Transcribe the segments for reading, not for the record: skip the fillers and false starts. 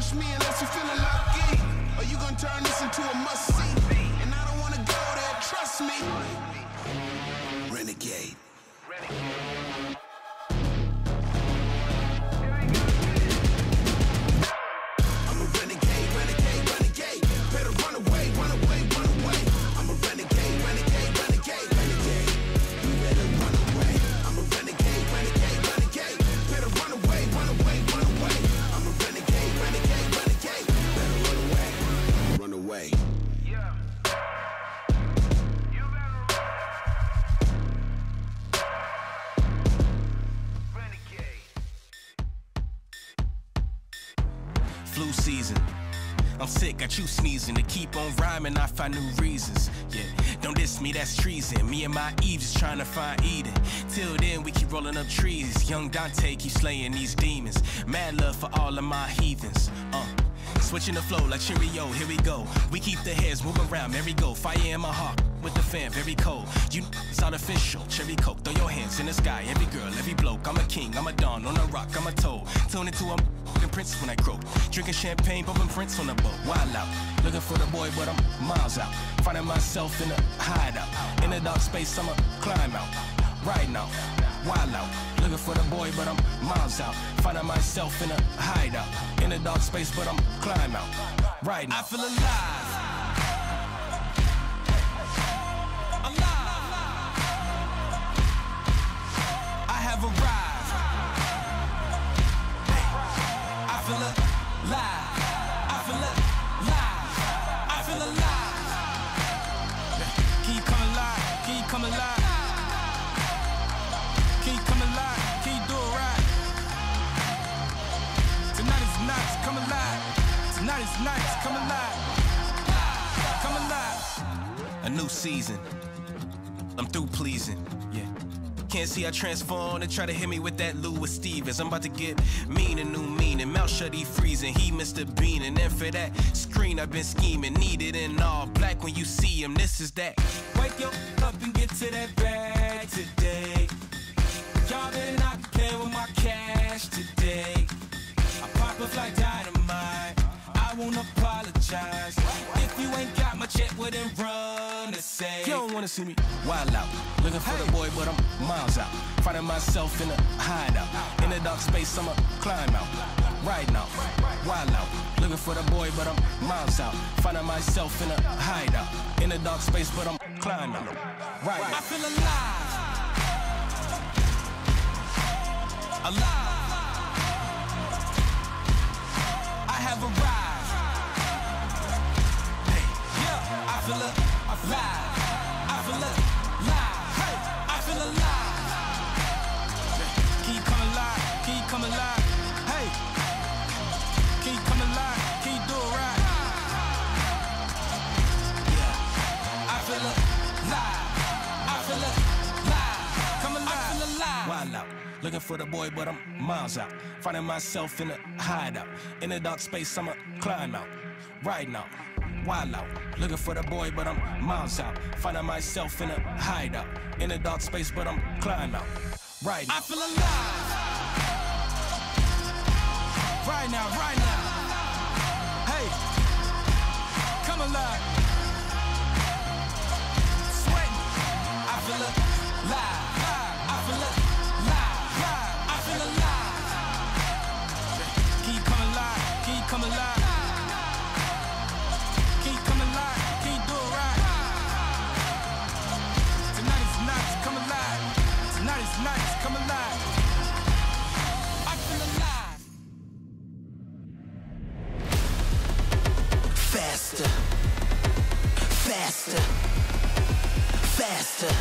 push me unless you're feeling lucky. Or you gonna turn this into a must-see. And I don't wanna go there, trust me. Renegade. I'm a renegade, renegade, renegade. Better run away, run away, run away. I'm a renegade, renegade, renegade, renegade. You better run away. I'm a renegade, renegade, renegade. Better run away, run away, run away. I'm a renegade, renegade, renegade. Better run away, run away. Yeah. You better renegade. Flu season. I'm sick, got you sneezing. To keep on rhyming, I find new reasons. Yeah, don't diss me, that's treason. Me and my Eve just trying to find Eden. Till then, we keep rolling up trees. Young Dante keep slaying these demons. Mad love for all of my heathens. Switching the flow like Cheerio, here we go. We keep the heads moving around, merry go. Fire in my heart, with the fan, very cold. You, it's artificial, cherry coke. Throw your hands in the sky, every girl, every bloke. I'm a king, I'm a dawn, on a rock, I'm a toad. Tune into a prince when I croak. Drinking champagne, bumping Prince on the boat. Wild out, looking for the boy, but I'm miles out. Finding myself in a hideout. In a dark space, I'ma climb out. Right now, wild out. Looking for the boy, but I'm miles out. Finding myself in a hideout. In a dark space, but I'm climb out. Right now. I feel alive. Alive. I have arrived. I feel alive. I feel alive. I feel alive. Keep coming alive. Keep coming alive. Keep coming alive. Keep doing right. Tonight is nice. Come alive. Tonight is nice. Come alive. Come alive. A new season. I'm through pleasing. Yeah. Can't see I transform and try to hit me with that Louis Stevens. I'm about to get mean and new meaning. Mouth shut, he freezing. He Mr. Bean. And then for that screen, I've been scheming. Need it in all black when you see him. This is that. Wake your up and get to that bag today. Y'all better not play with my cash today. I pop up like dynamite. I won't apologize. If you ain't got much yet, well then run to say. You don't wanna see me wild out. Looking for the boy, but I'm miles out. Finding myself in a hideout. In a dark space, I'ma climb out. Right now, wild out. Looking for the boy, but I'm miles out. Finding myself in a hideout. In a dark space, but I'm climb out. Right now. I feel alive. Alive. I have arrived. Hey, yeah. I feel alive. I feel alive. Hey, I feel alive. Keep coming alive. Keep coming alive. Hey, keep coming alive. Keep doing right. Yeah. I feel alive. I feel alive. Come alive. I feel alive. Wild out. Looking for the boy, but I'm miles out. Finding myself in a hideout. In a dark space, I'ma climb out. Right now, wild out. Looking for the boy, but I'm miles out. Finding myself in a hideout. In a dark space, but I'm climb out. Right now. I feel alive. Right now, right now. Hey, come alive. Sweating. I feel alive. I feel alive. I feel alive. Keep coming alive. Keep coming alive. Keep coming alive. Keep doing right. Tonight is nice. Come alive. Tonight is nice. Come alive. I feel alive. Faster. Faster. Faster.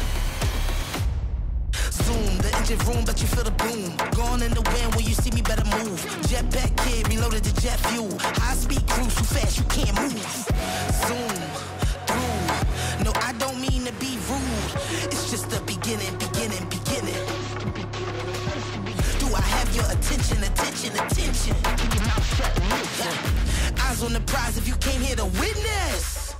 Zoom, the engine room, but you feel the boom. Gone in the wind, when you see me better move. Jetpack kid, reloaded the jet fuel. High speed cruise, too fast, you can't move. Zoom, through. No, I don't mean to be rude. It's just the beginning. Do I have your attention? Eyes on the prize if you came here to witness.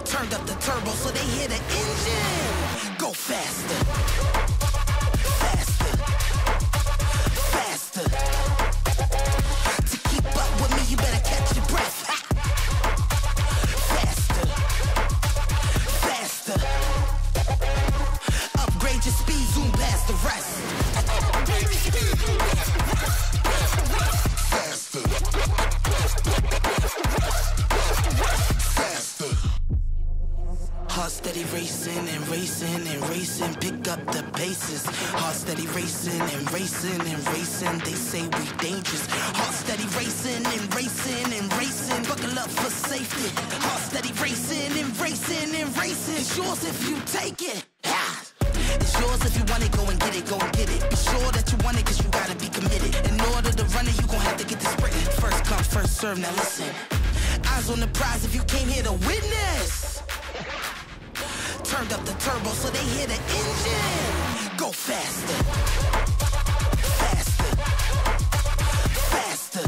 Turned up the turbo so they hear the engine. Go faster. Faster. To keep up steady racing and racing and racing, pick up the paces. Heart steady racing and racing and racing, they say we dangerous. Heart steady racing and racing and racing, buckle up for safety. Heart steady racing and racing and racing, it's yours if you take it. It's yours if you want it, go and get it, go and get it. Be sure that you want it, cause you gotta be committed. In order to run it, you gon' have to get this sprint. First come, first serve, now listen. Eyes on the prize if you came here to witness. Turned up the turbo so they hear the engine. Go faster. Faster. Faster.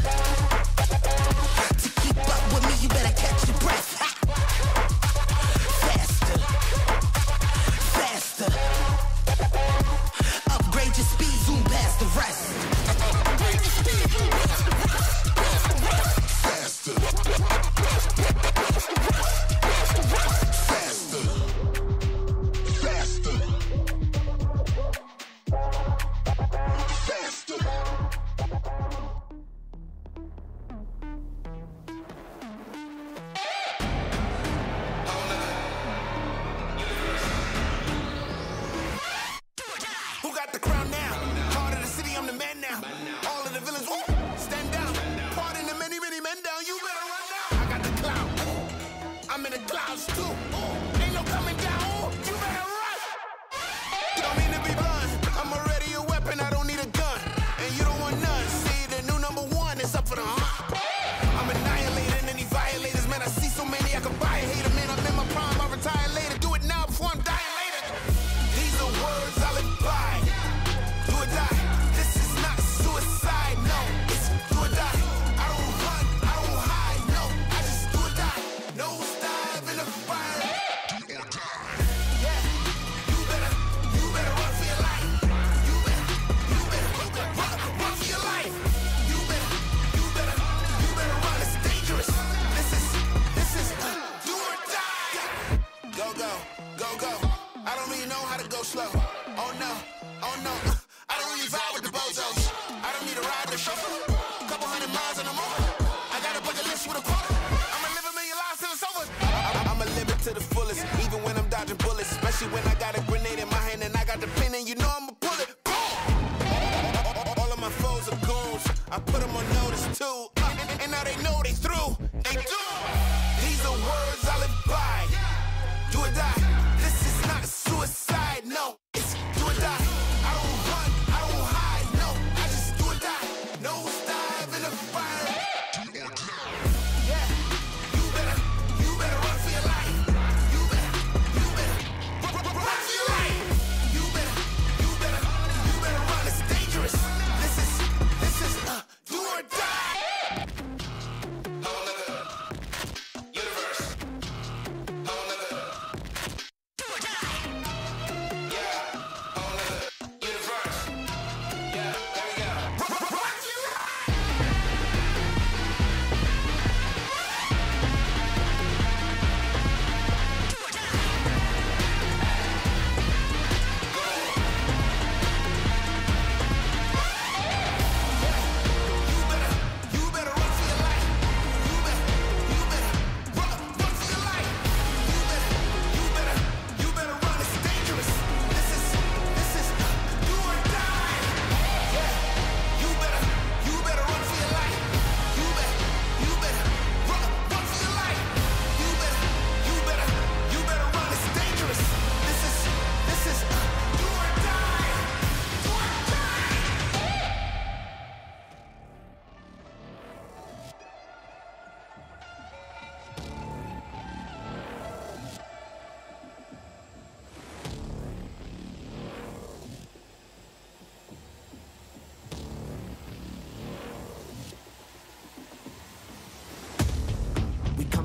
To keep up with me, you better catch your breath. Faster. Faster. Upgrade your speed, zoom past the rest. Upgrade your speed, zoom past the rest. Faster.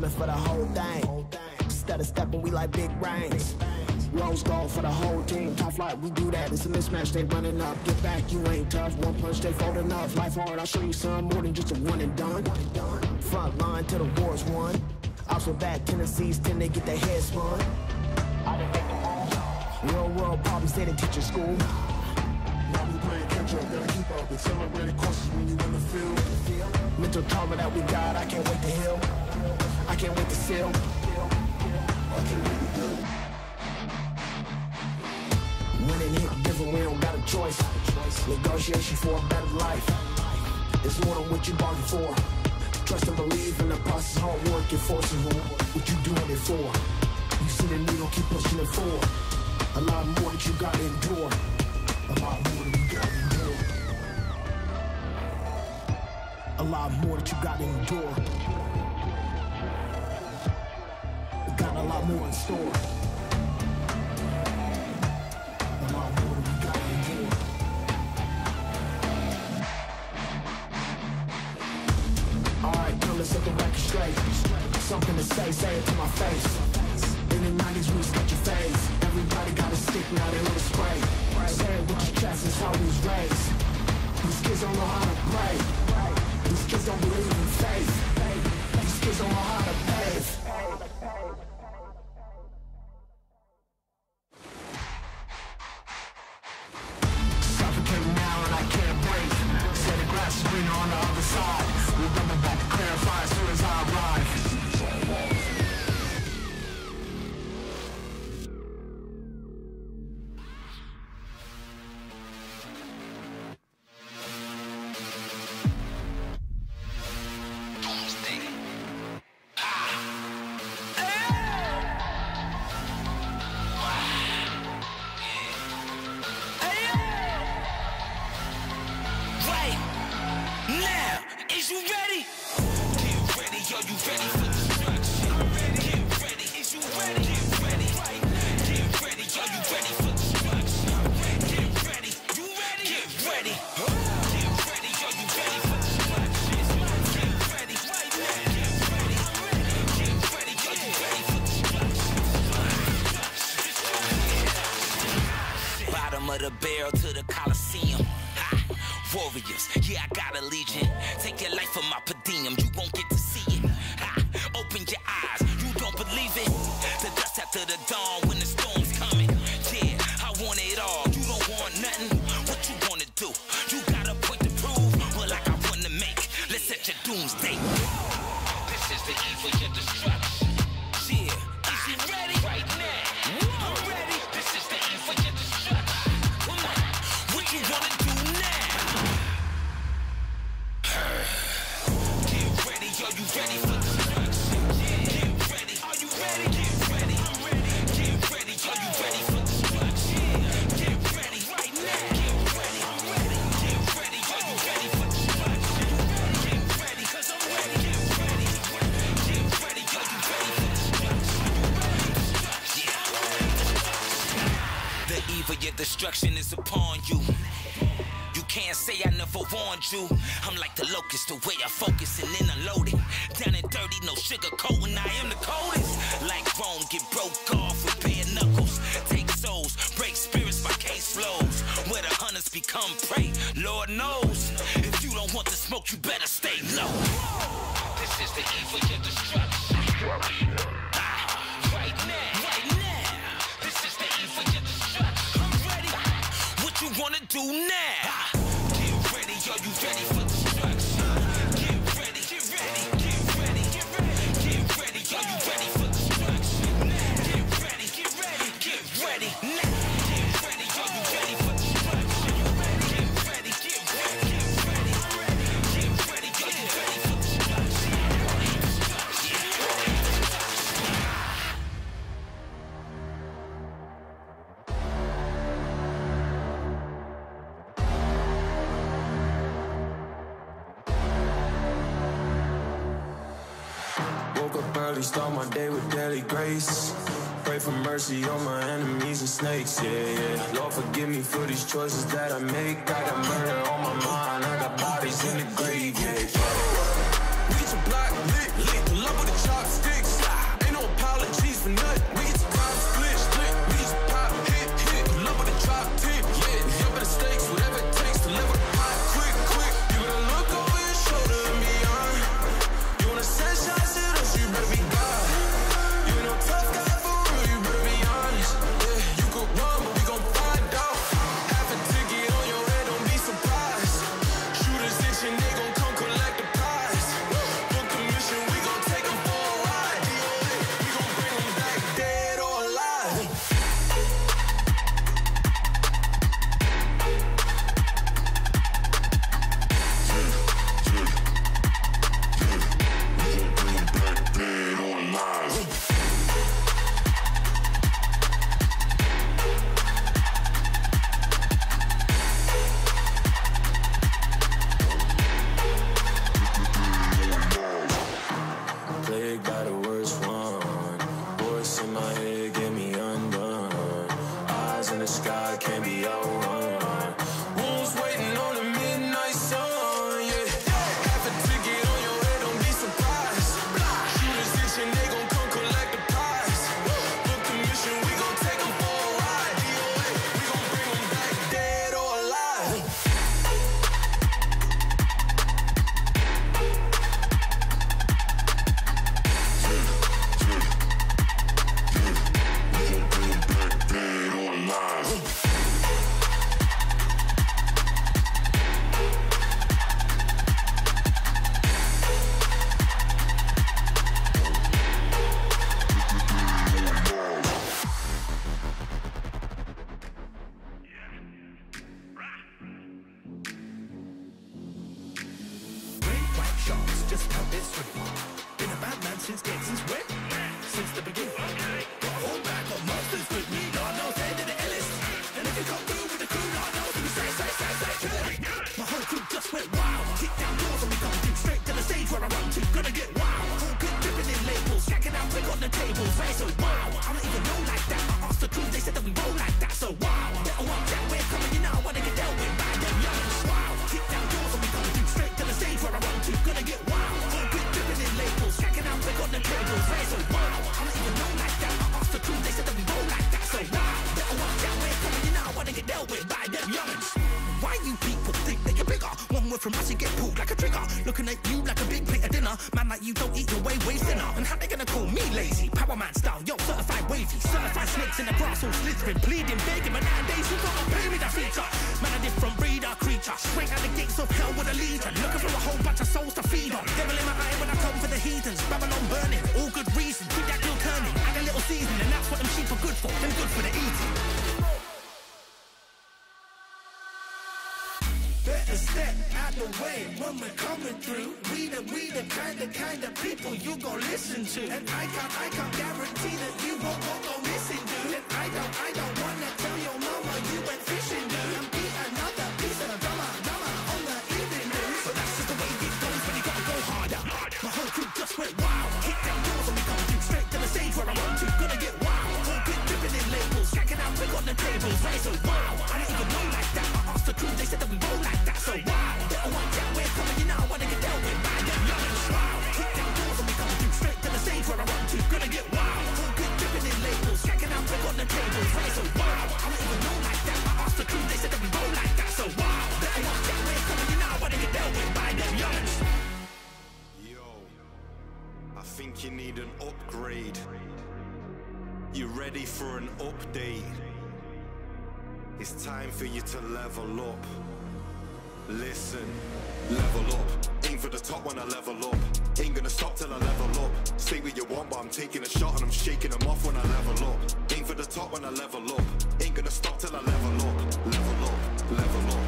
For the whole thing. Instead of stepping, we like big brains. Rose gold for the whole team. Top flight, we do that. It's a mismatch, they running up. Get back, you ain't tough. One punch, they folding up. Life hard, I'll show you some more than just a one and done. Front line till the war's won. Also back, tendencies tend to get their heads spun. Real world problems, they didn't teach in school. Now we playing catch up, gotta keep up. It's celebrated courses when you in the field. Mental trauma that we got, I can't wait to heal. I can't wait to seal. I can't wait to do. Winning hit different, we don't got a choice. Negotiation for a better life. It's more than what you bargained for. Trust and believe in the process, hard work and forces what you doing it for. You see the needle, keep pushing it forward. A lot more that you gotta endure. A lot more that you gotta endure. A lot more that you gotta endure. We got a lot more in store. A lot more that we gotta endure. Alright, come let's set the record straight. Something to say it to my face. In the 90s we was cut your face. Everybody got a stick, now they let it spray. Say it with your chest, it's how we was raised. These kids don't know how to pray. These kids don't believe in faith. These kids don't know how to pave. Suffocating now and I can't breathe. Say the grass is greener on the other side. We're coming back to clarify as soon as I arrive. Of the barrel to the Coliseum. Ha! Warriors, yeah, I got a legion. Take your life for my per diem, you won't get to see it. Ha! Open your eyes, you don't believe it. The dust after the dawn when the storm's coming. Yeah, I want it all, you don't want nothing. What you wanna do? You got a point to prove, well, like I wanna make. Let's set your doomsday. This is the eve of your destruction. Yeah, is you ready? Right now. I'm ready. This is the eve of your destruction. What you wanna do now? Get ready, are you ready for destruction? Get ready, are you ready? Get ready, I'm ready. Get ready, are you ready for destruction? Get ready, right now. Get ready, I'm ready. Get ready, are you ready for destruction? Get ready, cause I'm ready. Get ready, get ready, are you ready for destruction? Yeah. The eve of your destruction is upon you. You can't say I never warned you. I'm like the locust, the way I focus and then unload it. Down and dirty, no sugar coating, I am the coldest. Like Rome, get broke off with bare knuckles. Take souls, break spirits by case flows. Where the hunters become prey, Lord knows. If you don't want the smoke, you better stay low. This is the eve of your destruction. Right now, right now. This is the eve of your destruction. I'm ready. What you wanna do now? Get ready, are you ready for destruction? Get ready, get ready, get ready, get ready, get ready, are you ready for destruction? Get ready, get ready, get ready, now. Get ready, are you ready for destruction? Get ready, get ready, get ready, get ready, are you ready for destruction? Woke up early, start my day with daily grace. Pray for mercy on my enemies and snakes, yeah, yeah. Lord, forgive me for these choices that I make. I got murder on my mind, I got bodies in the grave, yeah, yeah. Reach a block, lit, pull up with the chopsticks. Ain't no apologies for nothing. We get to cop, split, we get to pop, hit, pull up with the drop tip, yeah. Up in the stakes, whatever it takes to level the pot, quick. You better look over your shoulder and beyond. You wanna send shots at us, you better be God. You know tough guy for real, you better be honest. Yeah, you could run, but we gon' find out. Half a ticket on your head, don't be surprised. Shooters itching, they gon' come it's true. Been a bad man since when? Since the beginning. Got a whole bag of monsters with me, Lord knows they did the illest. And if you come through with the crew, Lord knows we say, kill it. My whole crew just went wild. Kick down doors and we come through straight to the stage where I run to. Gonna get wild. All good dripping in labels, checking out quick on the tables. Right, so wow, I don't even know like that. I asked the crew, they said that we roll like that. So wow, better watch out, we're coming, you know I wanna get dealt with by them youngins. Wow, kick down doors and we come through straight to the stage where I run to. Gonna get wild. All good dripping in labels, checking out quick on the tables. Right, so wow, I don't even know like that. I asked the crew, they said that we roll like that. So wow, better watch out, we're coming, you know I wanna get dealt with by them youngins. Why you people think that you're bigger? One word from us, you get pulled like a trigger. Looking at you like a big plate of dinner. Man like you don't eat your way thinner. And how they gonna call me lazy? Power man style, yo, certified wavy. Certified snakes in the grass, all slithering, pleading, begging. But nowadays you gotta pay me that feature. Man, a different breed, a creature. Straight out the gates of hell with a legion. Looking for a whole bunch of souls to feed on. Devil in my eye when I come for the heathens. Babylon burning, all good reason. Keep that grill turning. Add a little season, and that's what them sheep are good for. Them good for the eating. Better step out the way when we're coming through. We the kind of people you gon' listen to. And I can't guarantee that you won't go missing, dude. And I don't wanna tell your mama you went fishing, dude. And be another piece of drama on the evening news. But that's just the way it goes when you gotta go harder. My whole crew just went wild. Kick down doors and we come through straight to the stage where I run to. Gonna get wild. All good dripping in labels, checking out quick on the tables. Right, so wow, I didn't even know like that. I asked the crew, they said that we roll like that. So wow, better watch out, we're coming, you know I wanna get dealt with by them youngins. Wow, kick down doors and we come through straight to the stage where I run to. Gonna get wild. All good dripping in labels, checking out quick on the tables. Right, so wow, I didn't even know like that. I asked the crew, they said that we roll like that. So wow, better watch out, we're coming, you know I wanna get dealt with by them youngins. Yo, I think you need an upgrade. You ready for an update? It's time for you to level up. Listen, level up. Aim for the top when I level up. Ain't gonna stop till I level up. Say what you want, but I'm taking a shot and I'm shaking them off when I level up. Aim for the top when I level up. Ain't gonna stop till I level up. Level up, level up.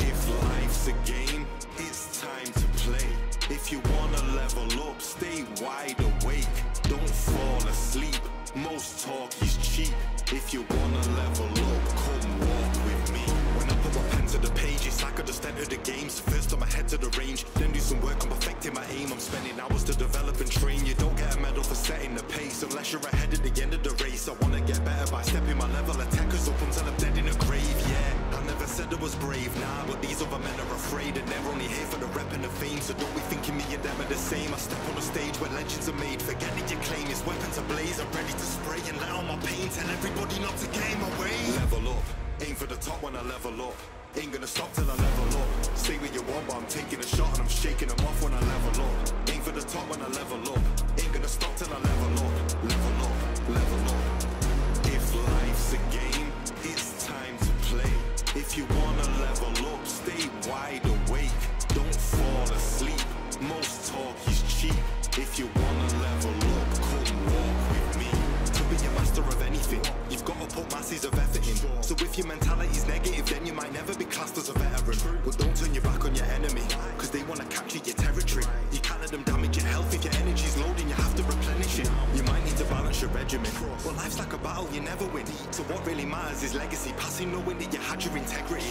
If life's a game, it's time to play. If you wanna level up, stay wide awake. Don't fall asleep. Most talk is cheap. If you wanna level up, come walk with me. When I put my pen to the page, it's like I just entered the game. So first I'm head to the range, then do some work on perfecting my aim. I'm spending hours to develop and train. You don't get a medal for setting the pace unless you're ahead at the end of the race. I wanna get better by stepping my level. Attackers up until I'm dead in a grave, yeah. I never said I was brave, nah, but these other men are afraid. And they're only here for the rep and the fame. So don't be thinking me and them are the same. I step on a stage where legends are made. Forget that you claim it's weapons ablaze. I'm ready to spray and let out my pain. Tell everybody not to get in my way. Level up, aim for the top when I level up. Ain't gonna stop till I level up. Say what you want, but I'm taking a shot and I'm shaking them off when I level up. Aim for the top when I level up. Ain't gonna stop till I level up. Level up, level up. If life's a game, it's time to play. If you wanna level up, stay wide awake. Don't fall asleep. Most talk is cheap. If you wanna level up, come walk with me. To be a master of anything, you've got to put masses of effort in. So if your mentality's negative, then you might never be classed as a veteran. But don't turn your back on your enemy, cause they wanna capture your territory. You can't let them damage your health. If your energy's low, then you have to replenish it. You might need to balance your regimen. Well, life's like a battle, you never win. So what really matters is legacy, passing knowing that you had your integrity.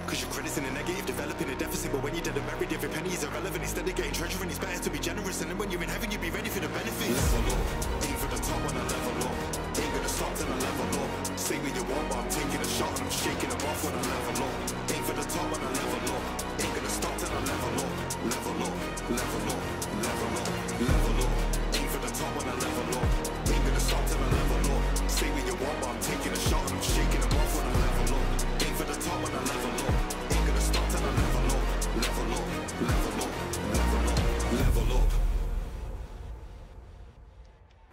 Cause your credit's in a negative, developing a deficit. But when you're dead and buried, every penny is irrelevant. Instead of getting treasure, and it's better to be generous. And then when you're in heaven, you'll be ready for the benefits. Level up, aim for the top when I level up. Ain't gonna stop till I level up. Say what you want, but I'm taking a shot and I'm shaking them off when I level up. Aim for the top when I level up. Ain't gonna stop till I level up. Level up, level up, level up, level up. Aim for the top when I level up. Ain't gonna stop till I level up. Say what you want, but I'm taking a shot and I'm shaking them off when I level up. Aim for the top when I level up. Ain't gonna stop till I level up. Level up, level up, level up, level up.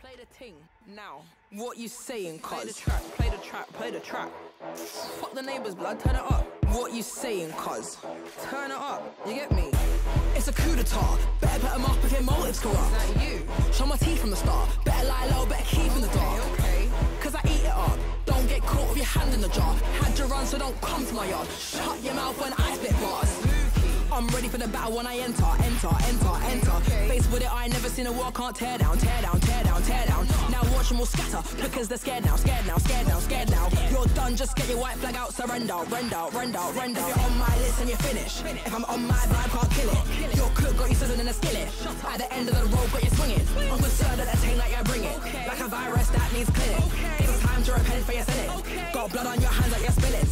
Play the ting now. What you saying, cuz? Play the track, play the track, play the track. Fuck the neighbours, blood, turn it up. What you saying, cuz? Turn it up, you get me? It's a coup d'etat. Better put 'em up if your motives corrupt. Is that you? Show my teeth from the start. Better lie low, better keep in the dark. Okay. Cause I eat it up. Don't get caught with your hand in the jar. Had your run, so don't come to my yard. Shut your mouth when I spit bars. I'm ready for the battle when I enter. Faced with it, I ain't never seen a wall can't tear down. Now watch them all scatter because they're scared now. You're done, just get your white flag out, surrender. If you're on my list and you're finished, if I'm on my vibe, can't kill it. Your cook got you sizzling in a skillet. At the end of the road, got you swinging. I'm concerned that thing that you bring it. Like a virus that needs clinic. It's time to repent for your sinning. Got blood on your hands like you're spilling.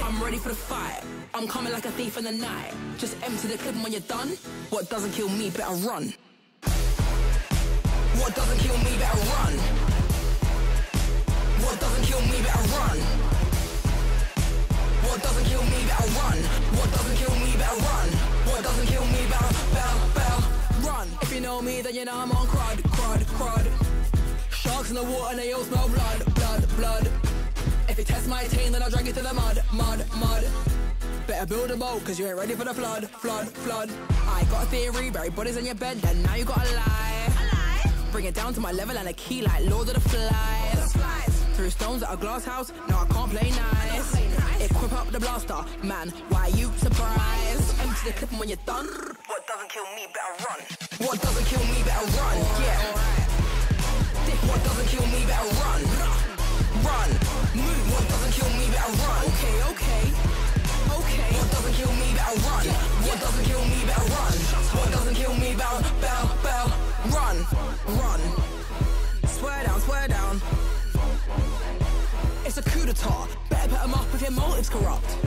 I'm ready for the fight. I'm coming like a thief in the night. Just empty the clip and when you're done, what doesn't kill me better run. What doesn't kill me better run. What doesn't kill me better run. What doesn't kill me better run. What doesn't kill me better run. What doesn't kill me better run. If you know me, then you know I'm on crud. Sharks in the water and they all smell blood. If you test my team, then I'll drag you to the mud. Better build a boat, cause you ain't ready for the flood. I got a theory, bury bodies in your bed, then now you gotta lie. Bring it down to my level and a key like Lord of the Flies. Through stones at a glass house, no I can't play nice. Equip up the blaster, man, why are you surprised? Empty the clip and when you're done, what doesn't kill me better run. What doesn't kill me better run, yeah. What doesn't kill me better run. Move, what doesn't kill me better run. Okay. What doesn't kill me better run. What doesn't kill me better run. What doesn't kill me better run. Swear down. It's a coup d'etat. Better put them up if your motive's corrupt.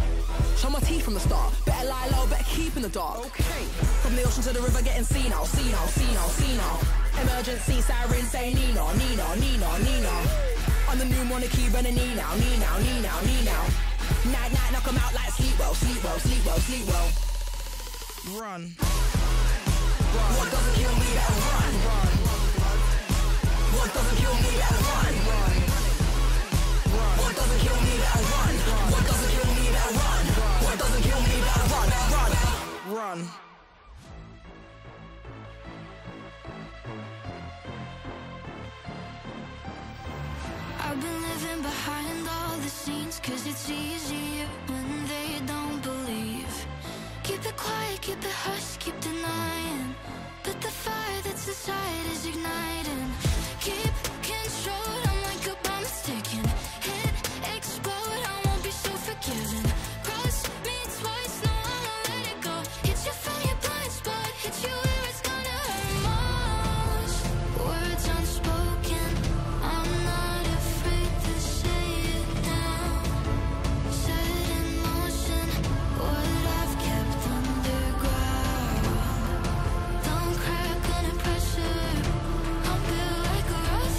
Show my teeth from the start. Better lie low, better keep in the dark. Okay. From the ocean to the river, getting senile. Emergency siren say Nino. I'm the new monarchy running now. Night, knock 'em out like sleep well. Run. What doesn't kill me better run. What doesn't kill me better run. What doesn't kill me better run. What doesn't kill me better run. What doesn't kill me better run. I've been living behind all the scenes, cause it's easier when they don't believe. Keep it quiet, keep it hush, keep denying, but the fire that's inside is igniting. Keep control, I'm like a bomb sticking. Hit, explode, I won't be so forgiving. Cross me twice, no I won't let it go. Hit you from your blind spot, hit you where it's gonna hurt most. Words unspoken, I'm not afraid to say it now. Set in motion what I've kept underground. Don't crack under pressure, I'm built like a rock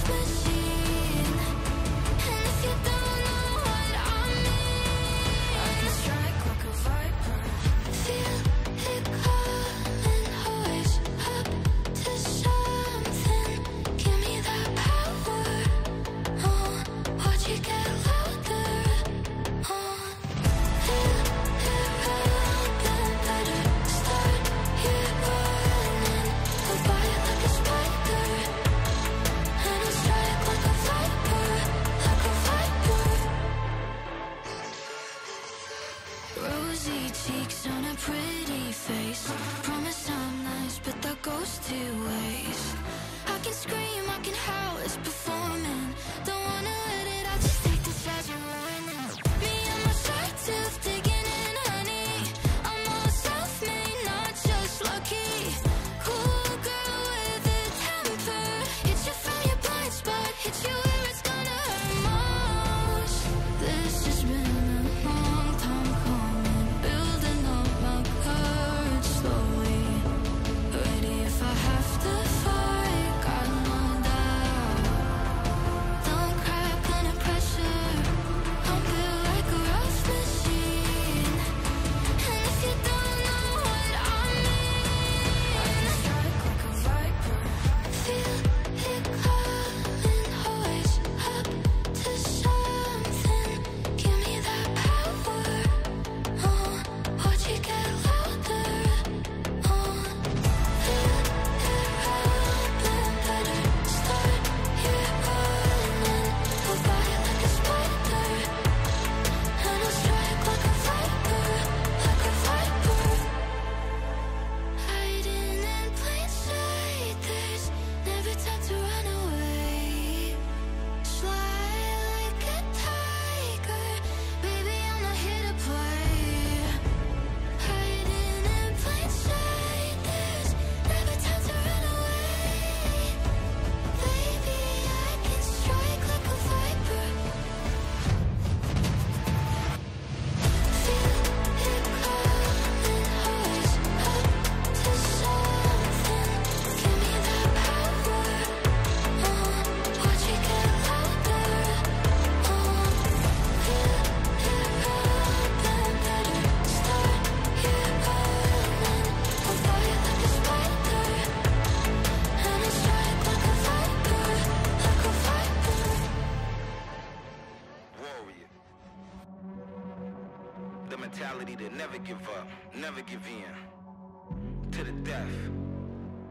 give up, never give in. To the death,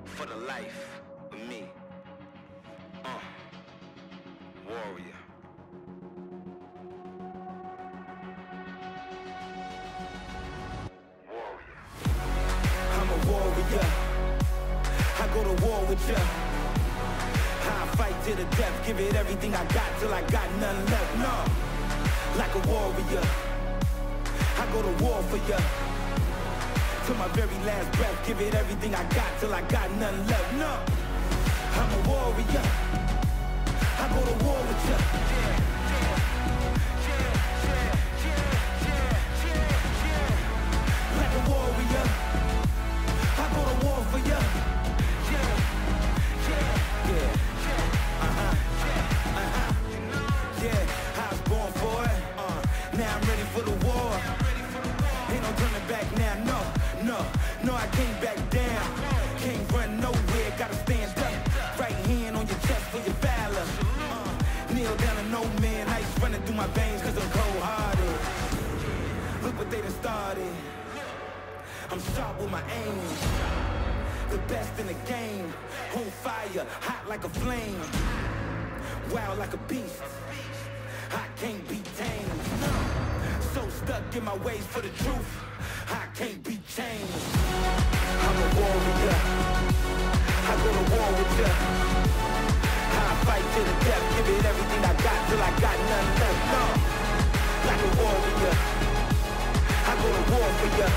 for the life of me. Warrior. I'm a warrior. I go to war with ya. I fight to the death, give it everything I got till I got none left. No, like a warrior. I go to war for ya. Till my very last breath, give it everything I got till I got none left. No, I'm a warrior. I go to war with ya. Like a warrior, I go to war for ya. Yeah, I was born for it. Now I'm ready for the war. Ain't no turning back now, no, I can't back down. Can't run nowhere, gotta stand up. Right hand on your chest for your valor. Kneel down to no man, ice running through my veins cause I'm cold-hearted. Look what they done started. I'm sharp with my aim. The best in the game. On fire, hot like a flame. Wild like a beast. I can't be tamed. So stuck in my ways for the truth. I can't be changed. I'm a warrior. I go to war with ya. I fight to the death, give it everything I got till I got none left. No, like a warrior. I go to war for ya.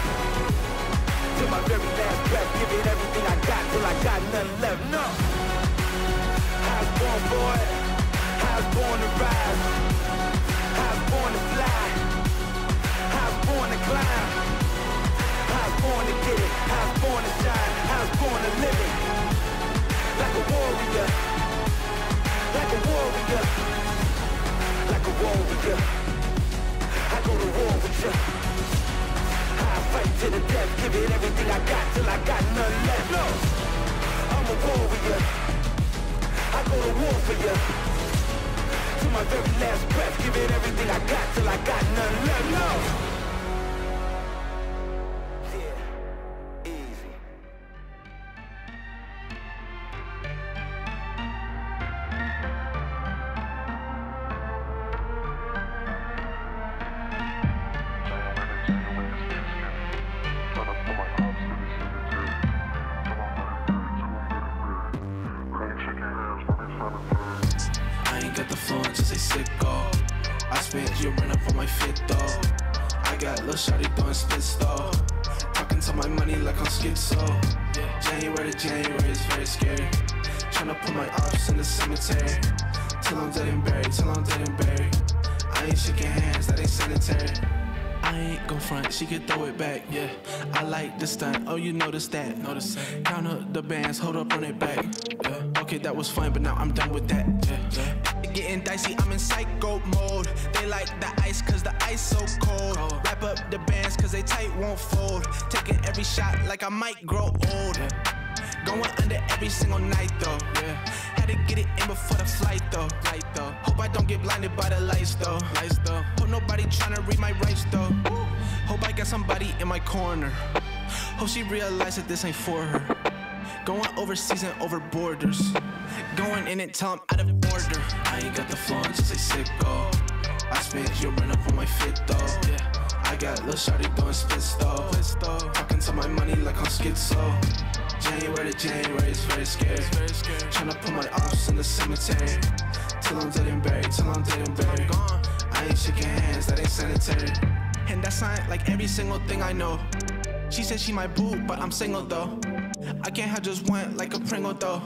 Till my very last breath, give it everything I got till I got none left. No, I was born for it. I was born to rise. I was born to fly. I was born to climb. I was born to get it. I was born to shine. I was born to live it. Like a warrior. Like a warrior. Like a warrior. I go to war with ya. I fight to the death, give it everything I got till I got none left. No, I'm a warrior. I go to war for ya. To my very last breath, give it everything I got till I got none left. No. Yeah, easy. I ain't got the phone, just say sicko. I spent you run up on my fit though. I got lil' shawty doing spits though. Talking to my money like I'm schizo. January to January is very scary. Tryna put my ops in the cemetery. Till I'm dead and buried, till I'm dead and buried. I ain't shaking hands, that ain't sanitary. I ain't gon' front, she can throw it back, yeah. I like the stunt, oh you notice that. Count up the bands, hold up, run it back. Yeah. Okay, that was fun, but now I'm done with that. Yeah. Getting dicey, I'm in psycho mode. They like the ice, cause the ice so cold. Wrap up the bands, cause they tight won't fold. Taking every shot like I might grow old. Going under every single night though. Had to get it in before the flight though. Hope I don't get blinded by the lights though. Hope nobody tryna read my rights though. Hope I got somebody in my corner. Hope she realized that this ain't for her. Going overseas and over borders. Going in and tell 'em out of order. I ain't got the phone, just say sicko. I spent your run up on my fit though. I got lil' shawty doing spits though. Talking to my money like I'm schizo. January to January is very scary. Tryna put my ops in the cemetery. Till I'm dead and buried, till I'm dead and buried. I ain't shaking hands, that ain't sanitary. And that's not like every single thing I know. She said she my boo, but I'm single though. I can't have just one like a Pringle though.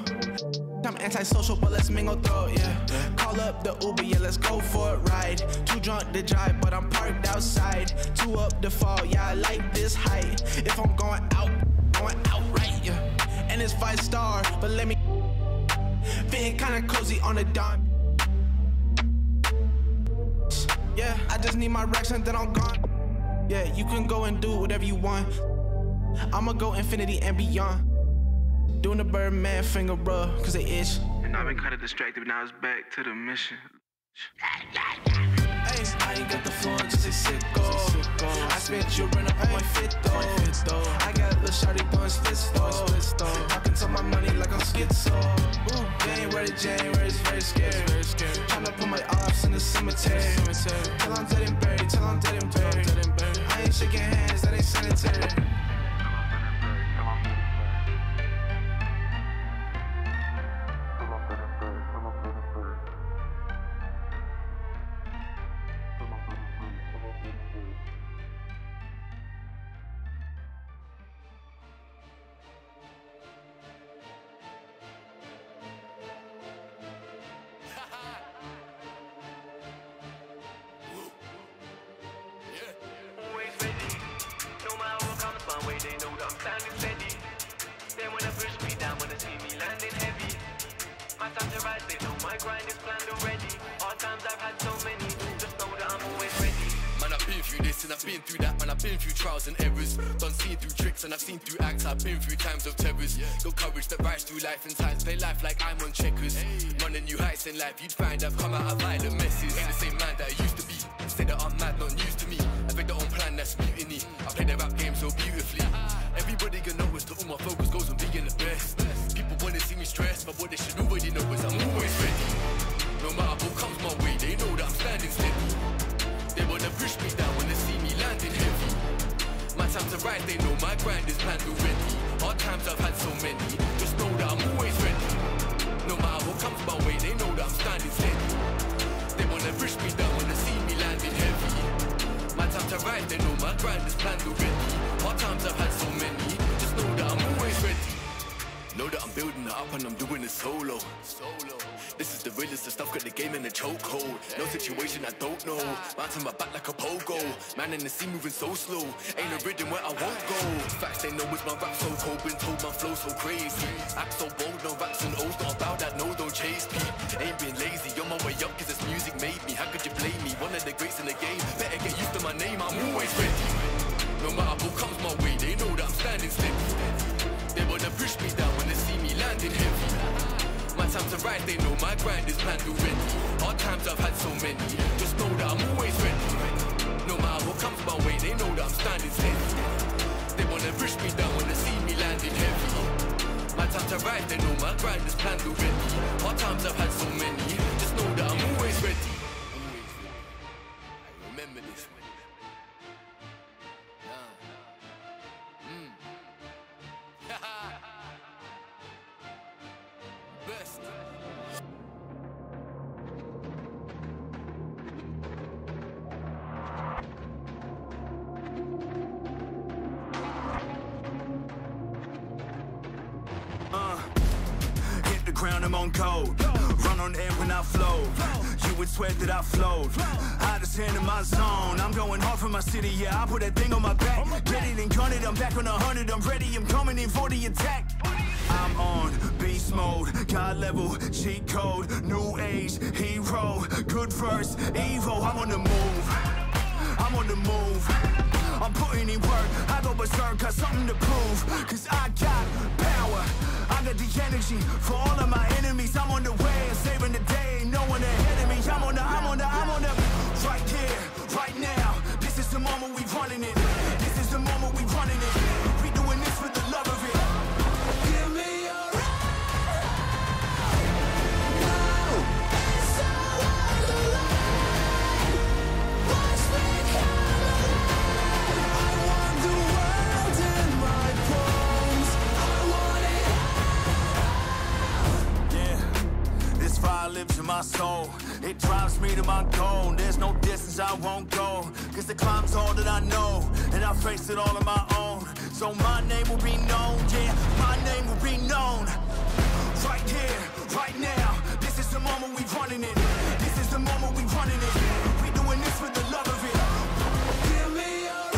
I'm antisocial, but let's mingle though, yeah. Call up the Uber, yeah, let's go for a ride. Too drunk to drive, but I'm parked outside. Too up to fall, yeah, I like this height. If I'm going out right, yeah. And it's 5-star, but let me fitting kinda cozy on a dime. Yeah, I just need my racks and then I'm gone. Yeah, you can go and do whatever you want. I'ma go infinity and beyond. Doing the Birdman finger rub, cause they itch. And I've been kinda distracted, but now it's back to the mission. Hey, I ain't got the floor, just say sicko. I spent your rent up on my fit though. I got a little shawty doing splits though. Talking to my money like I'm schizo. January, it's very scary. Tryna put my ops in the cemetery. Till I'm dead and buried, till I'm dead and buried. I ain't shaking hands, that ain't sanitary. I've been through that, man, I've been through trials and errors. Done seen through tricks and I've seen through acts. I've been through times of terrors. Got courage that rise through life and times. Play life like I'm on checkers. Running new heights in life, you'd find I've come out of violent messes. Ain't the same man that I used to be. Say that I'm mad, not news to me. I make their own plan, that's mutiny. I play the rap game so beautifully. Everybody can notice that all my focus goes on being the best. People wanna see me stressed, but what they should already know is I'm always ready. No matter what comes my way, they know that I'm standing steady. They wanna push me down when they see me landing heavy. My time to rise, they know my grind is planned already. Hard times I've had so many, just know that I'm always ready. No matter what comes my way, they know that I'm standing steady. They wanna push me down when they see me landing heavy. My time to rise, they know my grind is planned already. Hard times I've had so many, just know that I'm always ready. Know that I'm building it up and I'm doing it solo. This is the realest of stuff, got the game in the chokehold. No situation I don't know. Mounting my back like a pogo. Man in the sea moving so slow. Ain't a rhythm where I won't go. Facts they know it's my rap so cold. Been told my flow so crazy. Act so bold, no raps and O's. Not about that, no, don't chase me. Ain't been lazy, on my way up cause this music made me. How could you blame me? One of the greats in the game. Better get used to my name, I'm always ready. No matter what comes my way, they know that I'm standing steady. They wanna push me down when they see me landing heavy. My time to rise, they know my grind is planned already. Hard times I've had so many, just know that I'm always ready. No matter what comes my way, they know that I'm standing steady. They wanna push me down when they see me landing heavy. My time to rise, they know my grind is planned already. Hard times I've had so many, just know that I'm always ready. I remember this. Best. Hit the ground, I'm on gold. Run on air when I flow. You would swear that I flowed. Hottest hand in my zone. I'm going hard for my city, yeah. I put that thing on my back. Get it and gun it, I'm back on 100. I'm ready, I'm coming in for the attack. I'm on beast mode, God level, cheat code, new age, hero, good verse, evil. I'm on the move, I'm on the move. I'm putting in work, I go berserk, got something to prove. Cause I got power, I got the energy for all of my enemies. I'm on the way, saving the day, no one ahead of me. I'm on the, right here, right now. This is the moment we running it. This is the moment we running it. We doing this for the love of it. Give me your fire lives in my soul. It drives me to my goal. There's no distance I won't go. Cause the climb's all that I know. And I face it all on my own. So my name will be known. Yeah, my name will be known. Right here, right now. This is the moment we running it. This is the moment we running it. We doing this for the love of it. Give me your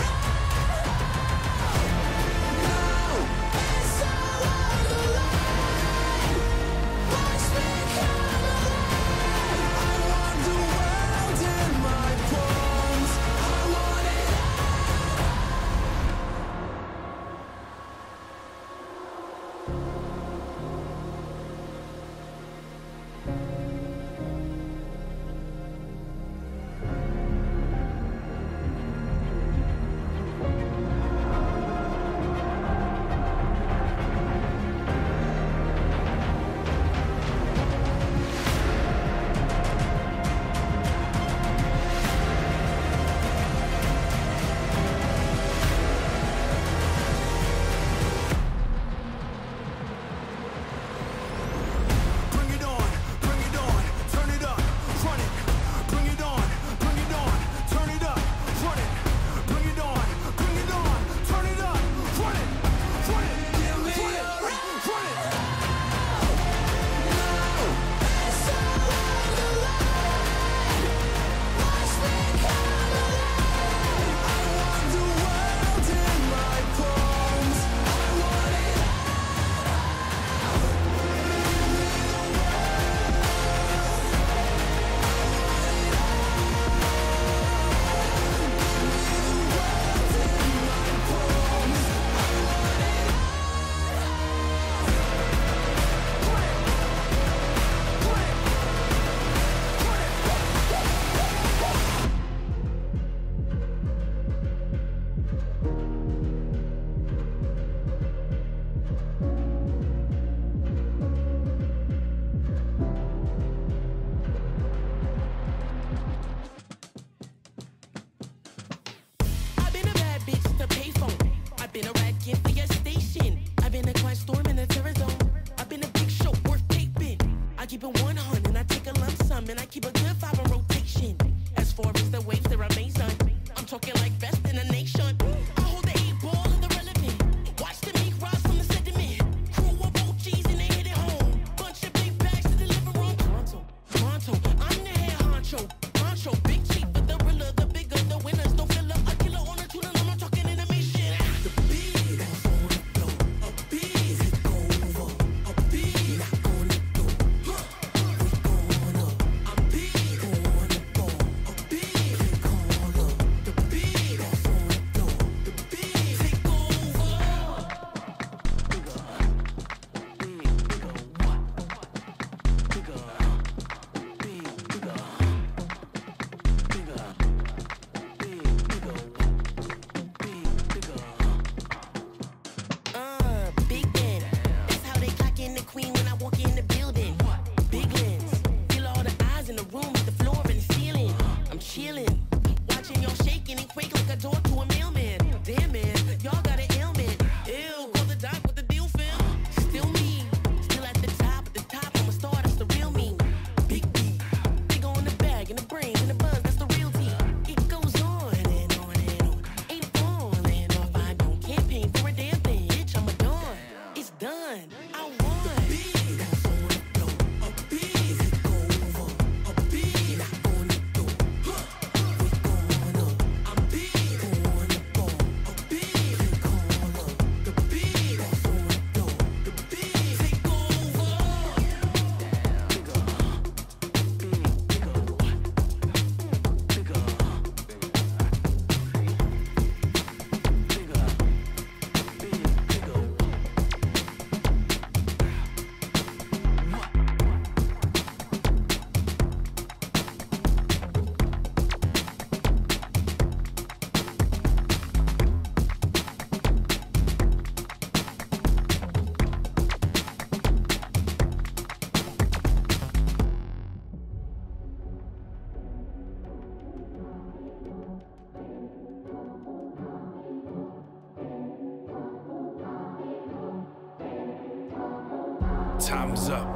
Time's up,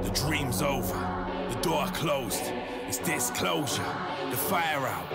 the dream's over, the door closed, it's disclosure, the fire out,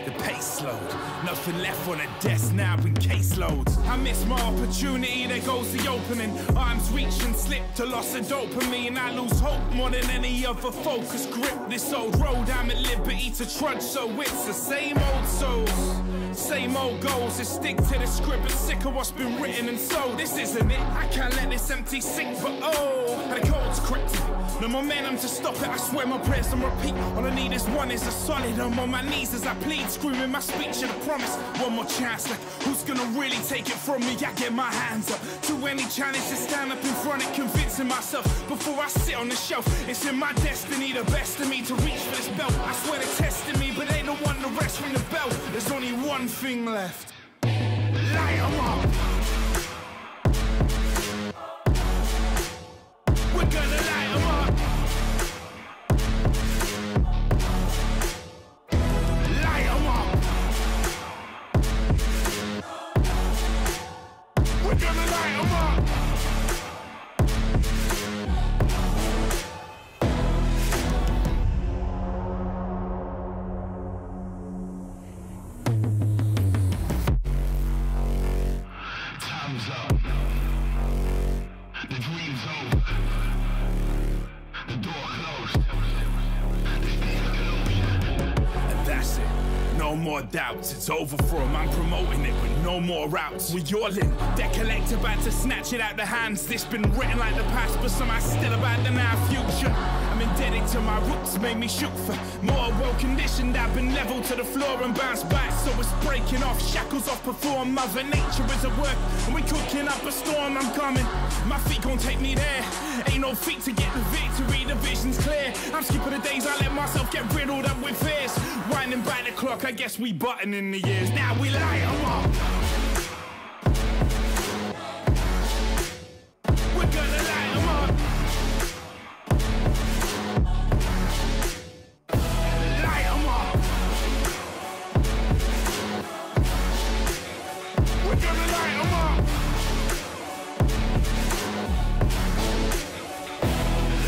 the pace slowed, nothing left on the desk now in caseloads. I miss my opportunity, there goes the opening, arms reach and slip to loss of dopamine. I lose hope more than any other focus grip this old road. I'm at liberty to trudge, so it's the same old souls, same old goals. Just stick to the script and sick of what's been written and sold. This isn't it, I can't let this empty sink, but oh, the code's cryptic, no momentum to stop it. I swear my prayers on repeat, all I need is one, is a solid. I'm on my knees as I plead, screaming my speech and a promise. One more chance, like who's gonna really take it from me? I get my hands up to any challenge to stand up in front of, convincing myself before I sit on the shelf. It's in my destiny, the best of me, to reach for this belt. I swear they're testing me, but they don't want the rest, ring the bell. There's only one thing left, light 'em up. We're gonna light 'em up. Light 'em up. We're gonna light 'em up. Time's up. The dream's over. The door closed. And that's it. No more doubts, it's over for 'em. I'm promoting it with no more routes. We're all in, debt collector about to snatch it out the hands. This been written like the past, but somehow still about the now future. I'm indebted to my roots, made me shook for more. Well conditioned, I've been leveled to the floor and bounced back. So it's breaking off, shackles off before Mother Nature is at work, and we cooking up a storm. I'm coming, my feet gon' take me there. Ain't no feet to get the victory, the vision's clear. I'm skipping the days I let myself get riddled up with fears. Winding back the clock, I guess we button in the years. Now we light 'em up. We're gonna light 'em up. Light 'em up. We're gonna light 'em up.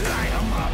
Light 'em up.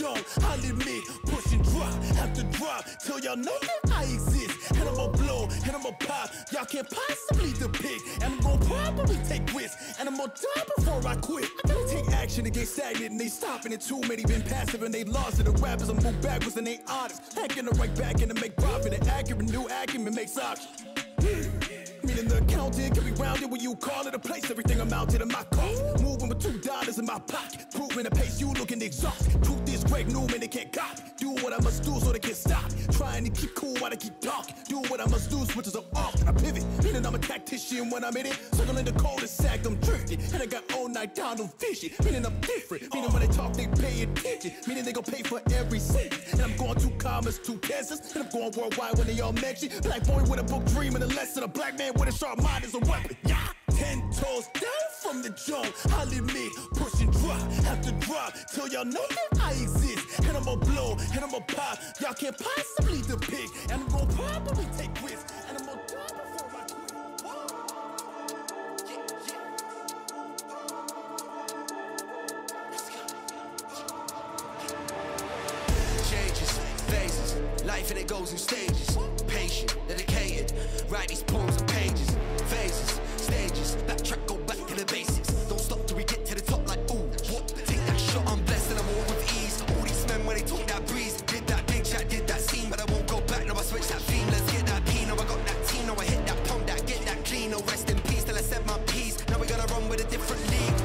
jump, I'll admit, push and drop, have to drop, till y'all know that I exist. And I'ma blow, and I'ma pop, y'all can't possibly depict. And I'm gonna probably take risks, and I'm gonna die before I quit. I gotta take action against stagnant, and they stopping it. Too many been passive, and they lost it. The rappers I move backwards, and they honest. Hacking the right back, and to make profit, and accurate, new acumen makes options. Meaning the accountant can be rounded when you call it a place. Everything I'm mounted in my cost. Moving with $2 in my pocket. Proving the pace you looking exhausted. Truth is Greg Newman, they can't copy. Do what I must do so they can't stop. Trying to keep cool while they keep talking. Do what I must do, switches up often. I pivot, meaning I'm a tactician when I'm in it. Circling the cul-de-sac, I'm drifting. And I got all night down to fishing. Meaning I'm different. Meaning when they talk, they pay attention. Meaning they gon' pay for every cent. And I'm going 2 commas, 2 Teslas. And I'm going worldwide when they all mention. Black boy with a book dream and a lesson. A black man with a sharp mind is a weapon. Yeah. 10 toes down from the jump, I'll admit, push and drop, have to drop, till y'all know that I exist. And I'ma blow, and I'ma pop, y'all can't possibly depict. And I'm gonna probably take risks, and I'm gonna die before I quit. Changes, phases, life and it goes in stages. Patient, dedicated, write these poems and pages. Phases, stages, backtrack, go back to the basics. Don't stop till we get to the top like ooh, what? Take that shot, I'm blessed and I'm all with ease. All these men when they talk that breeze. Did that big chat, did that scene, but I won't go back, no I switch that theme. Let's get that P, now I got that team, now I hit that pump, that get that clean. No rest in peace till I said my piece. Now we gotta run with a different league.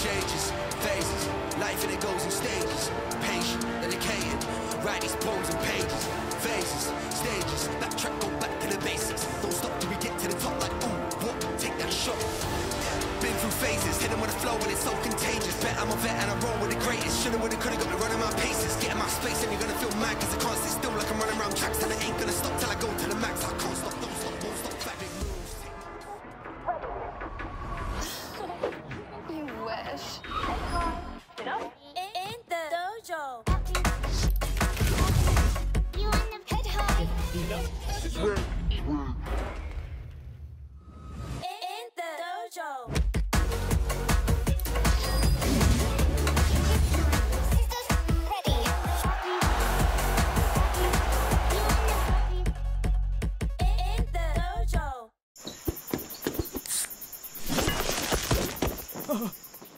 Changes, phases, life and it goes in stages. Patient, dedicated, write these poems and pages. Phases, stages, backtrack, go back to the basics. Don't stop till we get to the top like ooh, what? Take that shot. Been through phases, hit them with a flow and it's so contagious. Bet I'm a vet and I roll with the greatest. Shoulda, woulda, coulda, got me running my paces. Getting my space and you're gonna feel mad cause I can't sit still like I'm running around tracks. And I ain't gonna stop till I go to the max. I can't stop, don't stop, won't stop, back big moves. You wish. Get up. In the dojo. You want to head high. In the dojo. In the dojo.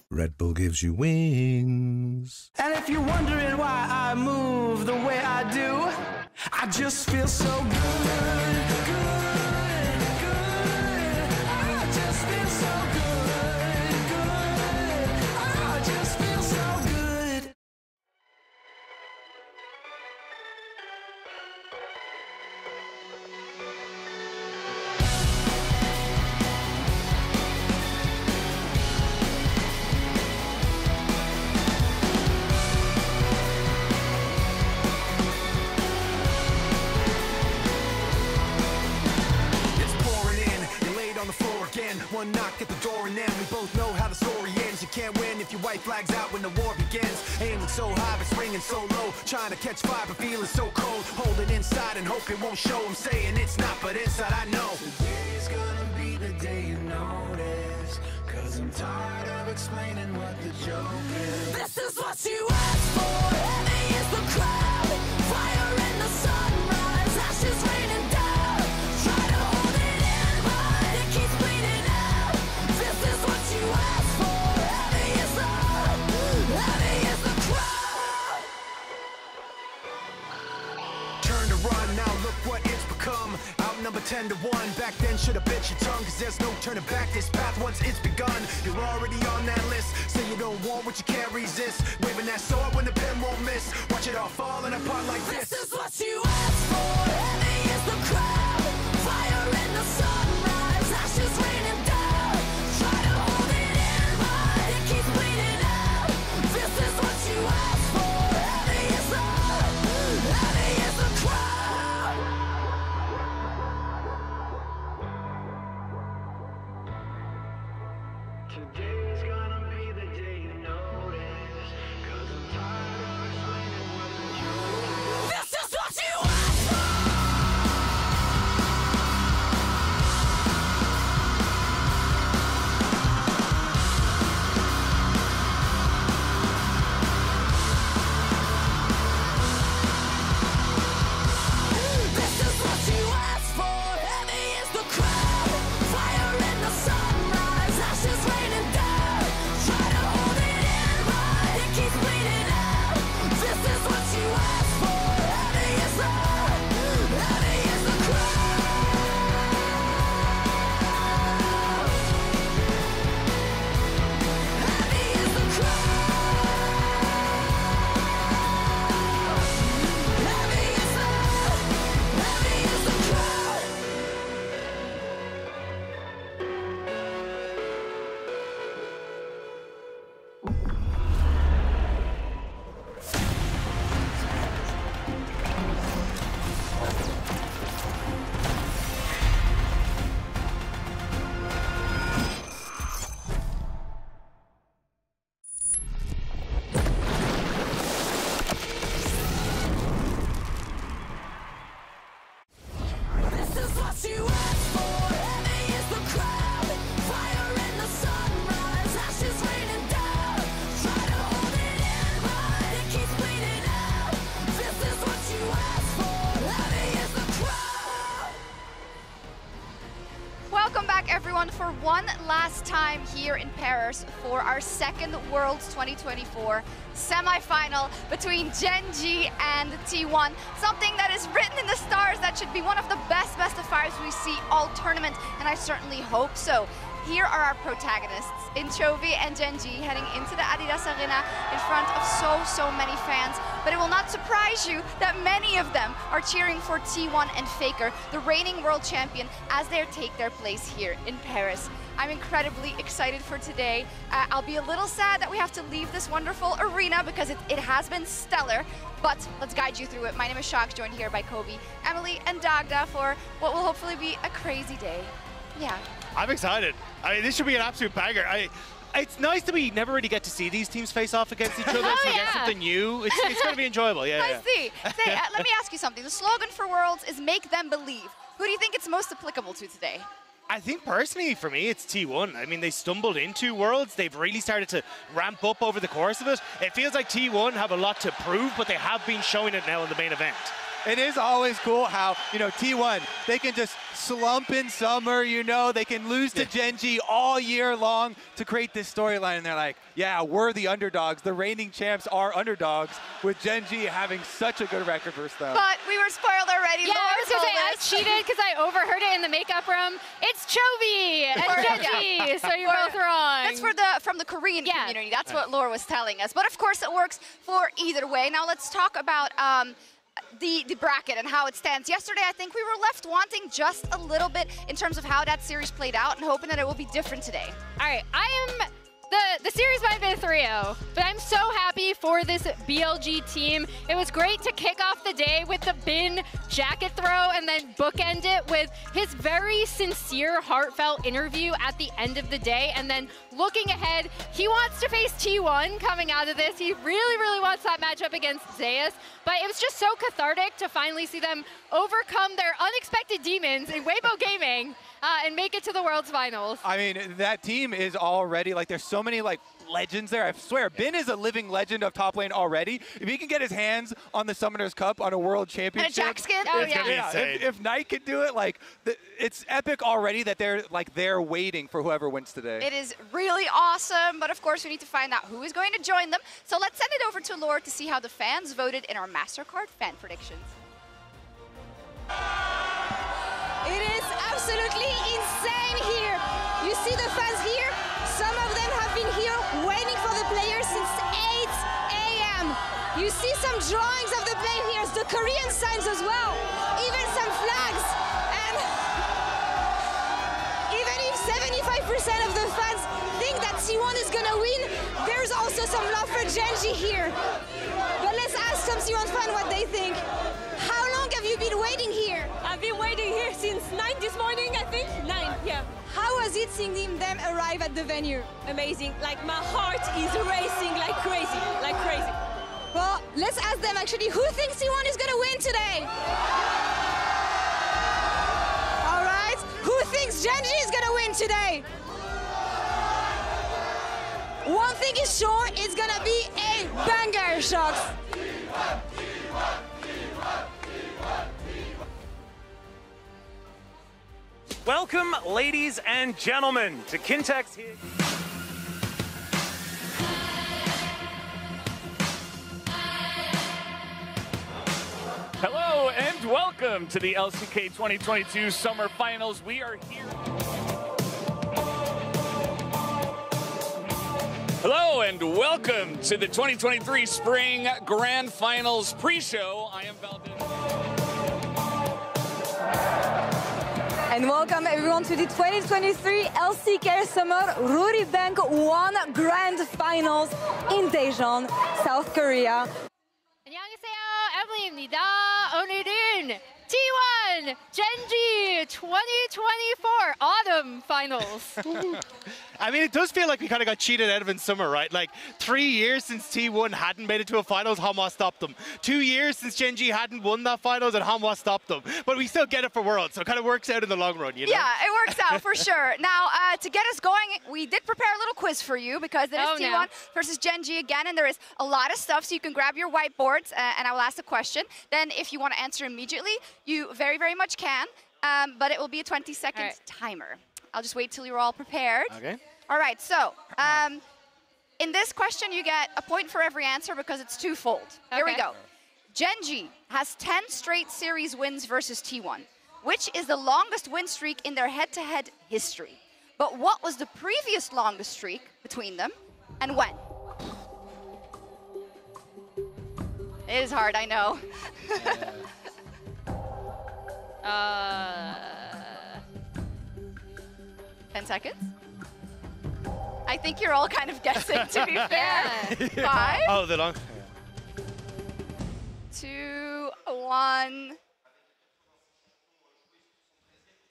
Red Bull gives you wings. And if you're wondering why I move the way I do, I just feel so good, good, good. I just feel so good, good. I just feel so good. One knock at the door and then we both know how the story ends. You can't win if your white flag's out when the war begins. Aiming so high but swinging so low, trying to catch fire but feeling so cold. Holding inside and hope it won't show. I'm saying it's not, but inside I know today's gonna be the day you notice. Cause I'm tired of explaining what the joke is. This is what you asked for. Heavy is the crowd. Fire in the sunrise. Ashes raining down. Try to hold it in, but it keeps bleeding out. This is what you asked for. Heavy is the crowd. Turn to run, now look what it's become. Outnumbered 10 to 1. Back then should've bit your tongue, cause there's no turning back. This path once it's begun, you're already on that list. Say you don't want what you can't resist. Waving that sword when the pen won't miss. Watch it all falling apart like this. This is what you asked for. Heavy is the crowd. Fire in the sunrise. Ashes raining down. Try to hold it in, but it keeps bleeding out. This is what you asked for. Heavy is the crowd. Today's gonna be the day you notice. Cause I'm tired of explaining what the joke is. This is what you asked for. on for one last time here in Paris for our second Worlds 2024 semi-final between Gen G and T1. Something that is written in the stars that should be one of the best of fives we see all tournament, and I certainly hope so. Here are our protagonists, Inchovy and Gen G, heading into the Adidas Arena in front of so many fans. But it will not surprise you that many of them are cheering for T1 and Faker, the reigning world champion, as they take their place here in Paris. I'm incredibly excited for today. I'll be a little sad that we have to leave this wonderful arena because it has been stellar, but let's guide you through it. My name is Shaks, joined here by Kobe, Emily, and Dagda for what will hopefully be a crazy day. Yeah. I'm excited. I mean, this should be an absolute banger. It's nice that we never really get to see these teams face off against each other, so we get something new. It's going to be enjoyable. I see. Let me ask you something. The slogan for Worlds is "Make them believe." Who do you think it's most applicable to today? I think personally, for me, it's T1. I mean, they stumbled into Worlds. They've really started to ramp up over the course of it. It feels like T1 have a lot to prove, but they have been showing it now in the main event. It is always cool how, you know, T1, they can just slump in summer, you know, they can lose to Gen G all year long to create this storyline, and they're like, yeah, we're the underdogs. The reigning champs are underdogs, with Gen G having such a good record versus them. But we were spoiled already. Yeah, I was going to say, I cheated because I overheard it in the makeup room. It's Chovy and Gen G, so you're both wrong. That's from the Korean community. That's what Laura was telling us. But of course, it works for either way. Now let's talk about the bracket and how it stands. Yesterday, I think we were left wanting just a little bit in terms of how that series played out, and hoping that it will be different today. All right, the series might have been 3-0, but I'm so happy for this BLG team. It was great to kick off the day with the bin jacket throw and then bookend it with his very sincere, heartfelt interview at the end of the day. And then looking ahead, he wants to face T1 coming out of this. He really wants that matchup against Zeus. But it was just so cathartic to finally see them overcome their unexpected demons in Weibo Gaming and make it to the World's Finals. I mean, that team is already, like, there's so many, like, legends there. I swear, Bin is a living legend of top lane already. If he can get his hands on the Summoner's Cup on a World Championship. And a Jack skin? If Knight can do it, like, it's epic already that they're waiting for whoever wins today. It is really awesome, but of course we need to find out who is going to join them. So let's send it over to Laura to see how the fans voted in our MasterCard fan predictions. It is absolutely insane here. You see the fans here? Some of them have been here waiting for the players since 8 a.m. You see some drawings of the players, the Korean signs as well, even some flags. And even if 75% of the fans think that T1 is gonna win, there's also some love for Gen G here. But let's ask some T1 fans what they think. How long have you been waiting here? I've been waiting here since 9 this morning, I think. 9, yeah. How was it seeing them arrive at the venue? Amazing. Like, my heart is racing like crazy, like crazy. Well, let's ask them actually, who thinks T1 is gonna win today? All right, who thinks Gen G is gonna win today? One thing is sure, it's gonna be a banger, Shaks. Welcome, ladies and gentlemen, to Kintex here. Hello and welcome to the LCK 2022 Summer Finals. We are here. Hello and welcome to the 2023 Spring Grand Finals pre-show. I am Valdez. And welcome everyone to the 2023 LCK Summer Rory Bank 1 Grand Finals in Daejeon, South Korea. 안녕하세요, 에블리입니다. 오늘은 T1 Gen G 2024 Autumn Finals. I mean, it does feel like we kind of got cheated out of in summer, right? Like 3 years since T1 hadn't made it to a finals, Hanwha stopped them. 2 years since Gen G hadn't won that finals, and Hanwha stopped them. But we still get it for Worlds, so it kind of works out in the long run, you know? Yeah, it works out for sure. Now, to get us going, we did prepare a little quiz for you because it is T1 versus Gen G again, and there is a lot of stuff, so you can grab your whiteboards, and I will ask a question. Then if you want to answer immediately, you very much can, but it will be a 20-second timer. I'll just wait till you're all prepared. Okay. All right, so in this question, you get a point for every answer because it's twofold. Here we Okay. go. Gen.G has 10 straight series wins versus T1, which is the longest win streak in their head-to-head history. But what was the previous longest streak between them, and when? It is hard, I know. 10 seconds? I think you're all kind of guessing, to be fair. 5, Oh, the long. 2, 1.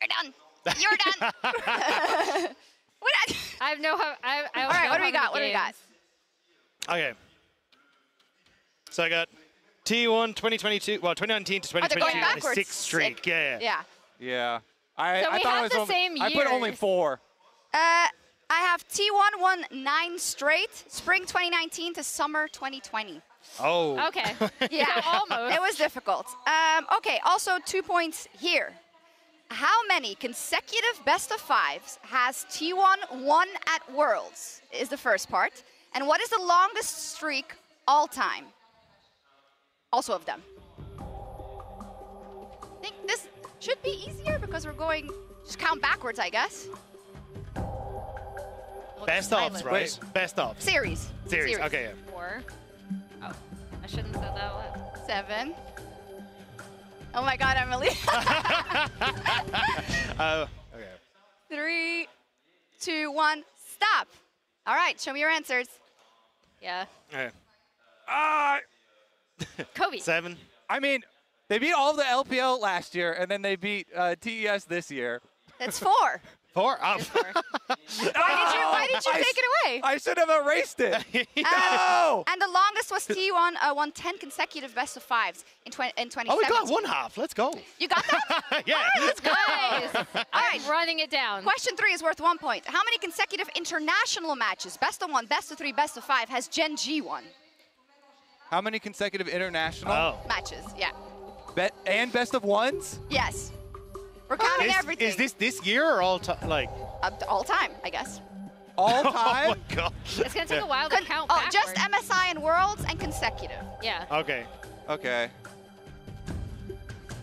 You're done. You're done. I have no. All right, what do we got? What do we got? Okay. So I got T1 2022, well, 2019 to Oh, they're 2022, going and a backwards. 6th streak. Sick. Yeah. Yeah. I So we thought have it was the only, same I put only years. 4. I have T1 won 9 straight, spring 2019 to summer 2020. Oh. Okay. Yeah, So almost. It was difficult. Okay, also 2 points here. How many consecutive best of 5s has T1 won at Worlds is the first part. And what is the longest streak all time? Also of them. I think this should be easier because we're going, just count backwards, I guess. Best ofs, right? Best ofs. Series. Series. Okay, yeah. 4. Oh, I shouldn't have said that out loud. 7. Oh my God, Emily. Okay. 3, 2, 1, stop. All right, show me your answers. Yeah. Okay. Kobe. 7. I mean, they beat all the LPL last year, and then they beat TES this year. That's 4. 4? Oh. Why did you take it away? I should have erased it. No! And the longest was T1 won 10 consecutive best of 5s in 2017. Oh, we got one half. Let's go. You got that? Yeah. Let's go. All right. Running it down. Question 3 is worth 1 point. How many consecutive international matches, best of 1, best of 3, best of 5, has Gen.G won? How many consecutive international Matches, yeah. and best of 1s? Yes. We're counting everything. Is this year or all time? Like all time, I guess. All time? Oh my God. It's going to take a while to count Oh, backwards. just MSI and Worlds and consecutive. Yeah. Okay. Okay.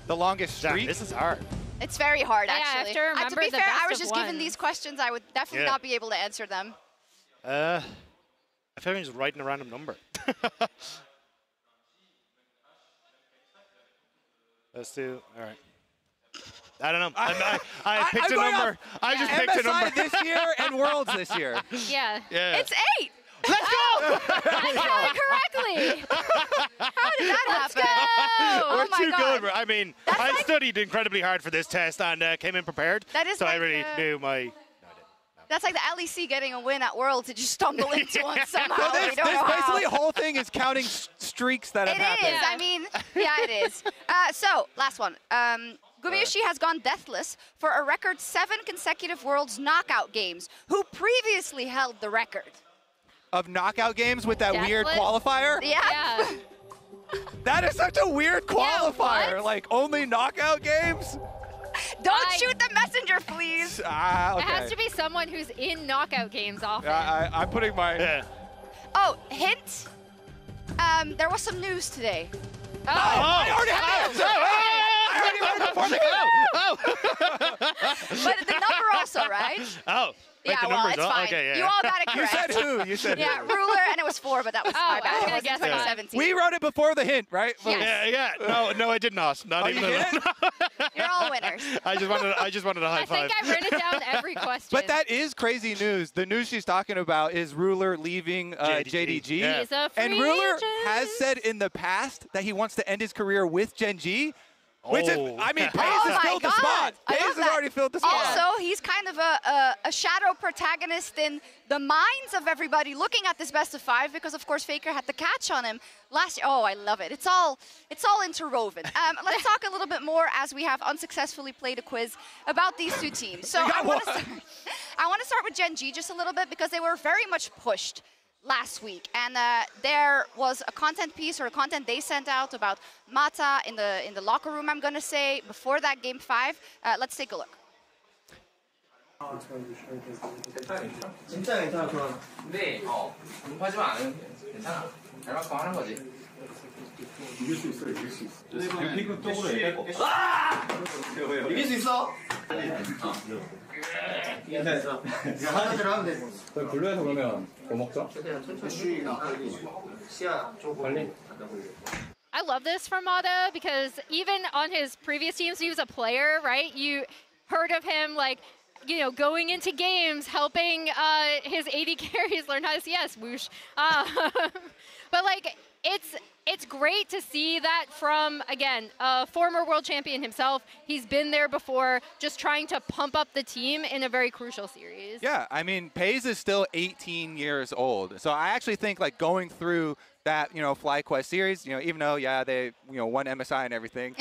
The longest streak? This is hard. It's very hard, Yeah, I have actually. to remember to be the fair, best I was of just given ones. these questions. I would definitely Yeah. not be able to answer them. I feel like I'm just writing a random number. Let's do. All right. I don't know. I picked a number. I just picked a number. MSI this year and Worlds this year. Yeah. Yeah. It's 8. Let's go! I got it correctly. How did that happen? We're Oh my too God. good. I mean, I studied incredibly hard for this test and came in prepared. That is so I like really knew my. That's like the LEC getting a win at Worlds to just stumble into one somehow. So We this don't know basically how. whole thing is counting streaks that have It happened. is. I mean, yeah, it is. So, last one. Gumayushi has gone deathless for a record 7 consecutive Worlds knockout games, who previously held the record. Of knockout games with that weird Deathless? qualifier? Yeah. That is such a weird qualifier. Like, only knockout games? Don't shoot the messenger, please. Ah, okay. It has to be someone who's in knockout games often. I'm putting my... Yeah. Oh, hint. There was some news today. Oh, I already have it! I already heard it before the game! But the number also, right? Oh. Yeah, the well, numbers it's up. fine. Okay, yeah. You all got it You correct. said who? You said Yeah, who? ruler, and it was 4, but that was my I bad. was It gonna was in guess that. 2017. We wrote it before the hint, right? Yes. Yeah. No, I did not. Not Oh, even you a did little. You're all winners. I just wanted a high I five. think I wrote it down every question. But that is crazy news. The news she's talking about is Ruler leaving JDG. Yeah. He's a free And Ruler agent. has said in the past that he wants to end his career with Gen.G. Which is, Oh. I mean, Pace Oh has my filled the God. spot. I Pace love has that. already filled the spot. Also, he's kind of a shadow protagonist in the minds of everybody looking at this best of 5 because, of course, Faker had the catch on him last year. Oh, I love it. It's all interwoven. Let's talk a little bit more as we have unsuccessfully played a quiz about these two teams. So I want to start with Gen.G just a little bit because they were very much pushed last week, and there was a content piece or a content they sent out about Mata in the locker room, I'm gonna say, before that game 5. Let's take a look. 진짜 괜찮아 그건. 근데 공부하지만 않으면 괜찮아. 할 만큼 하는 거지. 이길 수 있어, 이길 수 있어. 적으로 이길 수 있어. 괜찮아. 하는 대로 하면 돼. 저희 블루에서 그러면 뭐 먹죠? 시야 조금 빨리. I love this from Mata because even on his previous teams, he was a player, right? You heard of him like, you know, going into games, helping his AD carries learn how to CS, whoosh. But like, it's great to see that from, again, a former world champion himself. He's been there before, just trying to pump up the team in a very crucial series. Yeah, I mean, Paze is still 18 years old. So I actually think like going through that, FlyQuest series, even though, yeah, they, won MSI and everything,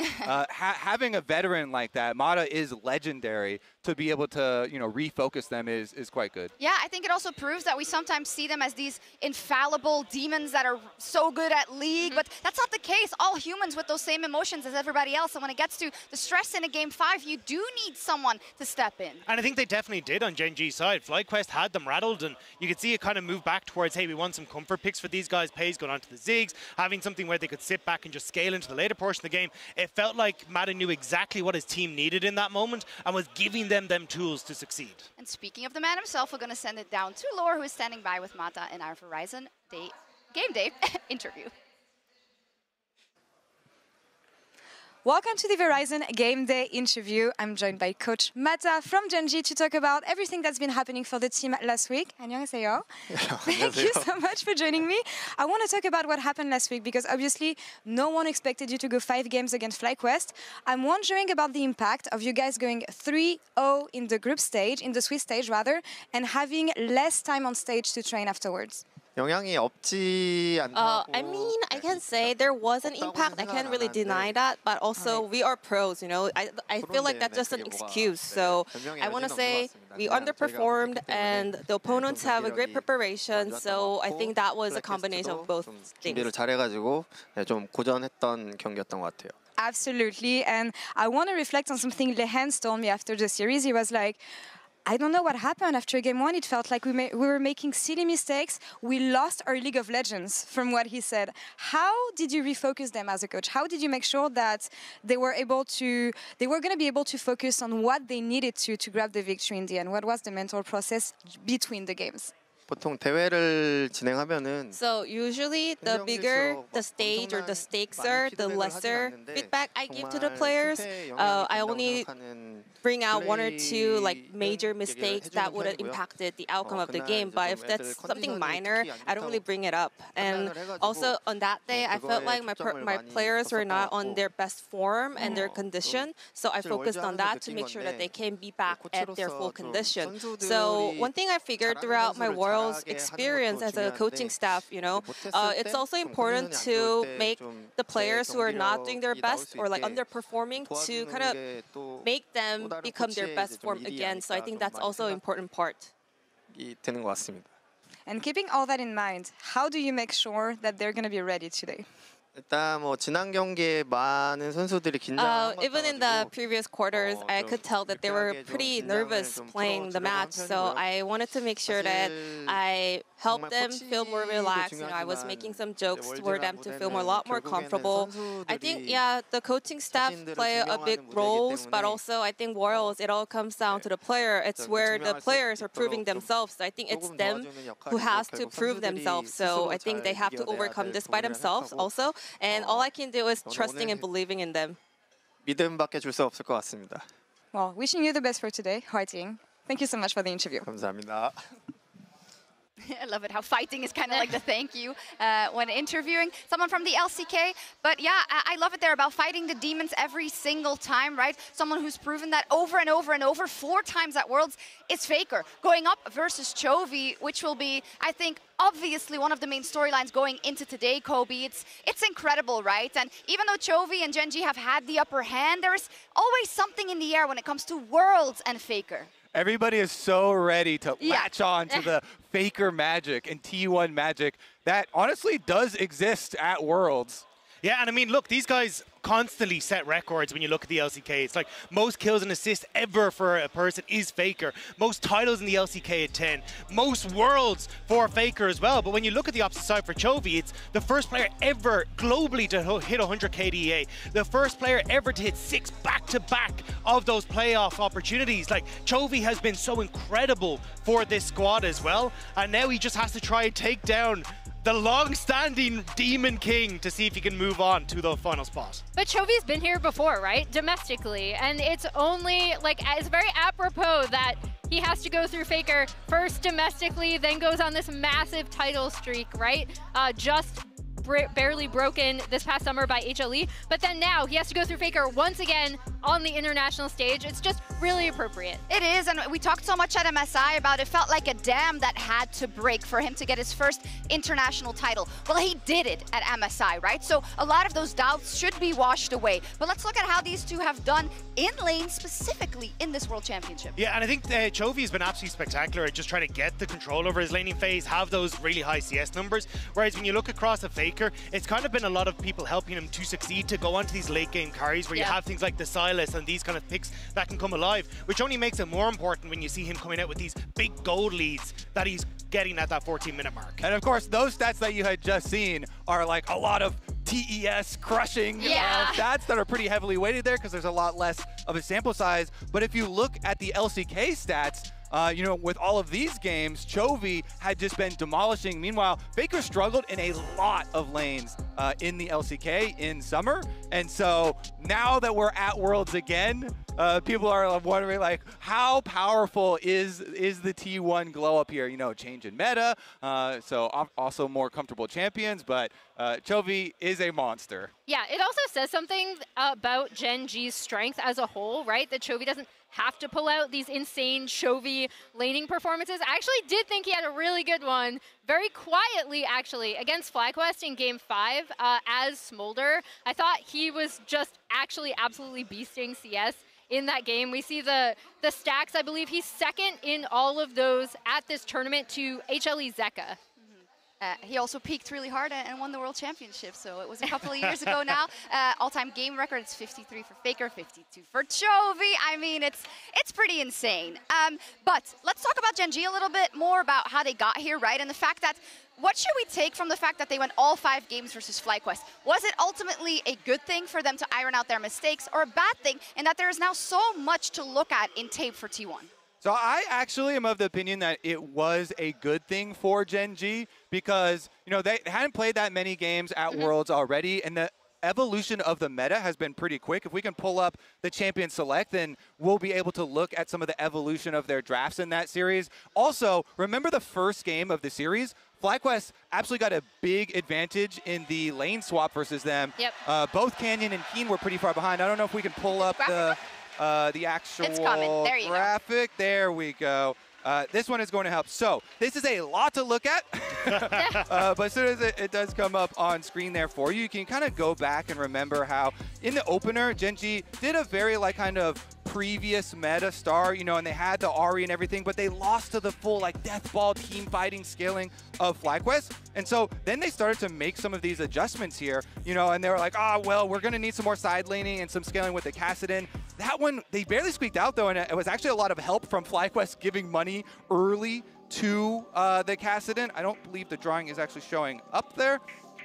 having a veteran like that, Mata is legendary to be able to, refocus them is quite good. Yeah, I think it also proves that we sometimes see them as these infallible demons that are so good at League, but that's not the case. All humans with those same emotions as everybody else, and when it gets to the stress in a Game 5, you do need someone to step in. And I think they definitely did on Gen G's side. FlyQuest had them rattled, and you could see it kind of move back towards, hey, we want some comfort picks for these guys. Paze going onto the Ziggs, having something where they could sit back and just scale into the later portion of the game. It felt like Mata knew exactly what his team needed in that moment and was giving them tools to succeed. And speaking of the man himself, we're going to send it down to Lore, who is standing by with Mata in our Verizon Game Day interview. Welcome to the Verizon Game Day interview. I'm joined by Coach Mata from Gen G to talk about everything that's been happening for the team last week. 안녕하세요. Thank you so much for joining me. I want to talk about what happened last week because obviously no one expected you to go 5 games against FlyQuest. I'm wondering about the impact of you guys going 3-0 in the group stage, in the Swiss stage rather, and having less time on stage to train afterwards. 영향이 없지 않다고. I mean, I can say there was an impact. I can't really deny that. But also, we are pros, I feel like that's just an excuse. So I want to say we underperformed, and the opponents have a great preparation. So I think that was a combination of both things. 준비를 잘해가지고 좀 고전했던 경기였던 것 같아요. Absolutely. And I want to reflect on something Lehans told me after the series. He was like, I don't know what happened after Game 1. It felt like we were making silly mistakes. We lost our League of Legends, from what he said. How did you refocus them as a coach? How did you make sure that they were going to be able to focus on what they needed to grab the victory in the end? What was the mental process between the games? 보통 대회를 진행하면은 So usually the bigger the stage or the stakes are, the lesser feedback I give to the players. I only bring out 1 or 2 like major mistakes that would have impacted the outcome of the game. But if that's something minor, I don't really bring it up. And also on that day, I felt like my players were not on their best form and their condition. So I focused on that to make sure that they can be back at their full condition. So one thing I figured throughout my Worlds experience as a coaching staff, it's also important to make the players who are not doing their best or like underperforming to kind of make them become their best form again. So I think that's also an important part. 되는 것 같습니다. And keeping all that in mind, how do you make sure that they're going to be ready today? 일단 지난 경기에 많은 선수들이 긴장한 것 Even in the previous quarters, I could tell that they were pretty nervous playing the match. So I wanted to make sure that I helped them feel more relaxed. I was making some jokes for them to feel a lot more comfortable. I think, yeah, the coaching staff play a big role, but also I think Worlds, it all comes down to the player. It's where the players are proving themselves. So I think it's them who has to prove themselves. So I think they have to overcome this by themselves also. And all I can do is trusting and believing in them. 믿음밖에 줄 수 없을 것 같습니다. Well, wishing you the best for today, Hwaiting. Thank you so much for the interview. 감사합니다. I love it how fighting is kind of like the thank you when interviewing someone from the LCK. But yeah, I love it there about fighting the demons every single time, right? Someone who's proven that over and over and over 4 times at Worlds is Faker. Going up versus Chovy, which will be, I think, obviously one of the main storylines going into today, Kobe. It's incredible, right? And even though Chovy and Gen G have had the upper hand, there's always something in the air when it comes to Worlds and Faker. Everybody is so ready to latch on to the Faker magic and T1 magic that honestly does exist at Worlds. Yeah, and I mean, look, these guys constantly set records when you look at the LCK. It's like most kills and assists ever for a person is Faker. Most titles in the LCK at 10. Most worlds for Faker as well. But when you look at the opposite side for Chovy, it's the first player ever globally to hit 100 KDA. The first player ever to hit 6 back-to-back of those playoff opportunities. Like, Chovy has been so incredible for this squad as well. And now he just has to try and take down the long-standing Demon King to see if he can move on to the final spot. But Chovy's been here before, right? Domestically. And it's only, like, it's very apropos that he has to go through Faker first domestically, then goes on this massive title streak, right? Just barely broken this past summer by HLE, but then now he has to go through Faker once again on the international stage. It's just really appropriate. It is, and we talked so much at MSI about it felt like a dam that had to break for him to get his first international title. Well, he did it at MSI, right? So a lot of those doubts should be washed away. But let's look at how these two have done in lane, specifically in this World Championship. Yeah, and I think Chovy has been absolutely spectacular at just trying to get the control over his laning phase, have those really high CS numbers. Whereas when you look across a Faker, it's kind of been a lot of people helping him to succeed, to go onto these late game carries where you have things like the Silas and these kind of picks that can come alive, which only makes it more important when you see him coming out with these big gold leads that he's getting at that 14-minute mark. And of course, those stats that you had just seen are like a lot of TES crushing stats that are pretty heavily weighted there because there's a lot less of a sample size. But if you look at the LCK stats, you know, with all of these games, Chovy had just been demolishing. Meanwhile, Faker struggled in a lot of lanes in the LCK in summer. And so now that we're at Worlds again, people are wondering, like, how powerful is the T1 glow up here? You know, change in meta, so also more comfortable champions, but Chovy is a monster. Yeah, it also says something about Gen G's strength as a whole, right? That Chovy doesn't have to pull out these insane Chovy laning performances. I actually did think he had a really good one, very quietly actually, against FlyQuest in Game 5 as Smolder. I thought he was just actually absolutely beasting CS in that game. We see the stacks. I believe he's second in all of those at this tournament to HLE Zeka. He also peaked really hard and won the World Championship, so it was a couple of years ago now. All-time game record, it's 53 for Faker, 52 for Chovy. I mean, it's pretty insane. But let's talk about Gen G a little bit more about how they got here, right? And the fact that, what should we take from the fact that they went all 5 games versus FlyQuest? Was it ultimately a good thing for them to iron out their mistakes, or a bad thing in that there is now so much to look at in tape for T1? So I actually am of the opinion that it was a good thing for Gen G because, you know, they hadn't played that many games at Worlds already, and the evolution of the meta has been pretty quick. If we can pull up the Champion Select, then we'll be able to look at some of the evolution of their drafts in that series. Also, remember the first game of the series? FlyQuest absolutely got a big advantage in the lane swap versus them. Yep. Both Canyon and Keen were pretty far behind. I don't know if we can pull up the actual graphic. There we go. This one is going to help. So this is a lot to look at, but as soon as it does come up on screen there for you, you can kind of go back and remember how in the opener, Gen G did a very like kind of previous meta star, you know, and they had the Ahri and everything, but they lost to the full like death ball team fighting scaling of FlyQuest. And so then they started to make some of these adjustments here, you know, and they were like, oh, well, we're going to need some more side laning and some scaling with the Kassadin. That one, they barely squeaked out though, and it was actually a lot of help from FlyQuest giving money early to the Kassadin. I don't believe the drawing is actually showing up there.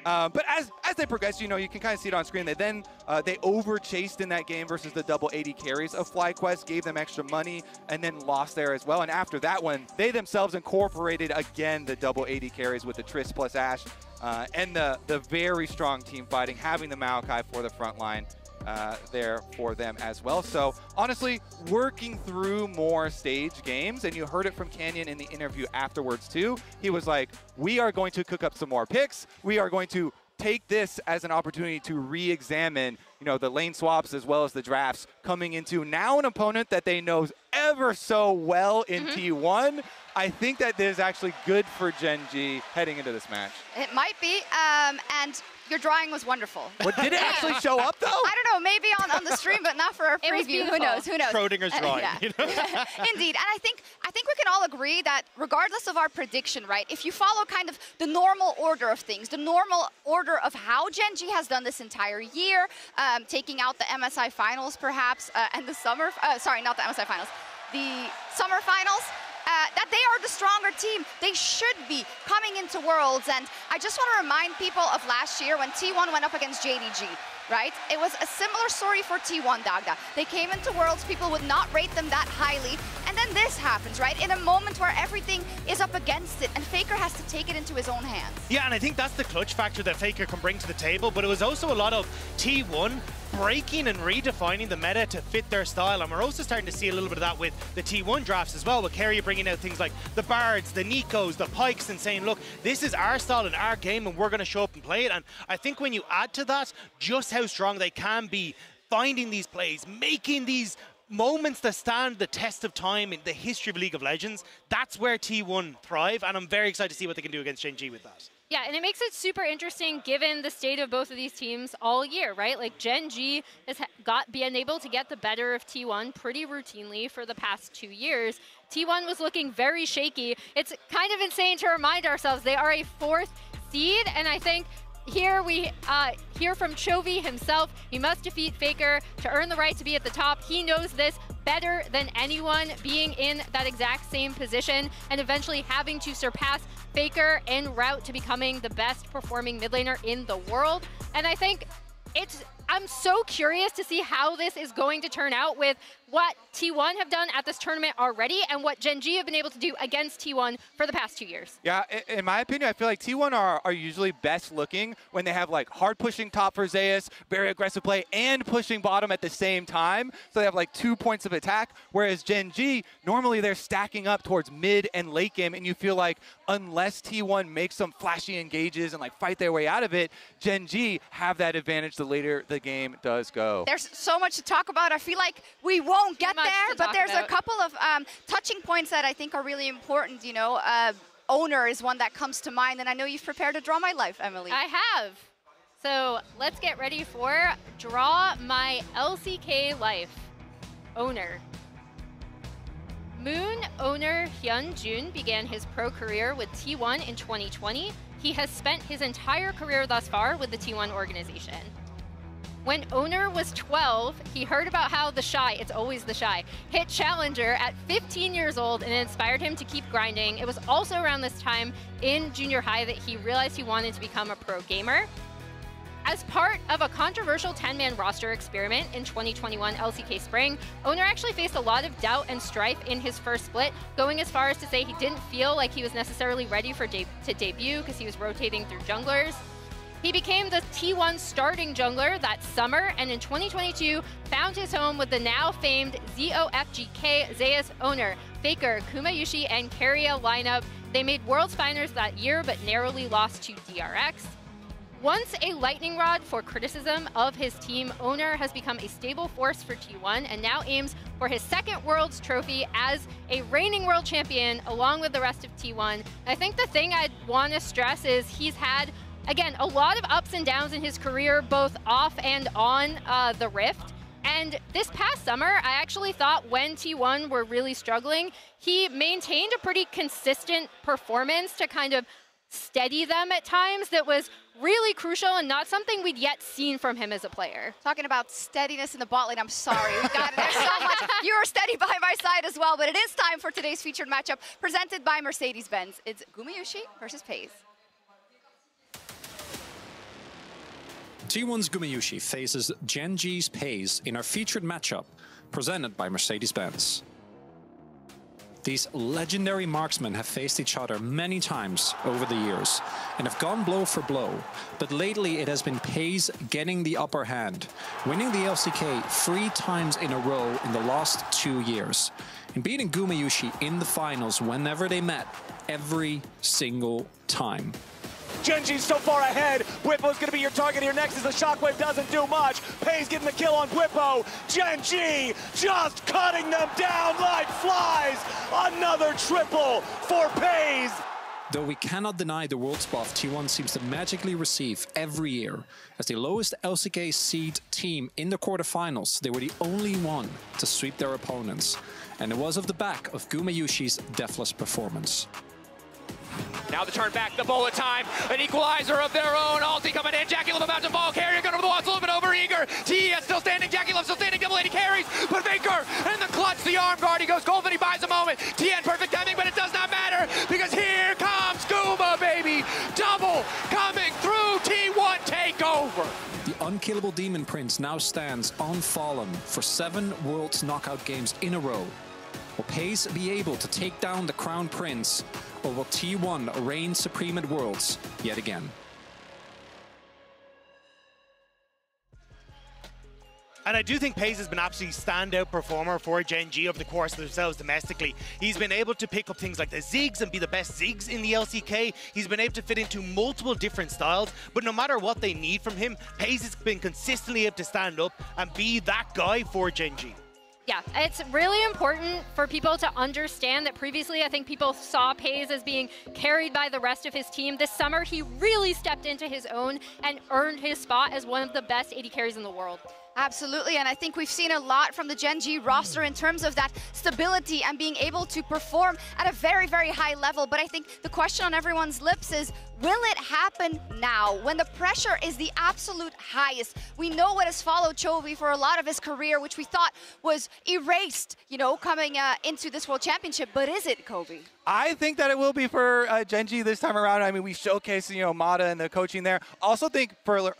But as they progress, you know, you can kind of see it on screen. They over-chased in that game versus the double 80 carries of FlyQuest, gave them extra money, and then lost there as well. And after that one, they themselves incorporated again the double 80 carries with the Triss plus Ashe and the very strong team fighting, having the Maokai for the front line there for them as well. So honestly, working through more stage games, and you heard it from Canyon in the interview afterwards too. He was like, we are going to cook up some more picks. We are going to take this as an opportunity to re-examine you know, the lane swaps as well as the drafts coming into now an opponent that they know ever so well in T1. I think that this is actually good for Gen G heading into this match. It might be, and your drawing was wonderful. What, did it actually show up, though? I don't know, maybe on the stream, but not for our preview. Who knows? Who knows? Schrodinger's drawing. Yeah. You know? Indeed, and I think we can all agree that regardless of our prediction, right, if you follow kind of the normal order of things, the normal order of how Gen G has done this entire year, taking out the MSI finals perhaps, and the summer, sorry, not the MSI finals, the summer finals, that they are the stronger team. They should be coming into Worlds. And I just want to remind people of last year when T1 went up against JDG, right? It was a similar story for T1, Dagda. They came into Worlds, people would not rate them that highly. And then this happens, right? In a moment where everything is up against it and Faker has to take it into his own hands. Yeah, and I think that's the clutch factor that Faker can bring to the table, but it was also a lot of T1 breaking and redefining the meta to fit their style, and we're also starting to see a little bit of that with the T1 drafts as well, with Keria bringing out things like the Bards, the Nikos, the Pikes, and saying, look, this is our style and our game, and we're going to show up and play it. And I think when you add to that just how strong they can be, finding these plays, making these moments that stand the test of time in the history of League of Legends, that's where T1 thrive, and I'm very excited to see what they can do against Gen G with that. Yeah, and it makes it super interesting given the state of both of these teams all year, right? Like Gen G has been able to get the better of T1 pretty routinely for the past 2 years. T1 was looking very shaky. It's kind of insane to remind ourselves they are a 4th seed, and I think here we hear from Chovy himself. He must defeat Faker to earn the right to be at the top. He knows this better than anyone, being in that exact same position and eventually having to surpass Faker en route to becoming the best performing mid laner in the world. And I think I'm so curious to see how this is going to turn out with what T1 have done at this tournament already and what Gen G have been able to do against T1 for the past 2 years. Yeah, in my opinion, I feel like T1 are usually best looking when they have like hard pushing top for Zeus, very aggressive play, and pushing bottom at the same time. So they have like 2 points of attack, whereas Gen G, normally they're stacking up towards mid and late game, and you feel like unless T1 makes some flashy engages and like fight their way out of it, Gen G have that advantage the later the game does go. There's so much to talk about. I feel like we won't get there, but there's a couple of touching points that I think are really important. You know, Owner is one that comes to mind, and I know you've prepared to draw my life, Emily. I have. So let's get ready for Draw My LCK Life. Owner. Moon Owner Hyun-jun began his pro career with T1 in 2020. He has spent his entire career thus far with the T1 organization. When Owner was 12, he heard about how the Shy, it's always the Shy, hit Challenger at 15 years old, and it inspired him to keep grinding. It was also around this time in junior high that he realized he wanted to become a pro gamer. As part of a controversial 10-man roster experiment in 2021 LCK Spring, Owner actually faced a lot of doubt and strife in his first split, going as far as to say he didn't feel like he was necessarily ready to debut because he was rotating through junglers. He became the T1 starting jungler that summer, and in 2022 found his home with the now famed ZOFGK Zeus Owner, Faker, Kumayushi, and Keria lineup. They made Worlds Finals that year, but narrowly lost to DRX. Once a lightning rod for criticism of his team, Owner has become a stable force for T1 and now aims for his 2nd Worlds trophy as a reigning world champion along with the rest of T1. I think the thing I'd want to stress is he's had, again, a lot of ups and downs in his career, both off and on the Rift. And this past summer, I actually thought when T1 were really struggling, he maintained a pretty consistent performance to kind of steady them at times that was really crucial and not something we'd yet seen from him as a player. Talking about steadiness in the bot lane, I'm sorry. We got it. There's so much. You are steady by my side as well, but it is time for today's featured matchup presented by Mercedes-Benz. It's Gumayushi versus Paze. T1's Gumayushi faces Gen G's Paze in our featured matchup, presented by Mercedes-Benz. These legendary marksmen have faced each other many times over the years and have gone blow for blow, but lately it has been Paze getting the upper hand, winning the LCK 3 times in a row in the last 2 years, and beating Gumayushi in the finals whenever they met, every single time. Genji's so far ahead. Bwipo's going to be your target here next as the Shockwave doesn't do much. Pei's getting the kill on Bwipo. Genji just cutting them down like flies. Another triple for Pei's. Though we cannot deny the world's buff T1 seems to magically receive every year. As the lowest LCK seed team in the quarterfinals, they were the only one to sweep their opponents. And it was off the back of Gumayushi's deathless performance. Now the turn back, the bullet time, an equalizer of their own. Ulti coming in, Jackie Love about to fall, Carrier going over the wall, it's a little bit over eager. TES still standing, Jackie Love still standing, Double Lady carries, but Faker in the clutch, the arm guard, he goes golden, he buys a moment. TN perfect timing, but it does not matter, because here comes Guma, baby. Double coming through, T1 takeover. The unkillable Demon Prince now stands unfallen for 7 Worlds knockout games in a row. Will Pei's be able to take down the Crown Prince, or will T1 reign supreme at Worlds yet again? And I do think Pei's has been absolutely standout performer for Gen.G over the course of themselves domestically. He's been able to pick up things like the Ziggs and be the best Ziggs in the LCK. He's been able to fit into multiple different styles, but no matter what they need from him, Pei's has been consistently able to stand up and be that guy for Gen.G. Yeah, it's really important for people to understand that previously I think people saw Pei's as being carried by the rest of his team. This summer he really stepped into his own and earned his spot as one of the best AD carries in the world. Absolutely, and I think we've seen a lot from the Gen.G roster in terms of that stability and being able to perform at a very, very high level. But I think the question on everyone's lips is, will it happen now when the pressure is the absolute highest? We know what has followed Chovy for a lot of his career, which we thought was erased, you know, coming into this World Championship. But is it, Kobe? I think that it will be for Gen.G this time around. I mean, we showcased, you know, Mata and the coaching there. Also think for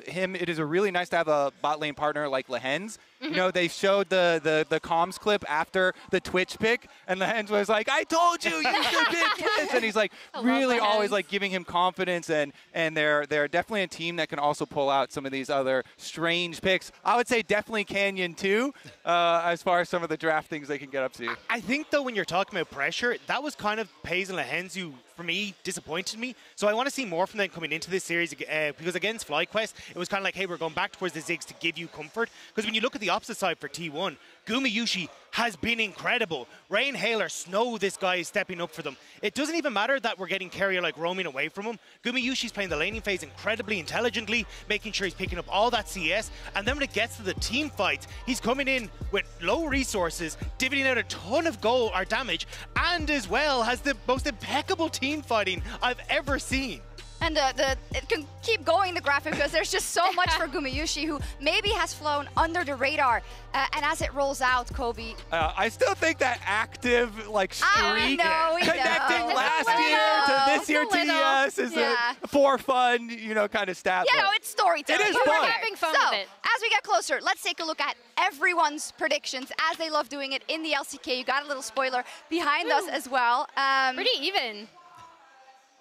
him, it is really nice to have a bot lane partner like Lehens. You know, they showed the comms clip after the Twitch pick, and Lehens was like, I told you, you should pick Twitch. And he's like really always like giving him confidence, and they're definitely a team that can also pull out some of these other strange picks. I would say definitely Canyon too, as far as some of the draft things they can get up to. I think though, when you're talking about pressure, that was kind of Pei's and Lehens who, for me, disappointed me. So I want to see more from them coming into this series, because against FlyQuest, it was kind of like, hey, we're going back towards the Ziggs to give you comfort. Because when you look at the opposite side for T1, Gumayushi has been incredible. Rain, Hail, or Snow, this guy is stepping up for them. It doesn't even matter that we're getting Carrier like roaming away from him. Gumayushi's playing the laning phase incredibly intelligently, making sure he's picking up all that CS. And then when it gets to the team fights, he's coming in with low resources, divvying out a ton of goal or damage, and as well has the most impeccable team fighting I've ever seen. And it can keep going, the graphic, because there's just so much for Gumayushi, who maybe has flown under the radar. And as it rolls out, Kobe. I still think that active like streak connecting know. last year to this year TES is for fun, you know, kind of stat. You know, it's storytelling. It is We're fun. having fun with it. As we get closer, let's take a look at everyone's predictions, as they love doing it in the LCK. You got a little spoiler behind us as well. Pretty even.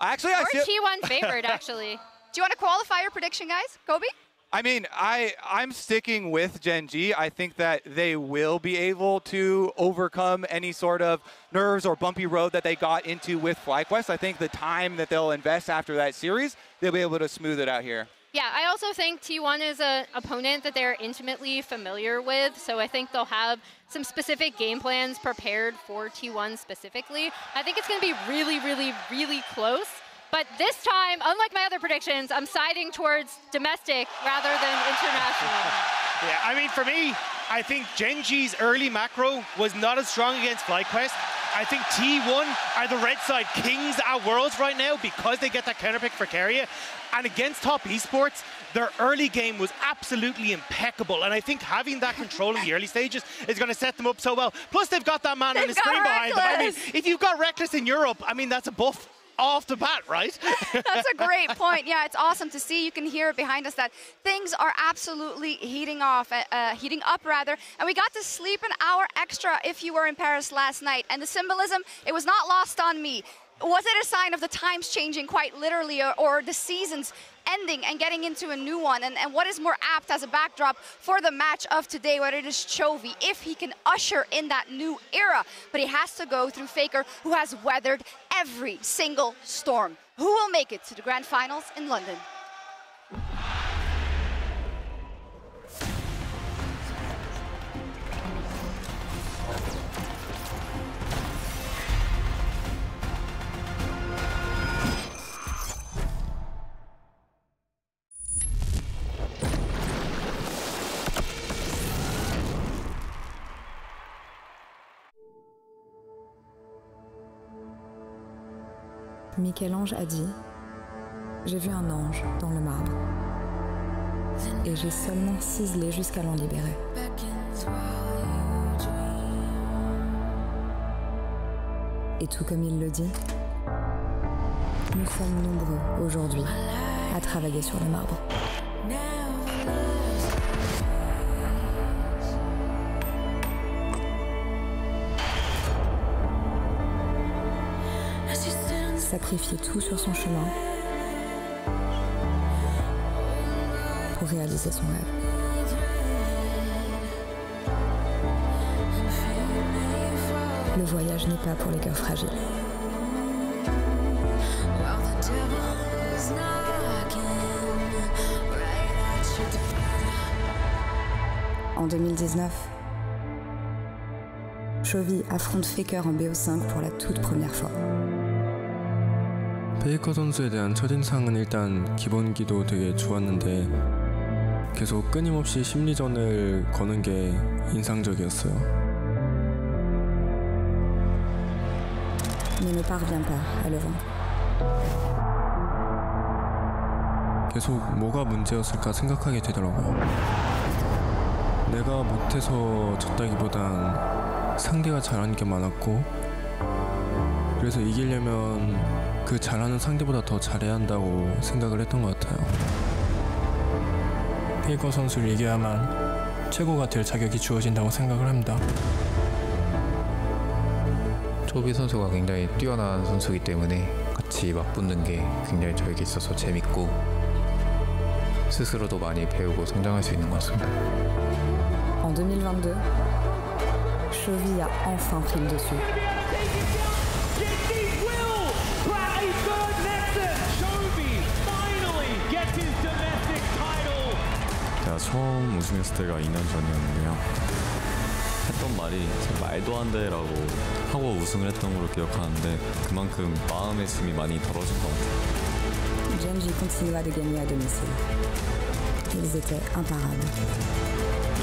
Actually, We're T1 favored, actually. Do you want to qualify your prediction, guys? Kobe? I mean, I'm sticking with Gen.G. I think that they will be able to overcome any sort of nerves or bumpy road that they got into with FlyQuest. I think the time that they'll invest after that series, they'll be able to smooth it out here. Yeah, I also think T1 is an opponent that they're intimately familiar with, so I think they'll have some specific game plans prepared for T1 specifically. I think it's going to be really, really, really close. But this time, unlike my other predictions, I'm siding towards domestic rather than international. Yeah, I mean, for me, I think Gen.G's early macro was not as strong against FlyQuest. I think T1 are the red side kings at Worlds right now because they get that counterpick for Carrier. And against top esports, their early game was absolutely impeccable. And I think having that control in the early stages is going to set them up so well. Plus, they've got that man on the screen behind them. I mean, if you've got Reckless in Europe, I mean, that's a buff off the bat, right? That's a great point. Yeah, it's awesome to see. You can hear it behind us that things are absolutely heating up, rather. And we got to sleep an hour extra if you were in Paris last night. And the symbolism, it was not lost on me. Was it a sign of the times changing quite literally, or the seasons ending and getting into a new one? And what is more apt as a backdrop for the match of today, whether it is Chovy, if he can usher in that new era. But he has to go through Faker, who has weathered every single storm. Who will make it to the grand finals in London? Michel-Ange a dit « J'ai vu un ange dans le marbre et j'ai seulement ciselé jusqu'à l'en libérer. » Et tout comme il le dit, nous sommes nombreux aujourd'hui à travailler sur le marbre. Sacrifier tout sur son chemin pour réaliser son rêve. Le voyage n'est pas pour les cœurs fragiles. En 2019, Chovy affronte Faker en BO5 pour la toute première fois. 페이커 선수에 대한 첫인상은 일단 기본기도 되게 좋았는데 계속 끊임없이 심리전을 거는 게 인상적이었어요. Mais ne parvient pas à le vaincre. 계속 뭐가 문제였을까 생각하게 되더라고요. 내가 못해서 졌다기보단 상대가 잘하는 게 많았고 그래서 이기려면 그 잘하는 상대보다 더 잘해야 한다고 생각을 했던 것 같아요. 페이커 선수를 이겨야만 최고가 될 자격이 주어진다고 생각을 합니다. 초비 선수가 굉장히 뛰어난 선수이기 때문에 같이 맞붙는 게 굉장히 저에게 있어서 재밌고 스스로도 많이 배우고 성장할 수 있는 것 같습니다. En 2022, Chovy a enfin pris le dessus. 제가 처음 우승했을 때가 2년 전이었는데요. 했던 말이 말도 안 돼라고 하고 우승을 했던 걸로 기억하는데 그만큼 마음의 짐이 많이 덜어진 것 같아요. Genji continua de gagner à domicile. Ils étaient imparables.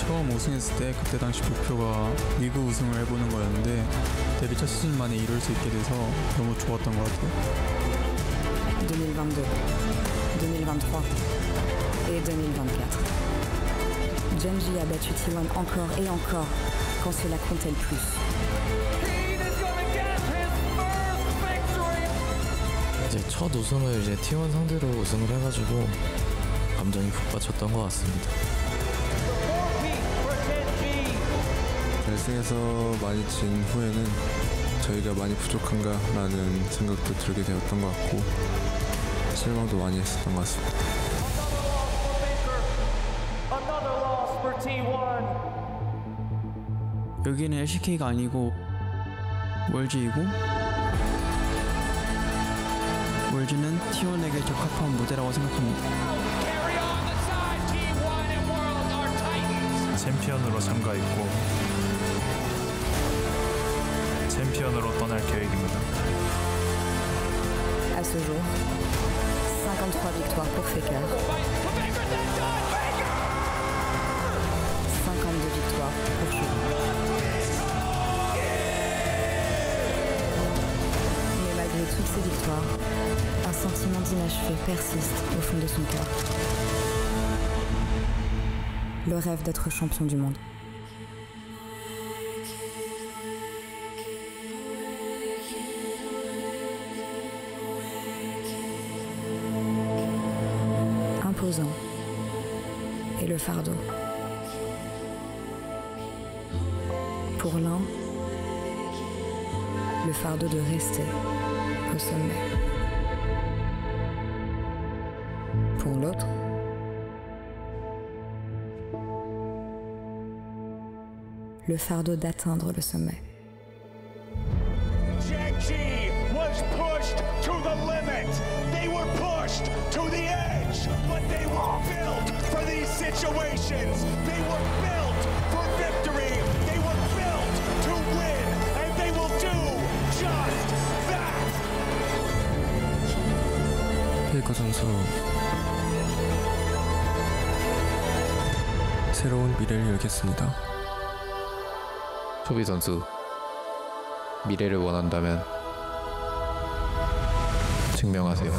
처음 우승했을 때 그때 당시 목표가 리그 우승을 해보는 거였는데 데뷔 첫 시즌 만에 이룰 수 있게 돼서 너무 좋았던 것 같아요. 2022, 2023 et 2024. Genji a battu T1 encore et encore quand cela comptait le plus. 이제 첫 우승을 이제 T1 상대로 우승을 해가지고 감정이 북받쳤던 것 같습니다. 결승에서 많이 진 후에는 저희가 많이 부족한가 라는 생각도 들게 되었던 것 같고 실망도 많이 했었던 것 같습니다. 여기는 LCK가 아니고 월즈이고 월즈는 T1에게 적합한 무대라고 생각합니다. 챔피언으로 참가했고 챔피언으로 떠날 계획입니다. À ce jour, 53 victoires pour Faker. 52 victoires pour Chovy. Mais malgré toutes ces victoires, un sentiment d'inachevé persiste au fond de son cœur. Le rêve d'être champion du monde. Imposant et le fardeau. Pour l'un, le fardeau de rester au sommet. Pour l'autre, le fardeau d'atteindre le sommet. Genji was the limit. They were pushed to the edge, but they were built for these situations. They were built for victory. They were built to win, and they will do just that. 페이커 선수 새로운 미래를 열겠습니다. 초비 선수 미래를 원한다면 증명하세요.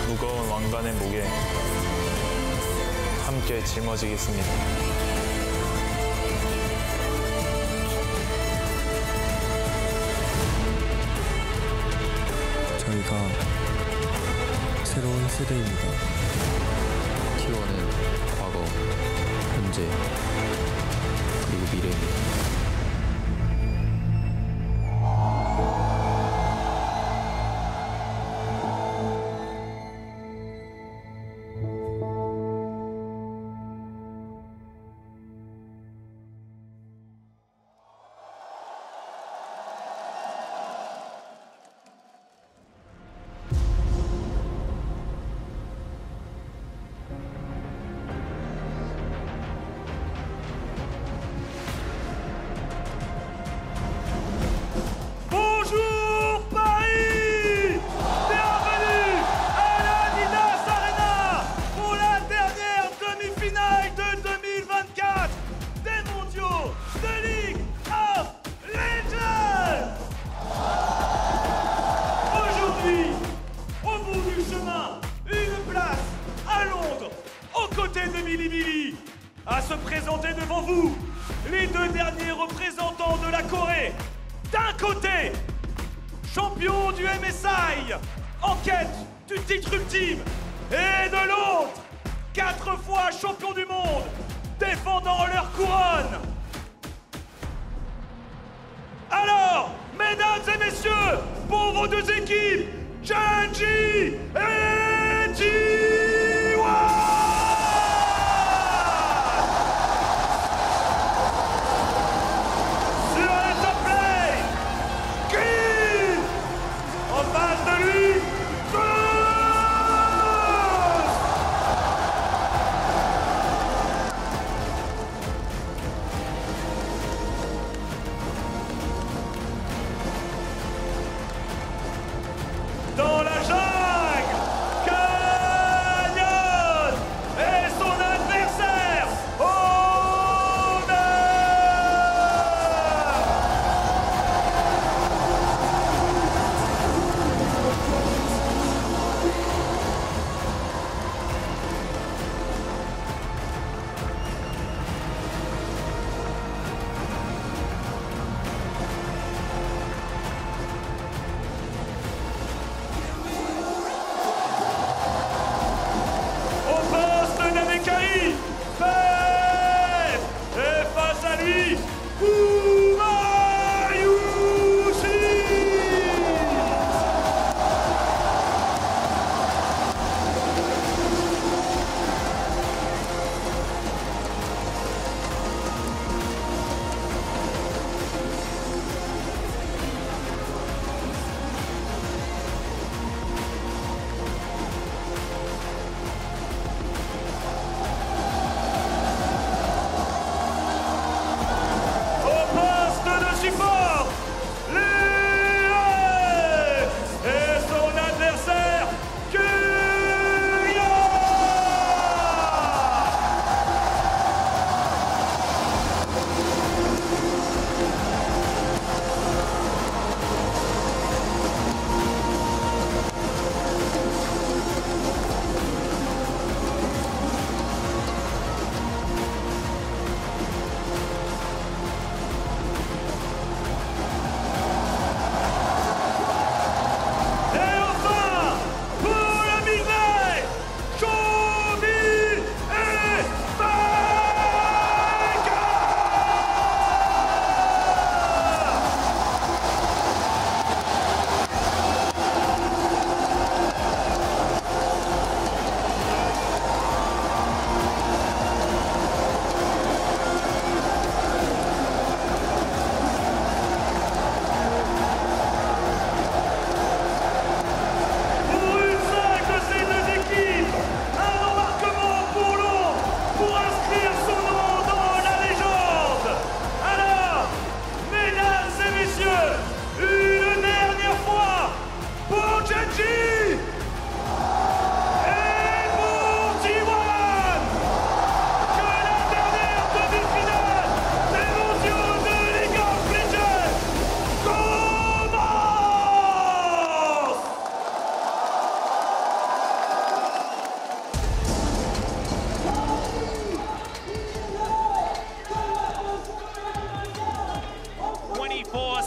무거운 왕관의 목에 함께 짊어지겠습니다. 저희가 새로운 세대입니다. T1은 과거, 현재, 그리고 미래입니다. Bonjour Paris! Bienvenue à la Dinas Arena pour la dernière demi-finale de 2024 des mondiaux de League of Legends! Aujourd'hui, au bout du chemin, une place à Londres, aux côtés de Milli Milli, à se présenter devant vous, les deux derniers représentants de la Corée. D'un côté, champion du MSI, en quête du titre ultime, et de l'autre, 4 fois champion du monde, défendant leur couronne. Alors, mesdames et messieurs, pour vos deux équipes, Genji et T1! Dans la jungle,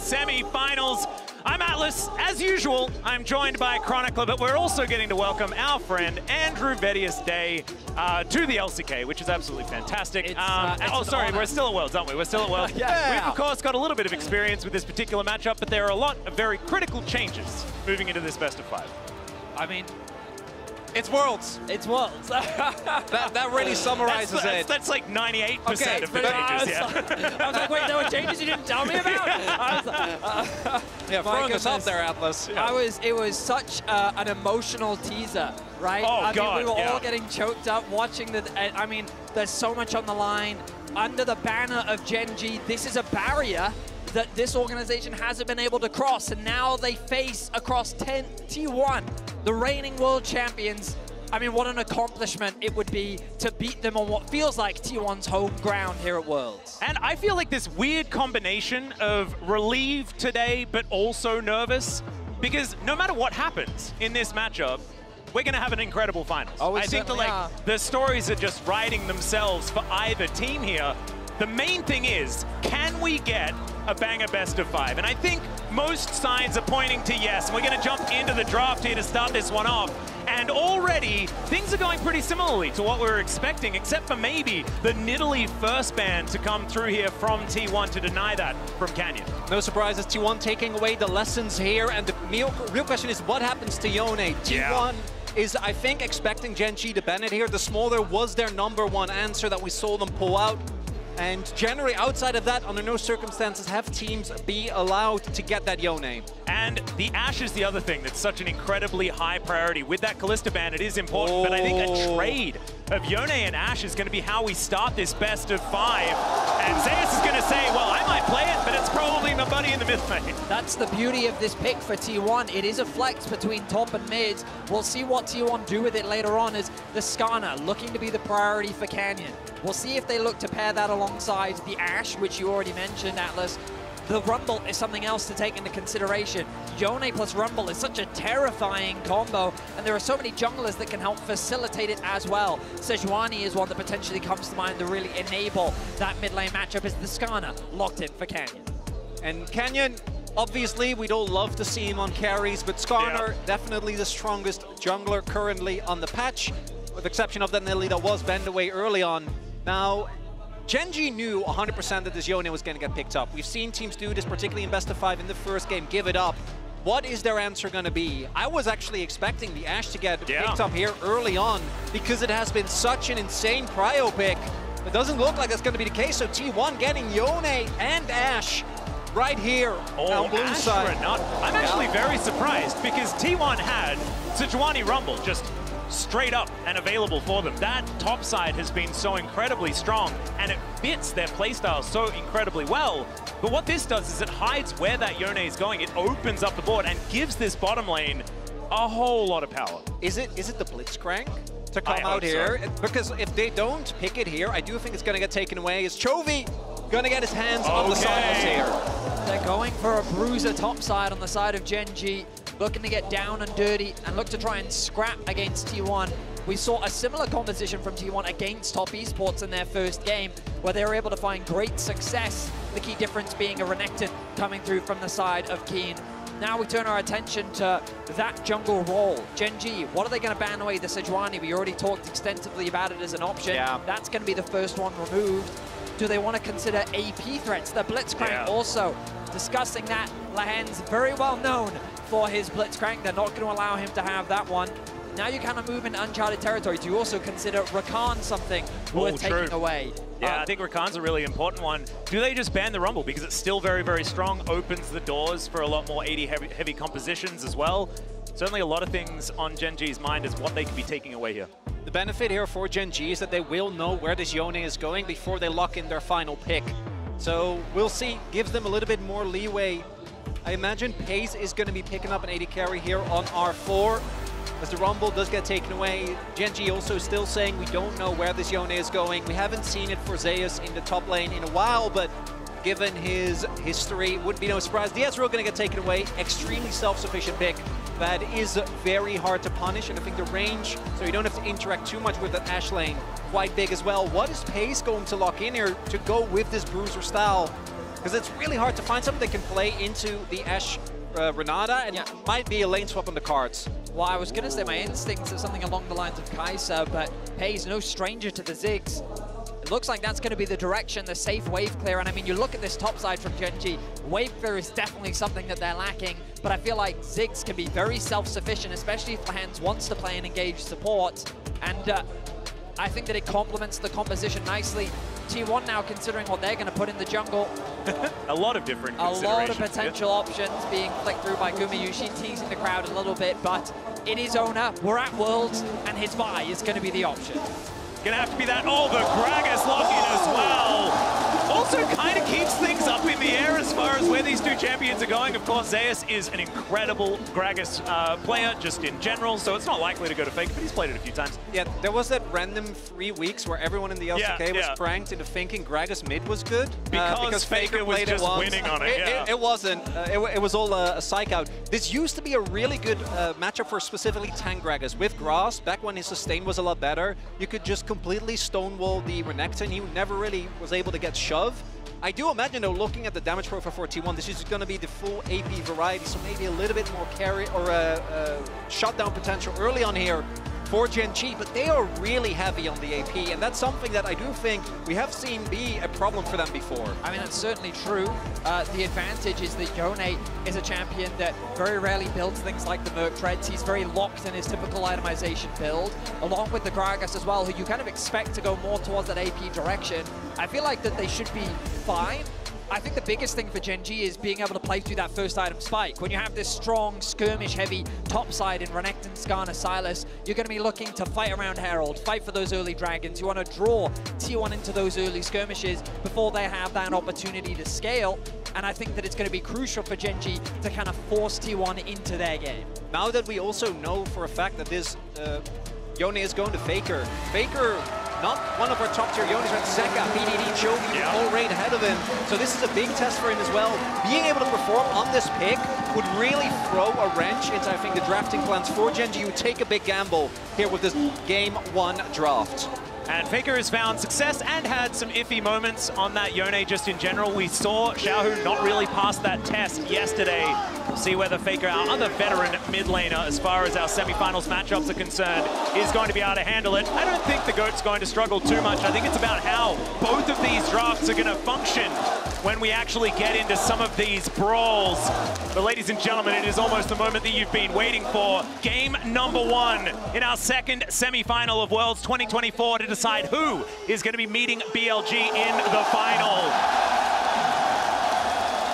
semi-finals. I'm Atlas. As usual, I'm joined by Chronicler, but we're also getting to welcome our friend Andrew Vedius Day to the LCK, which is absolutely fantastic. We're still at Worlds, aren't we? We're still at Worlds. Yeah. We've, of course, got a little bit of experience with this particular matchup, but there are a lot of very critical changes moving into this best of 5. I mean, it's Worlds. It's Worlds. that really summarizes it. That's like 98% of the changes, yeah. I was like, wait, there were changes you didn't tell me about? I was like, yeah, throwing us up there, Atlas. Yeah. It was such an emotional teaser, right? Oh, I mean, we were all getting choked up watching the, I mean, there's so much on the line. Under the banner of Gen G, this is a barrier that this organization hasn't been able to cross, and now they face across T1, the reigning world champions. I mean, what an accomplishment it would be to beat them on what feels like T1's home ground here at Worlds. And I feel like this weird combination of relieved today, but also nervous, because no matter what happens in this matchup, we're going to have an incredible finals. Oh, I think the stories are just writing themselves for either team here. The main thing is, can we get a banger best of 5? And I think most signs are pointing to yes. We're going to jump into the draft here to start this one off. And already, things are going pretty similarly to what we were expecting, except for maybe the Nidalee first ban to come through here from T1 to deny that from Canyon. No surprises, T1 taking away the lessons here. And the real question is, what happens to Yone? T1 is, I think, expecting Gen G to ban it here. The Smolder was their #1 answer that we saw them pull out. And generally, outside of that, under no circumstances have teams be allowed to get that Yone. And the Ashe is the other thing that's such an incredibly high priority. With that Kalista ban, it is important, but I think a trade of Yone and Ashe is going to be how we start this best of 5. And Zeus is going to say, well, I might play it, but it's probably my buddy in the mid lane. That's the beauty of this pick for T1. It is a flex between top and mids. We'll see what T1 do with it later on as the Skarner looking to be the priority for Canyon. We'll see if they look to pair that alongside the Ashe, which you already mentioned, Atlas. The Rumble is something else to take into consideration. Yone plus Rumble is such a terrifying combo, and there are so many junglers that can help facilitate it as well. Sejuani is one that potentially comes to mind to really enable that mid lane matchup as the Skarner locked in for Canyon. And Canyon, obviously, we'd all love to see him on carries, but Skarner, definitely the strongest jungler currently on the patch, with the exception of that Nidalee that was banned away early on. Now, Gen G knew 100% that this Yone was going to get picked up. We've seen teams do this, particularly in best of 5 in the first game, give it up. What is their answer going to be? I was actually expecting the Ashe to get picked up here early on because it has been such an insane prio pick. It doesn't look like that's going to be the case, so T1 getting Yone and Ashe right here on blue side. I'm actually very surprised because T1 had Sejuani Rumble just straight up and available for them. That top side has been so incredibly strong and it fits their playstyle so incredibly well. But what this does is it hides where that Yone is going. It opens up the board and gives this bottom lane a whole lot of power. Is it the Blitzcrank to come out here? So. Because if they don't pick it here, I do think it's going to get taken away. Is Chovy going to get his hands on the Silence here? They're going for a bruiser top side on the side of Gen G, looking to get down and dirty and look to try and scrap against T1. We saw a similar composition from T1 against Top Esports in their first game, where they were able to find great success, the key difference being a Renekton coming through from the side of Keen. Now we turn our attention to that jungle role. Gen G, what are they going to ban away? The Sejuani, we already talked extensively about it as an option. That's going to be the first one removed. Do they want to consider AP threats? The Blitzcrank also discussing that. Lahan's very well known for his Blitzcrank. They're not going to allow him to have that one. Now you kind of move into uncharted territory. Do you also consider Rakan something worth taking away? Yeah, I think Rakan's a really important one. Do they just ban the Rumble? Because it's still very, very strong, opens the doors for a lot more 80 heavy compositions as well. Certainly a lot of things on Gen G's mind is what they could be taking away here. The benefit here for Gen G is that they will know where this Yone is going before they lock in their final pick. So we'll see, gives them a little bit more leeway. I imagine Pace is going to be picking up an AD carry here on R4. As the Rumble does get taken away, Gen G also still saying we don't know where this Yone is going. We haven't seen it for Zeus in the top lane in a while, but given his history, wouldn't be no surprise. The Ezreal going to get taken away. Extremely self-sufficient pick that is very hard to punish, and I think the range, so you don't have to interact too much with that Ashe lane, quite big as well. What is Pace going to lock in here to go with this bruiser style? because it's really hard to find something that can play into the Ashe Renata, and it might be a lane swap on the cards. Well, I was going to say my instincts are something along the lines of Kai'Sa, but Pei's no stranger to the Ziggs. It looks like that's going to be the direction, the safe wave clear. And I mean, you look at this top side from Gen G, wave clear is definitely something that they're lacking, but I feel like Ziggs can be very self-sufficient, especially if Lahans wants to play an engaged support. And I think that it complements the composition nicely. T1 now considering what they're going to put in the jungle. A lot of different considerations. A lot of potential options being flicked through by Gumayusi, teasing the crowd a little bit, but it is Ona, we're at Worlds, and his Vi is going to be the option. Gonna have to be that. Oh, the Gragas lock-in as well. Also kind of keeps things up in the air as far as where these two champions are going. Of course, Zeus is an incredible Gragas player just in general, so it's not likely to go to Faker, but he's played it a few times. Yeah, there was that random 3 weeks where everyone in the LCK was pranked into thinking Gragas mid was good. Because Faker was just winning on it, It wasn't. It was all a psych out. This used to be a really good matchup for specifically tank Gragas. With Grass, back when his sustain was a lot better, you could just completely stonewall the Renekton, and he never really was able to get shoved. I do imagine, though, looking at the damage profile for T1, this is going to be the full AP variety, so maybe a little bit more carry or shutdown potential early on here for Gen G, but they are really heavy on the AP, and that's something that I do think we have seen be a problem for them before. I mean, that's certainly true. The advantage is that Yone is a champion that very rarely builds things like the Merc Treads. He's very locked in his typical itemization build, along with the Gragas as well, who you kind of expect to go more towards that AP direction. I feel like that they should be fine. I think the biggest thing for Gen G is being able to play through that first item spike. When you have this strong, skirmish-heavy topside in Renekton, Skarner, Sylas, you're going to be looking to fight around Herald, fight for those early dragons. You want to draw T1 into those early skirmishes before they have that opportunity to scale. And I think that it's going to be crucial for Gen G to kind of force T1 into their game. Now that we also know for a fact that this Yone is going to Faker. Faker, not one of our top tier Yones, but Zeka, BDD, Chovy, all right ahead of him. So this is a big test for him as well. Being able to perform on this pick would really throw a wrench into, I think, the drafting plans for Gen G. You would take a big gamble here with this Game 1 draft. And Faker has found success and had some iffy moments on that Yone just in general. We saw Xiaohu not really pass that test yesterday. We'll see whether Faker, our other veteran mid laner, as far as our semifinals matchups are concerned, is going to be able to handle it. I don't think the GOAT's going to struggle too much. I think it's about how both of these drafts are going to function when we actually get into some of these brawls. But ladies and gentlemen, it is almost the moment that you've been waiting for. Game number 1 in our second semifinal of Worlds 2024 to decide who is going to be meeting BLG in the final.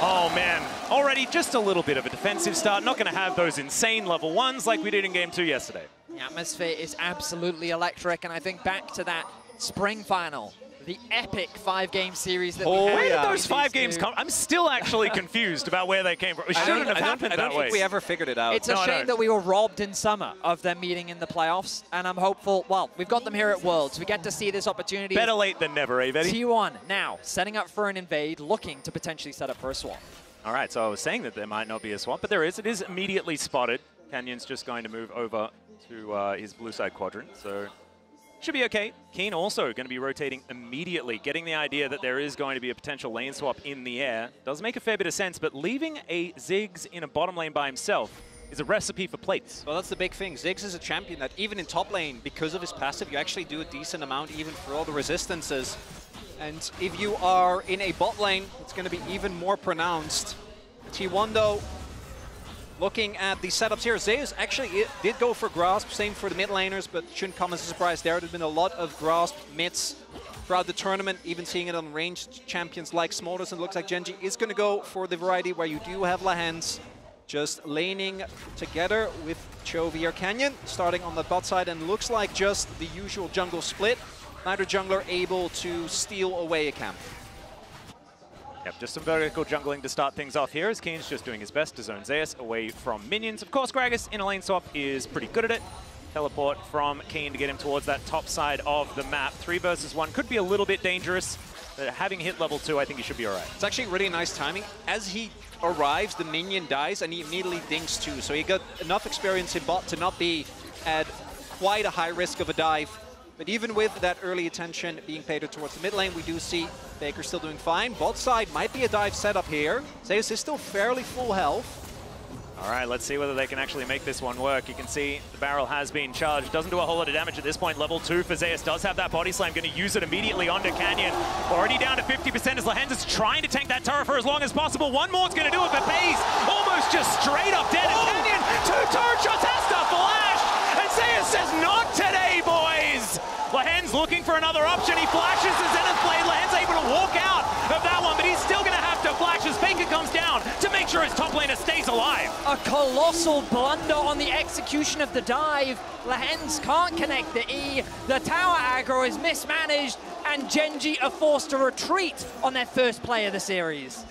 Oh man, already just a little bit of a defensive start. Not going to have those insane level 1s like we did in Game 2 yesterday. The atmosphere is absolutely electric, and I think back to that spring final, the epic 5-game series that we had. Where did those 5 games come? I'm still actually confused about where they came from. It shouldn't have happened that way. I don't think we ever figured it out. It's a shame that we were robbed in summer of them meeting in the playoffs, and I'm hopeful, well, we've got them here at Worlds. We get to see this opportunity. Better late than never, eh, Betty? T1 now setting up for an invade, looking to potentially set up for a swap. All right, so I was saying that there might not be a swap, but there is. It is immediately spotted. Canyon's just going to move over to his blue side quadrant, so should be okay. Keen also going to be rotating immediately, getting the idea that there is going to be a potential lane swap in the air. Does make a fair bit of sense, but leaving a Ziggs in a bottom lane by himself is a recipe for plates. Well, that's the big thing. Ziggs is a champion that even in top lane, because of his passive, you actually do a decent amount even for all the resistances. And if you are in a bot lane, it's going to be even more pronounced. T1, though, looking at the setups here, Zeus actually did go for Grasp, same for the mid laners, but shouldn't come as a surprise there. There's been a lot of Grasp mids throughout the tournament, even seeing it on ranged champions like Smolder's, and it looks like Gen G is going to go for the variety where you do have Lahans just laning together with Chovy or Canyon, starting on the bot side, and looks like just the usual jungle split. Neither jungler able to steal away a camp. Yep, just some vertical jungling to start things off here, as Keen's just doing his best to zone Zeus away from minions. Of course, Gragas in a lane swap is pretty good at it. Teleport from Keen to get him towards that top side of the map. 3 versus 1 could be a little bit dangerous, but having hit level 2, I think he should be all right. It's actually really nice timing. As he arrives, the minion dies, and he immediately dinks too. So he got enough experience in bot to not be at quite a high risk of a dive. But even with that early attention being paid towards the mid lane, we do see Faker still doing fine. Bot side might be a dive setup here. Zeus is still fairly full health. All right, let's see whether they can actually make this one work. You can see the barrel has been charged. Doesn't do a whole lot of damage at this point. Level 2 for Zeus does have that body slam. Going to use it immediately onto Canyon. Already down to 50% as Lehends is trying to tank that turret for as long as possible. One more is going to do it, but Pays almost just straight up dead. And Canyon, 2 turret shots, has to flash. And Zeus says, not today, boys. Lehends looking for another option. He flashes the Zenith Blade. Lehends able to walk out of that one, but he's still going to have to flash as Faker comes down to make sure his top laner stays alive. A colossal blunder on the execution of the dive. Lehends can't connect the E. The tower aggro is mismanaged, and Gen.G are forced to retreat on their first play of the series.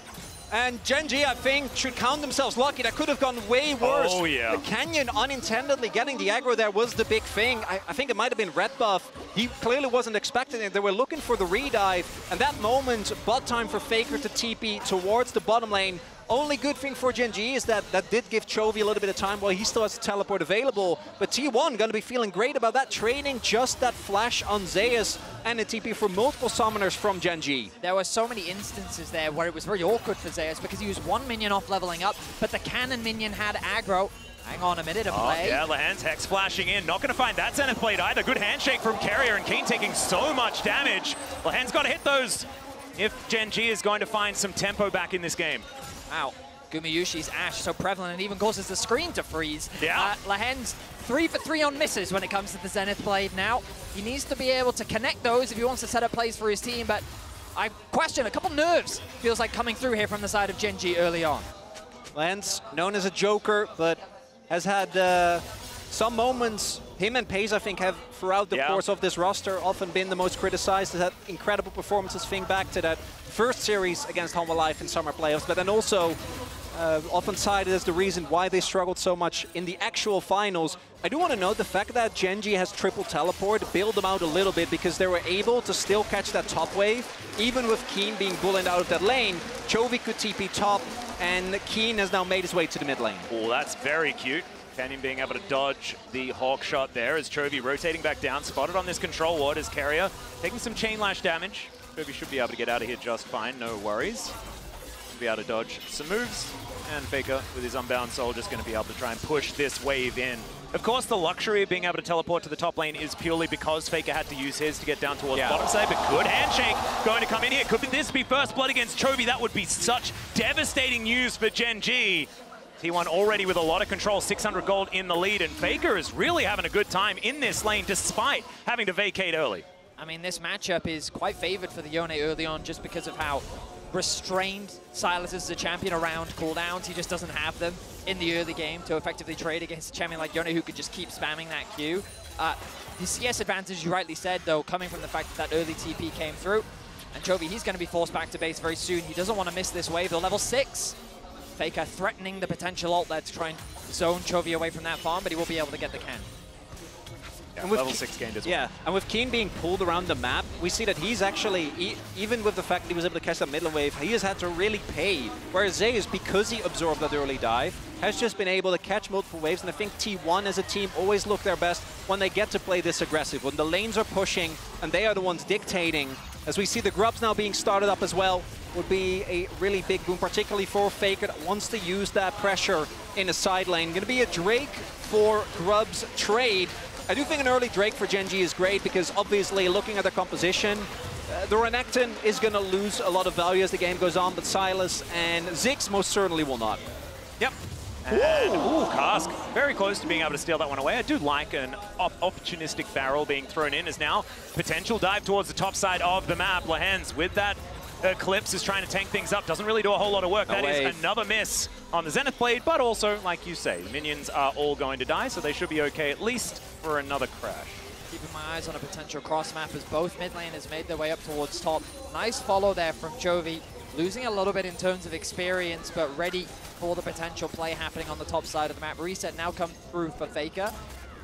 And Gen.G, I think, should count themselves lucky. That could have gone way worse. Oh, yeah. The Canyon unintendedly getting the aggro there was the big thing. I think it might have been Red Buff. He clearly wasn't expecting it. They were looking for the redive. And that moment, bot time for Faker to TP towards the bottom lane. Only good thing for Gen.G is that did give Chovy a little bit of time while he still has a teleport available. But T1 going to be feeling great about that, trading just that flash on Zeus and a TP for multiple summoners from Gen.G. There were so many instances there where it was very awkward for Zeus because he was one minion off leveling up, but the cannon minion had aggro. Hang on a minute of play. Yeah, Lehends Hex flashing in. Not going to find that Zenith Blade either. Good handshake from Carrier, and Keen taking so much damage. Lehends got to hit those if Gen.G is going to find some tempo back in this game. Wow, Gumayushi's Ash so prevalent and even causes the screen to freeze. Yeah. Lehends 3 for 3 on misses when it comes to the Zenith Blade now. He needs to be able to connect those if he wants to set up plays for his team, but I question a couple nerves feels like coming through here from the side of Gen.G early on. Lehends, known as a joker, but has had some moments. Him and Pays, I think, have throughout the course of this roster often been the most criticized. Has had incredible performances. Think back to that first series against Home Life in summer playoffs, but then also often cited as the reason why they struggled so much in the actual finals. I do want to note the fact that Gen.G has triple teleport, bailed them out a little bit because they were able to still catch that top wave, even with Keen being bullied out of that lane. Chovy could TP top, and Keen has now made his way to the mid lane. Oh, that's very cute. Canyon being able to dodge the Hawk shot there as Chovy rotating back down, spotted on this control ward as Carrier taking some chain lash damage. Chovy should be able to get out of here just fine, no worries. Be able to dodge some moves, and Faker with his Unbound Soul just going to be able to try and push this wave in. Of course, the luxury of being able to teleport to the top lane is purely because Faker had to use his to get down towards the bottom side, but good handshake going to come in here. Could this be first blood against Chovy? That would be such devastating news for Gen.G. T1 already with a lot of control, 600 gold in the lead, and Faker is really having a good time in this lane despite having to vacate early. I mean, this matchup is quite favored for the Yone early on just because of how restrained Sylas is as a champion around cooldowns. He just doesn't have them in the early game to effectively trade against a champion like Yone who could just keep spamming that Q. The CS advantage, you rightly said, though, coming from the fact that early TP came through. And Chovy, he's going to be forced back to base very soon. He doesn't want to miss this wave. They're level 6. Faker threatening the potential ult there to try and zone Chovy away from that farm, but he will be able to get the can. Yeah, and with level 6 gained as well. Yeah, and with Keen being pulled around the map, we see that he's actually, even with the fact that he was able to catch that middle wave, he has had to really pay. Whereas Zeus, because he absorbed that early dive, has just been able to catch multiple waves, and I think T1 as a team always look their best when they get to play this aggressive, when the lanes are pushing and they are the ones dictating. As we see the Grubs now being started up as well, would be a really big boom, particularly for Faker that wants to use that pressure in a side lane. Going to be a Drake for Grubs trade. I do think an early Drake for Gen.G is great because obviously looking at the composition, the Renekton is going to lose a lot of value as the game goes on, but Sylas and Ziggs most certainly will not. Yep. And, ooh, Cask, very close to being able to steal that one away. I do like an opportunistic barrel being thrown in as now potential dive towards the top side of the map. Lehends with that Eclipse is trying to tank things up. Doesn't really do a whole lot of work. That is another miss on the Zenith Blade, but also, like you say, the minions are all going to die, so they should be okay at least for another crash. Keeping my eyes on a potential cross map as both mid laners made their way up towards top. Nice follow there from Chovy. Losing a little bit in terms of experience, but ready for the potential play happening on the top side of the map. Reset now come through for Faker,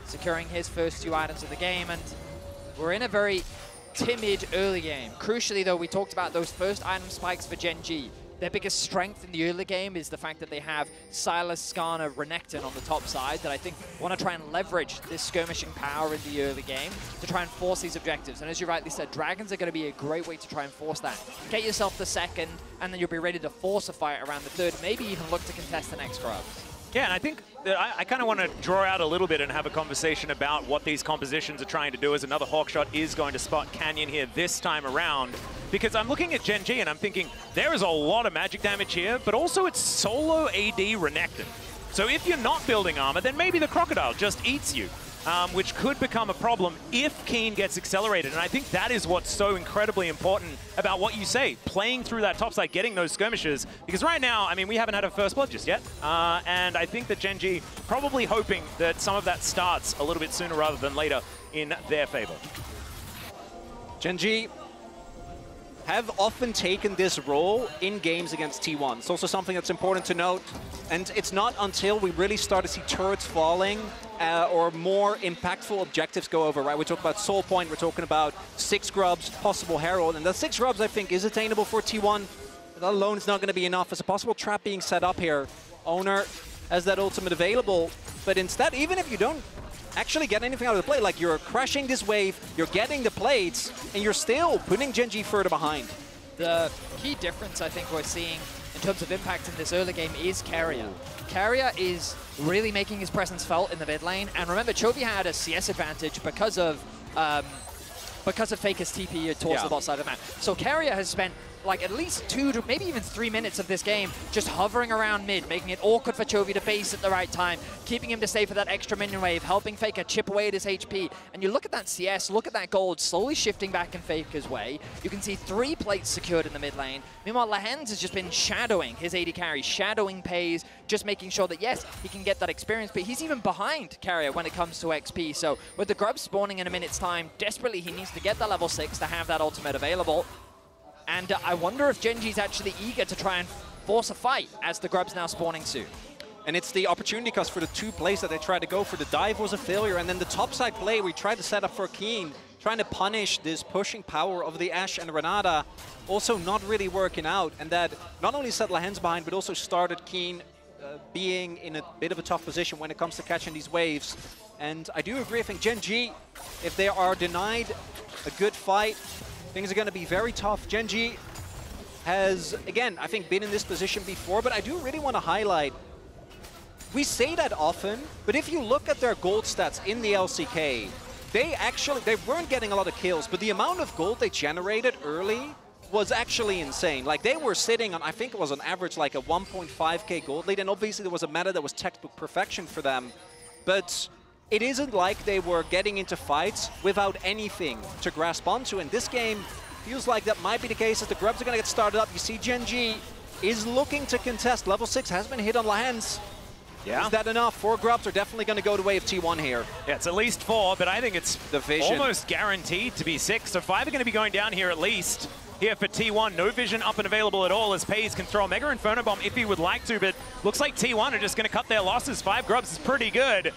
securing his first 2 items of the game, and we're in a very timid early game. Crucially, though, we talked about those first item spikes for Gen.G. their biggest strength in the early game is the fact that they have Silas, Skarner, Renekton on the top side that I think want to try and leverage this skirmishing power in the early game to try and force these objectives. And as you rightly said, Dragons are going to be a great way to try and force that. Get yourself the second, and then you'll be ready to force a fight around the third, maybe even look to contest the next grub. Yeah, and I think that I kind of want to draw out a little bit and have a conversation about what these compositions are trying to do, as another Hawkshot is going to spot Canyon here this time around. Because I'm looking at Gen G and I'm thinking, there is a lot of magic damage here, but also it's solo AD Renekton. So if you're not building armor, then maybe the Crocodile just eats you. Which could become a problem if Keen gets accelerated. And I think that is what's so incredibly important about what you say, playing through that top side, getting those skirmishes. Because right now, I mean, we haven't had a first blood just yet. And I think that Gen G probably hoping that some of that starts a little bit sooner rather than later in their favor. Gen G have often taken this role in games against T1. It's also something that's important to note. And it's not until we really start to see turrets falling or more impactful objectives go over, right? We talk about Soul Point, we're talking about 6 grubs, possible Herald, and that 6 grubs I think is attainable for T1. That alone is not going to be enough. There's a possible trap being set up here. Owner has that ultimate available, but instead, even if you don't actually get anything out of the play, like you're crashing this wave, you're getting the plates, and you're still putting Gen G further behind. The key difference I think we're seeing in terms of impact in this early game is Carrier. Carrier is really making his presence felt in the mid lane, and remember, Chovy had a CS advantage because of Faker's TP towards the bot side of the map. So Carrier has spent like at least 2 to maybe even 3 minutes of this game just hovering around mid, making it awkward for Chovy to base at the right time, keeping him to stay for that extra minion wave, helping Faker chip away at his HP. And you look at that CS, look at that gold slowly shifting back in Faker's way. You can see 3 plates secured in the mid lane. Meanwhile, Lehens has just been shadowing his AD carry, shadowing Pays, just making sure that, yes, he can get that experience, but he's even behind Carrier when it comes to XP. So with the grub spawning in a minute's time, desperately he needs to get that level 6 to have that ultimate available. And I wonder if Gen G's actually eager to try and force a fight as the grub's now spawning soon. And it's the opportunity cost for the 2 plays that they tried to go for. The dive was a failure, and then the topside play we tried to set up for Keen, trying to punish this pushing power of the Ashe and Renata, also not really working out. And that not only set Lehens behind, but also started Keen being in a bit of a tough position when it comes to catching these waves. And I do agree, I think Gen G, if they are denied a good fight, things are going to be very tough. Gen G has, again, I think been in this position before, but I do really want to highlight, we say that often, but if you look at their gold stats in the LCK, they weren't getting a lot of kills, but the amount of gold they generated early was actually insane. Like, they were sitting on, I think it was on average like a 1.5k gold lead, and obviously there was a meta that was textbook perfection for them, but it isn't like they were getting into fights without anything to grasp onto. In this game, feels like that might be the case as the grubs are going to get started up. You see Gen G is looking to contest. Level 6 has been hit on Lehens. Yeah. Is that enough? 4 grubs are definitely going to go the way of T1 here. Yeah, it's at least 4, but I think it's the vision almost guaranteed to be 6. So 5 are going to be going down here at least. Here for T1, no vision up and available at all as Pays can throw a Mega Inferno Bomb if he would like to, but looks like T1 are just going to cut their losses. 5 grubs is pretty good.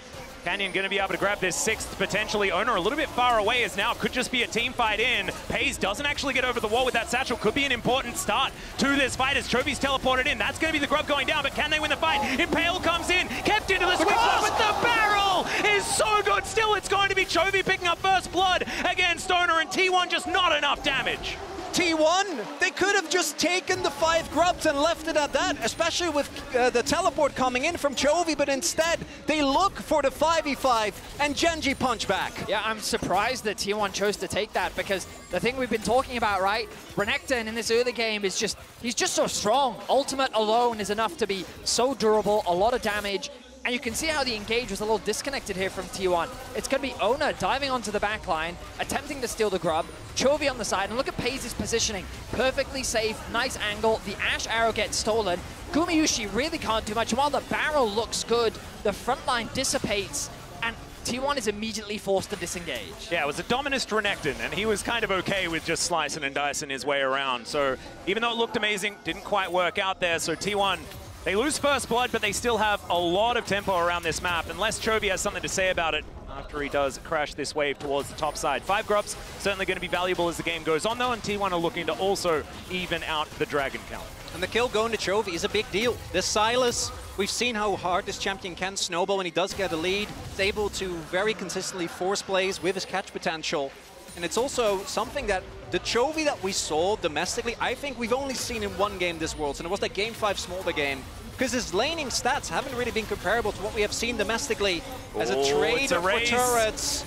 Canyon going to be able to grab this 6th, potentially. Owner a little bit far away as now could just be a team fight in. Pays doesn't actually get over the wall with that satchel. Could be an important start to this fight as Chovy's teleported in. That's going to be the grub going down, but can they win the fight? Impale comes in, kept into the sweet spot, but the barrel is so good. Still, it's going to be Chovy picking up first blood against Owner, and T1 just not enough damage. T1, they could have just taken the 5 grubs and left it at that, especially with the teleport coming in from Chovy, but instead they look for the 5v5 and Gen G punch back. Yeah, I'm surprised that T1 chose to take that, because the thing we've been talking about, right? Renekton in this early game is just, he's just so strong. Ultimate alone is enough to be so durable, a lot of damage. And you can see how the engage was a little disconnected here from T1. It's going to be Owner diving onto the back line, attempting to steal the grub. Chovy on the side, and look at Pays' positioning. Perfectly safe, nice angle. The Ashe arrow gets stolen. Gumayushi really can't do much. While the barrel looks good, the front line dissipates, and T1 is immediately forced to disengage. Yeah, it was a Dominus Renekton, and he was kind of okay with just slicing and dicing his way around. So even though it looked amazing, didn't quite work out there. So T1, they lose first blood, but they still have a lot of tempo around this map, unless Chovy has something to say about it after he does crash this wave towards the top side. 5 grubs, certainly going to be valuable as the game goes on, though, and T1 are looking to also even out the dragon count. And the kill going to Chovy is a big deal. This Silas, we've seen how hard this champion can snowball when he does get a lead. He's able to very consistently force plays with his catch potential. And it's also something that the Chovy that we saw domestically, I think we've only seen in one game this Worlds, and it was that Game 5 Smolder game. Because his laning stats haven't really been comparable to what we have seen domestically as a trader for turrets.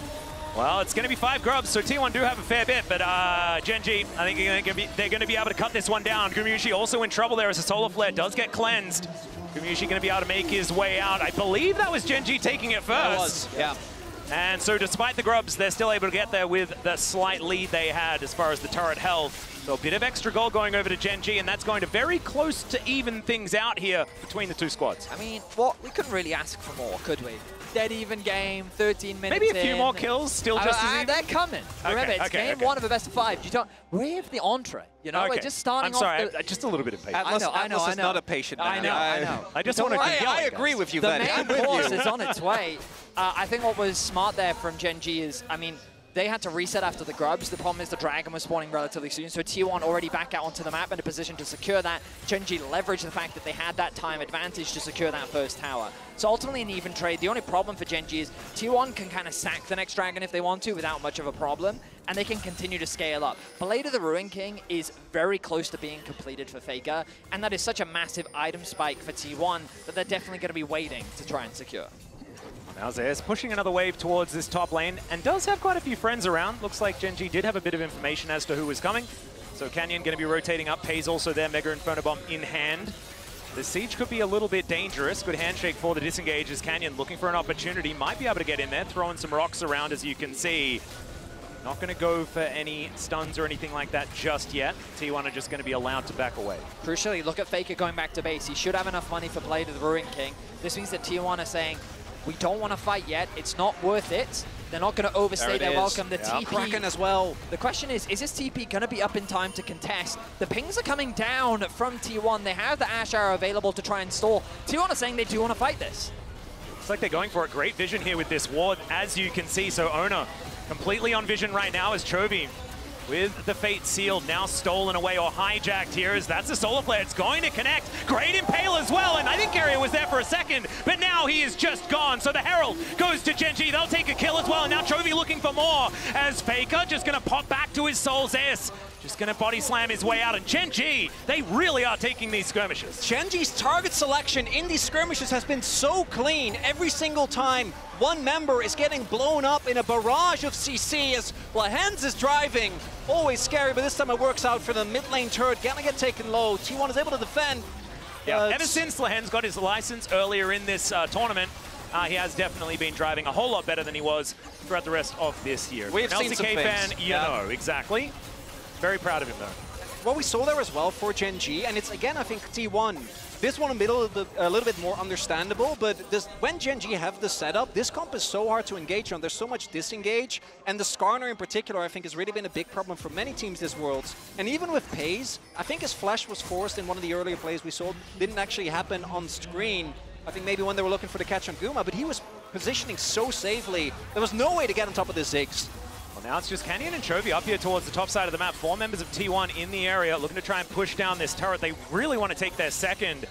Well, it's going to be 5 grubs, so T1 do have a fair bit, but Gen.G, I think they're going to be able to cut this one down. Gumushi also in trouble there as a solar flare does get cleansed. Gumushi going to be able to make his way out. I believe that was Gen.G taking it first. It was, yeah. And so despite the grubs, they're still able to get there with the slight lead they had as far as the turret health. So a bit of extra gold going over to Gen.G, and that's going to very close to even things out here between the two squads. I mean, we couldn't really ask for more, could we? Dead even game, 13 minutes Maybe a few more kills, still just as even? They're coming. Remember, it's game 1 of a best of 5. You don't wave the entree. You know, we're just starting off. I'm sorry, just a little bit impatient. Atlas is not a patient man. I know. I just want to I agree with you, the Ben. The main course is on its way. I think what was smart there from Gen.G is, I mean, they had to reset after the grubs. The problem is the Dragon was spawning relatively soon, so T1 already back out onto the map in a position to secure that. Gen.G leveraged the fact that they had that time advantage to secure that first tower. So ultimately an even trade. The only problem for Gen.G is T1 can kind of sack the next Dragon if they want to without much of a problem, and they can continue to scale up. Blade of the Ruin King is very close to being completed for Faker, and that is such a massive item spike for T1 that they're definitely going to be waiting to try and secure. Now Zayas pushing another wave towards this top lane and does have quite a few friends around. Looks like Gen.G did have a bit of information as to who was coming. So Canyon going to be rotating up. Pays also there, Mega Inferno Bomb in hand. The siege could be a little bit dangerous. Good handshake for the disengage as Canyon looking for an opportunity. Might be able to get in there, throwing some rocks around as you can see. Not going to go for any stuns or anything like that just yet. T1 are just going to be allowed to back away. Crucially, look at Faker going back to base. He should have enough money for Blade of the Ruin King. This means that T1 are saying, we don't want to fight yet. It's not worth it. They're not going to overstay their welcome. The TP Kraken as well. The question is this TP going to be up in time to contest? The pings are coming down from T1. They have the Ash Arrow available to try and stall. T1 are saying they do want to fight this. Looks like they're going for a great vision here with this ward, as you can see. So Ona completely on vision right now as Chovy with the Fate sealed, now stolen away or hijacked here as that's a solar flare. It's going to connect. Great Impale as well, and I think Area was there for a second, but now he is just gone. So the Herald goes to Gen.G. They'll take a kill as well, and now Chovy looking for more as Faker just going to pop back to his Soul's S. Just going to body slam his way out, and Gen.G, they really are taking these skirmishes. Gen.G's target selection in these skirmishes has been so clean every single time. One member is getting blown up in a barrage of CC as Lehens is driving. Always scary, but this time it works out for the mid lane turret. Gonna get taken low. T1 is able to defend. Yeah, ever since Lehens got his license earlier in this tournament, he has definitely been driving a whole lot better than he was throughout the rest of this year. We've seen some fan, things. you know, exactly. Very proud of him, though. What we saw there as well for Gen.G, and it's, again, I think T1, this one a little bit more understandable, but when Gen.G have the setup, this comp is so hard to engage on. There's so much disengage, and the Skarner in particular, I think, has really been a big problem for many teams this Worlds. And even with Pays, I think his flash was forced in one of the earlier plays we saw. Didn't actually happen on screen. I think maybe when they were looking for the catch on Guma, but he was positioning so safely. There was no way to get on top of the Ziggs. Well, now it's just Canyon and Chovy up here towards the top side of the map. 4 members of T1 in the area looking to try and push down this turret. They really want to take their second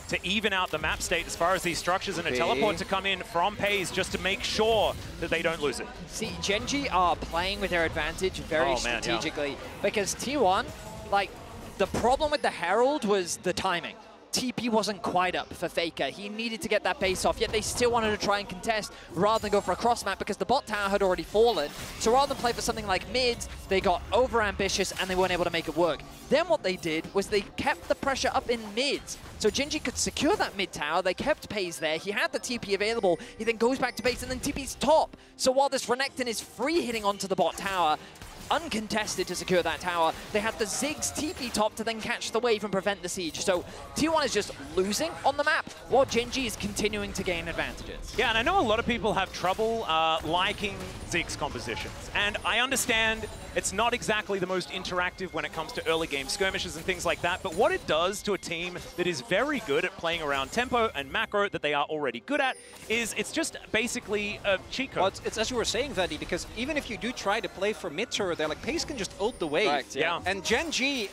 to even out the map state as far as these structures, and a teleport to come in from Pays just to make sure that they don't lose it. See, Gen.G are playing with their advantage very strategically because T1, like, the problem with the Herald was the timing. TP wasn't quite up for Faker. He needed to get that base off, yet they still wanted to try and contest rather than go for a cross map because the bot tower had already fallen. So rather than play for something like mids, they got over ambitious and they weren't able to make it work. Then what they did was they kept the pressure up in mids. So Gen.G could secure that mid tower. They kept Pays there. He had the TP available. He then goes back to base and then TP's top. So while this Renekton is free hitting onto the bot tower, uncontested to secure that tower, they had the Ziggs TP top to then catch the wave and prevent the siege. So T1 is just losing on the map while Gen.G is continuing to gain advantages. Yeah, and I know a lot of people have trouble liking Ziggs compositions. And I understand it's not exactly the most interactive when it comes to early game skirmishes and things like that, but what it does to a team that is very good at playing around tempo and macro that they are already good at is it's just basically a cheat code. Well, it's as you were saying, Vadi, because even if you do try to play for mid turret, they're like, Pays can just ult the wave. Right, yeah. And Gen.G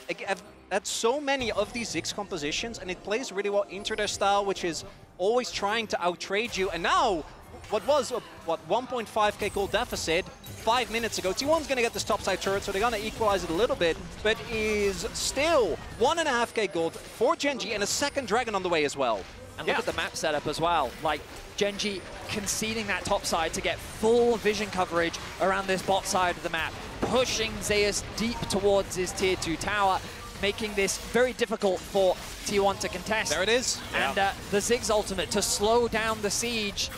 at so many of these Ziggs compositions, and it plays really well into their style, which is always trying to outtrade you. And now, what was a 1.5k gold deficit 5 minutes ago, T1's going to get this topside turret, so they're going to equalize it a little bit, but is still 1.5k gold for Gen G and a second dragon on the way as well. And look at the map setup as well. Like, Gen G conceding that top side to get full vision coverage around this bot side of the map, pushing Zeus deep towards his tier 2 tower, making this very difficult for T1 to contest. There it is. And the Ziggs ultimate to slow down the siege.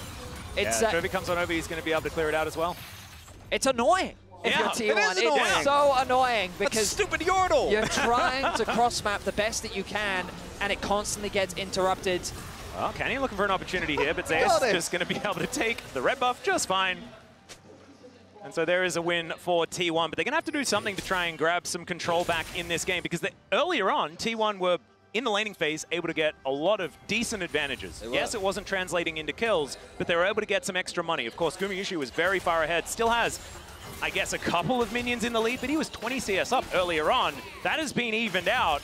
It's Chovy comes on over, he's going to be able to clear it out as well. It's annoying. If you're T1, it's so annoying because that's stupid Yordle. You're trying to cross-map the best that you can, and it constantly gets interrupted. Well, Canyon looking for an opportunity here, but Zeus just going to be able to take the red buff just fine. And so there is a win for T1, but they're going to have to do something to try and grab some control back in this game, because earlier on, T1 were in the laning phase able to get a lot of decent advantages. Yes, it wasn't translating into kills, but they were able to get some extra money. Of course, Gumayushi was very far ahead, still has, I guess, a couple of minions in the lead, but he was 20 CS up earlier on. That has been evened out.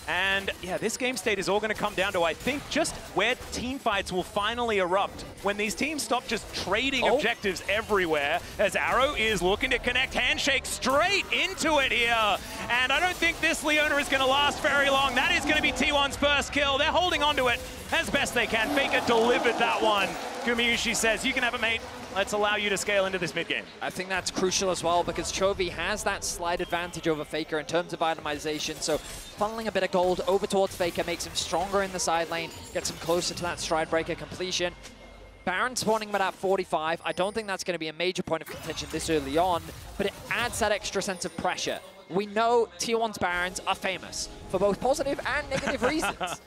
And yeah, this game state is all going to come down to, I think, just where team fights will finally erupt when these teams stop just trading objectives everywhere, as Arrow is looking to connect handshake straight into it here. And I don't think this Leona is going to last very long. That is going to be T1's first kill. They're holding on to it as best they can. Faker delivered that one. Gumayushi says, you can have it, mate. Let's allow you to scale into this mid-game. I think that's crucial as well, because Chovy has that slight advantage over Faker in terms of itemization. So funneling a bit of gold over towards Faker makes him stronger in the side lane, gets him closer to that Stride Breaker completion. Baron spawning him at 45. I don't think that's going to be a major point of contention this early on, but it adds that extra sense of pressure. We know T1's Barons are famous for both positive and negative reasons.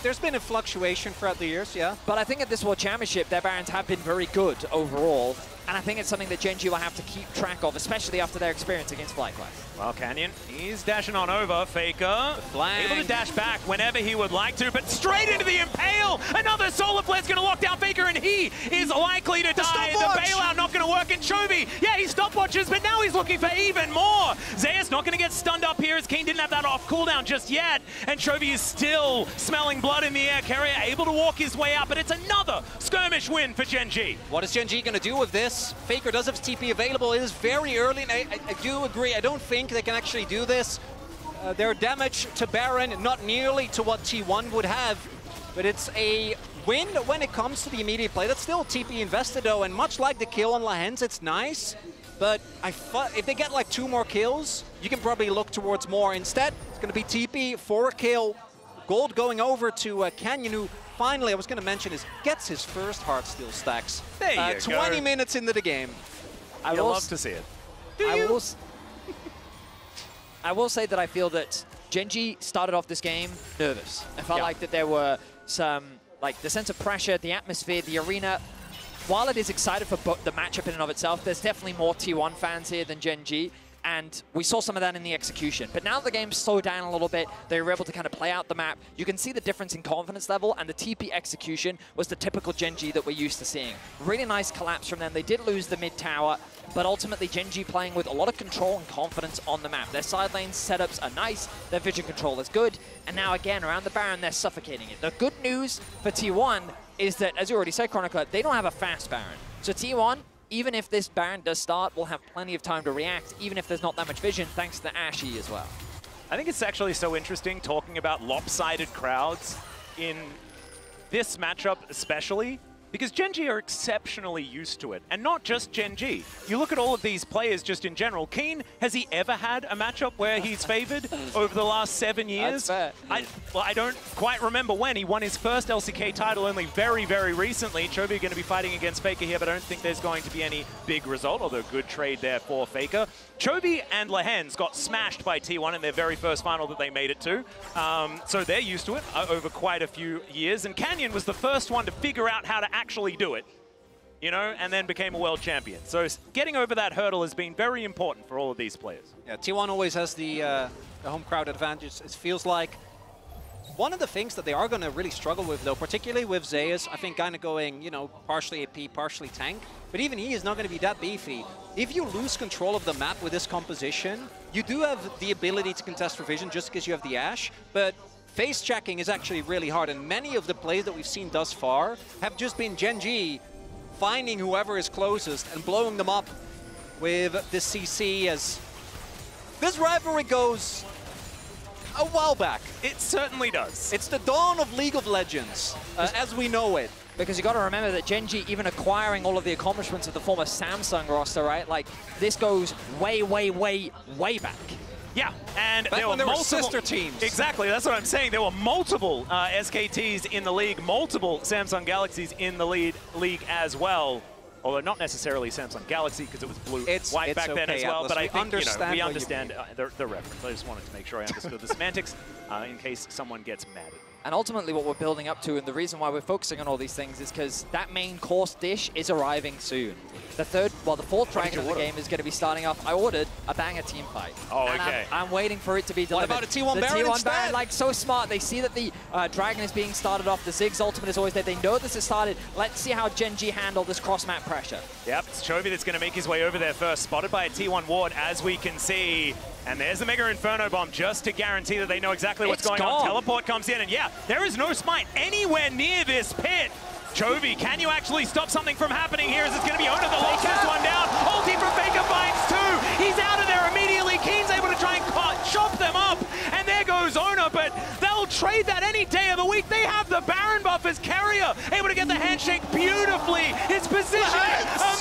There's been a fluctuation throughout the years, yeah. But I think at this World Championship, their Barons have been very good overall. And I think it's something that Gen G will have to keep track of, especially after their experience against FlyQuest. Well, Canyon, he's dashing on over. Faker, able to dash back whenever he would like to, but straight into the Impale! Another Solar Flare's going to lock down Faker, and he is likely to die. The bailout not going to work, and Chovy, yeah, he stopwatches, but now he's looking for even more. Zeus not going to get stunned up here, as Keen didn't have that off cooldown just yet, and Chovy is still smelling blood in the air. Carrier able to walk his way out, but it's another skirmish win for Gen G. What is Gen G going to do with this? Faker does have his TP available. It is very early, and I do agree. I don't think they can actually do this. Their damage to Baron, not nearly to what T1 would have, but it's a win when it comes to the immediate play. That's still TP invested, though, and much like the kill on Lahens, it's nice, but if they get like 2 more kills, you can probably look towards more. Instead, it's going to be TP for a kill. Gold going over to Canyon, who finally, I was going to mention, gets his first Heartsteel stacks. There you 20 go. minutes into the game. I love to see it. I will say that I feel that Gen G started off this game nervous. I felt like that there were some, like, the sense of pressure, the atmosphere, the arena. While it is excited for the matchup in and of itself, there's definitely more T1 fans here than Gen G. And we saw some of that in the execution. But now the game slowed down a little bit. They were able to kind of play out the map. You can see the difference in confidence level, and the TP execution was the typical Gen G that we're used to seeing. Really nice collapse from them. They did lose the mid tower, but ultimately Gen G playing with a lot of control and confidence on the map. Their side lane setups are nice. Their vision control is good. And now again, around the Baron, they're suffocating it. The good news for T1 is that, as you already said, Chronicler, they don't have a fast Baron. So T1, even if this Baron does start, we'll have plenty of time to react, even if there's not that much vision, thanks to the Ashy as well. I think it's actually so interesting talking about lopsided crowds in this matchup especially, because Gen G are exceptionally used to it. And not just Gen G. You look at all of these players just in general. Keen, has he ever had a matchup where he's favored over the last 7 years? That's fair. I don't quite remember when. He won his first LCK title only very, very recently. Chovy going to be fighting against Faker here, but I don't think there's going to be any big result, although good trade there for Faker. Chovy and Lahens got smashed by T1 in their very first final that they made it to. So they're used to it over quite a few years. And Canyon was the first one to figure out how to actually do it, you know, and then became a world champion. So getting over that hurdle has been very important for all of these players. Yeah, T1 always has the home crowd advantage. It feels like one of the things that they are going to really struggle with, though, particularly with Zeus, I think kind of going, you know, partially AP, partially tank, but even he is not going to be that beefy. If you lose control of the map with this composition, you do have the ability to contest for vision just because you have the Ashe, but face checking is actually really hard, and many of the plays that we've seen thus far have just been Gen.G finding whoever is closest and blowing them up with the CC, as this rivalry goes a while back. It certainly does. It's the dawn of League of Legends, as we know it. Because you got to remember that Gen.G, even acquiring all of the accomplishments of the former Samsung roster, right? Like, this goes way, way, way, way back. Yeah, and back there were multiple sister teams. Exactly, that's what I'm saying. There were multiple SKTs in the league, multiple Samsung Galaxies in the league as well. Although not necessarily Samsung Galaxy, because it was blue-white back then as well. Atlas. But I think we understand the reference. I just wanted to make sure I understood the semantics in case someone gets mad at me. And ultimately what we're building up to, and the reason why we're focusing on all these things, is because that main course dish is arriving soon. The fourth dragon of the game is going to be starting off. I ordered a banger team fight. Oh, and okay. I'm waiting for it to be delivered. What about a T1 Baron T1 instead? Baron, like, so smart. They see that the dragon is being started off. The Ziggs ultimate is always there. They know this is started. Let's see how Gen.G handle this cross-map pressure. Yep, it's Chovy that's going to make his way over there first. Spotted by a T1 ward, as we can see. And there's the Mega Inferno Bomb just to guarantee that they know exactly what's going on. Teleport comes in, and yeah, there is no smite anywhere near this pit. Chovy, can you actually stop something from happening here? Is it going to be Ona that locks this one down? Ulti from Faker finds two. He's out of there immediately. Keen's able to try and chop them up. And there goes Ona, but they'll trade that any day of the week. They have the Baron buff as Carrier, able to get the handshake beautifully. His position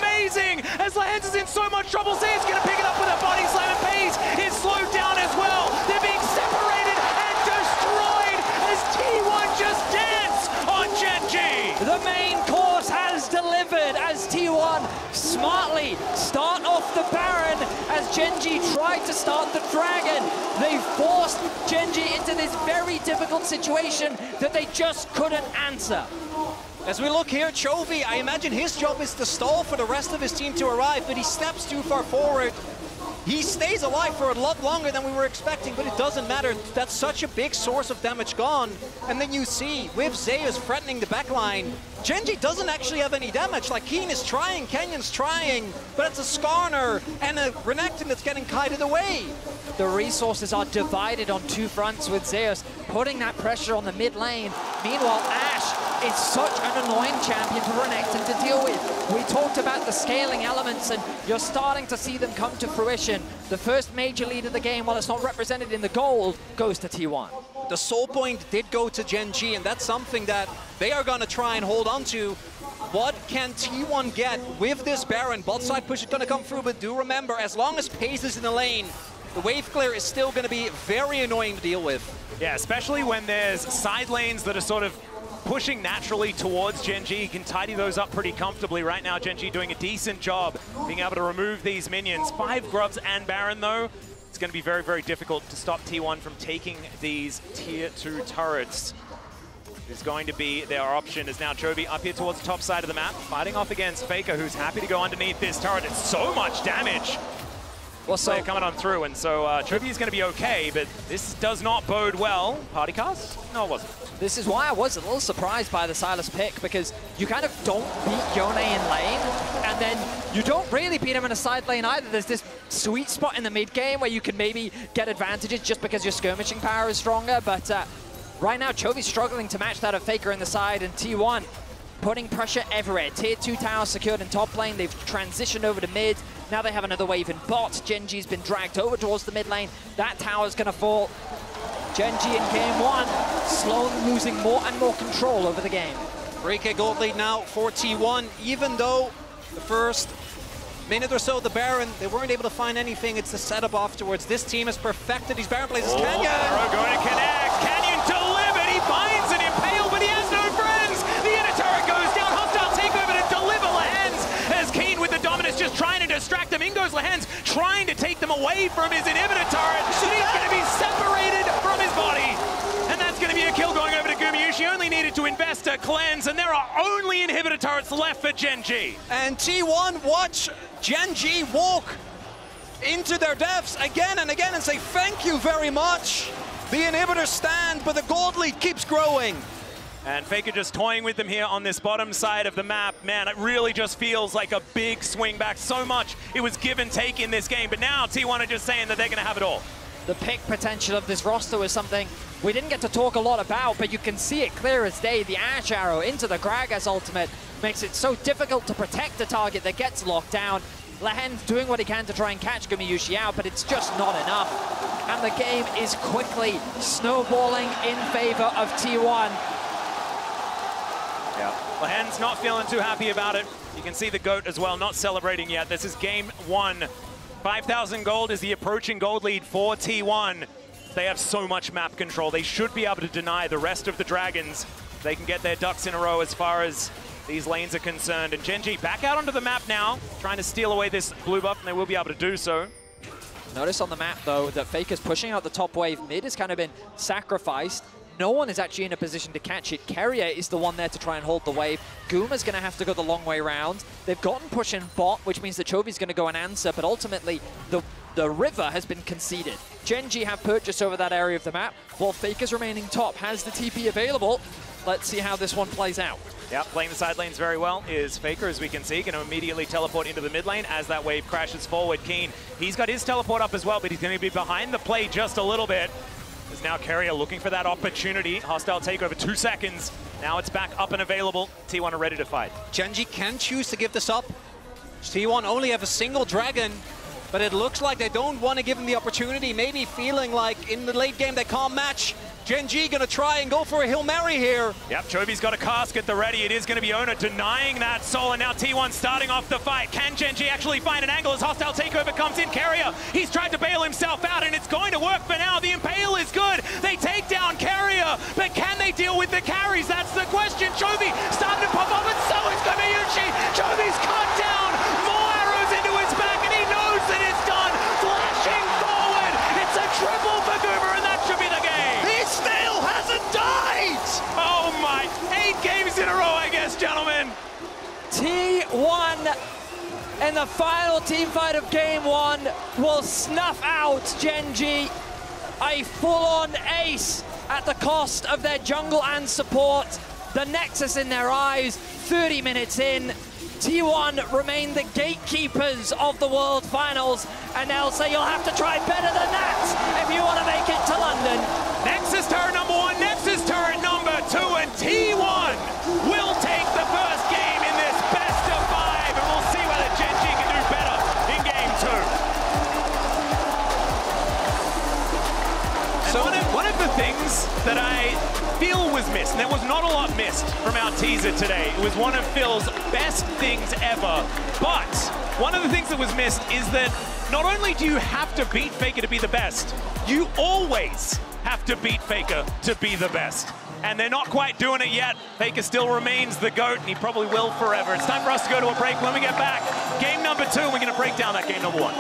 amazing. As Lehens is in so much trouble, Zay's going to pick it up with a body slam, and Pace is slowed down as well. They're being separated and destroyed as T1 just dance on Gen.G. The main course has delivered as T1 smartly start off the Baron as Gen.G tried to start the Dragon. They forced Gen.G into this very difficult situation that they just couldn't answer. As we look here, Chovy, I imagine his job is to stall for the rest of his team to arrive, but he steps too far forward. He stays alive for a lot longer than we were expecting, but it doesn't matter. That's such a big source of damage gone. And then you see, with Zeus threatening the backline, Gen.G doesn't actually have any damage. Like, Keen is trying, Kenyon's trying, but it's a Skarner and a Renekton that's getting kited away. The resources are divided on two fronts with Zeus, putting that pressure on the mid lane. Meanwhile, Ashe is such an annoying champion for Renekton to deal with. We talked about the scaling elements, and you're starting to see them come to fruition. The first major lead of the game, while it's not represented in the gold, goes to T1. The soul point did go to Gen.G, and that's something that they are going to try and hold on to. What can T1 get with this Baron? Bot side push is going to come through, but do remember, as long as Pace is in the lane, the wave clear is still going to be very annoying to deal with. Yeah, especially when there's side lanes that are sort of pushing naturally towards Gen.G. You can tidy those up pretty comfortably. Right now, Gen.G doing a decent job being able to remove these minions. 5 Grubs and Baron, though. It's going to be very, very difficult to stop T1 from taking these tier 2 turrets. Is going to be their option, is now Chovy up here towards the top side of the map, fighting off against Faker, who's happy to go underneath this turret. It's so much damage. Well, so coming on through, and so Chovy is going to be okay, but this does not bode well. Party cast? No, it wasn't. This is why I was a little surprised by the Sylas pick, because you kind of don't beat Yone in lane, and then you don't really beat him in a side lane either. There's this sweet spot in the mid game where you can maybe get advantages just because your skirmishing power is stronger, but right now Chovy's struggling to match that of Faker in the side, and T1 putting pressure everywhere. Tier 2 towers secured in top lane. They've transitioned over to mid. Now they have another wave in bot. Gen.G's been dragged over towards the mid lane. That tower's going to fall. Gen.G in game 1, slowly losing more and more control over the game. 3K gold lead now for T1, even though the first minute or so of the Baron, they weren't able to find anything. It's the setup afterwards. This team has perfected these Baron plays. Canyon! Arrow going to connect. Canyon delivered. He finds an Impale, but he has no friends. The inner turret goes down. Hostile takeover to deliver Lehens as Keen with the dominance just trying to distract him. In goes Lehens, trying to take them away from his inhibitor turret. And he's going to be separated from his body. And that's going to be a kill going over to Gumayushi. Only needed to invest a cleanse, and there are only inhibitor turrets left for Gen.G. And T1 watch Gen.G walk into their deaths again and again and say thank you very much. The inhibitors stand, but the gold lead keeps growing. And Faker just toying with them here on this bottom side of the map. Man, it really just feels like a big swing back. So much it was give and take in this game, but now T1 are just saying that they're going to have it all. The pick potential of this roster was something we didn't get to talk a lot about, but you can see it clear as day. The Ash Arrow into the Gragas ultimate makes it so difficult to protect a target that gets locked down. Lehen's doing what he can to try and catch Gumayushi out, but it's just not enough. And the game is quickly snowballing in favor of T1. Yeah, Lehen's not feeling too happy about it. You can see the GOAT as well, not celebrating yet. This is game 1. 5,000 gold is the approaching gold lead for T1. They have so much map control. They should be able to deny the rest of the Dragons. They can get their ducks in a row as far as these lanes are concerned. And Gen.G back out onto the map now, trying to steal away this blue buff, and they will be able to do so. Notice on the map, though, that Faker's pushing out the top wave. Mid has kind of been sacrificed. No one is actually in a position to catch it. Carrier is the one there to try and hold the wave. Guma's going to have to go the long way round. They've gotten push in bot, which means that Chovy's going to go and answer, but ultimately the river has been conceded. Gen.G have purchased over that area of the map, while Faker's remaining top has the TP available. Let's see how this one plays out. Yeah, playing the side lanes very well is Faker, as we can see, going to immediately teleport into the mid lane as that wave crashes forward. Keen, he's got his teleport up as well, but he's going to be behind the play just a little bit. There's now Carrier looking for that opportunity. Hostile takeover, 2 seconds. Now it's back up and available. T1 are ready to fight. Gen.G can choose to give this up. T1 only have a single dragon, but it looks like they don't want to give him the opportunity. Maybe feeling like in the late game they can't match. Gen.G gonna try and go for a Hail Mary here. Yep, Chovy's got a cask at the ready. It is gonna be Ona denying that soul, and now T1 starting off the fight. Can Gen.G actually find an angle as hostile takeover comes in? Carrier, he's tried to bail himself out, and it's going to work for now. The Impale is good. They take down Carrier, but can they deal with the carries? That's the question. Chovy starting to pop up, and so is Gumayushi. Chovy's cut down. More arrows into his back, and he knows that it's done. Flashing forward. It's a triple for Goomer, and that should be the game. He still hasn't died! Oh my, 8 games in a row, I guess, gentlemen. T1 in the final team fight of game 1 will snuff out Gen.G. A full-on ace at the cost of their jungle and support. The Nexus in their eyes, 30 minutes in. T1 remain the gatekeepers of the World Finals, and they'll say you'll have to try better than that if you want to make it to London. Nexus turret number 1, Nexus turret number 2, and T1 will take the first game in this best of 5, and we'll see whether Gen.G can do better in game 2. So one of the things that I feel was missed, and there was not a lot missed from our teaser today. It was one of Phil's best things ever, but one of the things that was missed is that not only do you have to beat Faker to be the best, you always have to beat Faker to be the best. And they're not quite doing it yet. Faker still remains the GOAT, and he probably will forever. It's time for us to go to a break. When we get back, game number 2, we're going to break down that game number 1.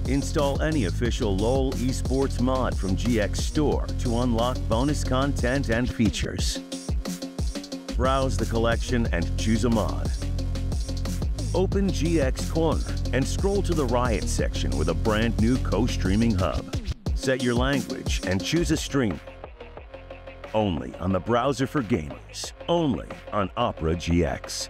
Install any official LoL Esports mod from GX Store to unlock bonus content and features. Browse the collection and choose a mod. Open GX Corner and scroll to the Riot section with a brand new co-streaming hub. Set your language and choose a stream. Only on the browser for gamers. Only on Opera GX.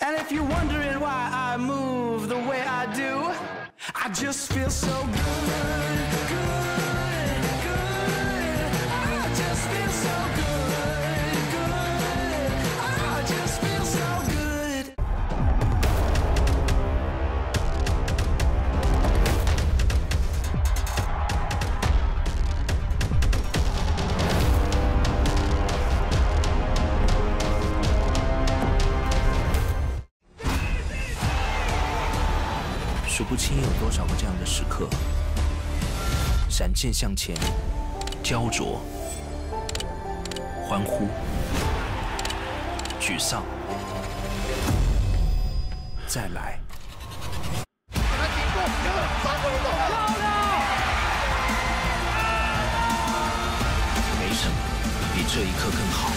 And if you're wondering why I move the way I do, I just feel so good, good, good. I just feel so good, good. I 数不清有多少个这样的时刻，闪现向前，焦灼，欢呼，沮丧，再来。没什么比这一刻更好。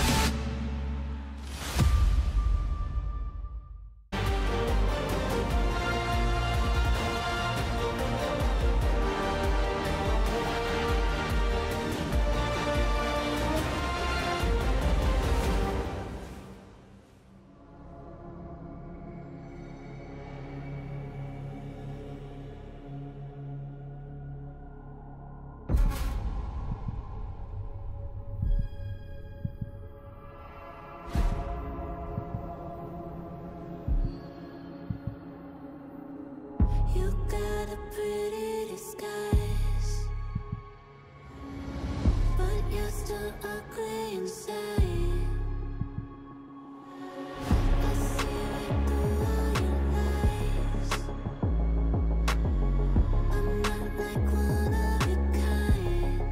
You got a pretty disguise, but you're still ugly inside. I see right through all your lies. I'm not like one of your kind.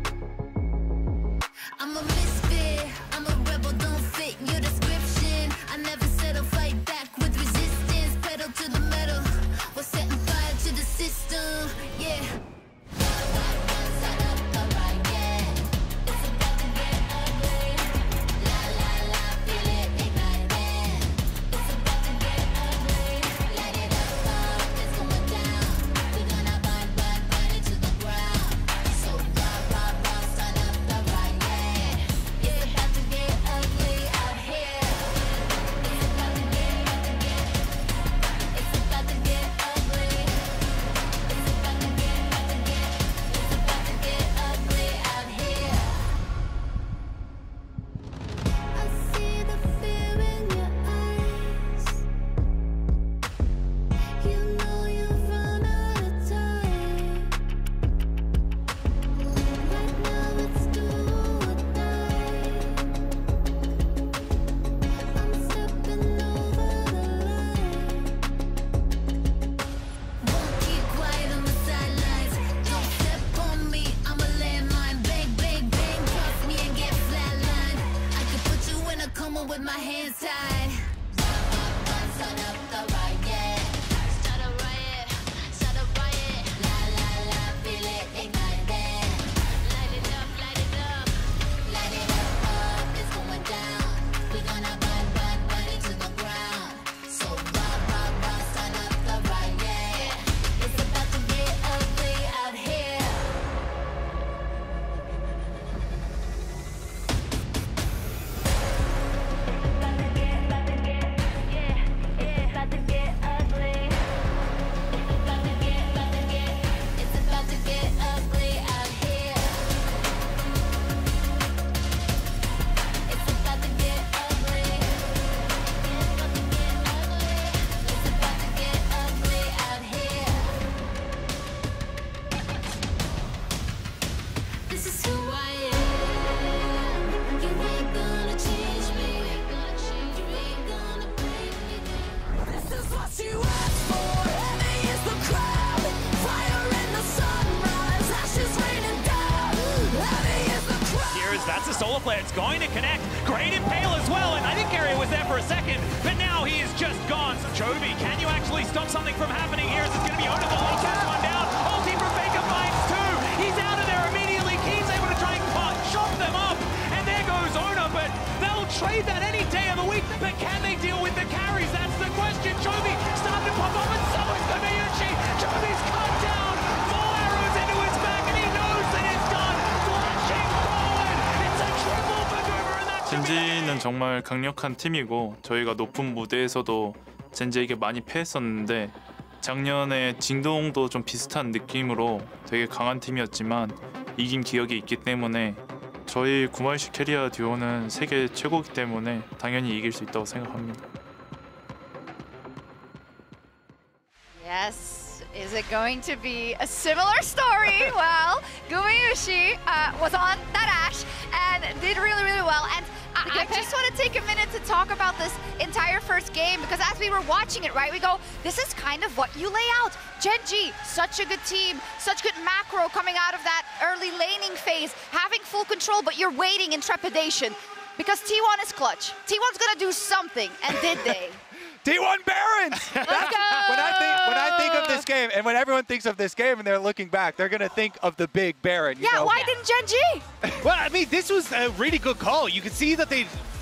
I'm a misfit, I'm a rebel, don't fit your description. I never settle, fight back with resistance, pedal to the metal. We're setting fire to the system, yeah. With my hands tied. Start up the riot. Start a riot. Start a riot. La la la, feel it, ignite it. Light it up, light it up. Light it up, it's going down. We're gonna burn it to the ground. So rah, start up the riot. It's about to get ugly out here. This is who I am. You ain't gonna change me. You ain't gonna break me down. This is what you asked for. Heavy is the crowd. Fire in the sunrise. Ashes raining down. Heavy is the crowd. That's a solo player. It's going to connect. Great impale as well. And I think Gary was there for a second, but now he is just gone. So Jovi, can you actually stop something from happening here? Is it going to be Ona that locks this one down? Ulti from Faker finds two. He's out of there immediately. Keem's able to try and chop them up. And there goes Ona, but they'll trade that any day of the week. But can they deal with the carries? That's the question. Jovi starting to pop up, and so is Kobayuchi. Jovi's cut down. 4 arrows into his back, and he knows that it's done. Flashing forward. It's a triple for Goober, and that's 젠지는 정말 강력한 팀이고 저희가 높은 무대에서도 젠지에게 많이 패했었는데 작년에 진동도 좀 비슷한 느낌으로 되게 강한 팀이었지만 이긴 기억이 있기 때문에 저희 구마유시 캐리어 듀오는 세계 최고이기 때문에 당연히 이길 수 있다고 생각합니다. Yes. Is it going to be a similar story? Well, Gumayushi was on that Ashe and did really, really well. And I just want to take a minute to talk about this entire first game, because as we were watching it, right, we go, this is kind of what you lay out. Gen.G, such a good team, such good macro coming out of that early laning phase, having full control, but you're waiting in trepidation. Because T1 is clutch. T1's gonna do something, and did they? T1 Barons! Let's go! When I think of this game, and when everyone thinks of this game and they're looking back, they're gonna think of the big Baron. You know? Why didn't Gen.G? Well, I mean, this was a really good call. You could see that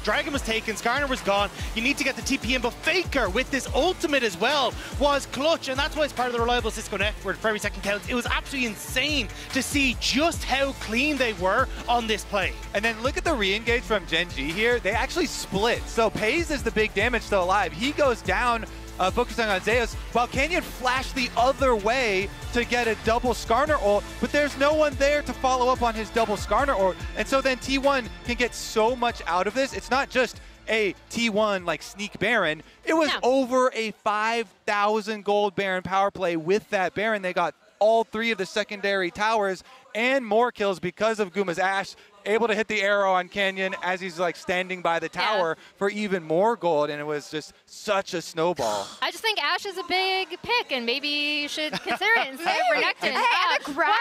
Dragon was taken, Skarner was gone. You need to get the TP in, but Faker with this ultimate as well was clutch, and that's why it's part of the reliable Cisco network for every second counts. It was absolutely insane to see just how clean they were on this play. And then look at the re-engage from Gen.G here. They actually split. So Pays is the big damage still alive. He goes down, focusing on Zeus, while Canyon flashed the other way to get a double Skarner ult, but there's no one there to follow up on his double Skarner ult. And so then T1 can get so much out of this. It's not just a T1 like sneak Baron. It was over a 5,000 gold Baron power play with that Baron. They got all 3 of the secondary towers and more kills because of Guma's Ashe, able to hit the arrow on Canyon as he's like standing by the tower for even more gold, and it was just such a snowball. I just think Ashe is a big pick, and maybe you should consider it instead of Renekton. And a Gragas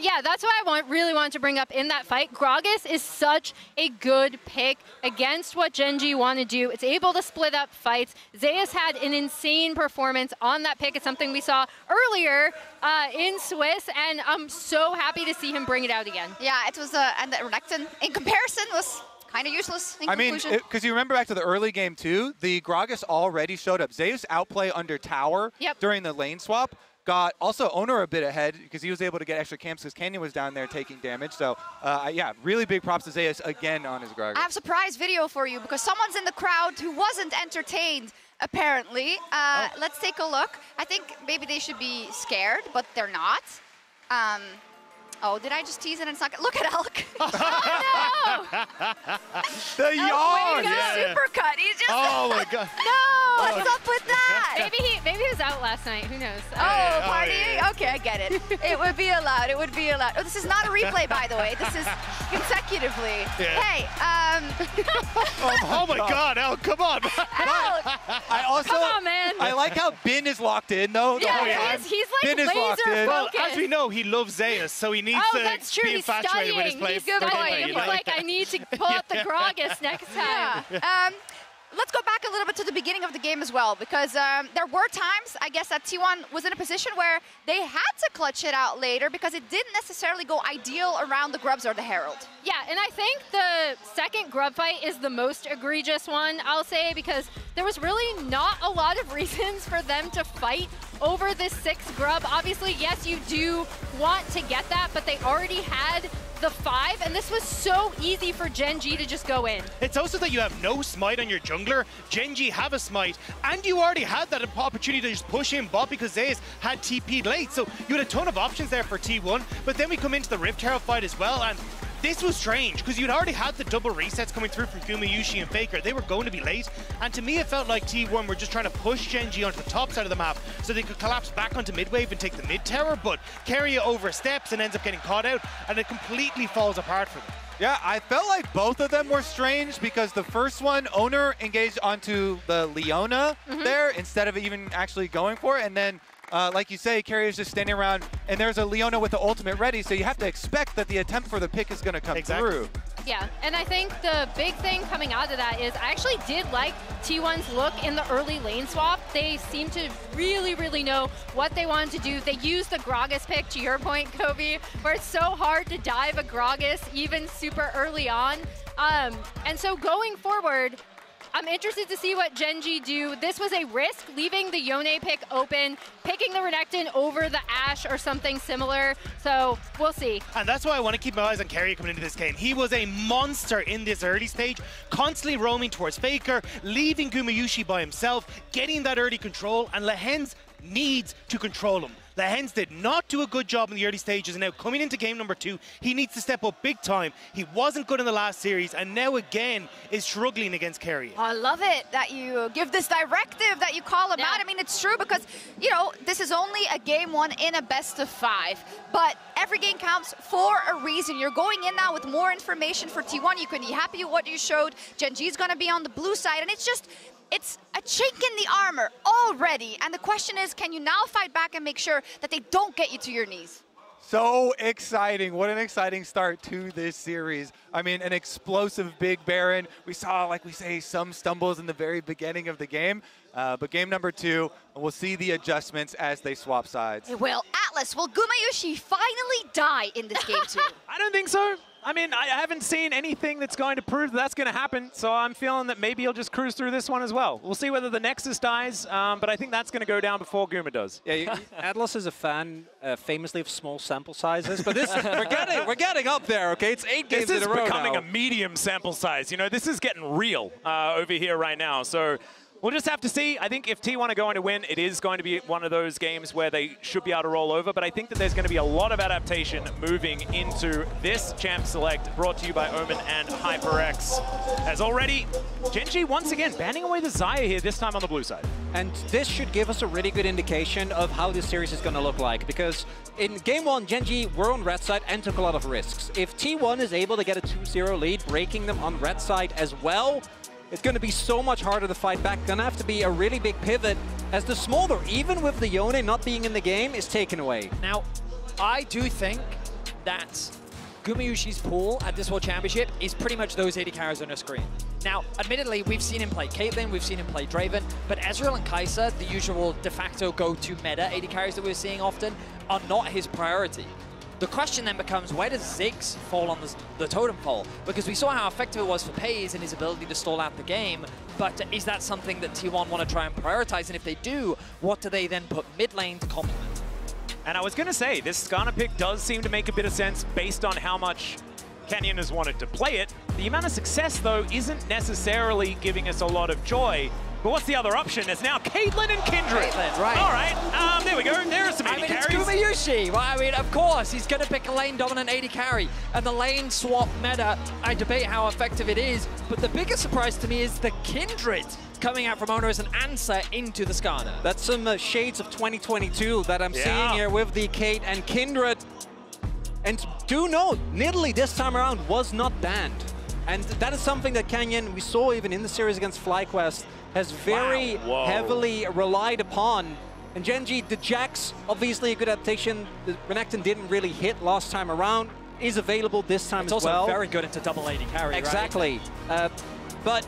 yeah, that's what I really wanted to bring up in that fight. Gragas is such a good pick against what Gen.G want to do. It's able to split up fights. Zeus had an insane performance on that pick. It's something we saw earlier in Swiss, and I'm so happy to see him bring it out again. Yeah, it was and the Renekton, in comparison, was kind of useless in conclusion. I mean, because you remember back to the early game too, the Gragas already showed up. Zeus outplay under tower during the lane swap. Got also Owner a bit ahead because he was able to get extra camps because Canyon was down there taking damage. So yeah, really big props to Zeus again on his Gragas. I have a surprise video for you because someone's in the crowd who wasn't entertained, apparently. Let's take a look. I think maybe they should be scared, but they're not. Oh, did I just tease it and suck it? Look at Elk. Oh, no! The yawn! Super cut. He's just... Oh, my God. No! What's up with that? Maybe he was out last night. Who knows? Oh, partying? Okay, I get it. It would be allowed. It would be allowed. Oh, this is not a replay, by the way. This is consecutively. Yeah. Hey, oh, my God, Elk, come on. Elk! I also, come on, man. I like how Bin is locked in, though. Yeah, he's like Bin is locked in. Well, as we know, he loves Zeus, so he needs to be infatuated with his play. He's studying. He's like, I need to pull out the Gragas next time. Yeah. Let's go back a little bit to the beginning of the game as well, because there were times, I guess, that T1 was in a position where they had to clutch it out later because it didn't necessarily go ideal around the Grubs or the Herald. Yeah, and I think the second Grub fight is the most egregious one, I'll say, because there was really not a lot of reasons for them to fight over this 6th Grub. Obviously, yes, you do want to get that, but they already had the 5, and this was so easy for Gen.G to just go in. It's also that you have no smite on your jungler. Gen.G have a smite, and you already had that opportunity to just push in bot because Zeus had TP'd late. So you had a ton of options there for T1, but then we come into the Rift Herald fight as well, and this was strange because you'd already had the double resets coming through from Gumayushi and Faker. They were going to be late, and to me it felt like T1 were just trying to push Gen.G onto the top side of the map so they could collapse back onto mid-wave and take the mid-tower, but Keria oversteps and ends up getting caught out, and it completely falls apart for them. Yeah, I felt like both of them were strange because the first one, Owner engaged onto the Leona there instead of even actually going for it, and then like you say, Keria's just standing around, and there's a Leona with the ultimate ready, so you have to expect that the attempt for the pick is going to come through. Yeah, and I think the big thing coming out of that is I actually did like T1's look in the early lane swap. They seem to really, really know what they wanted to do. They used the Gragas pick, to your point, Kobe, where it's so hard to dive a Gragas even super early on. And so going forward, I'm interested to see what Gen.G do. This was a risk, leaving the Yone pick open, picking the Renekton over the Ashe or something similar. So we'll see. And that's why I want to keep my eyes on Keria coming into this game. He was a monster in this early stage, constantly roaming towards Faker, leaving Gumayushi by himself, getting that early control, and Lehens needs to control him. The Hens did not do a good job in the early stages, and now coming into game number 2, he needs to step up big time. He wasn't good in the last series, and now again is struggling against Kerry. I love it that you give this directive, that you call him out. I mean, it's true because, you know, this is only a game 1 in a best of 5, but every game counts for a reason. You're going in now with more information for T1. You can be happy with what you showed. Gen.G's going to be on the blue side, and it's a chink in the armor already. And the question is, can you now fight back and make sure that they don't get you to your knees? So exciting. What an exciting start to this series. I mean, an explosive big Baron. We saw, like we say, some stumbles in the very beginning of the game. But game number 2, we'll see the adjustments as they swap sides. It will. Atlas, will Gumayusi finally die in this game 2? I don't think so. I mean, I haven't seen anything that's going to prove that's going to happen, so I'm feeling that maybe he'll just cruise through this one as well. We'll see whether the Nexus dies, but I think that's going to go down before Guma does. Yeah, Atlas is a fan, famously, of small sample sizes, but this we're getting up there. Okay, it's 8 games in a row This is becoming now. a medium sample size. You know, this is getting real over here right now. So we'll just have to see. I think if T1 are going to win, it is going to be one of those games where they should be able to roll over, but I think that there's going to be a lot of adaptation moving into this Champ Select, brought to you by Omen and HyperX. As already, Gen.G once again banning away the Xayah here, this time on the blue side. And this should give us a really good indication of how this series is going to look like, because in game 1, Gen.G were on red side and took a lot of risks. If T1 is able to get a 2-0 lead, breaking them on red side as well, it's going to be so much harder to fight back. Going to have to be a really big pivot as the Smolder, even with the Yone not being in the game, is taken away. Now, I do think that Gumayusi's pool at this World Championship is pretty much those 80 carries on your screen. Now, admittedly, we've seen him play Caitlyn, we've seen him play Draven, but Ezreal and Kai'Sa, the usual de facto go-to meta 80 carries that we're seeing often, are not his priority. The question then becomes, where does Ziggs fall on the totem pole? Because we saw how effective it was for Paze and his ability to stall out the game, but is that something that T1 want to try and prioritize? And if they do, what do they then put mid lane to complement? And I was going to say, this Skarner pick does seem to make a bit of sense based on how much Canyon has wanted to play it. The amount of success, though, isn't necessarily giving us a lot of joy. But what's the other option? It's now Caitlyn and Kindred. Caitlyn, right. All right, there we go. There are some 80 carries. It's Gumayusi. Well, I mean, of course, he's going to pick a lane-dominant 80 carry. And the lane swap meta, I debate how effective it is. But the biggest surprise to me is the Kindred coming out from Owner as an answer into the Skarner. That's some shades of 2022 that I'm seeing here with the Kate and Kindred. And do note, Nidalee this time around was not banned. And that is something that Canyon, we saw even in the series against FlyQuest, has very heavily relied upon. And Gen.G, the Jax, obviously a good adaptation. The Renekton didn't really hit last time around. Is available this time as well. It's also very good into double 80 carry, exactly. Right? But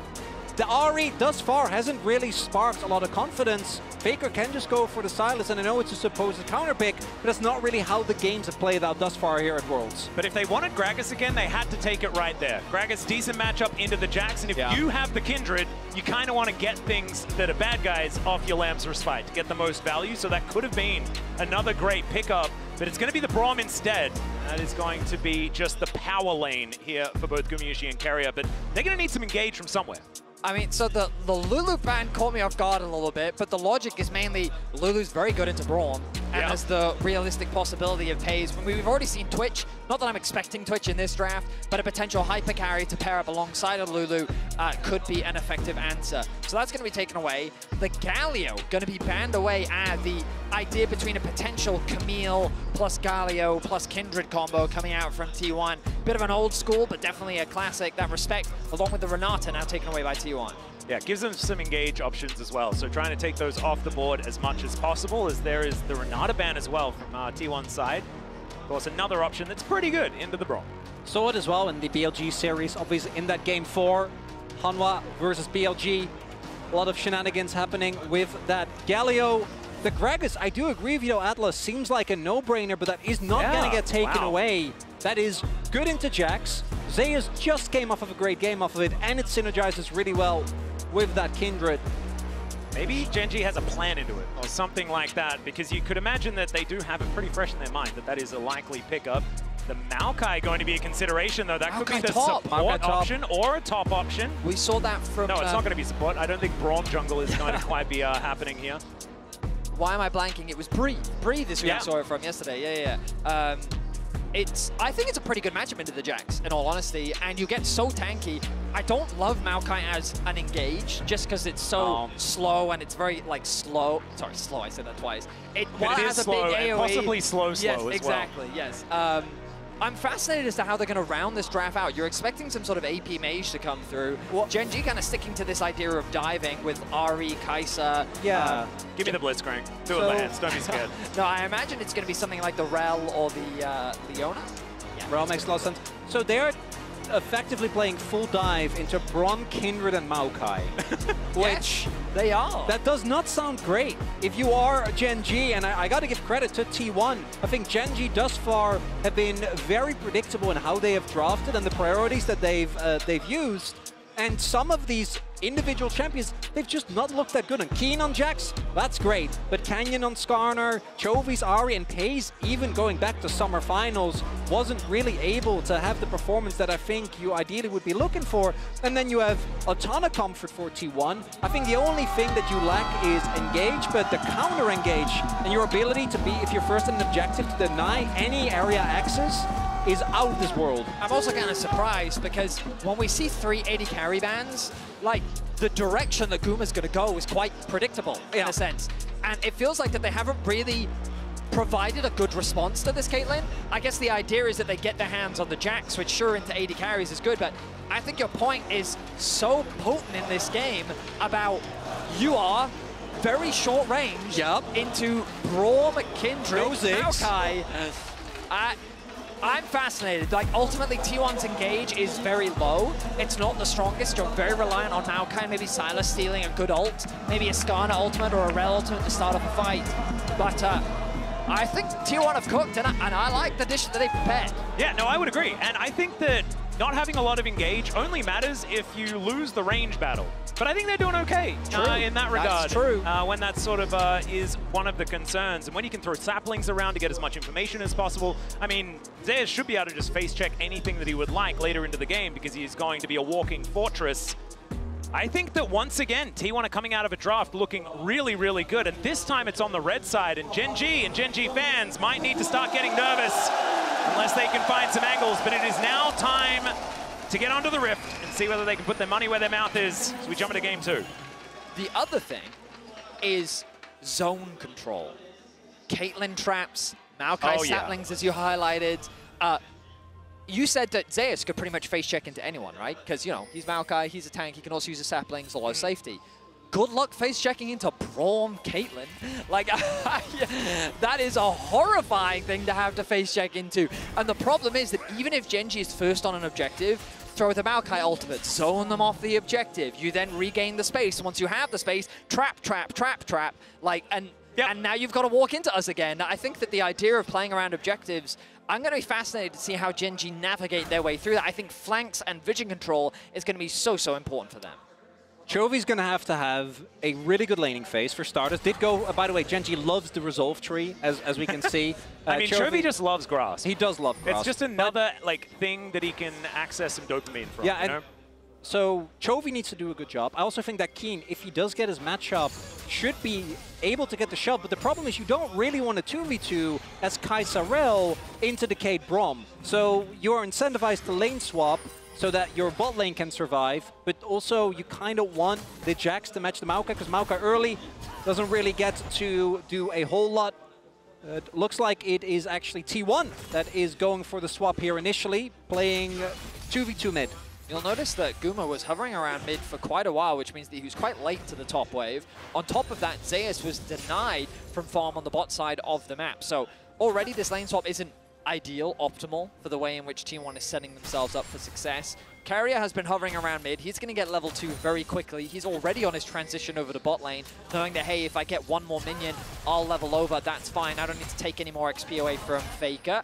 the Ahri thus far hasn't really sparked a lot of confidence. Faker can just go for the Silas, and I know it's a supposed counter pick, but that's not really how the games have played out thus far here at Worlds. But if they wanted Gragas again, they had to take it right there. Gragas, decent matchup into the Jax, and if you have the Kindred, you kind of want to get things that are bad guys off your Lamb's Respite to get the most value, so that could have been another great pickup, but it's going to be the Braum instead. That is going to be just the power lane here for both Gumayusi and Keria, but they're going to need some engage from somewhere. I mean, so the Lulu ban caught me off guard a little bit, but the logic is mainly Lulu's very good into Braum, and there's the realistic possibility of Paze. We've already seen Twitch, not that I'm expecting Twitch in this draft, but a potential hyper carry to pair up alongside of Lulu could be an effective answer. So that's going to be taken away. The Galio going to be banned away. The idea between a potential Camille plus Galio plus Kindred combo coming out from T1. Bit of an old school, but definitely a classic. That respect, along with the Renata, now taken away by T1. Yeah, gives them some engage options as well. So trying to take those off the board as much as possible, as there is the Renata ban as well from T1's side. Of course, another option that's pretty good into the Braum. Saw it as well in the BLG series, obviously in that game 4, Hanwha versus BLG. A lot of shenanigans happening with that Galio. The Gragas, I do agree with you, Atlas, seems like a no-brainer, but that is not going to get taken away. That is good into Jax. Zayas just came off of a great game off of it, and it synergizes really well with that Kindred. Maybe Gen.G has a plan into it, or something like that, because you could imagine that they do have it pretty fresh in their mind, that that is a likely pickup. The Maokai going to be a consideration, though. That could be the support option or a top option. We saw that from... No, it's not going to be support. I don't think Braum jungle is going to quite be happening here. Why am I blanking? It was Bree. Bree, this we saw it from yesterday. Yeah. I think it's a pretty good matchup into the Jax, in all honesty, and you get so tanky. I don't love Maokai as an engage, just because it's so slow and it's very, like, slow. Sorry, slow, I said that twice. It is slow, and possibly slow yes, as exactly, well. Yes. I'm fascinated as to how they're going to round this draft out. You're expecting some sort of AP mage to come through. Gen G kind of sticking to this idea of diving with Ahri, Kai'Sa. Yeah. Give me the Blitzcrank. Do it, Lance. Don't be scared. No, I imagine it's going to be something like the Rel or the Leona. Yeah. Rel makes a lot of sense. So they're effectively playing full dive into Braum, Kindred, and Maokai. Which they are. That does not sound great. If you are Gen G, and I got to give credit to T1, I think Gen G thus far have been very predictable in how they have drafted and the priorities that they've used. And some of these individual champions, they've just not looked that good. And Keen on Jax, that's great. But Canyon on Skarner, Chovy's, Ahri, and Paze, even going back to Summer Finals, wasn't really able to have the performance that I think you ideally would be looking for. And then you have a ton of comfort for T1. I think the only thing that you lack is engage, but the counter engage and your ability to be, if you're first in an objective, to deny any area access is out of this world. I'm also kind of surprised because when we see 3 AD carry bans, like, the direction that Guma's going to go is quite predictable in a sense. And it feels like that they haven't really provided a good response to this Caitlyn. I guess the idea is that they get their hands on the Jax, which sure into AD carries is good, but I think your point is so potent in this game about you are very short range into Braum, Kindred, Maokai. I'm fascinated. Like, ultimately, T1's engage is very low. It's not the strongest. You're very reliant on Maokai, maybe Sylas stealing a good ult, maybe a Skarner ultimate or a Rel ultimate to start off a fight. But I think T1 have cooked, and I like the dish that they prepared. Yeah, no, I would agree. And I think that not having a lot of engage only matters if you lose the range battle. But I think they're doing okay in that regard. That's true. When that sort of is one of the concerns. And when you can throw saplings around to get as much information as possible, I mean, Zeus should be able to just face check anything that he would like later into the game because he's going to be a walking fortress. I think that once again, T1 are coming out of a draft looking really, really good. And this time it's on the red side. And Gen G fans might need to start getting nervous unless they can find some angles. But it is now time to get onto the Rift and see whether they can put their money where their mouth is as we jump into game 2. The other thing is zone control. Caitlyn traps, Maokai saplings, as you highlighted. You said that Zeus could pretty much face check into anyone, right? Because, you know, he's Maokai, he's a tank, he can also use the saplings, a lot of safety. Good luck face checking into Braum Caitlyn. Like, that is a horrifying thing to have to face check into. And the problem is that even if Gen G is first on an objective, throw the Maokai ultimate, zone them off the objective. You then regain the space. Once you have the space, trap. Like, and now you've got to walk into us again. I think that the idea of playing around objectives, I'm going to be fascinated to see how Gen G navigate their way through that. I think flanks and vision control is going to be so important for them. Chovy's going to have a really good laning phase for starters. Did go, by the way, Gen G loves the resolve tree, as we can see. I mean, Chovy just loves grass. He does love grass. It's just another like thing that he can access some dopamine from. Yeah, you know? So Chovy needs to do a good job. I also think that Keen, if he does get his matchup, should be able to get the shove. But the problem is you don't really want to 2v2 as Kai'Sa Rel into Decayed Braum. So you're incentivized to lane swap so that your bot lane can survive, but also you kind of want the Jax to match the Maokai, because Maokai early doesn't really get to do a whole lot. It looks like it is actually T1 that is going for the swap here initially, playing 2v2 mid. You'll notice that Guma was hovering around mid for quite a while, which means that he was quite late to the top wave. On top of that, Zeus was denied from farm on the bot side of the map. So already this lane swap isn't ideal, optimal for the way in which T1 is setting themselves up for success. Carrier has been hovering around mid. He's going to get level 2 very quickly. He's already on his transition over to bot lane, knowing that, hey, if I get one more minion, I'll level over. That's fine. I don't need to take any more XP away from Faker.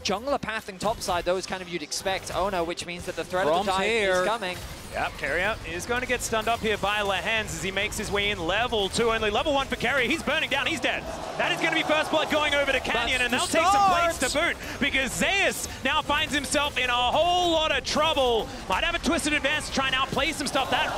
Jungler pathing topside, those kind of you'd expect. Oh no, which means that the threat of the dive is coming. Yep, Carrier is going to get stunned up here by Lehens as he makes his way in level 2. Only level 1 for Carrier. He's burning down. He's dead. That is going to be first blood going over to Canyon, and they'll take some plates to boot because Zeus now finds himself in a whole lot of trouble. Might have a twisted advance to try and outplay some stuff. That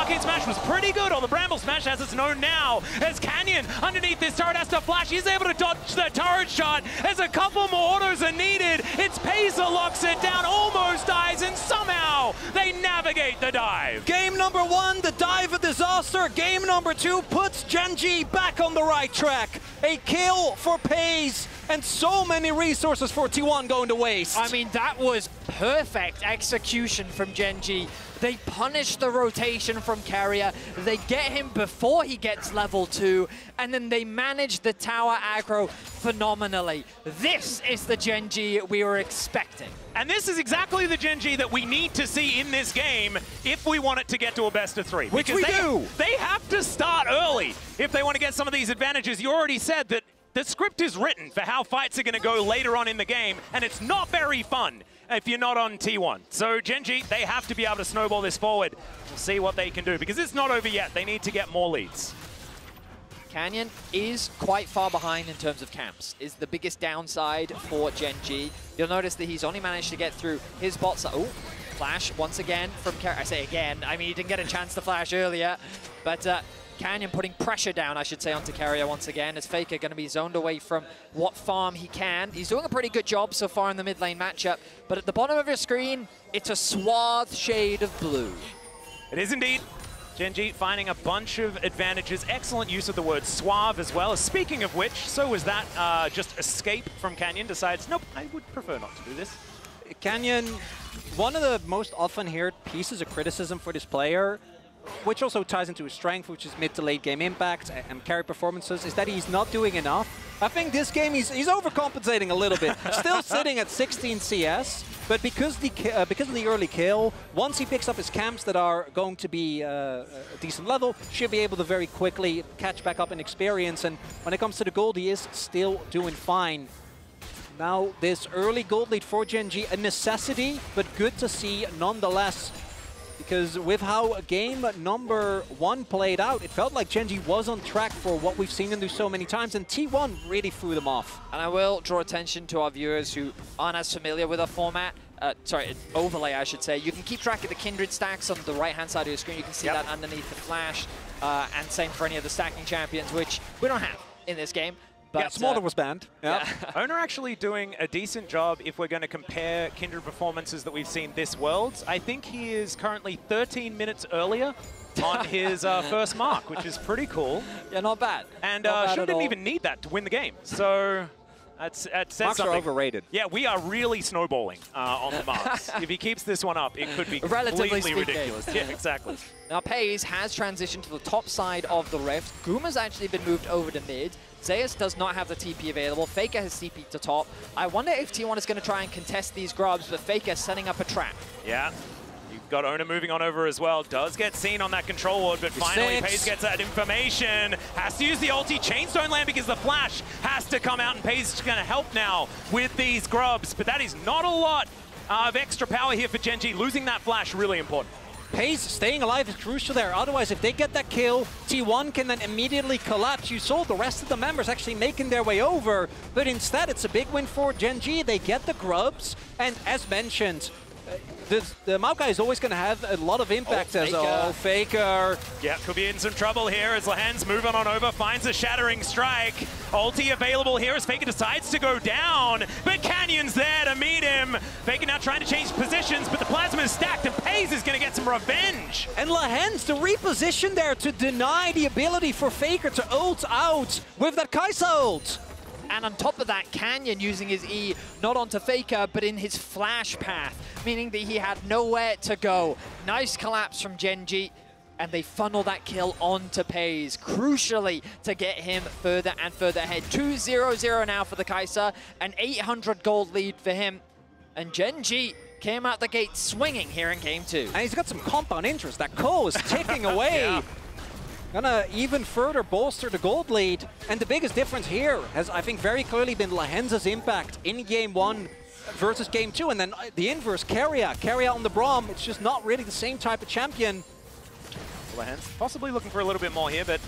Arcane Smash was pretty good, or the Bramble Smash as it's known now, as Canyon underneath this turret has to flash. He's able to dodge the turret shot as a couple more autos are needed. It's Pace that locks it down, almost dies, and somehow they navigate the dive. Game number 1, the dive of disaster. Game number 2 puts Gen.G back on the right track. A kill for Pace, and so many resources for T1 going to waste. I mean, that was perfect execution from Gen.G. They punish the rotation from Carrier, they get him before he gets level 2, and then they manage the tower aggro phenomenally. This is the Gen.G we were expecting. And this is exactly the Gen.G that we need to see in this game if we want it to get to a best of 3. Which we do! They have to start early if they want to get some of these advantages. You already said that the script is written for how fights are going to go later on in the game, and it's not very fun if you're not on T1. So Gen.G, they have to be able to snowball this forward. We'll see what they can do, because it's not over yet. They need to get more leads. Canyon is quite far behind in terms of camps, is the biggest downside for Gen.G. You'll notice that he's only managed to get through his bot side. Oh, flash once again from Carrier. I say again, I mean, he didn't get a chance to flash earlier, but Canyon putting pressure down, I should say, onto Carrier once again, as Faker going to be zoned away from what farm he can. He's doing a pretty good job so far in the mid lane matchup, but at the bottom of your screen, it's a suave shade of blue. It is indeed. Gen.G finding a bunch of advantages. Excellent use of the word suave as well. Speaking of which, so was that just escape from Canyon. Decides, nope, I would prefer not to do this. Canyon, one of the most often heard pieces of criticism for this player, which also ties into his strength, which is mid to late game impact and carry performances, is that he's not doing enough. I think this game he's overcompensating a little bit. Still sitting at 16 CS, but because of the early kill, once he picks up his camps that are going to be a decent level, should be able to very quickly catch back up in experience. And when it comes to the gold, he is still doing fine. Now, this early gold lead for Gen.G, a necessity, but good to see nonetheless. Because with how game number 1 played out, it felt like Gen.G was on track for what we've seen them do so many times, and T1 really threw them off. And I will draw attention to our viewers who aren't as familiar with our format. Overlay, I should say. You can keep track of the Kindred stacks on the right-hand side of your screen. You can see that underneath the flash. And same for any of the stacking champions, which we don't have in this game. But, yeah, Smolder was banned. Yeah. Owner actually doing a decent job if we're going to compare Kindred performances that we've seen this Worlds. I think he is currently 13 minutes earlier on his first mark, which is pretty cool. Yeah, not bad. And Shu didn't even need that to win the game. So that says marks something. Are overrated. Yeah, we are really snowballing on the marks. If he keeps this one up, it could be completely ridiculous. Yeah, exactly. Now, Paze has transitioned to the top side of the Rift. Guma's actually been moved over to mid. Zeus does not have the TP available. Faker has TP to top. I wonder if T1 is going to try and contest these grubs, but Faker setting up a trap. Yeah. You've got Owner moving on over as well. Does get seen on that control ward, but finally Pace gets that information. Has to use the ulti. Chains don't land because the flash has to come out, and Pace is going to help now with these grubs. But that is not a lot of extra power here for Gen.G. Losing that flash, really important. Pace staying alive is crucial there. Otherwise, if they get that kill, T1 can then immediately collapse. You saw the rest of the members actually making their way over, but instead it's a big win for Gen.G. They get the grubs, and as mentioned, the Maokai is always going to have a lot of impact as Faker. Yeah, could be in some trouble here as Lehens moving on over, finds a shattering strike. Ulti available here as Faker decides to go down, but Canyon's there to meet him. Faker now trying to change positions, but the plasma is stacked, and Paze is going to get some revenge. And Lehens, the reposition there to deny the ability for Faker to ult out with that Kai'Sa ult. And on top of that, Canyon using his E, not onto Faker, but in his flash path, meaning that he had nowhere to go. Nice collapse from Gen.G, and they funnel that kill onto Paze, crucially to get him further and further ahead. 2-0-0 now for the Kai'Sa, an 800 gold lead for him, and Gen.G came out the gate swinging here in Game 2. And he's got some compound interest. That Ko is ticking away. Yeah. Gonna even further bolster the gold lead. And the biggest difference here has, I think, very clearly been Lehens' impact in Game 1. versus game 2, and then the inverse, Keria on the Braum. It's just not really the same type of champion. Lance possibly looking for a little bit more here, but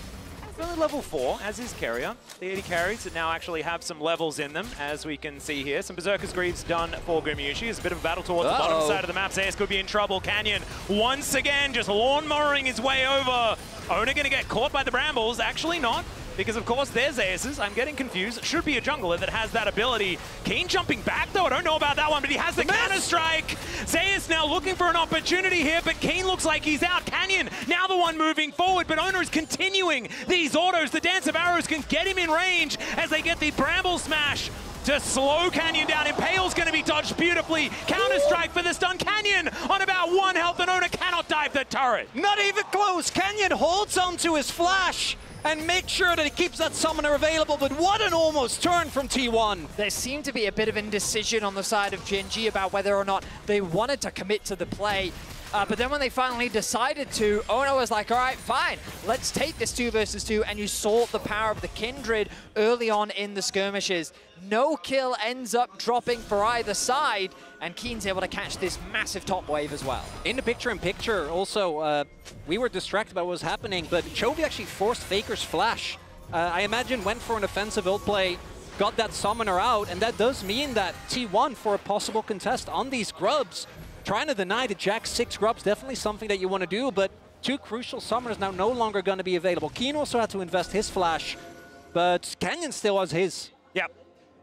only level 4, as is Keria. The 80 carries that now actually have some levels in them, as we can see here. Some Berserker's Greaves done for Gumayusi. It's a bit of a battle towards the bottom side of the map. Zayas could be in trouble. Canyon, once again, just lawnmowing his way over. Owner going to get caught by the Brambles. Actually not, because of course there's Zayas's. I'm getting confused. Should be a jungler that has that ability. Keen jumping back though. I don't know about that one, but he has the counter-strike. Zayas now looking for an opportunity here, but Keen looks like he's out. Canyon now the one moving forward, but Owner is continuing these autos. The Dance of Arrows can get him in range as they get the Bramble Smash to slow Canyon down. Impale's going to be dodged beautifully. Counter-strike for the stun. Canyon on about 1 health, and Owner cannot dive the turret. Not even close. Canyon holds onto his flash and make sure that he keeps that summoner available, but what an almost turn from T1. There seemed to be a bit of indecision on the side of Gen.G about whether or not they wanted to commit to the play. But then when they finally decided to, Ono was like, all right, fine, let's take this 2 versus 2, and you saw the power of the Kindred early on in the skirmishes. No kill ends up dropping for either side, and Keen's able to catch this massive top wave as well. In the picture-in-picture, also, we were distracted by what was happening, but Chovy actually forced Faker's flash. I imagine went for an offensive ult play, got that summoner out, and that does mean that T1 for a possible contest on these grubs. Trying to deny the Jack 6 grubs, definitely something that you want to do, but 2 crucial summoners now no longer going to be available. Keen also had to invest his flash, but Canyon still has his. Yep.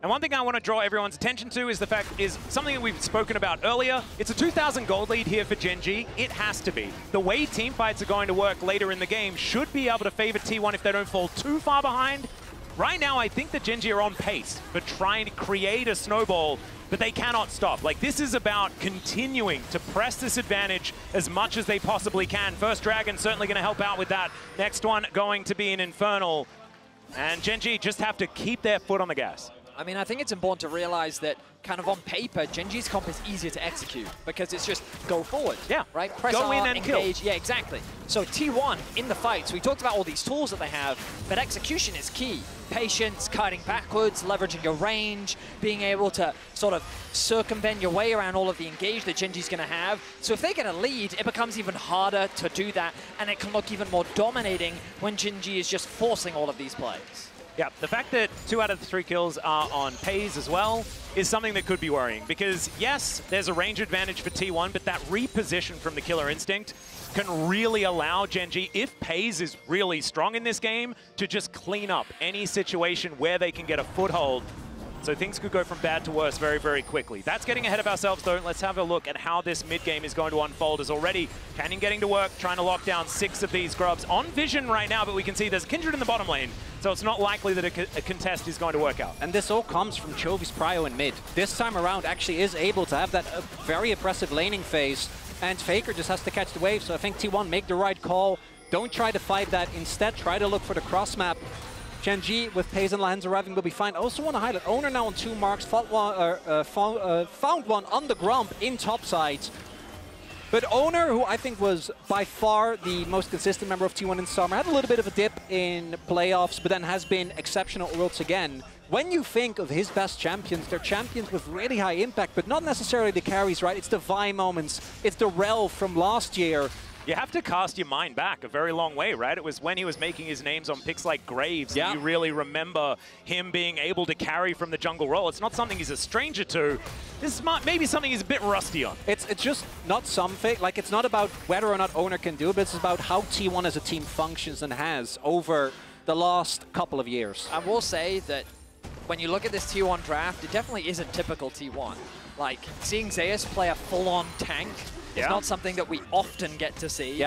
And one thing I want to draw everyone's attention to is the fact is something that we've spoken about earlier. It's a 2,000 gold lead here for Gen.G. It has to be. The way team fights are going to work later in the game should be able to favor T1 if they don't fall too far behind. Right now, I think that Gen.G are on pace for trying to create a snowball, but they cannot stop. Like, this is about continuing to press this advantage as much as they possibly can. First Dragon certainly going to help out with that. Next one going to be an Infernal. And Gen.G just have to keep their foot on the gas. I mean, I think it's important to realize that kind of on paper, Gen.G's comp is easier to execute because it's just go forward. Yeah. Right? Press go R, in and engage. kill. Yeah, exactly. So T1 in the fight, so we talked about all these tools that they have, but execution is key. Patience, kiting backwards, leveraging your range, being able to sort of circumvent your way around all of the engage that Gen.G's going to have. So if they get a lead, it becomes even harder to do that, and it can look even more dominating when Gen.G is just forcing all of these plays. Yeah, the fact that 2 out of the 3 kills are on Pays as well is something that could be worrying, because yes, there's a range advantage for T1, but that reposition from the Killer Instinct can really allow Gen.G, if Pays is really strong in this game, to just clean up any situation where they can get a foothold. So things could go from bad to worse very, very quickly. That's getting ahead of ourselves, though. Let's have a look at how this mid-game is going to unfold. As already Canyon getting to work, trying to lock down 6 of these grubs. On vision right now, but we can see there's Kindred in the bottom lane, so it's not likely that a contest is going to work out. And this all comes from Chovy's prio in mid. This time around actually is able to have that very aggressive laning phase, and Faker just has to catch the wave. So I think T1 make the right call. Don't try to fight that. Instead, try to look for the cross map. Gen.G with Pays and Lands arriving will be fine. I also want to highlight Owner now on 2 marks, found one on the Grump in topside. But Owner, who I think was by far the most consistent member of T1 in summer, had a little bit of a dip in playoffs, but then has been exceptional once again. When you think of his best champions, they're champions with really high impact, but not necessarily the carries, right? It's the Vi moments, it's the Rel from last year. You have to cast your mind back a very long way, right? It was when he was making his names on picks like Graves that you really remember him being able to carry from the jungle role. It's not something he's a stranger to. This is maybe something he's a bit rusty on. It's just not something, like it's not about whether or not Owner can do it, but it's about how T1 as a team functions and has over the last couple of years. I will say that when you look at this T1 draft, it definitely isn't typical T1. Like, seeing Zayas play a full-on tank is not something that we often get to see.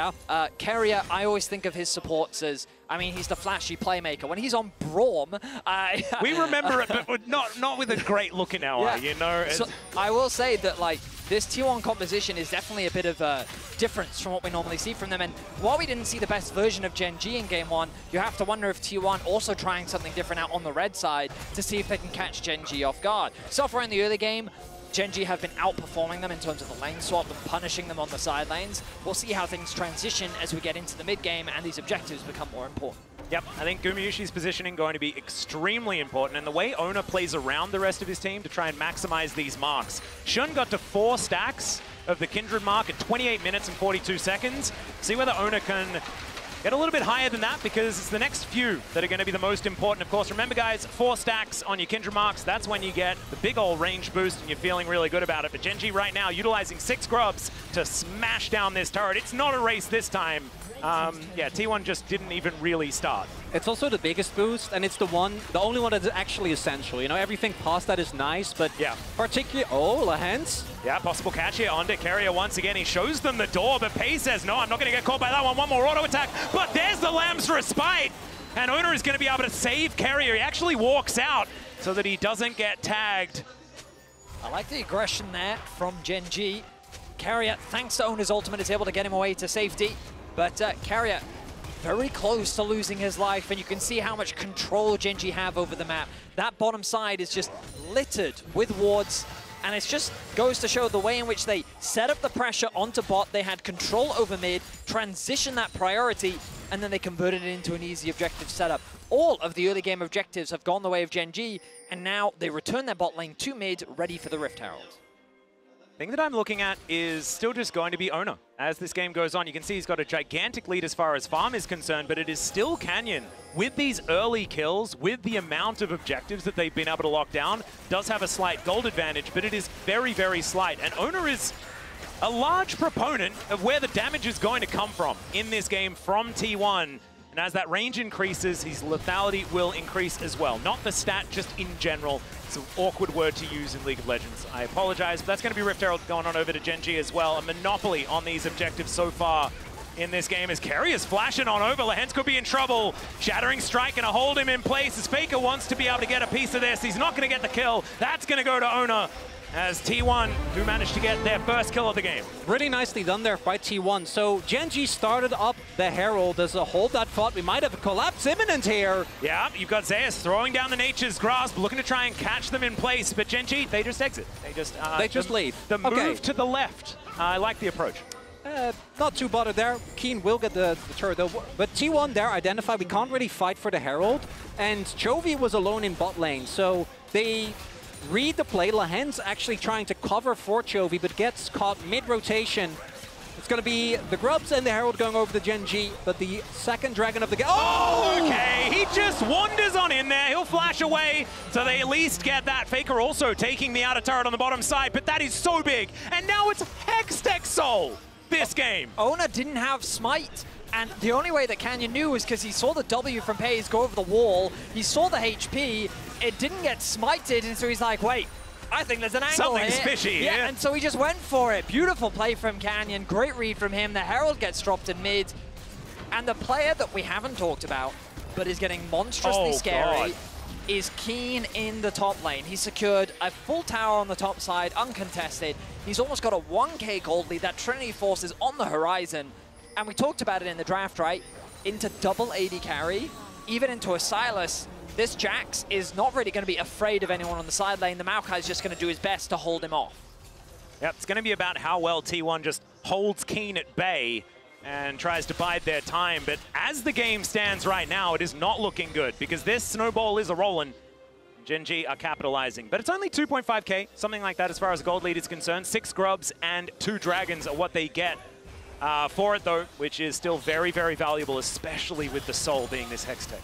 Keria, I always think of his supports as, I mean, he's the flashy playmaker. When he's on Braum, we remember it, but not with a great look in our eye, you know? So I will say that, like, this T1 composition is definitely a bit of a difference from what we normally see from them. And while we didn't see the best version of Gen.G in Game 1, you have to wonder if T1 also trying something different out on the red side to see if they can catch Gen.G off guard. So far in the early game, Gen.G have been outperforming them in terms of the lane swap and punishing them on the side lanes. We'll see how things transition as we get into the mid game and these objectives become more important. Yep, I think Gumiyushi's positioning going to be extremely important, and the way Ona plays around the rest of his team to try and maximize these marks. Shun got to 4 stacks of the Kindred mark at 28 minutes and 42 seconds. See whether Ona can get a little bit higher than that, because it's the next few that are going to be the most important. Of course, remember guys, 4 stacks on your Kindred marks, that's when you get the big old range boost and you're feeling really good about it. But Gen G right now utilizing 6 grubs to smash down this turret. It's not a race this time. Yeah, T1 just didn't even really start. It's also the biggest boost, and it's the only one that's actually essential. You know, everything past that is nice, but yeah, particularly, oh, Lahens. Yeah, possible catch here onto Carrier once again. He shows them the door, but Pei says, no, I'm not going to get caught by that one. One more auto attack, but there's the Lamb's Respite, and Ona is going to be able to save Carrier. He actually walks out so that he doesn't get tagged. I like the aggression there from Gen G. Carrier, thanks to Ona's ultimate, is able to get him away to safety. But Carrier very close to losing his life, and you can see how much control Gen G have over the map. That bottom side is just littered with wards, and it just goes to show the way in which they set up the pressure onto bot. They had control over mid, transition that priority, and then they converted it into an easy objective setup. All of the early game objectives have gone the way of Gen G, and now they return their bot lane to mid, ready for the Rift Herald. Thing that I'm looking at is still just going to be Ona. As this game goes on, you can see he's got a gigantic lead as far as farm is concerned, but it is still Canyon. With these early kills, with the amount of objectives that they've been able to lock down, does have a slight gold advantage, but it is very, very slight. And Ona is a large proponent of where the damage is going to come from in this game from T1. And as that range increases, his lethality will increase as well. Not the stat, just in general. It's an awkward word to use in League of Legends. I apologize, but that's going to be Rift Herald going on over to Gen G as well. A monopoly on these objectives so far in this game as Carrier's flashing on over. Lahens could be in trouble. Shattering Strike going to hold him in place as Faker wants to be able to get a piece of this. He's not going to get the kill. That's going to go to Ona, as T1, who managed to get their first kill of the game. Really nicely done there by T1. So Gen G started up the Herald as a hold that thought. We might have a collapse imminent here. Yeah, you've got Zeus throwing down the Nature's Grasp, looking to try and catch them in place. But Gen G, they just exit. They just leave. The move to the left. I like the approach. Not too bothered there. Keen will get the turret though. But T1 there identified we can't really fight for the Herald. And Chovy was alone in bot lane. So they read the play. Lahens actually trying to cover for Chovy, but gets caught mid-rotation. It's going to be the Grubs and the Herald going over the Gen G, but the second Dragon of the game. Oh! Okay, he just wanders on in there. He'll flash away, so they at least get that. Faker also taking the outer turret on the bottom side, but that is so big. And now it's Hextech Soul this game. Ona didn't have Smite. And the only way that Canyon knew was because he saw the W from Pays go over the wall. He saw the HP. It didn't get smited, and so he's like, wait, I think there's an angle Something's here. fishy. Yeah, and so he just went for it. Beautiful play from Canyon. Great read from him. The Herald gets dropped in mid. And the player that we haven't talked about, but is getting monstrously scary, is Keen in the top lane. He secured a full tower on the top side, uncontested. He's almost got a 1k gold lead. That Trinity Force is on the horizon. And we talked about it in the draft, right? Into double AD carry, even into a Sylas. This Jax is not really going to be afraid of anyone on the side lane. The Maokai is just going to do his best to hold him off. Yep, it's going to be about how well T1 just holds Keen at bay and tries to bide their time. But as the game stands right now, it is not looking good because this snowball is a-rolling. Gen G are capitalizing. But it's only 2.5k, something like that as far as the gold lead is concerned. 6 Grubs and 2 Dragons are what they get for it, though, which is still very, very valuable, especially with the Soul being this Hextech.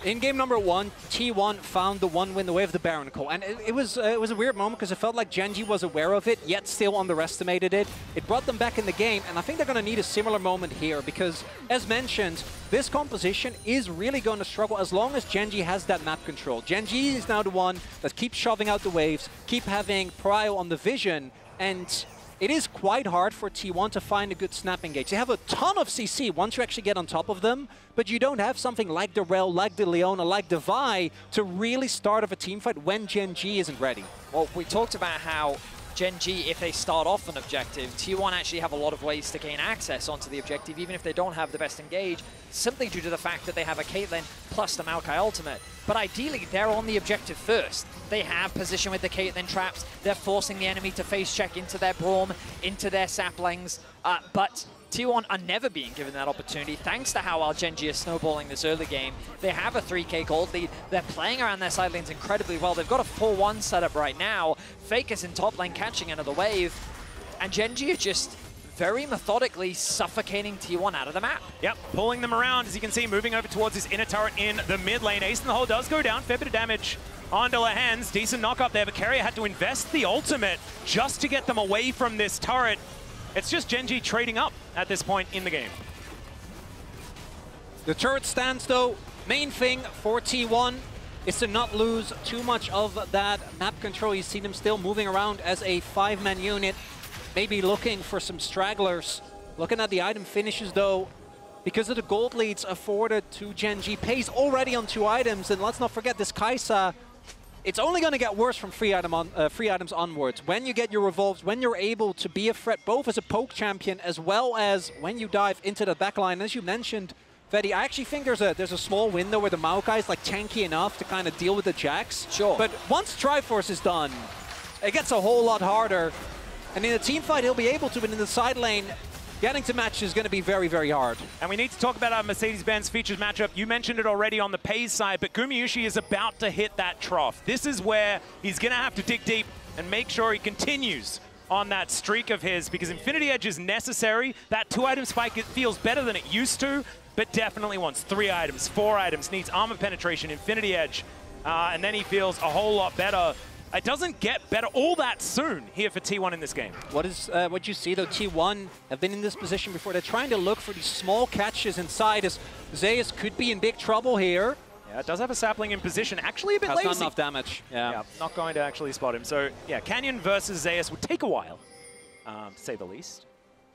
In game number 1, T1 found the one win the way of the Baron Call. And it was a weird moment because it felt like Gen G was aware of it, yet still underestimated it. It brought them back in the game, and I think they're going to need a similar moment here because, as mentioned, this composition is really going to struggle as long as Gen G has that map control. Gen G is now the one that keeps shoving out the waves, keep having prio on the vision, and it is quite hard for T1 to find a good snap engage. They have a ton of CC once you actually get on top of them, but you don't have something like the Rel, like the Leona, like the Vi to really start off a team fight when Gen G isn't ready. Well, we talked about how Gen G, if they start off an objective, T1 actually have a lot of ways to gain access onto the objective, even if they don't have the best engage, simply due to the fact that they have a Caitlyn plus the Maokai ultimate. But ideally, they're on the objective first. They have position with the Caitlyn traps. They're forcing the enemy to face check into their Braum, into their saplings. But T1 are never being given that opportunity, thanks to how well Gen G is snowballing this early game. They have a 3K gold lead. They're playing around their side lanes incredibly well. They've got a 4-1 setup right now. Fake is in top lane catching another wave. And Gen G are just very methodically suffocating T1 out of the map. Yep, pulling them around, as you can see, moving over towards this inner turret in the mid lane. Ace in the hole does go down, fair bit of damage onto Lehens. Decent knock up there, but Carrier had to invest the ultimate just to get them away from this turret. It's just Gen G trading up at this point in the game. The turret stands though. Main thing for T1 is to not lose too much of that map control. You see them still moving around as a 5-man unit, maybe looking for some stragglers. Looking at the item finishes though, because of the gold leads afforded to Gen G. Pays already on 2 items, and let's not forget this Kai'Sa. It's only going to get worse from free items onwards. When you get your revolves, when you're able to be a threat both as a poke champion as well as when you dive into the backline. As you mentioned, Fetty, I actually think there's a small window where the Maokai is like tanky enough to kind of deal with the Jax. Sure. But once Triforce is done, it gets a whole lot harder. And in a team fight, he'll be able to, but in the side lane, getting to match is going to be very, very hard. And we need to talk about our Mercedes-Benz features matchup. You mentioned it already on the Pays side, but Gumayusi is about to hit that trough. This is where he's going to have to dig deep and make sure he continues on that streak of his, because Infinity Edge is necessary. That 2-item spike, it feels better than it used to, but definitely wants 3 items, 4 items, needs armor penetration, Infinity Edge, and then he feels a whole lot better. It doesn't get better all that soon here for T1 in this game. What you see though, T1 have been in this position before. They're trying to look for these small catches inside, as Zeus could be in big trouble here. Yeah, it does have a sapling in position, actually a bit lazy. That's not enough damage. Yeah, not going to actually spot him. So yeah, Canyon versus Zeus would take a while, to say the least.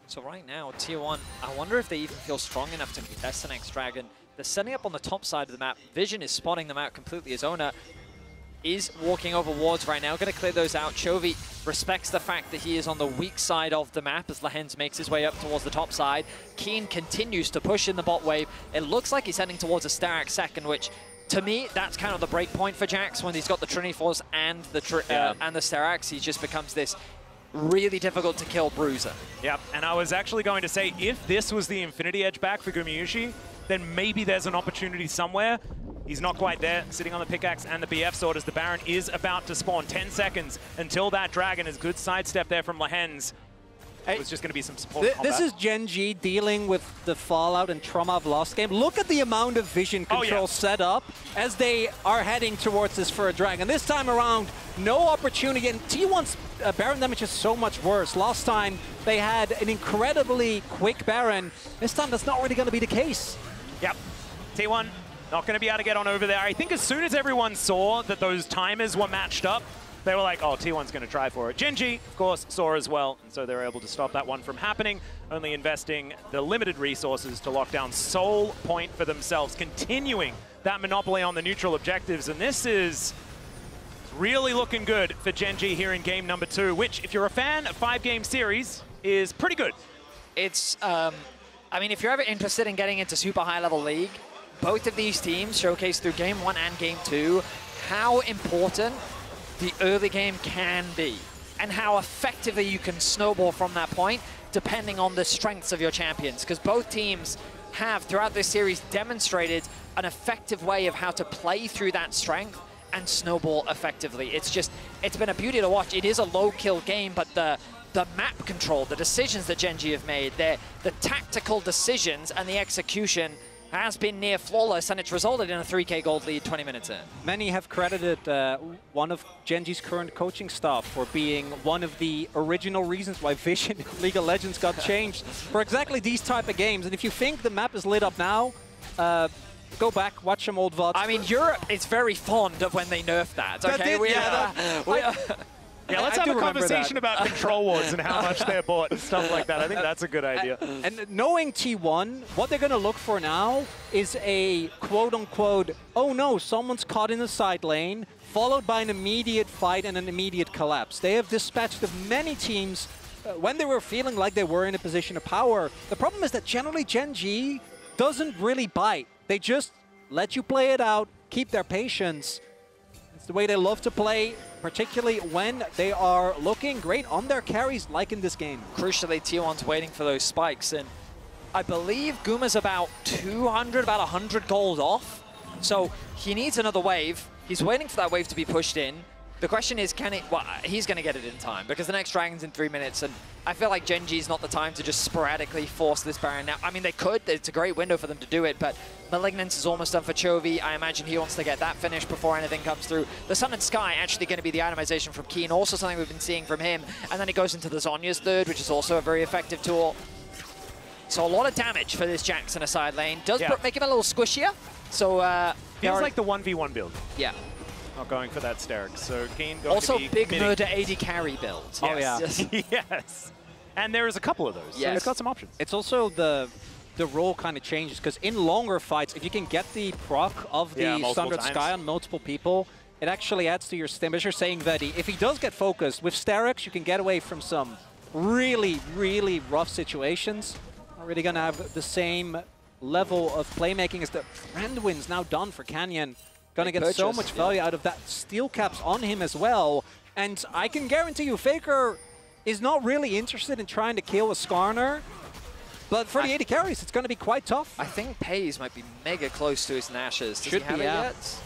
So right now, T1, I wonder if they even feel strong enough to contest the next dragon. They're setting up on the top side of the map. Vision is spotting them out completely. His owner is walking over wards right now, going to clear those out. Chovy respects the fact that he is on the weak side of the map as Lehens makes his way up towards the top side. Keen continues to push in the bot wave. It looks like he's heading towards a Starak second, which to me, that's kind of the break point for Jax when he's got the Trinity Force and the Starax. He just becomes this really difficult to kill bruiser. Yep, and I was actually going to say, if this was the Infinity Edge back for Gumayusi, then maybe there's an opportunity somewhere. He's not quite there, sitting on the pickaxe and the BF sword as the Baron is about to spawn. 10 seconds until that dragon. Is good sidestep there from Lehens. It was just going to be some support combat. This is Gen G dealing with the fallout and trauma of last game. Look at the amount of vision control set up as they are heading towards this for a dragon. This time around, no opportunity. And T1's Baron damage is so much worse. Last time, they had an incredibly quick Baron. This time, that's not really going to be the case. Yep. T1 not going to be able to get on over there. I think as soon as everyone saw that those timers were matched up, they were like, oh, T1's going to try for it. Gen G, of course, saw as well, and so they were able to stop that one from happening, only investing the limited resources to lock down Soul Point for themselves, continuing that monopoly on the neutral objectives. And this is really looking good for Gen G here in game number 2, which, if you're a fan of 5-game series, is pretty good. It's, I mean, if you're ever interested in getting into super high-level league, both of these teams showcase through game 1 and game 2 how important the early game can be and how effectively you can snowball from that point depending on the strengths of your champions, because both teams have throughout this series demonstrated an effective way of how to play through that strength and snowball effectively. It's been a beauty to watch. It is a low kill game, but the map control, the decisions that Gen G have made, the tactical decisions and the execution has been near flawless, and it's resulted in a 3K gold lead 20 minutes in. Many have credited one of Gen G's current coaching staff for being one of the original reasons why Vision in League of Legends got changed for exactly these type of games. And if you think the map is lit up now, go back, watch some old VODs. I mean, Europe is very fond of when they nerf that, okay? Yeah, let's have a conversation about control wards and how much they're bought and stuff like that. I think that's a good idea. And knowing T1, what they're going to look for now is a quote-unquote, oh no, someone's caught in the side lane, followed by an immediate fight and an immediate collapse. They have dispatched of many teams when they were feeling like they were in a position of power. The problem is that generally Gen G doesn't really bite. They just let you play it out, keep their patience. It's the way they love to play, particularly when they are looking great on their carries, like in this game. Crucially, T1's waiting for those spikes, and I believe Guma's about 200, about 100 gold off. So he needs another wave. He's waiting for that wave to be pushed in. The question is, can it? Well, he's going to get it in time because the next Dragon's in 3 minutes, and I feel like Genji's not the time to just sporadically force this Baron now. I mean, they could. It's a great window for them to do it, but Malignance is almost done for Chovy. I imagine he wants to get that finished before anything comes through. The Sun and Sky actually going to be the itemization from Keen, also something we've been seeing from him, and then it goes into the Zhonya's third, which is also a very effective tool. So a lot of damage for this Jax in a side lane. Does make him a little squishier. So feels like the 1v1 build. Yeah. Not going for that Sterix. So Keen going also to be big committing. murder AD carry build. Yes. Oh yeah. Yes. And there is a couple of those. Yes. So it's got some options. It's also the role kind of changes because in longer fights, if you can get the proc of the Sundered Sky on multiple people, it actually adds to your stim. As you're saying, Vedi, if he does get focused with Sterix, you can get away from some really, really rough situations. Not really going to have the same level of playmaking as the Friendwind's now done for Canyon. Going to get so much value out of that. Steel caps on him as well. And I can guarantee you, Faker is not really interested in trying to kill a Skarner. But for the AD carries, it's going to be quite tough. I think Pays might be mega close to his Nashes. Does he have it yet?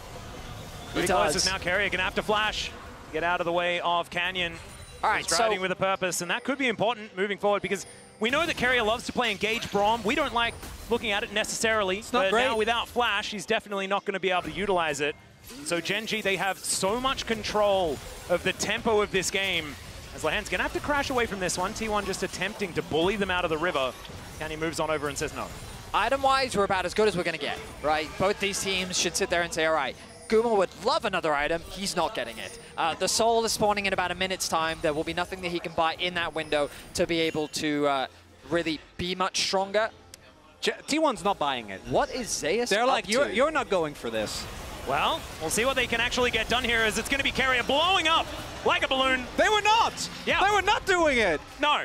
Pretty close is now Carrier going to have to flash. Get out of the way of Canyon. All right, striding with a purpose. And that could be important moving forward because we know that Carrier loves to play engage Braum. We don't like looking at it necessarily, but now without Flash, he's definitely not going to be able to utilize it. So Gen.G, they have so much control of the tempo of this game. As Lahen's going to have to crash away from this one. T1 just attempting to bully them out of the river. Canyon moves on over and says no. Item-wise, we're about as good as we're going to get, right? Both these teams should sit there and say, all right, Guma would love another item. He's not getting it. The Soul is spawning in about a minute's time. There will be nothing that he can buy in that window to be able to really be much stronger. T1's not buying it. What is Zeus They're like, up you're not going for this. Well, we'll see what they can actually get done here as it's going to be Carrier blowing up like a balloon. They were not! Yeah. They were not doing it! No.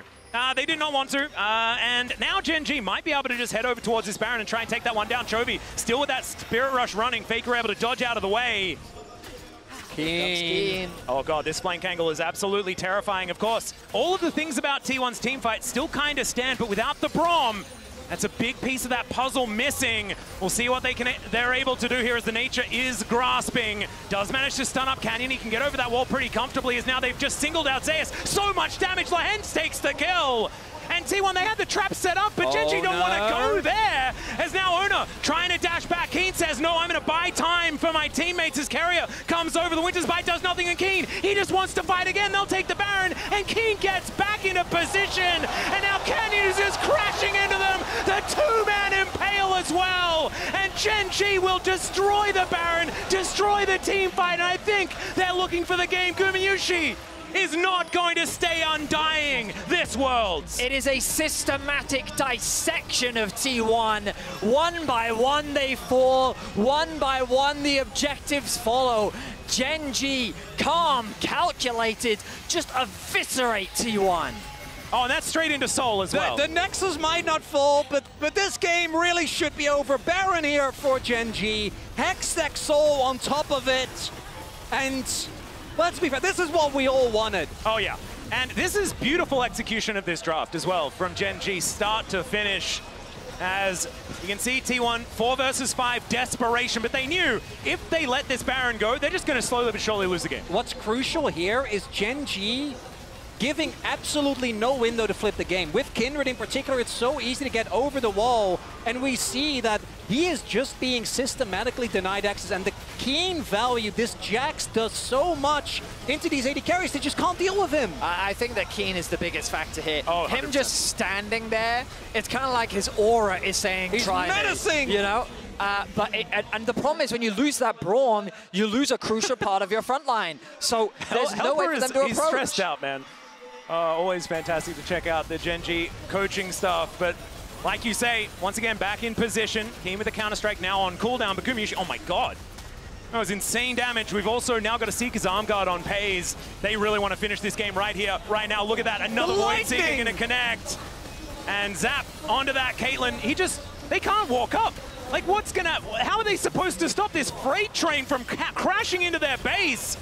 They did not want to. And now Gen.G might be able to just head over towards this Baron and try and take that one down. Chovy still with that Spirit Rush running. Faker able to dodge out of the way. Keen. Oh god, this flank angle is absolutely terrifying. Of course, all of the things about T1's team fight still kind of stand, but without the Braum, that's a big piece of that puzzle missing. We'll see what they're able to do here as the nature is grasping. Does manage to stun up Canyon. He can get over that wall pretty comfortably as now they've just singled out Zeus. So much damage. Lahens takes the kill. And T1, they had the trap set up, but Gen.G don't want to go there. As now Ona trying to dash back. Keen says, no, I'm going to buy time for my teammates as Carrier comes over. The Winter's Bite does nothing, and Keen, he just wants to fight again. They'll take the Baron, and Keen gets back into position. And now Canyon is just crashing into them. The two-man impale as well. And Gen.G will destroy the Baron, destroy the team fight, and I think they're looking for the game. Gumayushi is not going to stay undying this Worlds. It is a systematic dissection of T1. One by one they fall, one by one the objectives follow. Gen.G, calm, calculated, just eviscerate T1. Oh, and that's straight into Soul as well. The Nexus might not fall, but this game really should be over. Baron here for Gen.G. Hextech Soul on top of it. And let's be fair, this is what we all wanted. Oh, yeah. And this is beautiful execution of this draft as well, from Gen.G start to finish. As you can see, T1, 4 versus 5, desperation, but they knew if they let this Baron go, they're just going to slowly but surely lose the game. What's crucial here is Gen.G giving absolutely no window to flip the game. With Kindred in particular, it's so easy to get over the wall, and we see that he is just being systematically denied access, and the Keen value this Jax does so much into these AD carries, they just can't deal with him. I think that Keen is the biggest factor here. Oh, him just standing there, it's kind of like his aura is saying, he's try menacing! Me, you know? And the problem is when you lose that Braum, you lose a crucial part of your front line. So there's no way for them to approach. He's stressed out, man. Always fantastic to check out the Gen.G coaching stuff, but like you say, once again, back in position. Keen with the counter-strike now on cooldown, but Gumayushi, oh my god. That was insane damage. We've also now got a Seeker's Arm Guard on Pays. They really want to finish this game right here, right now. Look at that, another Void Seeker going to connect. And Zap onto that Caitlyn. They can't walk up. Like, how are they supposed to stop this freight train from crashing into their base?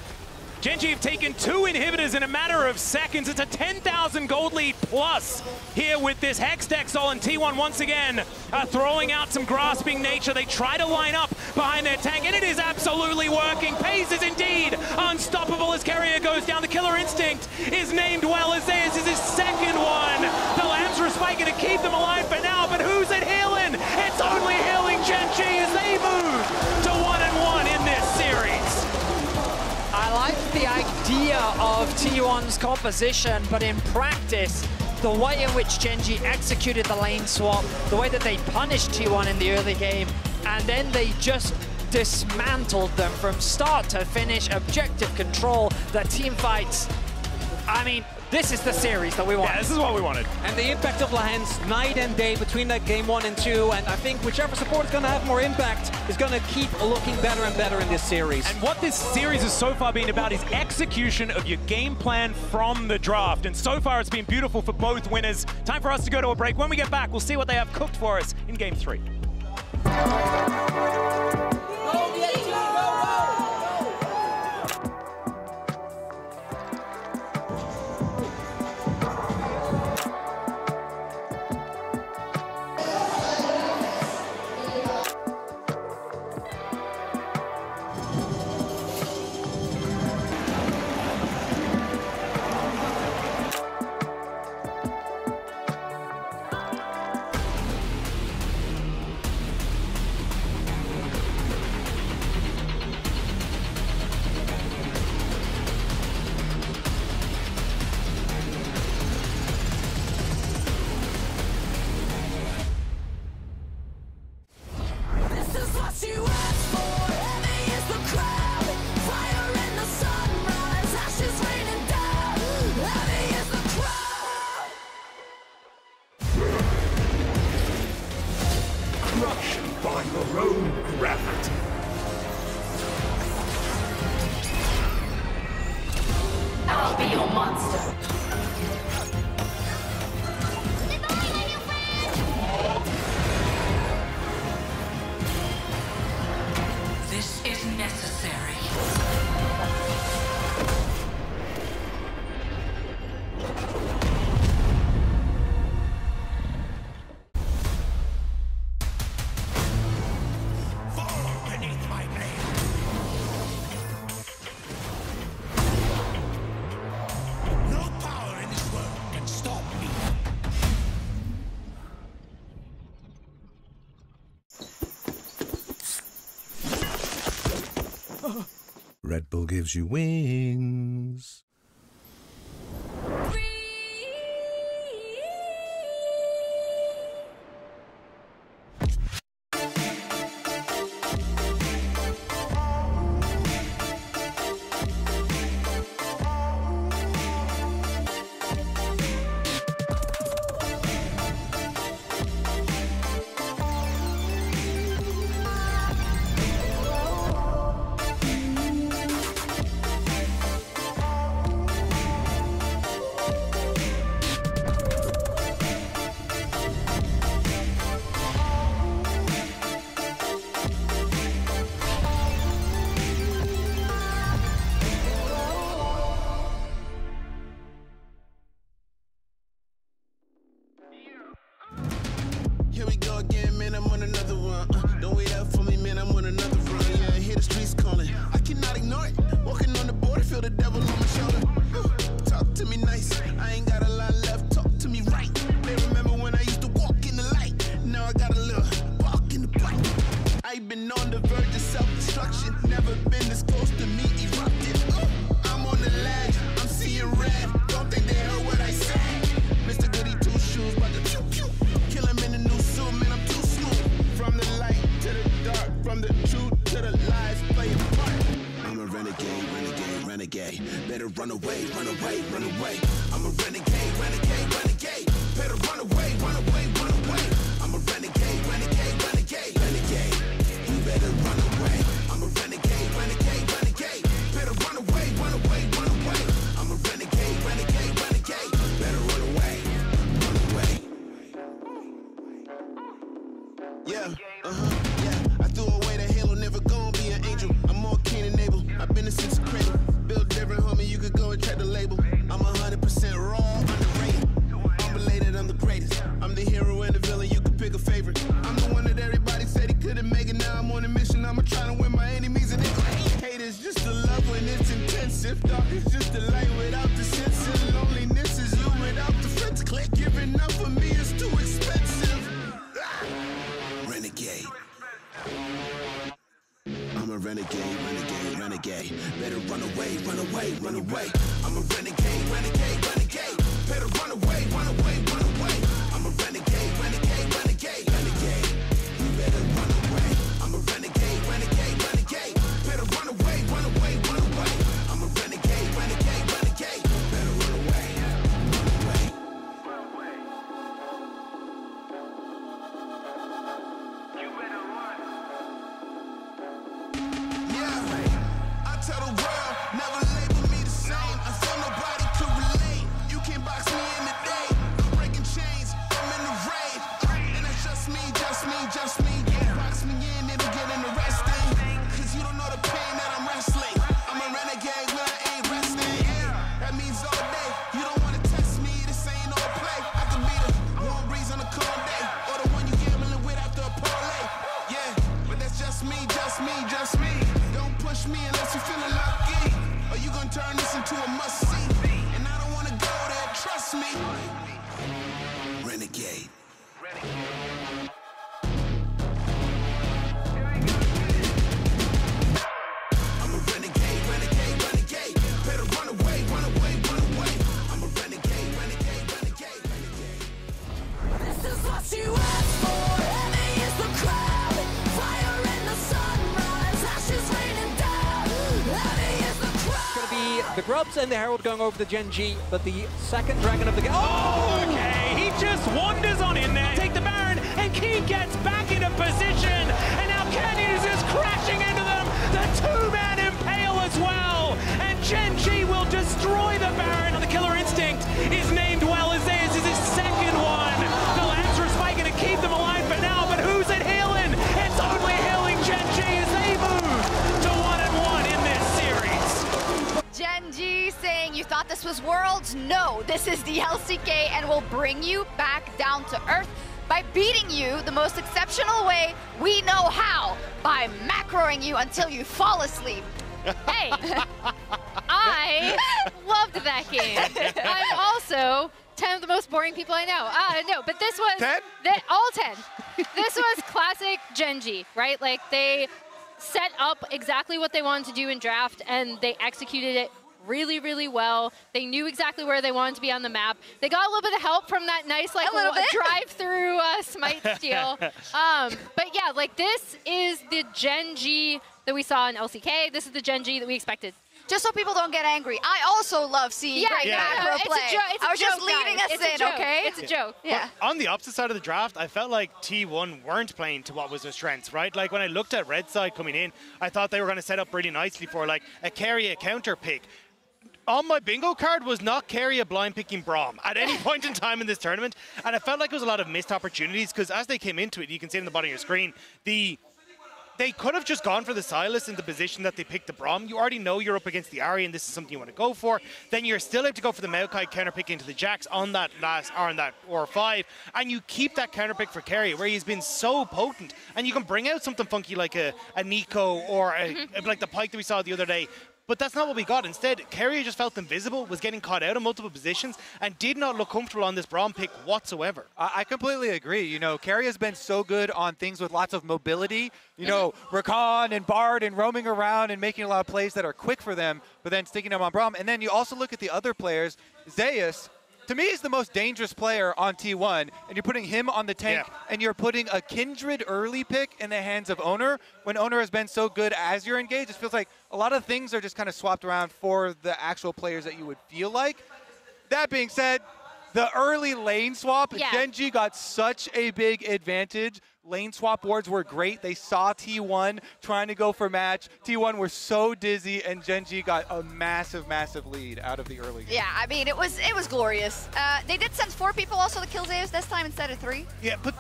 Gen.G have taken 2 inhibitors in a matter of seconds. It's a 10,000 gold lead plus here with this Hex Dexol, and T1 once again throwing out some grasping nature. They try to line up behind their tank, and it is absolutely working. Paze is indeed unstoppable as Carrier goes down. The Killer Instinct is named well as theirs is his second one. The Lambs are spiking to keep them alive for now, but who's it healing? It's only healing Gen.G as they move to 1-1 in this series. I like the idea of T1's composition, but in practice, the way in which Gen.G executed the lane swap, the way that they punished T1 in the early game, and then they just dismantled them from start to finish, objective control, the team fights. I mean, this is the series that we want. Yeah, this is what we wanted. And the impact of Lahens night and day between that game 1 and 2, and I think whichever support is going to have more impact is going to keep looking better and better in this series. And what this series has so far been about is execution of your game plan from the draft. And so far it's been beautiful for both winners. Time for us to go to a break. When we get back, we'll see what they have cooked for us in Game 3. I'll be your monster. This is necessary. Red Bull gives you wings. Here we go again, man, I'm on another one. Don't wait up for me, man, I'm on another run. Yeah, I hear the streets calling. I cannot ignore it. Walking on the border, feel the devil on my shoulder. Talk to me nice, I ain't got a lot left. Talk to me right. They remember when I used to walk in the light. Now I got a little bark in the bite. I've been on the verge of self-destruction. Never been this close to me erupting. I'm on the ledge, I'm seeing red. Don't think they heard what I said. Mr. Goody Two Shoes, about to pew-pew. Kill him in the new suit, man, I'm too smooth. From the light to the dark, from the truth to the lies, play a part. I'm a renegade, renegade, renegade. Better run away, run away, run away. I'm a renegade, renegade, renegade. Better run away, run away, run away. I'm a renegade, renegade, renegade, renegade. You better run away. I'm a renegade, renegade, renegade. Better run away, run away, run away. I'm a renegade, renegade, renegade. Better run away, run away. Yeah, yeah. I threw away the halo, never gonna be an angel. I'm more keen and able. I've been since the cradle. Build every It's the light without the sense of loneliness. Is you without the friends. Click, giving up for me is too expensive. Renegade. I'm a renegade, renegade, renegade. Better run away, run away, run away. I'm a renegade, renegade, renegade. Better run away, run away, run away. I'm a renegade, renegade, renegade, renegade. You better run away. I'm a renegade, renegade, renegade. Better run away, run away, run away. I'm a renegade, renegade, renegade. Better run away, run away. You better run. Yeah, I tell the world, never label me the same. I feel nobody could relate. You can't box me in the day. I'm breaking chains, I'm in the raid. And that's just me, just me, just me. Don't box me in, it'll get interesting. Cause you don't know the pain that I'm wrestling. I'm a renegade when I ain't resting. That means all day. You don't wanna test me, this ain't no play. I could be the one reason to call day. Or the one you gambling with after a parlay. Yeah, but that's just me, just me, just me. Don't push me unless you're feeling lucky. Or you gonna turn this into a must-see. And I don't wanna go there, trust me. Renegade. I'm a renegade, renegade, renegade. Better run away, run away, run away. I'm a renegade, renegade, renegade, renegade. This is what you asked for. Heavy is the crowd. Fire in the sunrise. Ashes raining down. Heavy is the crowd. It's going to be the Grubs and the Herald going over to Gen G, but the second dragon of the game. Oh, okay. He just wanders on in there. Take the Baron, and Key gets back into position. And now Canyon is just crashing into them. The two-man impale as well. And Gen G will destroy the Baron. The Killer Instinct is named well as this is his second one. The Lancer Spike going to keep them alive for now, but who's it healing? It's only healing Gen G as they move to 1-1 in this series. Gen G saying, you thought this was Worlds? No, this is the LCK and will bring you back down to earth by beating you the most exceptional way we know how, by macroing you until you fall asleep. Hey, I loved that game. I'm also 10 of the most boring people I know. No, but this was 10? All 10. This was classic Gen G, right? Like they set up exactly what they wanted to do in draft and they executed it really, really well. They knew exactly where they wanted to be on the map. They got a little bit of help from that nice like drive-through smite steal. But yeah, like this is the Gen G that we saw in LCK. This is the Gen G that we expected. Just so people don't get angry, I also love seeing great macro play. I was just leading us in, okay? It's a joke. Yeah. But on the opposite side of the draft, I felt like T1 weren't playing to what was their strengths, right? Like when I looked at Red side coming in, I thought they were going to set up really nicely for like a carry, a counter pick. On my bingo card was not carry a blind picking Braum at any point in time in this tournament. And I felt like it was a lot of missed opportunities because as they came into it, you can see it in the bottom of your screen, they could have just gone for the Silas in the position that they picked the Braum. You already know you're up against the Ahri and this is something you want to go for. Then you're still able to go for the Maokai counter pick into the Jax on that last or on that or 5. And you keep that counter pick for Carry where he's been so potent. And you can bring out something funky like a Nico or like the Pyke that we saw the other day. But that's not what we got. Instead, Carrier just felt invisible, was getting caught out in multiple positions, and did not look comfortable on this Braum pick whatsoever. I completely agree. You know, Carrier has been so good on things with lots of mobility. You know, Rakan and Bard and roaming around and making a lot of plays that are quick for them, but then sticking them on Braum. And then you also look at the other players. Zeus, to me, is the most dangerous player on T1, and you're putting him on the tank, and you're putting a Kindred early pick in the hands of Owner, when Owner has been so good as you're engaged. It feels like a lot of things are just kind of swapped around for the actual players that you would feel like. That being said, the early lane swap, Gen G got such a big advantage. Lane swap boards were great. They saw T1 trying to go for match. T1 were so dizzy, and Gen G got a massive, massive lead out of the early game. Yeah, I mean, it was glorious. They did send 4 people also to kill Zeus this time instead of 3. Yeah, but,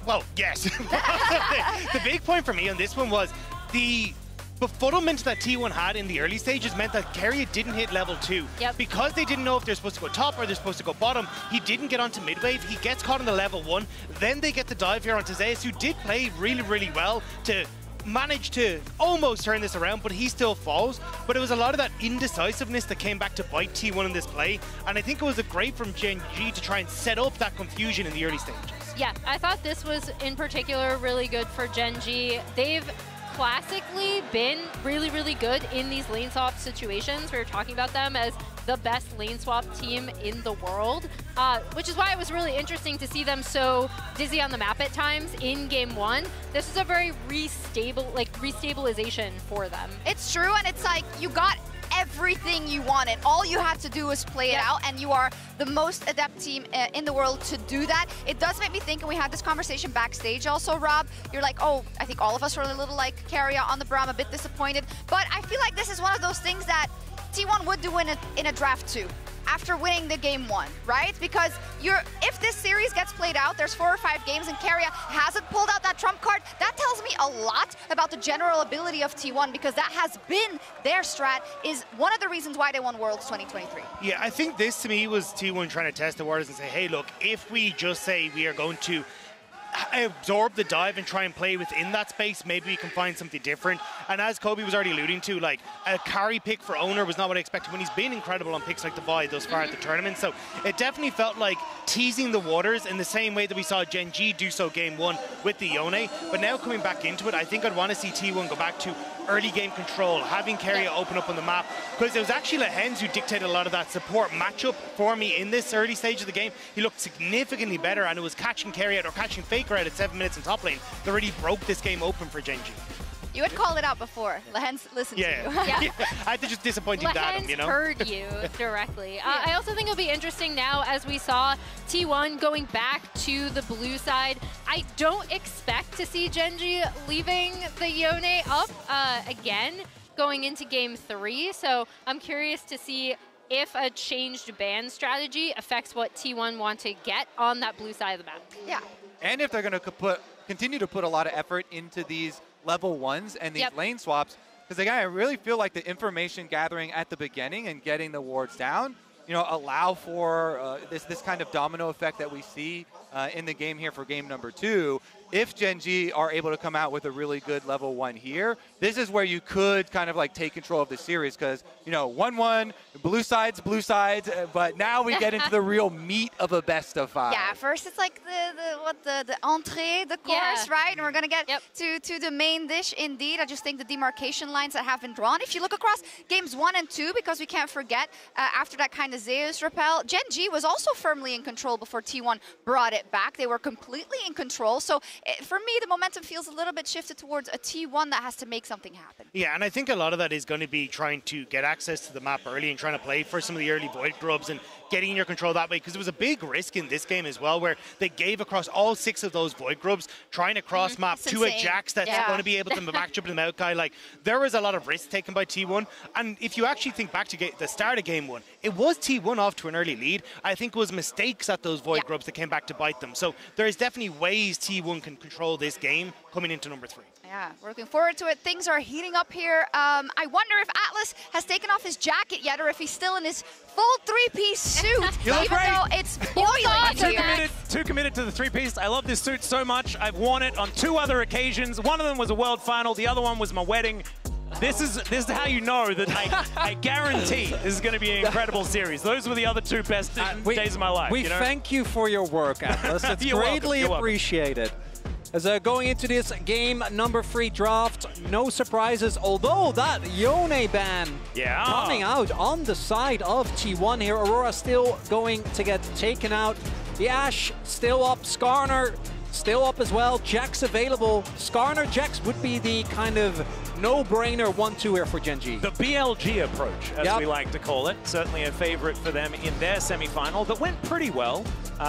well, yes. The big point for me on this one was the befuddlement that T1 had in the early stages meant that Carrier didn't hit level 2. Because they didn't know if they're supposed to go top or they're supposed to go bottom, he didn't get onto mid-wave. He gets caught on the level 1. Then they get the dive here onto Zeus, who did play really, really well to managed to almost turn this around, but he still falls. But it was a lot of that indecisiveness that came back to bite T1 in this play. And I think it was great from Gen G to try and set up that confusion in the early stages. Yeah, I thought this was in particular really good for Gen G. They've classically been really, really good in these lane swap situations. We were talking about them as the best lane swap team in the world, which is why it was really interesting to see them so dizzy on the map at times in game one. This is a very restabilization for them. It's true, and it's like you got everything you wanted. All you had to do was play it out, and you are the most adept team in the world to do that. It does make me think, and we had this conversation backstage also, Rob, you're like, oh, I think all of us were a little like Carrier on the Braum, a bit disappointed, but I feel like this is one of those things that T1 would do in a draft 2 after winning the game 1, right? Because if this series gets played out, there's 4 or 5 games and Carrier hasn't pulled out that trump card, that tells me a lot about the general ability of T1, because that has been their strat, is one of the reasons why they won Worlds 2023. Yeah, I think this to me was T1 trying to test the waters and say, hey, look, if we just say we are going to absorb the dive and try and play within that space, maybe we can find something different. And as Kobe was already alluding to, like, a carry pick for Owner was not what I expected when he's been incredible on picks like Divide thus far at the tournament. So it definitely felt like teasing the waters in the same way that we saw Gen G do so game 1 with the Yone. But now coming back into it, I think I'd want to see T1 go back to early game control, having Carrier open up on the map, because it was actually Lehens who dictated a lot of that support matchup for me in this early stage of the game. He looked significantly better, and it was catching Carrier or catching Faker out at 7 minutes in top lane that really broke this game open for Gen G. You had called it out before. Lehens listened to you. Yeah. I had to just disappointing dad, you know? heard you directly. I also think it'll be interesting now, as we saw T1 going back to the blue side. I don't expect to see Gen G leaving the Yone up again going into game 3. So I'm curious to see if a changed ban strategy affects what T1 want to get on that blue side of the map. Yeah. And if they're going to continue to put a lot of effort into these level 1s and these lane swaps, because again, I really feel like the information gathering at the beginning and getting the wards down, you know, allow for this kind of domino effect that we see in the game here for game number 2. If Gen G are able to come out with a really good level 1 here, this is where you could kind of like take control of the series, because, you know, 1-1, blue sides, but now we get into the real meat of a best of 5. Yeah, first it's like the entree, the course, right? And we're going to get to the main dish indeed. I just think the demarcation lines that have been drawn, if you look across games 1 and 2, because we can't forget, after that kind of Zeus repel, Gen G was also firmly in control before T1 brought it back. They were completely in control. So for me, the momentum feels a little bit shifted towards a T1 that has to make something happen. Yeah, and I think a lot of that is going to be trying to get access to the map early and trying to play for some of the early Void grubs and getting in your control that way, because it was a big risk in this game as well, where they gave across all 6 of those Void grubs, trying to cross map to a Jax that's going to be able to match up to the mount guy. Like, there was a lot of risk taken by T1, and if you actually think back to the start of game 1, it was T1 off to an early lead. I think it was mistakes at those Void grubs that came back to bite them. So there is definitely ways T1 can control this game coming into number 3. Yeah, we're looking forward to it. Things are heating up here. I wonder if Atlas has taken off his jacket yet, or if he's still in his full 3-piece suit, even though it's boiling. Too committed to the 3-piece. I love this suit so much. I've worn it on 2 other occasions. One of them was a world final. The other one was my wedding. This is how you know that I guarantee this is going to be an incredible series. Those were the other 2 best days of my life. We thank you for your work, Atlas. It's greatly appreciated. As going into this game number 3 draft, no surprises, although that Yone ban coming out on the side of T1 here. Aurora still going to get taken out. The Ashe still up, Skarner still up as well, Jax available. Skarner, Jax would be the kind of no-brainer 1-2 here for Gen G. The BLG approach, as we like to call it. Certainly a favorite for them in their semi-final that went pretty well,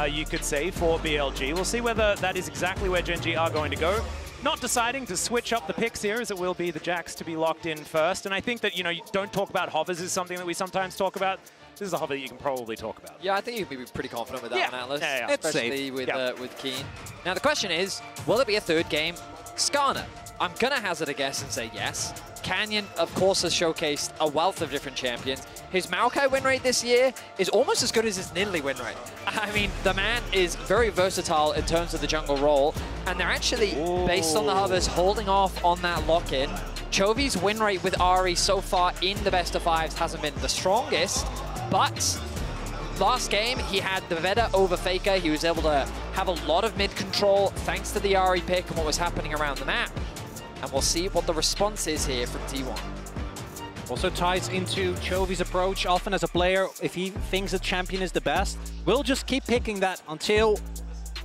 you could say, for BLG. We'll see whether that is exactly where Gen G are going to go. Not deciding to switch up the picks here, as it will be the Jax to be locked in first. And I think that, you know, you don't talk about hovers is something that we sometimes talk about. This is a hover that you can probably talk about. Yeah, I think you'd be pretty confident with that one, Atlas. Yeah. Especially with Keen. Now the question is, will it be a 3rd game? Skarner, I'm going to hazard a guess and say yes. Canyon, of course, has showcased a wealth of different champions. His Maokai win rate this year is almost as good as his Nidalee win rate. I mean, the man is very versatile in terms of the jungle role, and they're actually, based on the hovers, holding off on that lock-in. Chovy's win rate with Ahri so far in the best of fives hasn't been the strongest, but last game he had the Veda over Faker. He was able to have a lot of mid control thanks to the Ahri pick and what was happening around the map. And we'll see what the response is here from T1. Also ties into Chovy's approach. Often as a player, if he thinks a champion is the best, we'll just keep picking that until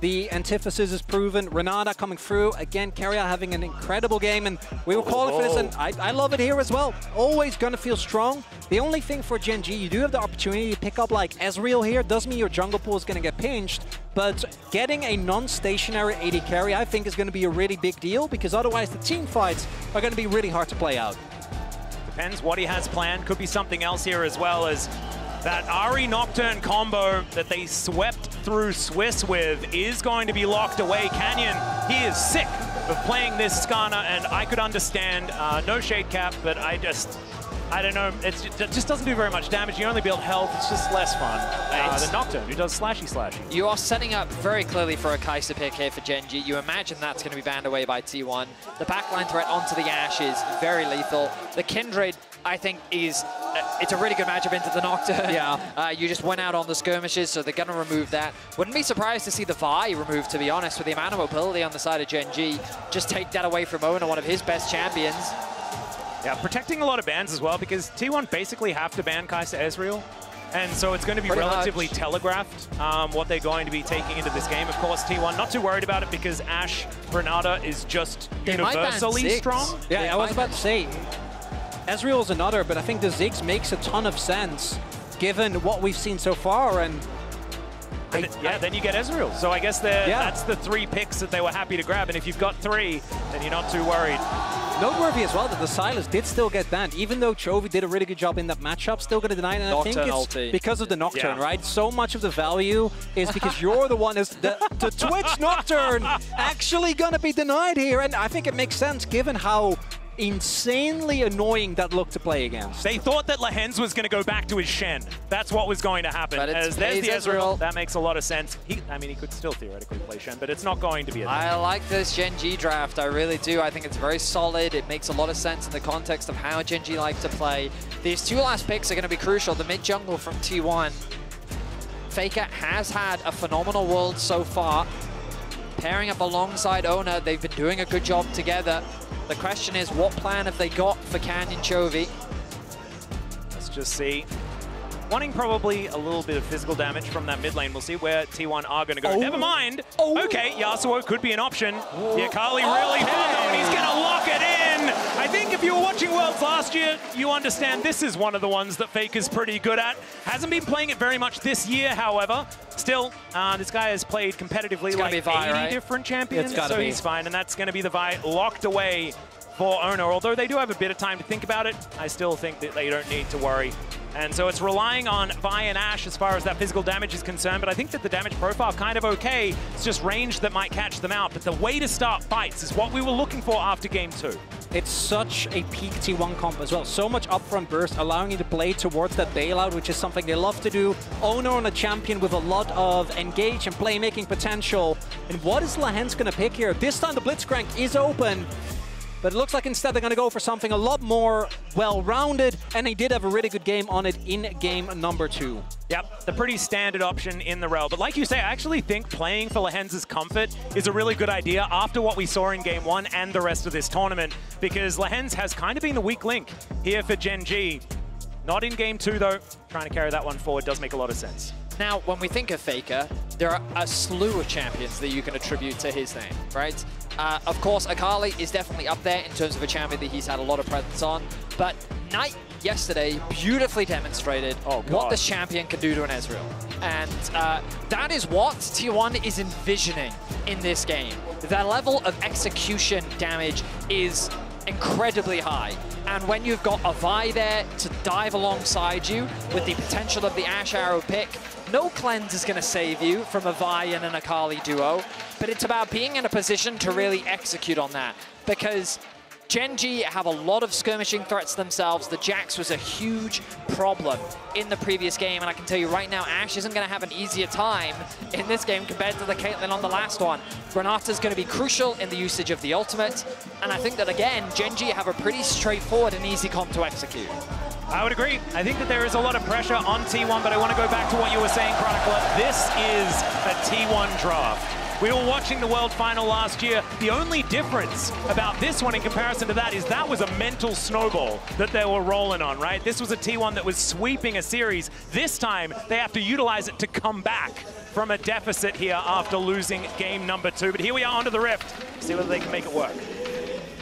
the antithesis is proven. Renata coming through. Again, Keria having an incredible game, and we were calling for this, and I love it here as well. Always gonna feel strong. The only thing for Gen G, you do have the opportunity to pick up like Ezreal here. Doesn't mean your jungle pool is gonna get pinched, but getting a non-stationary AD carry, I think, is gonna be a really big deal, because otherwise the team fights are gonna be really hard to play out. Depends what he has planned. Could be something else here as well, as that Ahri Nocturne combo that they swept through Swiss with is going to be locked away. Canyon, he is sick of playing this Skarner, and I could understand, no shade cap, but I don't know, it just doesn't do very much damage. You only build health, it's just less fun. The Nocturne, who does slashy. You are setting up very clearly for a Kai'Sa pick here for Gen G. You imagine that's going to be banned away by T1. The backline threat onto the Ashe is very lethal. The Kindred, I think, is it's a really good matchup into the Nocturne. Yeah. You just went out on the skirmishes, so they're going to remove that. Wouldn't be surprised to see the Vi removed, to be honest, with the amount of mobility on the side of Gen G. Just take that away from Ona, one of his best champions. Yeah, protecting a lot of bans as well, because T1 basically have to ban Kai'Sa Ezreal. And so it's going to be relatively telegraphed what they're going to be taking into this game. Of course, T1 not too worried about it because Ashe Renata is just universally strong. Yeah, I was about to say, Ezreal's another, but I think the Ziggs makes a ton of sense given what we've seen so far. And then you get Ezreal. So I guess that's the 3 picks that they were happy to grab. And if you've got 3, then you're not too worried. Noteworthy as well that the Sylas did still get banned, even though Chovy did a really good job in that matchup, still going to deny it. And I think it's because of the Nocturne, right? So much of the value is because you're the one the Twitch Nocturne actually going to be denied here. And I think it makes sense given how insanely annoying that looked to play against. They thought that Lehens was going to go back to his Shen. That's what was going to happen. But as there's the Ezreal. That makes a lot of sense. I mean, he could still theoretically play Shen, but it's not going to be. I like this Gen G draft. I really do. I think it's very solid. It makes a lot of sense in the context of how Gen G like to play. These 2 last picks are going to be crucial. The mid jungle from T1. Faker has had a phenomenal world so far. Pairing up alongside Ona, they've been doing a good job together. The question is, what plan have they got for Canyon Chovy? Let's just see. Wanting probably a little bit of physical damage from that mid lane. We'll see where T1 are going to go. Never mind. Okay, Yasuo could be an option. Yeah, Kali really hard, and he's going to lock it in. I think if you were watching Worlds last year, you understand this is one of the ones that Faker's pretty good at. Hasn't been playing it very much this year, however. Still, this guy has played competitively like 80 different champions, so he's fine. And that's going to be the Vi locked away for Ona. Although they do have a bit of time to think about it, I still think that they don't need to worry. And so it's relying on Vi and Ashe as far as that physical damage is concerned, but I think that the damage profile kind of okay. It's just range that might catch them out, but the way to start fights is what we were looking for after game 2. It's such a peak T1 comp as well. So much upfront burst, allowing you to play towards that bailout, which is something they love to do. Owner on a champion with a lot of engage and playmaking potential. And what is Lehens going to pick here? This time the Blitzcrank is open. But it looks like instead they're going to go for something a lot more well-rounded, and they did have a really good game on it in game number 2. Yep, the pretty standard option in the rel. But like you say, I actually think playing for Lehens' comfort is a really good idea after what we saw in game 1 and the rest of this tournament, because Lehens has kind of been the weak link here for Gen G. Not in game 2, though. Trying to carry that one forward does make a lot of sense. Now, when we think of Faker, there are a slew of champions that you can attribute to his name, right? Of course, Akali is definitely up there in terms of a champion that he's had a lot of presence on, but Knight yesterday beautifully demonstrated what this champion can do to an Ezreal. And that is what T1 is envisioning in this game. The level of execution damage is incredibly high. And when you've got a Vi there to dive alongside you with the potential of the Ashe Arrow pick, no cleanse is going to save you from a Vi and an Akali duo, but it's about being in a position to really execute on that, because Gen.G have a lot of skirmishing threats themselves. The Jax was a huge problem in the previous game, and I can tell you right now, Ashe isn't going to have an easier time in this game compared to the Caitlyn on the last one. Renata's going to be crucial in the usage of the ultimate, and I think that, again, Gen.G have a pretty straightforward and easy comp to execute. I would agree. I think that there is a lot of pressure on T1, but I want to go back to what you were saying, Chronicler. This is a T1 draft. We were watching the World Final last year. The only difference about this one in comparison to that is that was a mental snowball that they were rolling on, right? This was a T1 that was sweeping a series. This time, they have to utilize it to come back from a deficit here after losing game number 2. But here we are onto the Rift. See whether they can make it work.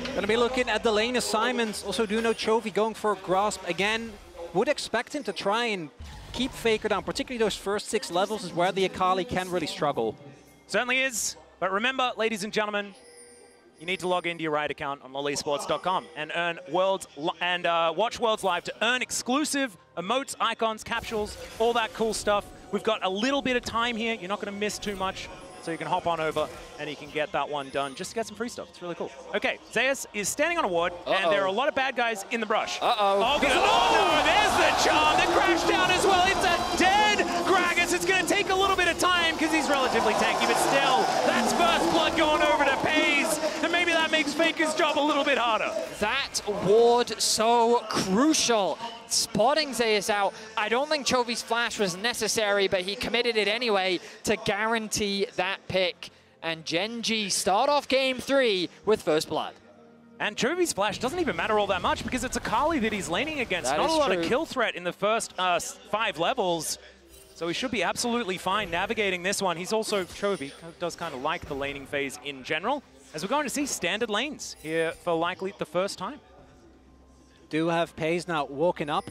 Going to be looking at the lane assignments. Also do know Chovy going for a grasp. Again, would expect him to try and keep Faker down. Particularly those first 6 levels is where the Akali can really struggle. Certainly is. But remember, ladies and gentlemen, you need to log into your Riot account on LoLEsports.com and earn watch Worlds Live to earn exclusive emotes, icons, capsules, all that cool stuff. We've got a little bit of time here. You're not going to miss too much. So you can hop on over and you can get that one done just to get some free stuff. It's really cool. Okay, Zeus is standing on a ward, and there are a lot of bad guys in the brush. Oh, no, there's the charm that crashed down as well. It's a dead Gragas. It's going to take a little bit of time because he's relatively tanky, but still, that's first blood going over to Pays, and maybe that makes Faker's job a little bit harder. That ward so crucial. Spotting Zeus out. I don't think Chovy's flash was necessary, but he committed it anyway to guarantee that pick. And Gen.G start off game 3 with first blood. And Chovy's flash doesn't even matter all that much because it's Akali that he's laning against. Not a lot of kill threat in the first 5 levels. So he should be absolutely fine navigating this one. He's also, Chovy does kind of like the laning phase in general, as we're going to see standard lanes here for likely the first time. Do have Pays now walking up.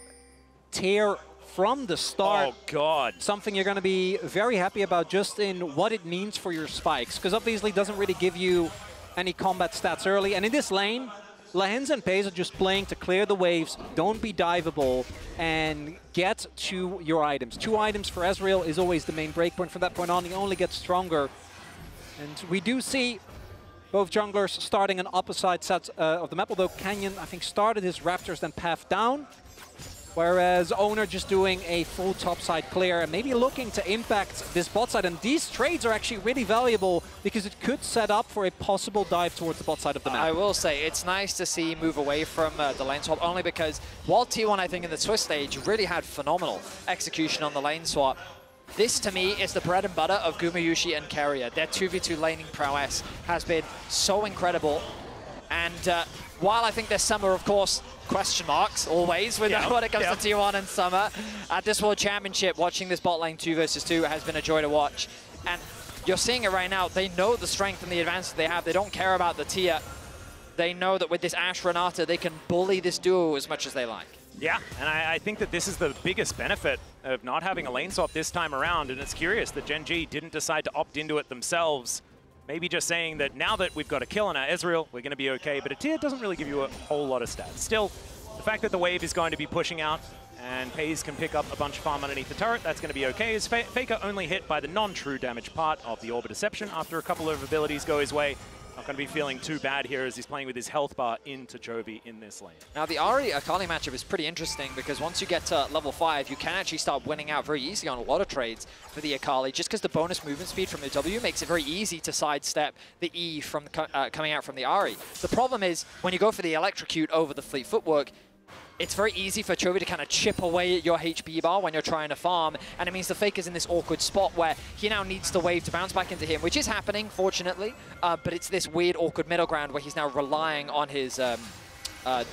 Tear from the start. Oh, God. Something you're going to be very happy about just in what it means for your spikes, because obviously it doesn't really give you any combat stats early. And in this lane, Lahens and Pays are just playing to clear the waves, don't be diveable, and get to your items. 2 items for Ezreal is always the main breakpoint. From that point on, he only gets stronger. And we do see both junglers starting on opposite sides of the map, although Canyon, I think, started his Raptors, then Path down, whereas Owner just doing a full topside clear and maybe looking to impact this bot side. And these trades are actually really valuable because it could set up for a possible dive towards the bot side of the map. I will say, it's nice to see move away from the lane swap, only because while T1, I think, in the Swiss stage really had phenomenal execution on the lane swap, this, to me, is the bread and butter of Gumayusi and Keria. Their 2v2 laning prowess has been so incredible. And while I think there's Summer, of course, question marks always when it comes to T1 and Summer, at this World Championship, watching this bot lane 2 versus 2 has been a joy to watch. And you're seeing it right now. They know the strength and the advantage they have. They don't care about the tier. They know that with this Ashe Renata, they can bully this duo as much as they like. Yeah, and I think that this is the biggest benefit of not having a lane swap this time around, and it's curious that Gen.G didn't decide to opt into it themselves. Maybe just saying that now that we've got a kill on our Ezreal, we're going to be okay, but a tier doesn't really give you a whole lot of stats. Still, the fact that the wave is going to be pushing out and Pays can pick up a bunch of farm underneath the turret, that's going to be okay, as Faker only hit by the non-true damage part of the Orb Deception after a couple of abilities go his way. Not going to be feeling too bad here as he's playing with his health bar into Chovy in this lane. Now, the Ahri Akali matchup is pretty interesting because once you get to level 5, you can actually start winning out very easily on a lot of trades for the Akali, just because the bonus movement speed from the W makes it very easy to sidestep the E from coming out from the Ahri. The problem is, when you go for the Electrocute over the Fleet Footwork, it's very easy for Chovy to kind of chip away at your HP bar when you're trying to farm, and it means the Faker's in this awkward spot where he now needs the wave to bounce back into him, which is happening, fortunately, but it's this weird, awkward middle ground where he's now relying on his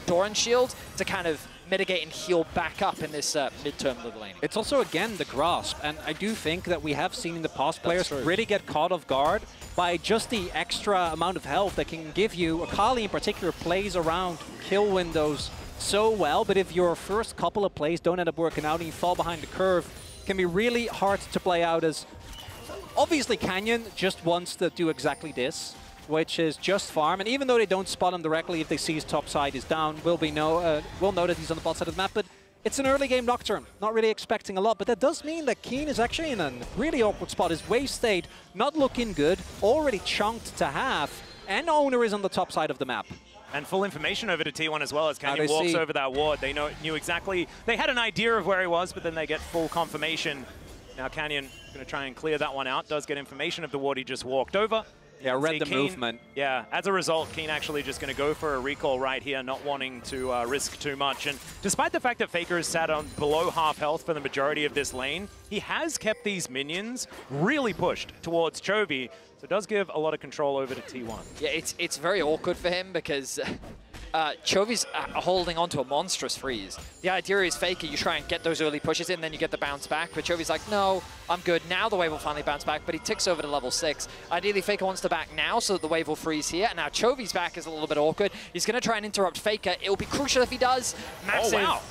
Doran shield to kind of mitigate and heal back up in this midterm little lane. It's also, again, the grasp, and I do think that we have seen in the past players really get caught off guard by just the extra amount of health that can give you. Akali in particular plays around kill windows so well, but if your first couple of plays don't end up working out and you fall behind the curve, it can be really hard to play out. As obviously Canyon just wants to do exactly this, which is just farm, and even though they don't spot him directly, if they see his top side is down, we'll know that he's on the bot side of the map. But it's an early game Nocturne, not really expecting a lot, but that does mean that Keen is actually in a really awkward spot. His wave state not looking good, already chunked to half, and Owner is on the top side of the map. And full information over to T1 as well as Canyon walks over that ward. They knew exactly, they had an idea of where he was, but then they get full confirmation. Now Canyon going to try and clear that one out. Does get information of the ward he just walked over. Yeah, read the movement. Yeah, as a result, Keen actually just going to go for a recall right here, not wanting to risk too much. And despite the fact that Faker has sat on below half health for the majority of this lane, he has kept these minions really pushed towards Chovy. So it does give a lot of control over to T1. Yeah, it's very awkward for him because Chovy's holding onto a monstrous freeze. The idea is Faker, you try and get those early pushes in, then you get the bounce back. But Chovy's like, no, I'm good. Now the wave will finally bounce back, but he ticks over to level 6. Ideally, Faker wants to back now so that the wave will freeze here. And now Chovy's back is a little bit awkward. He's going to try and interrupt Faker. It will be crucial if he does. Massive, wow.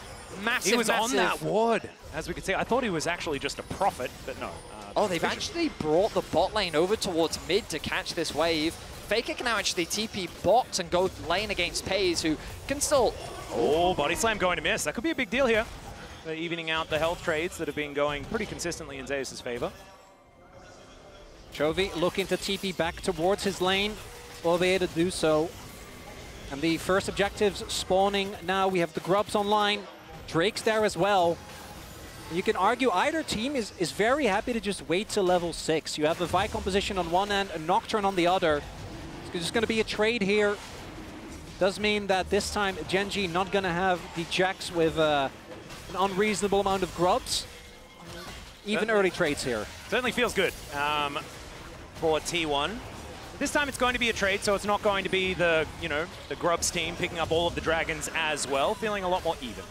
massive, He was massive. on that ward, as we could see. I thought he was actually just a prophet, but no. Oh, they've actually brought the bot lane over towards mid to catch this wave. Faker can now actually TP bot and go lane against Pays, who can still... Oh, body slam going to miss. That could be a big deal here. They're evening out the health trades that have been going pretty consistently in Zeus' favor. Chovy looking to TP back towards his lane. Will be able to do so. And the first objectives spawning now. We have the Grubs online. Drake's there as well. You can argue either team is very happy to just wait till level 6. You have a Vi composition on one end, a Nocturne on the other. It's just going to be a trade here. Does mean that this time Genji not going to have the Jax with an unreasonable amount of Grubs. Even early trades here. Certainly feels good for T1. This time it's going to be a trade, so it's not going to be the, the Grubs team picking up all of the dragons as well. Feeling a lot more even.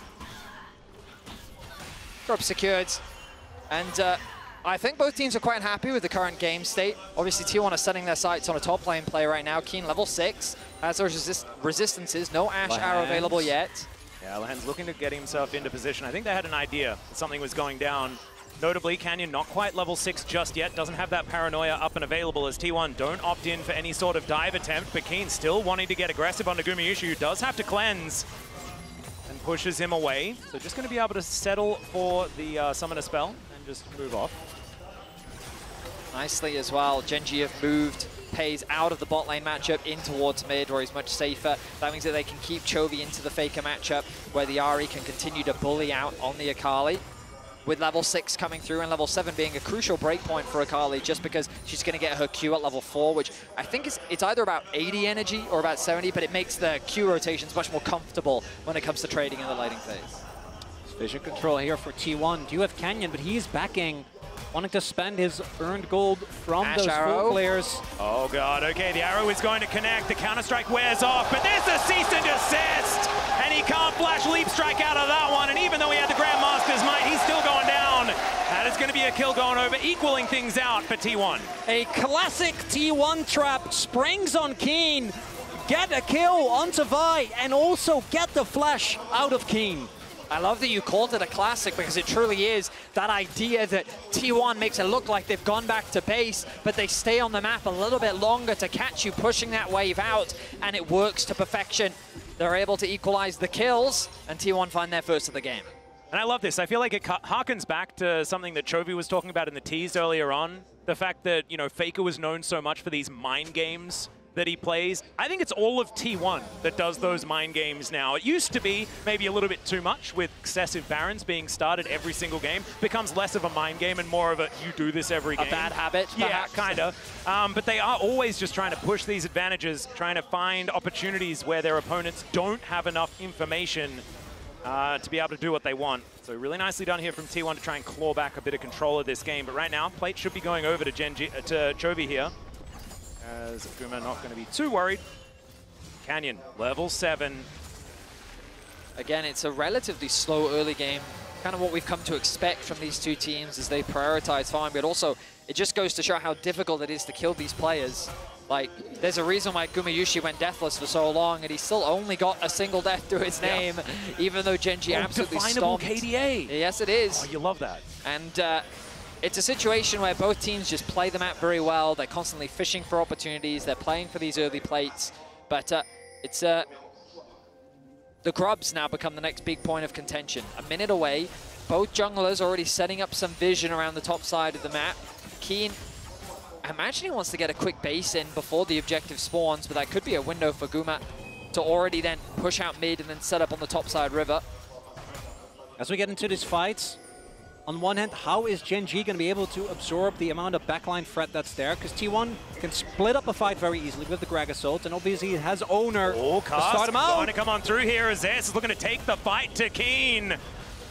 Drop secured, and I think both teams are quite happy with the current game state. Obviously, T1 are setting their sights on a top lane play right now. Keen level 6 has those resistances. No Ashe arrow available yet. Yeah, Lahan's looking to get himself into position. I think they had an idea that something was going down. Notably, Canyon not quite level 6 just yet. Doesn't have that paranoia up and available as T1 don't opt in for any sort of dive attempt. But Keen still wanting to get aggressive on Gumayushi, who does have to cleanse. Pushes him away, so just going to be able to settle for the summoner spell and just move off. Nicely as well, Genji have moved Pays out of the bot lane matchup in towards mid, where he's much safer. That means that they can keep Chovy into the Faker matchup, where the Ahri can continue to bully out on the Akali. With level 6 coming through and level 7 being a crucial breakpoint for Akali, just because she's going to get her Q at level 4, which I think it's either about 80 energy or about 70, but it makes the Q rotations much more comfortable when it comes to trading in the lighting phase. Vision control here for T1. Do have Canyon, but he's backing, wanting to spend his earned gold from Ashe those arrow. full players. Oh god, okay, the arrow is going to connect, the counter-strike wears off, but there's a cease and desist! And he can't flash leap strike out of that one, and even though he had the Grandmaster's might, he's still going down. That is going to be a kill going over, equaling things out for T1. A classic T1 trap, springs on Keen, get a kill onto Vi, and also get the flash out of Keen. I love that you called it a classic, because it truly is that idea that T1 makes it look like they've gone back to base, but they stay on the map a little bit longer to catch you pushing that wave out, and it works to perfection. They're able to equalize the kills, and T1 find their first of the game. And I love this. I feel like it harkens back to something that Chovy was talking about in the tease earlier on. The fact that, Faker was known so much for these mind games that he plays. I think it's all of T1 that does those mind games now. It used to be maybe a little bit too much with excessive Barons being started every single game. Becomes less of a mind game and more of a you do this every game. A bad habit, yeah, perhaps. kind of. But they are always just trying to push these advantages, trying to find opportunities where their opponents don't have enough information to be able to do what they want. So really nicely done here from T1 to try and claw back a bit of control of this game. But right now, plate should be going over to Chovy here, as Guma not going to be too worried. Canyon, level 7. Again, it's a relatively slow early game. Kind of what we've come to expect from these two teams as they prioritize farm, but also it just goes to show how difficult it is to kill these players. Like, there's a reason why Gumayushi went deathless for so long, and he still only got a single death to his name, even though Genji absolutely definable stomped. KDA. Yes, it is. Oh, you love that. And it's a situation where both teams just play the map very well. They're constantly fishing for opportunities. They're playing for these early plates. But it's the Grubs now become the next big point of contention. A minute away. Both junglers already setting up some vision around the top side of the map. Keen, I imagine he wants to get a quick base in before the objective spawns, but that could be a window for Guma. to already then push out mid and then set up on the top side river. As we get into these fights, on one hand, how is Gen G going to be able to absorb the amount of backline threat that's there? Because T1 can split up a fight very easily with the Greg Assault, and obviously he has Owner to start him out. Going to come on through here as Zayas is looking to take the fight to Keen.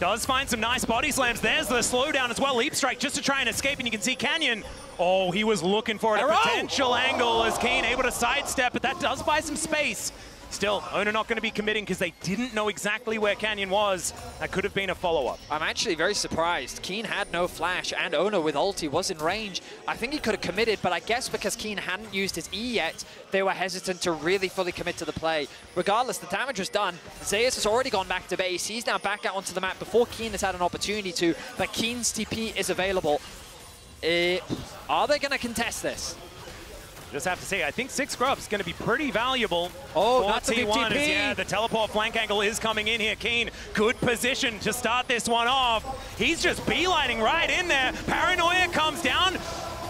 Does find some nice body slams. There's the slowdown as well. Leap strike just to try and escape, and you can see Canyon. Oh, he was looking for a potential angle as Keen able to sidestep, but that does buy some space. Still, Owner not going to be committing because they didn't know exactly where Canyon was. That could have been a follow-up. I'm actually very surprised. Keen had no flash, and Owner with ulti was in range. I think he could have committed, but I guess because Keen hadn't used his E yet, they were hesitant to really fully commit to the play. Regardless, the damage was done. Zayas has already gone back to base. He's now back out onto the map before Keen has had an opportunity to, but Keen's TP is available. Are they going to contest this? Just have to say, I think 6 grubs is going to be pretty valuable for that's T1. TP. The teleport flank angle is coming in here. Keen, good position to start this one off. He's just beelining right in there. Paranoia comes down.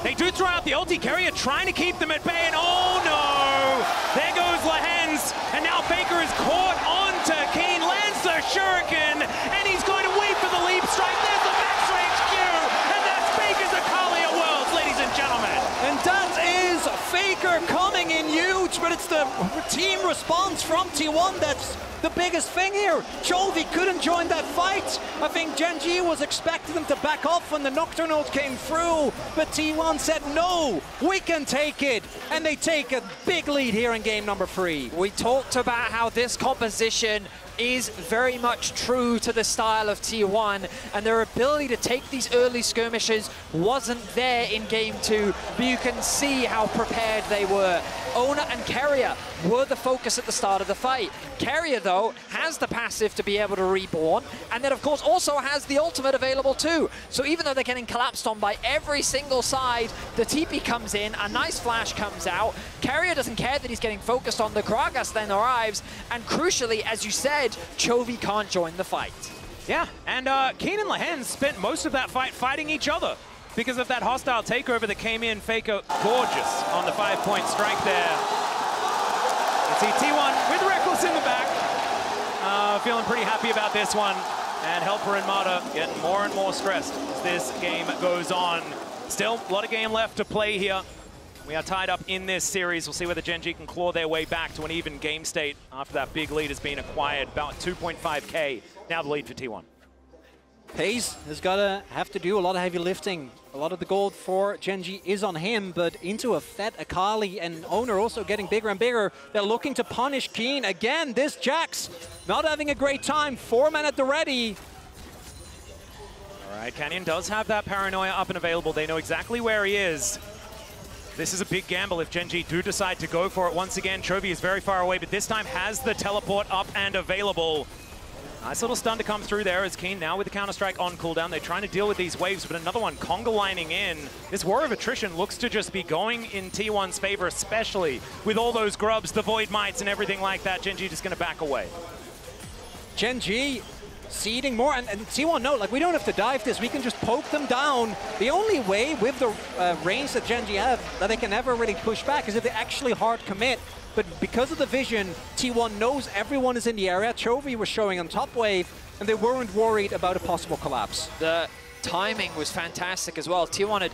They do throw out the ulti. Carrier trying to keep them at bay, and oh no! There goes Lehens, and now Faker is caught onto Keen, lands the shuriken, and he's going to wait for the leap strike. There's the max range Q, and that's Faker's Akalia Worlds, ladies and gentlemen. And that is Faker coming in huge, but it's the team response from T1 that's the biggest thing here. Chovy couldn't join that fight. I think Gen G was expecting them to back off when the Nocturne came through, but T1 said, no, we can take it. And they take a big lead here in game number 3. We talked about how this composition is very much true to the style of T1, and their ability to take these early skirmishes wasn't there in game 2, but you can see how prepared they were. Owner and Carrier were the focus at the start of the fight. Carrier, though, has the passive to be able to reborn, and then, of course, also has the ultimate available too. So even though they're getting collapsed on by every single side, the TP comes in, a nice flash comes out. Carrier doesn't care that he's getting focused on. The Gragas then arrives, and crucially, as you said, Chovy can't join the fight. Yeah, and Keen and Lehens spent most of that fight fighting each other because of that hostile takeover that came in. Faker, gorgeous on the 5-point strike there. You see T1 with Reckless in the back. Feeling pretty happy about this one. And Helper and Mata getting more and more stressed as this game goes on. Still, a lot of game left to play here. We are tied up in this series. We'll see whether Gen G can claw their way back to an even game state after that big lead has been acquired. About 2.5K. Now the lead for T1. Pace has got to have to do a lot of heavy lifting. A lot of the gold for Gen G is on him, but into a Fed, Akali, and Owner also getting bigger and bigger. They're looking to punish Keen. Again, this Jax not having a great time. 4 men at the ready. All right, Canyon does have that Paranoia up and available. They know exactly where he is. This is a big gamble if Gen G do decide to go for it. Once again, Chovy is very far away, but this time has the teleport up and available. Nice little stun to come through there as Keen now with the Counter-Strike on cooldown. They're trying to deal with these waves, but another one conga lining in. This war of attrition looks to just be going in T1's favor, especially with all those grubs, the Void Mites and everything like that. Gen G just going to back away. Gen G seeding more, and T1 no, like we don't have to dive this, we can just poke them down. The only way with the range that Gen G have that they can never really push back is if they actually hard commit. But because of the vision, T1 knows everyone is in the area. Chovy was showing on top wave, and they weren't worried about a possible collapse. The timing was fantastic as well. T1 had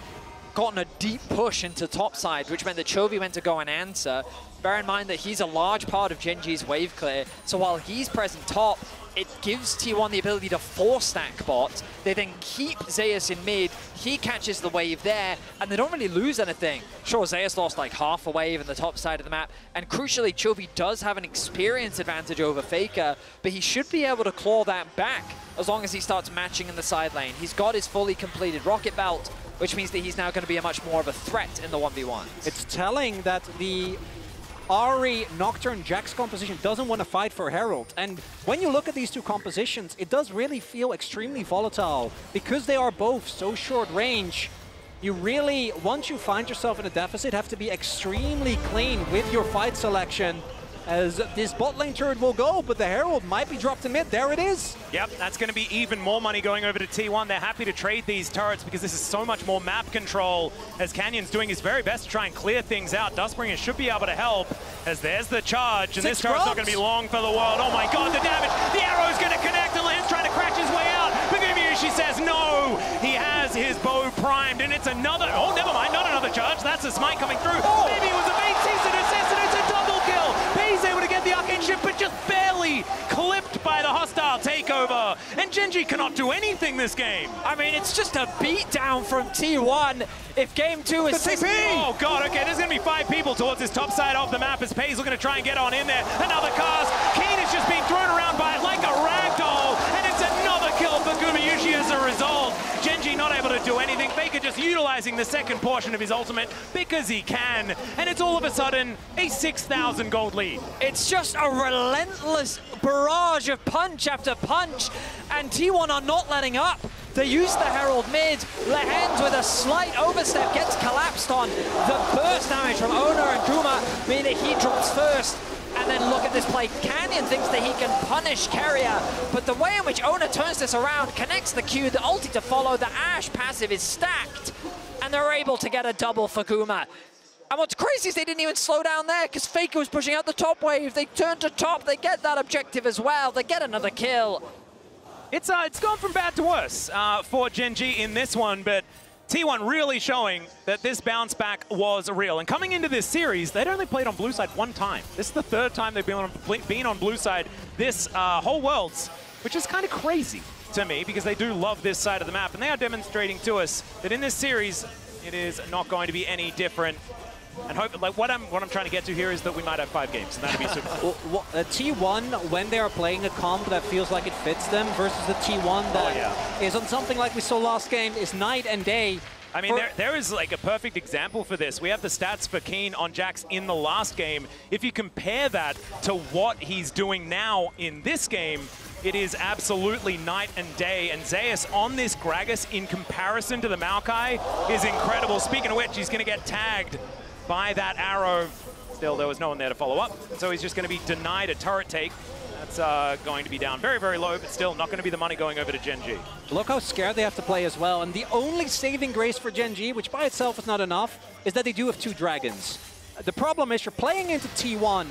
gotten a deep push into top side, which meant that Chovy went to go and answer. Bear in mind that he's a large part of Gen G's wave clear, so while he's present top, it gives T1 the ability to stack bot. They then keep Zayas in mid, he catches the wave there, and they don't really lose anything. Sure, Zayas lost like half a wave in the top side of the map, and crucially, Chovy does have an experience advantage over Faker, but he should be able to claw that back as long as he starts matching in the side lane. He's got his fully completed rocket belt, which means that he's now going to be a much more of a threat in the 1v1s. It's telling that the Ahri Nocturne Jax composition doesn't want to fight for Herald. And when you look at these two compositions, it does really feel extremely volatile. Because they are both so short range, you really, once you find yourself in a deficit, have to be extremely clean with your fight selection. As this bot lane turret will go, but the Herald might be dropped in mid. There it is. Yep, that's going to be even more money going over to T1. They're happy to trade these turrets because this is so much more map control as Canyon's doing his very best to try and clear things out. Dustbringer should be able to help As there's the charge, and this Six charge's not grubs. going to be long for the world. Oh my god, the damage! The arrow's going to connect, and Lan's trying to crash his way out. But Gumayushi says no! He has his bow primed, and it's another... Oh, never mind, not another charge. That's a smite coming through. Oh. Maybe it was a bait, sees an assist, and it's a double kill! He's able to get the arcane ship, but just barely clipped by the hostile takeover. And Genji cannot do anything this game. I mean, it's just a beatdown from T1. If game 2 is... Oh god, okay, there's going to be 5 people towards this top side of the map as Pei's looking to try and get on in there. Another cast. Keen is just being thrown around by it like a rag doll, and it's another kill for Gumayushi as a result. Genji not able to do anything. Faker just utilizing the second portion of his ultimate because he can, and it's all of a sudden a 6,000 gold lead. It's just a relentless barrage of punch after punch, and T1 are not letting up. They use the Herald mid. Lehens with a slight overstep gets collapsed on. The burst damage from Ona and Kuma mean that he drops first. And then look at this play. Canyon thinks that he can punish Carrier, but the way in which Ona turns this around, connects the Q, the ulti to follow, the Ashe passive is stacked, and they're able to get a double for Kuma. And what's crazy is they didn't even slow down there, because Faker was pushing out the top wave. They turn to top, they get that objective as well. They get another kill. It's gone from bad to worse for Genji in this one, but T1 really showing that this bounce back was real. And coming into this series, they'd only played on blue side one time. This is the third time they've been on blue side this whole Worlds, which is kind of crazy to me because they do love this side of the map. And they are demonstrating to us that in this series, it is not going to be any different. And hope, like what I'm trying to get to here is that we might have 5 games, and that'd be super cool. T1, when they are playing a comp that feels like it fits them versus the T1 that is on something like we saw last game, is night and day. I mean, there is like a perfect example for this. We have the stats for Keen on Jax in the last game. If you compare that to what he's doing now in this game, it is absolutely night and day. And Zeus on this Gragas in comparison to the Maokai is incredible. Speaking of which, he's going to get tagged by that arrow. Still, there was no one there to follow up. So he's just going to be denied a turret take. That's going to be down very, very low, but still not going to be the money going over to Genji. Look how scared they have to play as well. And the only saving grace for Genji, which by itself is not enough, is that they do have 2 dragons. The problem is you're playing into T1,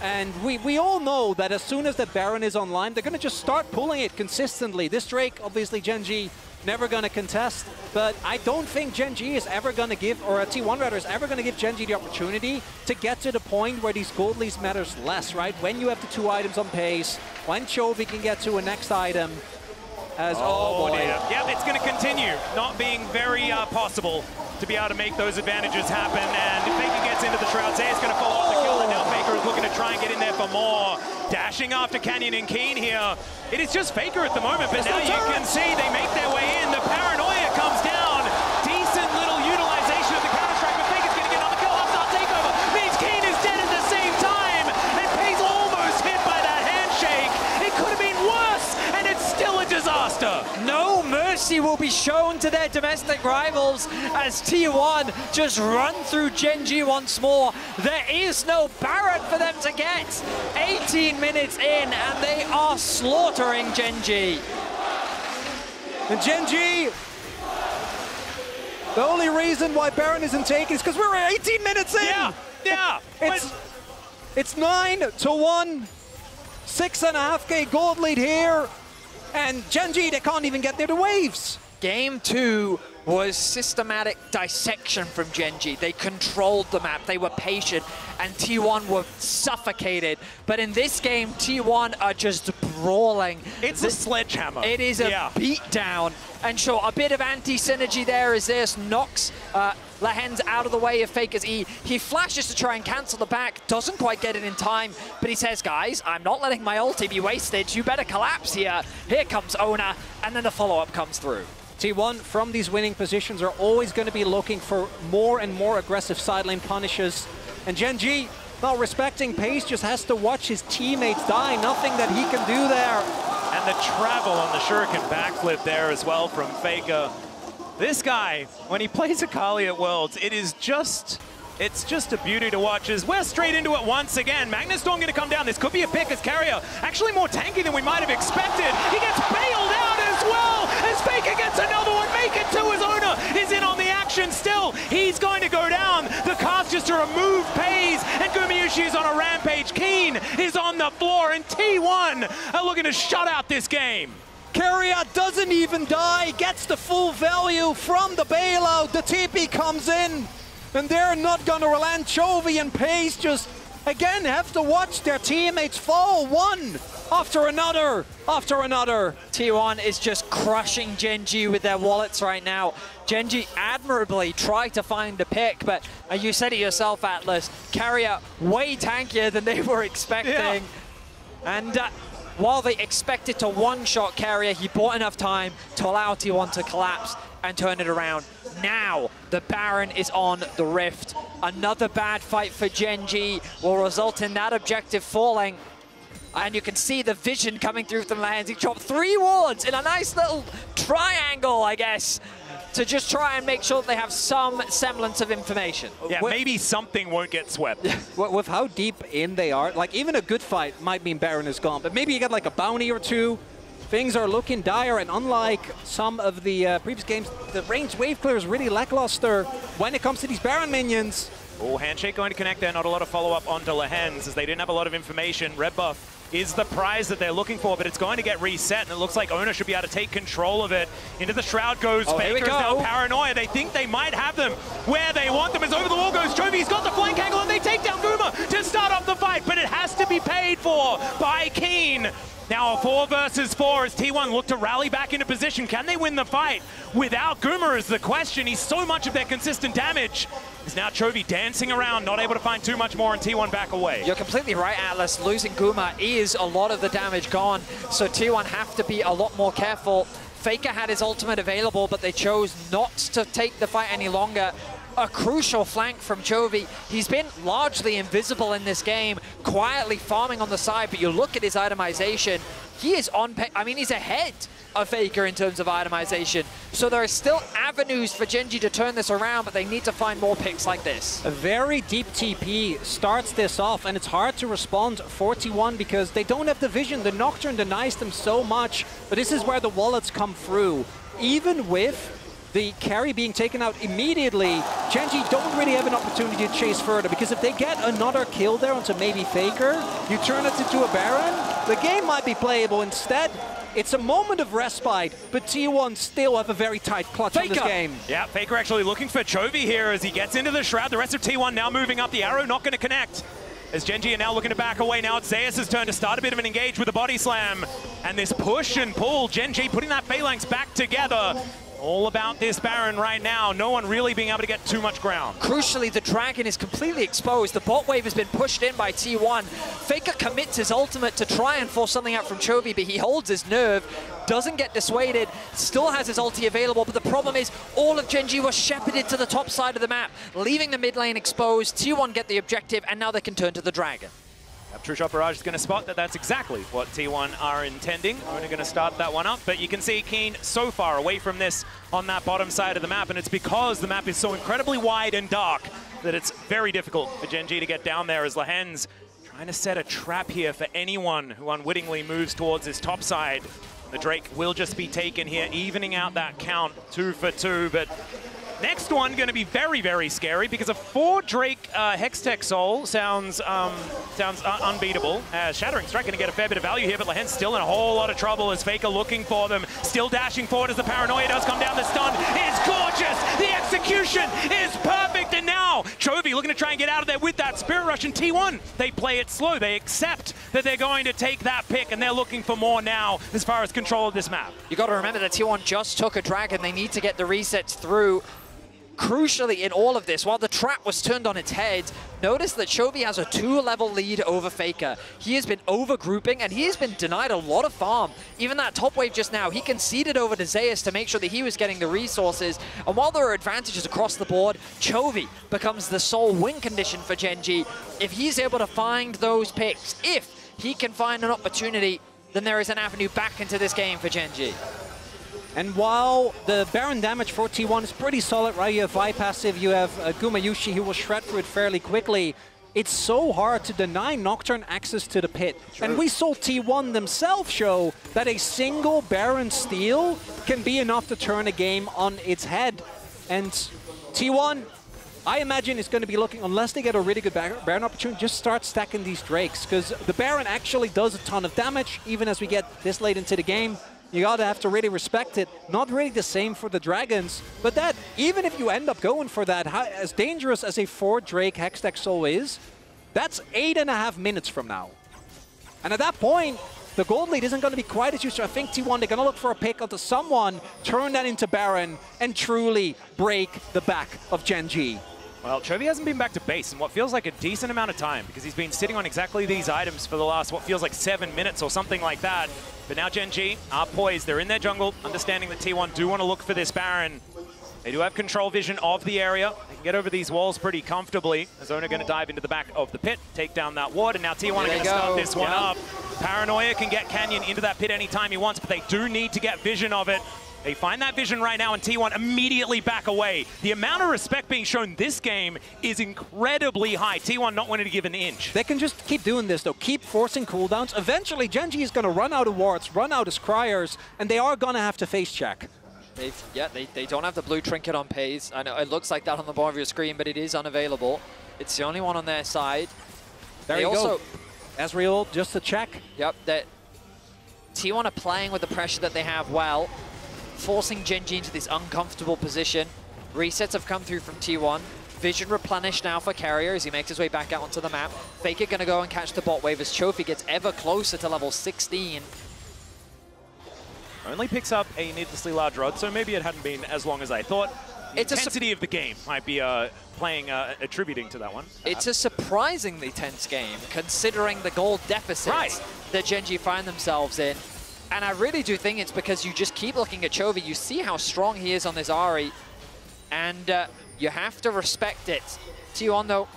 and we all know that as soon as the Baron is online, they're going to just start pulling it consistently. This Drake, obviously Genji, never going to contest, but I don't think Genji is ever going to give, or a T1 rather, is ever going to give Genji the opportunity to get to the point where these gold leads matters less, right? When you have the 2 items on pace, when Chovy can get to a next item, as oh boy. Yeah, it's going to continue not being very possible to be able to make those advantages happen, and if Faker gets into the Shroud, Zay's going to follow up the kill, and now Faker is looking to try and get in there for more. Dashing after Canyon and Keen here. It is just Faker at the moment, but now you can see they make their way in. The paranoia comes down. Decent little utilization of the counter-strike, but Faker's going to get on the kill. Hostile takeover means Keen is dead at the same time, and Pei's almost hit by that handshake. It could have been worse, and it's still a disaster. No mercy will be shown to their domestic rivals as T1 just run through Genji once more. There is no Baron for them to get. 18 minutes in, and they are slaughtering Genji. And Genji, the only reason why Baron isn't taken is because we're 18 minutes in. Yeah. It's 9-1, 6.5K gold lead here, and Genji, they can't even get near the waves. Game 2 was systematic dissection from Genji. They controlled the map, they were patient, and T1 were suffocated. But in this game, T1 are just brawling. It's a sledgehammer. It is a beatdown. And sure, a bit of anti-synergy there as this knocks Lehens out of the way of Faker's E. He flashes to try and cancel the back, doesn't quite get it in time, but he says, guys, I'm not letting my ulti be wasted. You better collapse here. Here comes Ona, and then the follow-up comes through. T1 from these winning positions are always going to be looking for more and more aggressive sideline punishes. And Genji, not respecting pace, just has to watch his teammates die. Nothing that he can do there. And the travel on the Shuriken backflip there as well from Faker. This guy, when he plays Akali at Worlds, it's just a beauty to watch as we're straight into it once again. Magnus Storm going to come down. This could be a pick as Carrier. Actually more tanky than we might have expected. He gets bailed out as well as Faker gets another one. Make it two as Ona is in on the action still. He's going to go down. The cast just to remove Pays, and Gumayushi is on a round. Rampage. Keen is on the floor, and T1 are looking to shut out this game. Carrier doesn't even die, gets the full value from the bailout. The TP comes in, and they're not gonna relent. Chovy and Pace just, again, have to watch their teammates fall one after another, after another. T1 is just crushing Gen.G with their wallets right now. Gen.G admirably tried to find a pick, but you said it yourself, Atlas, Carrier way tankier than they were expecting. Yeah. And while they expected to one-shot Carrier, he bought enough time to allow T1 to collapse and turn it around. Now, the Baron is on the Rift. Another bad fight for Gen.G will result in that objective falling. And you can see the vision coming through from the hands. He dropped 3 wards in a nice little triangle, I guess, to just try and make sure that they have some semblance of information. Yeah, maybe something won't get swept. With how deep in they are, like even a good fight might mean Baron is gone, but maybe you get like a bounty or two. Things are looking dire, and unlike some of the previous games, the ranged wave clear is really lackluster when it comes to these Baron minions. Oh, handshake going to connect there, not a lot of follow-up onto Lehens as they didn't have a lot of information. Red buff is the prize that they're looking for, but it's going to get reset, and it looks like Owner should be able to take control of it. Into the Shroud goes Faker, is now Paranoia. They think they might have them where they want them, as over the wall goes Chovy. He's got the flank angle, and they take down Guma to start off the fight, but it has to be paid for by Keen. Now a 4 versus 4 as T1 look to rally back into position. Can they win the fight without Guma is the question. He's so much of their consistent damage. Is now Chovy dancing around, not able to find too much more, and T1 back away. You're completely right, Atlas. Losing Guma is a lot of the damage gone, so T1 have to be a lot more careful. Faker had his ultimate available, but they chose not to take the fight any longer. A crucial flank from Chovy. He's been largely invisible in this game, quietly farming on the side, but you look at his itemization, he is on, I mean, he's ahead of Faker in terms of itemization. So there are still avenues for Gen.G to turn this around, but they need to find more picks like this. A very deep TP starts this off, and it's hard to respond 41 because they don't have the vision. The Nocturne denies them so much, but this is where the wallets come through. Even with the carry being taken out immediately, Gen.G don't really have an opportunity to chase further, because if they get another kill there onto maybe Faker, you turn it into a Baron, the game might be playable. Instead, it's a moment of respite, but T1 still have a very tight clutch on this game. Yeah, Faker actually looking for Chovy here as he gets into the Shroud. The rest of T1 now moving up. The arrow not going to connect, as Gen.G are now looking to back away. Now it's Zeus' turn to start a bit of an engage with the body slam. And this push and pull, Gen.G putting that phalanx back together. All about this Baron right now. No one really being able to get too much ground. Crucially, the Dragon is completely exposed. The bot wave has been pushed in by T1. Faker commits his ultimate to try and force something out from Chovy, but he holds his nerve, doesn't get dissuaded, still has his ulti available, but the problem is all of Gen.G was shepherded to the top side of the map, leaving the mid lane exposed. T1 get the objective, and now they can turn to the Dragon. True Shot Barrage is going to spot that that's exactly what T1 are intending. Only going to start that one up, but you can see Keen so far away from this on that bottom side of the map, and it's because the map is so incredibly wide and dark that it's very difficult for Gen.G to get down there, as Lehens trying to set a trap here for anyone who unwittingly moves towards this top side. The Drake will just be taken here, evening out that count 2 for 2, but next one going to be very, very scary, because a 4 Drake Hextech Soul sounds unbeatable. Shattering Strike going to get a fair bit of value here, but Lehens still in a whole lot of trouble as Faker looking for them. Still dashing forward as the Paranoia does come down. The stun is gorgeous. The execution is perfect. And now Chovy looking to try and get out of there with that Spirit Rush. And T1, they play it slow. They accept that they're going to take that pick, and they're looking for more now as far as control of this map. You got to remember that T1 just took a Dragon. They need to get the resets through. Crucially in all of this, while the trap was turned on its head, notice that Chovy has a 2-level lead over Faker. He has been over-grouping, and he has been denied a lot of farm. Even that top wave just now, he conceded over to Zeus to make sure that he was getting the resources. And while there are advantages across the board, Chovy becomes the sole win condition for Gen.G. If he's able to find those picks, if he can find an opportunity, then there is an avenue back into this game for Gen.G. And while the Baron damage for T1 is pretty solid, right? You have Vi passive, you have Gumayushi who will shred through it fairly quickly. It's so hard to deny Nocturne access to the pit. True. And we saw T1 themselves show that a single Baron steal can be enough to turn a game on its head. And T1 I imagine it's going to be looking, unless they get a really good Baron opportunity, just start stacking these Drakes, because the Baron actually does a ton of damage, even as we get this late into the game. You gotta have to really respect it. Not really the same for the Dragons, but that, even if you end up going for that, as dangerous as a 4 Drake Hextech Soul is, that's 8.5 minutes from now. And at that point, the gold lead isn't going to be quite as useful. I think T1, they're going to look for a pick onto someone, turn that into Baron, and truly break the back of Gen G. Well, Chovy hasn't been back to base in what feels like a decent amount of time, because he's been sitting on exactly these items for the last, what feels like 7 minutes or something like that. But now Gen G are poised. They're in their jungle, understanding that T1 do want to look for this Baron. They do have control vision of the area. They can get over these walls pretty comfortably. Azona going to dive into the back of the pit, take down that ward, and now T1 are going to start this one up. Paranoia can get Canyon into that pit anytime he wants, but they do need to get vision of it. They find that vision right now, and T1 immediately back away. The amount of respect being shown this game is incredibly high. T1 not wanting to give an inch. They can just keep doing this, though. Keep forcing cooldowns. Eventually, Gen G is going to run out of wards, run out of scryers, and they are going to have to face check. They don't have the blue trinket on Paze. I know it looks like that on the bottom of your screen, but it is unavailable. It's the only one on their side. There you go. Ezreal, just to check. Yep, T1 are playing with the pressure that they have well, forcing Gen G into this uncomfortable position. Resets have come through from T1. Vision replenished now for Carrier as he makes his way back out onto the map. Faker gonna go and catch the bot wave as Chofi gets ever closer to level 16. Only picks up a needlessly large rod, so maybe it hadn't been as long as I thought. The intensity of the game might be attributing to that one. It's a surprisingly tense game, considering the gold deficits that Gen G find themselves in. And I really do think it's because you just keep looking at Chovy. You see how strong he is on this Ahri, and you have to respect it. T1, though,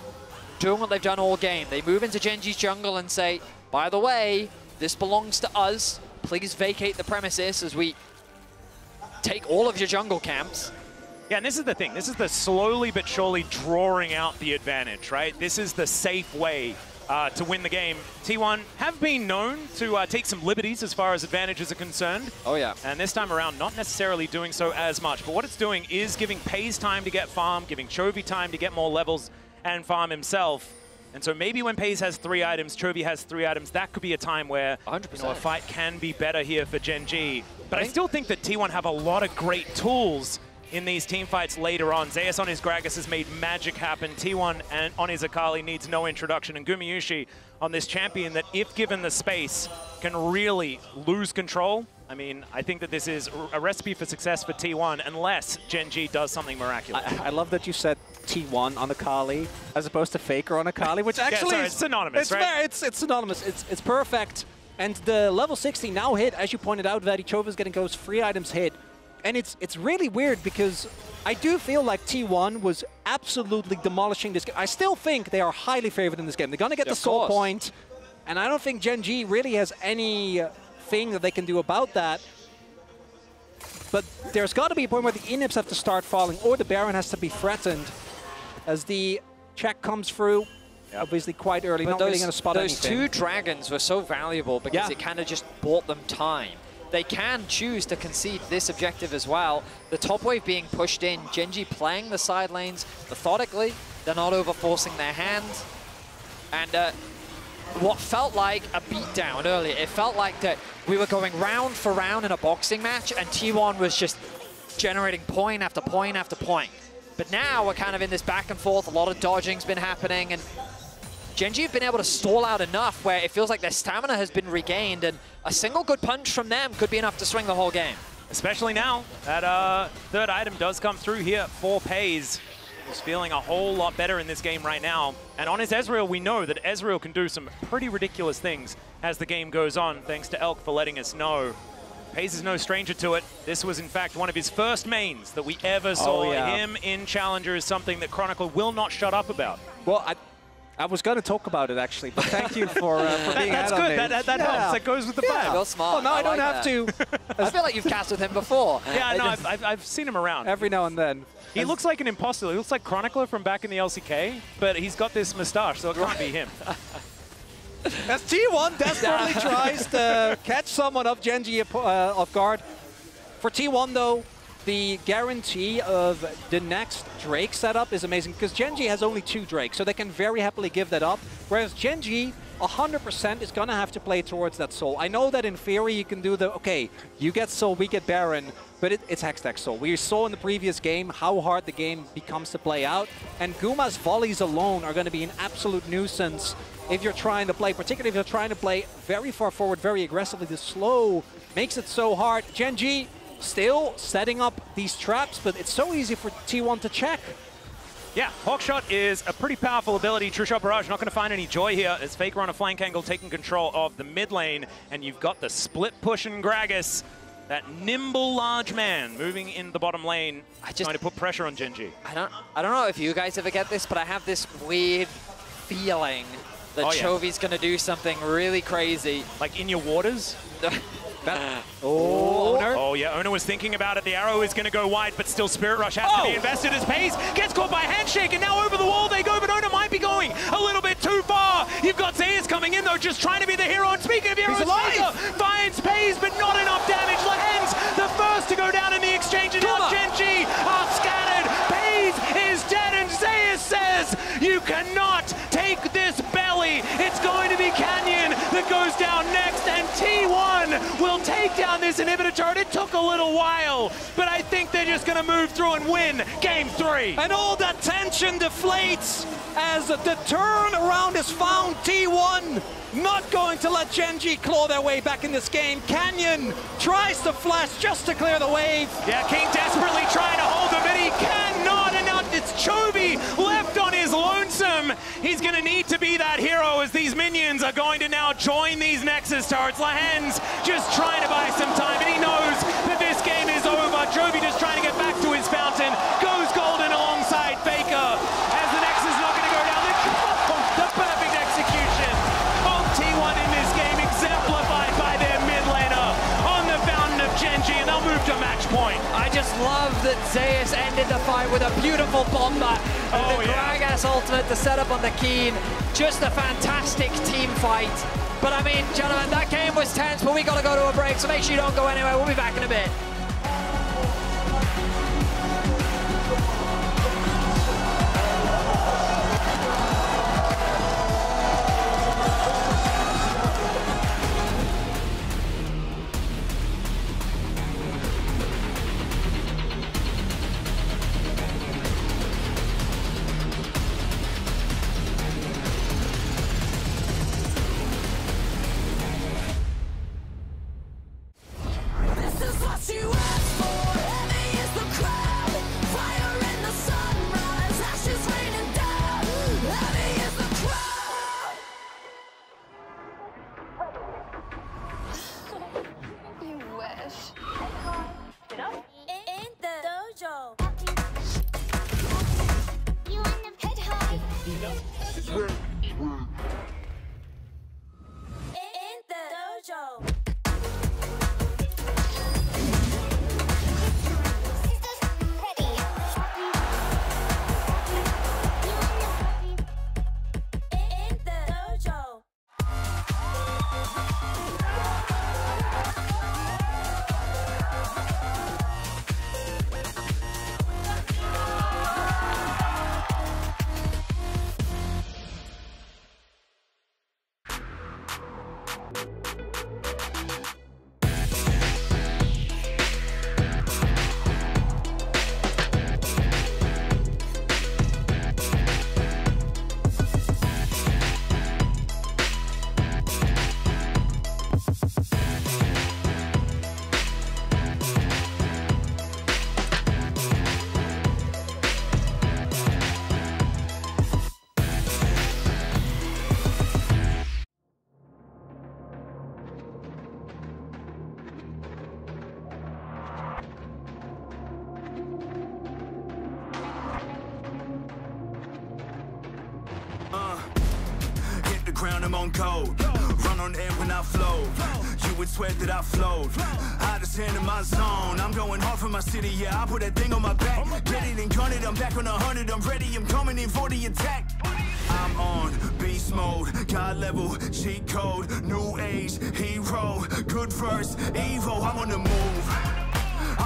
doing what they've done all game. They move into Gen G's jungle and say, by the way, this belongs to us. Please vacate the premises as we take all of your jungle camps. Yeah, and this is the thing. This is the slowly but surely drawing out the advantage, right? This is the safe way to win the game. T1 have been known to take some liberties as far as advantages are concerned. Oh, yeah. And this time around, not necessarily doing so as much. But what it's doing is giving Paze time to get farm, giving Chovy time to get more levels and farm himself. And so maybe when Paze has 3 items, Chovy has 3 items, that could be a time where a fight can be better here for Gen G. But I still think that T1 have a lot of great tools in these team fights later on. Zeus on his Gragas has made magic happen. T1 and on his Akali needs no introduction. And Gumayusi on this champion that, if given the space, can really lose control. I mean, I think that this is a recipe for success for T1 unless Gen G does something miraculous. I love that you said T1 on Akali as opposed to Faker on Akali, which actually it's synonymous, right? It's synonymous. It's perfect. And the level 60 now hit, as you pointed out, Vadi Chova's getting those free items hit. And it's really weird because I do feel like T1 was absolutely demolishing this game. I still think they are highly favored in this game. They're going to get the soul point, and I don't think Gen G really has anything that they can do about that. But there's got to be a point where the inhibs have to start falling, or the Baron has to be threatened as the check comes through. Obviously quite early, but not really going to spot anything. Those 2 dragons were so valuable because it kind of just bought them time. They can choose to concede this objective as well. The top wave being pushed in, Gen G playing the side lanes methodically. They're not over-forcing their hand. And what felt like a beatdown earlier, it felt like that we were going round for round in a boxing match, and T1 was just generating point after point after point. But now we're kind of in this back and forth. A lot of dodging's been happening, and Gen G have been able to stall out enough where it feels like their stamina has been regained, and a single good punch from them could be enough to swing the whole game. Especially now that 3rd item does come through here for Paze. He's feeling a whole lot better in this game right now. And on his Ezreal, we know that Ezreal can do some pretty ridiculous things as the game goes on, thanks to Elk for letting us know. Paze is no stranger to it. This was, in fact, one of his first mains that we ever saw. Him in Challenger is something that Chronicle will not shut up about. Well, I was going to talk about it, actually, but thank you for being That's good. That helps. That goes with the vibe. Real smart. Well, no, I don't have to. I feel like you've cast with him before. Yeah, no, I've seen him around. Every now and then. He looks like an imposter. He looks like Chronicler from back in the LCK, but he's got this moustache, so it can't be him. As T1 desperately tries to catch someone of Gen G off guard. For T1, though, the guarantee of the next Drake setup is amazing because Gen.G has only 2 Drakes, so they can very happily give that up. Whereas Gen.G 100% is going to have to play towards that Soul. I know that in theory you can do the, okay, you get Soul, we get Baron, but it's Hextech Soul. We saw in the previous game how hard the game becomes to play out, and Guma's volleys alone are going to be an absolute nuisance if you're trying to play, particularly if you're trying to play very far forward, very aggressively. The slow makes it so hard. Gen.G still setting up these traps, but it's so easy for T1 to check. Yeah, Hawkshot is a pretty powerful ability. True Shot Barrage not going to find any joy here as Faker on a flank angle taking control of the mid lane, and you've got the split push and Gragas, that nimble large man moving in the bottom lane, trying to put pressure on Gen.G. I don't know if you guys ever get this, but I have this weird feeling that Chovy's going to do something really crazy. Like in your waters? Owner. Oh yeah, Owner was thinking about it. The arrow is going to go wide, but still Spirit Rush has to be invested as Pace gets caught by Handshake, and now over the wall they go, but Owner might be going a little bit too far. You've got Zeus coming in though, just trying to be the hero, and speaking of heroes, Faker finds Pace, but not enough damage. Lahens the first to go down in the exchange, and now Gen.G are scattered. Pace is dead, and Zeus says, you cannot take this belly. It's going to be Canyon that goes down next, and T1 will take down this inhibitor turret. It took a little while, but I think they're just going to move through and win Game 3. And all that tension deflates as the turnaround is found. T1 not going to let Gen.G claw their way back in this game. Canyon tries to flash just to clear the wave. Yeah, King desperately trying to hold him, but he cannot, and now it's Chovy left on his lonesome. He's going to need to be that hero as these minions are going to now join these Nexus turrets. Lahens just trying to buy some time, and he knows that this game is over. Chovy just trying to get back to his fountain. Goes golden alongside Faker as the Nexus is not going to go down. The perfect execution of T1 in this game, exemplified by their mid laner on the fountain of Gen.G, and they'll move to match point. I just love that Zeus ended the fight with a beautiful bomber and the Gragas ultimate to set up on the Keen. Just a fantastic team fight. But I mean, gentlemen, that game was tense, but we got to go to a break, so make sure you don't go anywhere. We'll be back in a bit. Crown, I'm on code. Run on air when I flow. You would swear that I flowed. Hottest hand in my zone. I'm going hard for my city, yeah. I put that thing on my back. Get it and gun it, I'm back on 100. I'm ready, I'm coming in for the attack. I'm on beast mode, God level, cheat code, new age, hero, good verse, Evo, I'm on the move.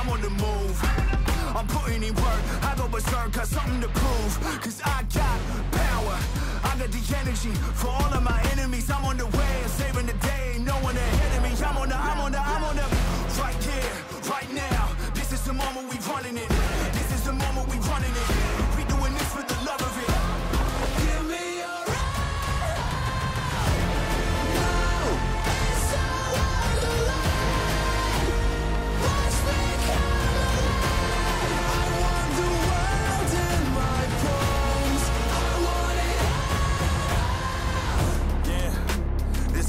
I'm on the move. I'm putting in work, I go berserk, got something to prove. Cause I got power, I got the energy for all of my enemies. I'm on the way, saving the day, no one ahead of me. I'm on the right here, right now. This is the moment we running it. This is the moment we running it. We doing this for the love of it. Give me your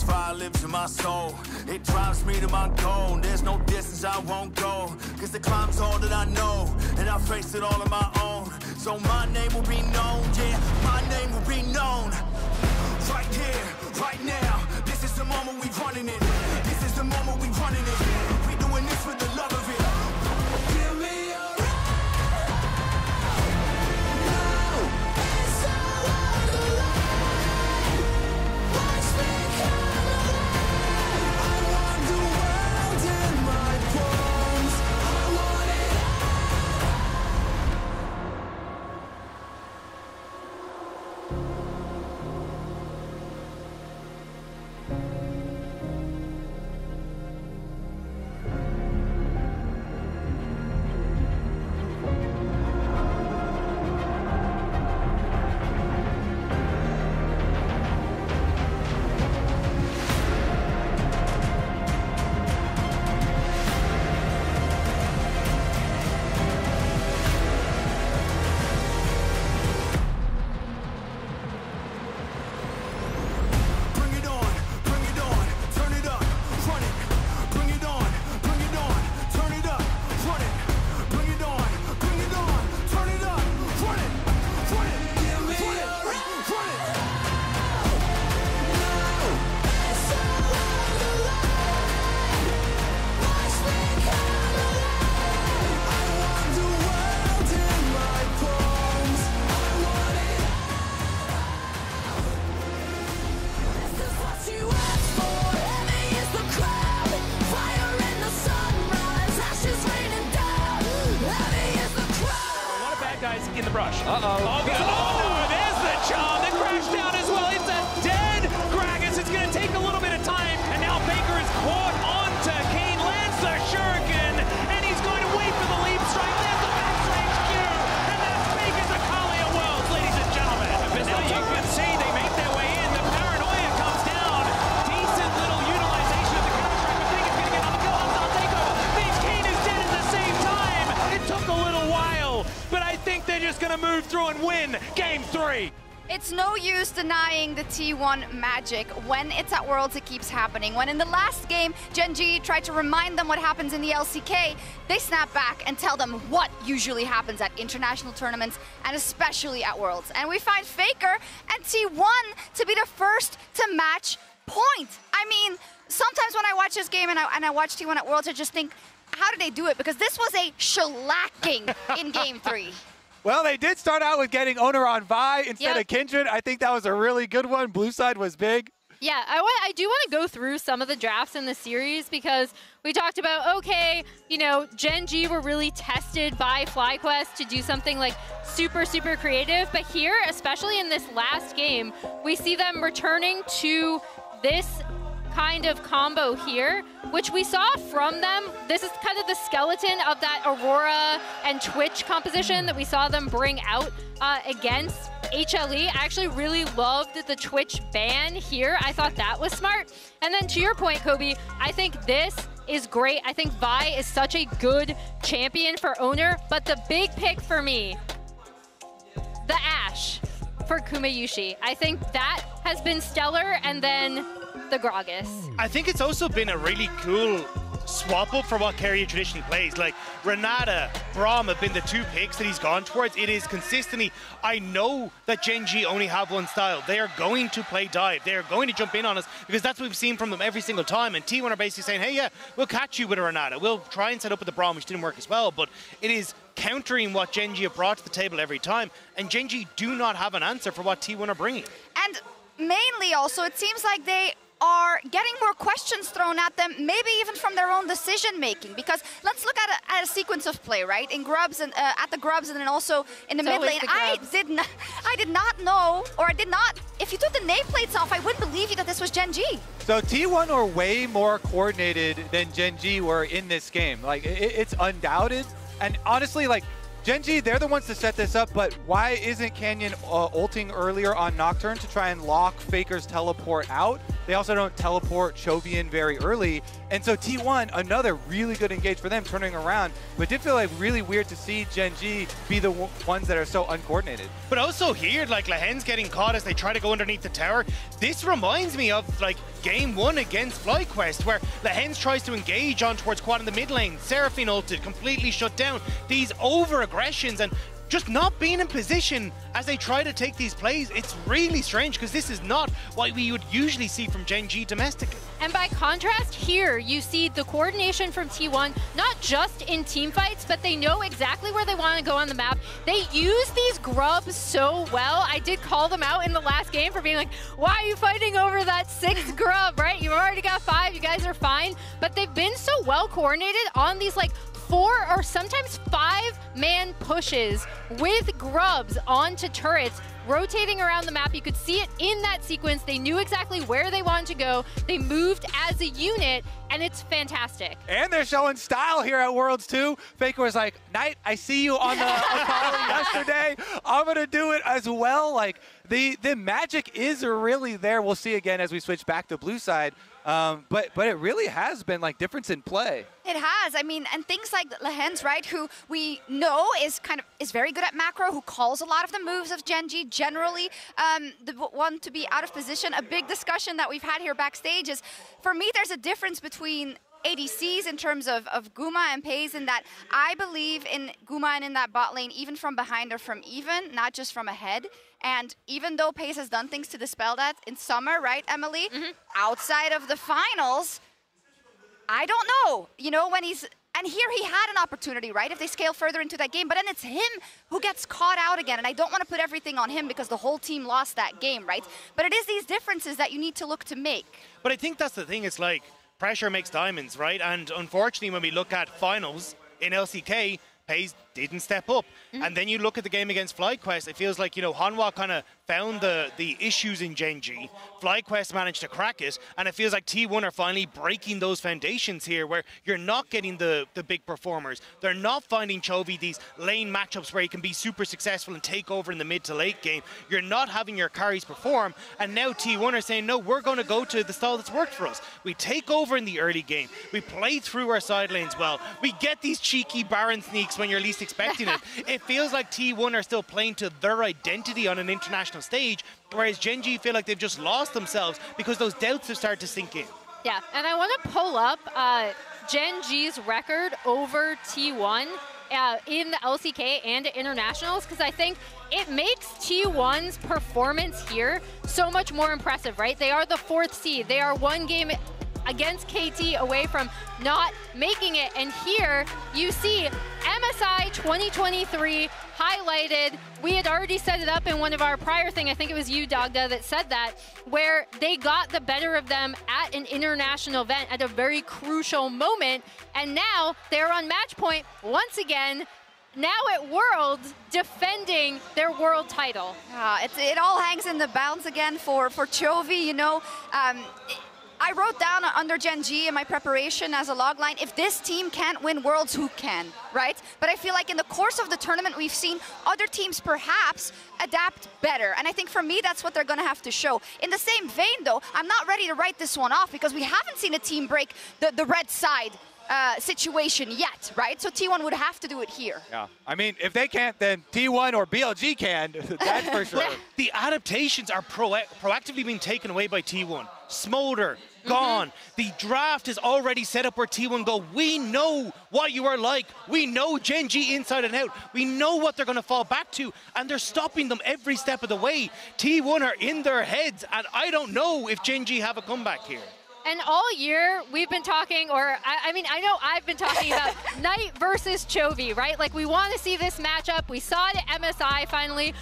fire lives in my soul. It drives me to my goal. There's no distance I won't go. Cause the climb's all that I know. And I face it all on my own. So my name will be known. Yeah, my name will be known. Right here, right now. This is the moment we running it. This is the moment we running it. We doing this for the love of it. Give me your in the brush. Oh, no, there's the charm that crashed down as well. It's a dead Gragas. It's going to take a little bit of time, and now Faker is caught onto Kane, lands the shuriken, and he's going to wait for the leap strike. There's the max range Q, and that's Faker's Akalia Worlds, ladies and gentlemen. But now you can see they make their way in. The paranoia comes down. Decent little utilization of the counter-strike, but Faker's going to get another kill on the takeover. Means Kane is dead at the same time. It took a little while, but I think they're just going to move through and win Game 3. It's no use denying the T1 magic. When it's at Worlds, it keeps happening. When in the last game, Gen.G tried to remind them what happens in the LCK, they snap back and tell them what usually happens at international tournaments, and especially at Worlds. And we find Faker and T1 to be the first to match point. I mean, sometimes when I watch this game and I watch T1 at Worlds, I just think, how did they do it? Because this was a shellacking in Game 3. Well, they did start out with getting Owner on Vi instead of Kindred. I think that was a really good one. Blue side was big. Yeah, I do want to go through some of the drafts in the series because we talked about, okay, you know, Gen.G were really tested by FlyQuest to do something like super, super creative. But here, especially in this last game, we see them returning to this kind of combo here, which we saw from them. This is kind of the skeleton of that Aurora and Twitch composition that we saw them bring out against HLE. I actually really loved the Twitch ban here. I thought that was smart. And then to your point, Kobe, I think this is great. I think Vi is such a good champion for Owner, but the big pick for me, the Ashe for Kumayushi. I think that has been stellar, and then the Gragas. I think it's also been a really cool swap up for what Keria traditionally plays. Like Renata, Braum have been the two picks that he's gone towards. It is consistently, I know that Gen.G only have one style. They are going to play dive. They are going to jump in on us because that's what we've seen from them every single time. And T1 are basically saying, hey, yeah, we'll catch you with a Renata. We'll try and set up with the Braum, which didn't work as well. But it is countering what Gen.G have brought to the table every time. And Gen.G do not have an answer for what T1 are bringing. And mainly also, it seems like they are getting more questions thrown at them, maybe even from their own decision making. Because let's look at a sequence of play, right? In grubs and at the grubs, and then also in the mid lane. I did not know, or I did not. If you took the nameplates off, I wouldn't believe you that this was Gen G. So T1 are way more coordinated than Gen G were in this game. Like it's undoubted, and honestly, like. Gen G, they're the ones to set this up, but why isn't Canyon ulting earlier on Nocturne to try and lock Faker's teleport out? They also don't teleport Chovy in very early. And so T1, another really good engage for them, turning around. But it did feel like really weird to see Gen G be the ones that are so uncoordinated. But also here, like Lehen's getting caught as they try to go underneath the tower. This reminds me of like game 1 against FlyQuest, where Lehen's tries to engage on towards Quad in the mid lane. Seraphine ulted, completely shut down. These over-aggressions and just not being in position as they try to take these plays, it's really strange because this is not what we would usually see from Gen G domestically. And by contrast, here you see the coordination from T1, not just in team fights, but they know exactly where they want to go on the map. They use these grubs so well. I did call them out in the last game for being like, why are you fighting over that 6th grub, right? You've already got 5, you guys are fine. But they've been so well coordinated on these like 4 or sometimes 5-man pushes with grubs onto turrets, rotating around the map. You could see it in that sequence. They knew exactly where they wanted to go. They moved as a unit, and it's fantastic. And they're showing style here at Worlds 2. Faker was like, Knight, I see you on the Akali yesterday. I'm going to do it as well. Like, the magic is really there. We'll see again as we switch back to blue side. But it really has been like difference in play. It has. I mean, and things like Lehen's, right, who we know is very good at macro, who calls a lot of the moves of Gen G, generally the one to be out of position. A big discussion that we've had here backstage is, for me, there's a difference between ADCs in terms of Guma and Pays, in that I believe in Guma and in that bot lane, even from behind or from even, not just from ahead. And even though Pays has done things to dispel that in summer, right, Emily? Outside of the finals, I don't know. You know, when he's... And here he had an opportunity, right, if they scale further into that game. But then it's him who gets caught out again. And I don't want to put everything on him because the whole team lost that game, right? But it is these differences that you need to look to make. But I think that's the thing. It's like pressure makes diamonds, right? And unfortunately, when we look at finals in LCK, Pays didn't step up. And then you look at the game against FlyQuest, it feels like, you know, Hanwha kind of found the issues in Gen G. FlyQuest managed to crack it, and it feels like T1 are finally breaking those foundations here, where you're not getting the big performers. They're not finding Chovy these lane matchups where he can be super successful and take over in the mid to late game. You're not having your carries perform, and now T1 are saying, no, we're going to go to the style that's worked for us. We take over in the early game. We play through our side lanes well. We get these cheeky Baron sneaks when you're least expecting it. It feels like T1 are still playing to their identity on an international stage, whereas Gen G feel like they've just lost themselves because those doubts have started to sink in. Yeah, and I want to pull up Gen G's record over T1 in the LCK and internationals, because I think it makes T1's performance here so much more impressive, right? They are the 4th seed. They are 1 game against KT away from not making it. And here you see MSI 2023 highlighted. We had already set it up in one of our prior thing. I think it was you, Dagda, that said that, where they got the better of them at an international event at a very crucial moment. And now they're on match point once again, now at Worlds, defending their world title. It all hangs in the balance again for Chovy, you know. I wrote down under Gen G in my preparation as a logline, if this team can't win Worlds, who can, right? But I feel like in the course of the tournament, we've seen other teams perhaps adapt better. And I think for me, that's what they're going to have to show. In the same vein, though, I'm not ready to write this one off because we haven't seen a team break the red side situation yet, right? So T1 would have to do it here. Yeah, I mean, if they can't, then T1 or BLG can, that's for sure. The adaptations are proactively being taken away by T1. Smolder, gone. The draft is already set up where T1 go, we know what you are like. We know Gen G inside and out. We know what they're going to fall back to, and they're stopping them every step of the way. T1 are in their heads, and I don't know if Gen G have a comeback here. And all year, we've been talking, or I mean, I know I've been talking about Knight versus Chovy, right? Like, we want to see this matchup. We saw it at MSI finally.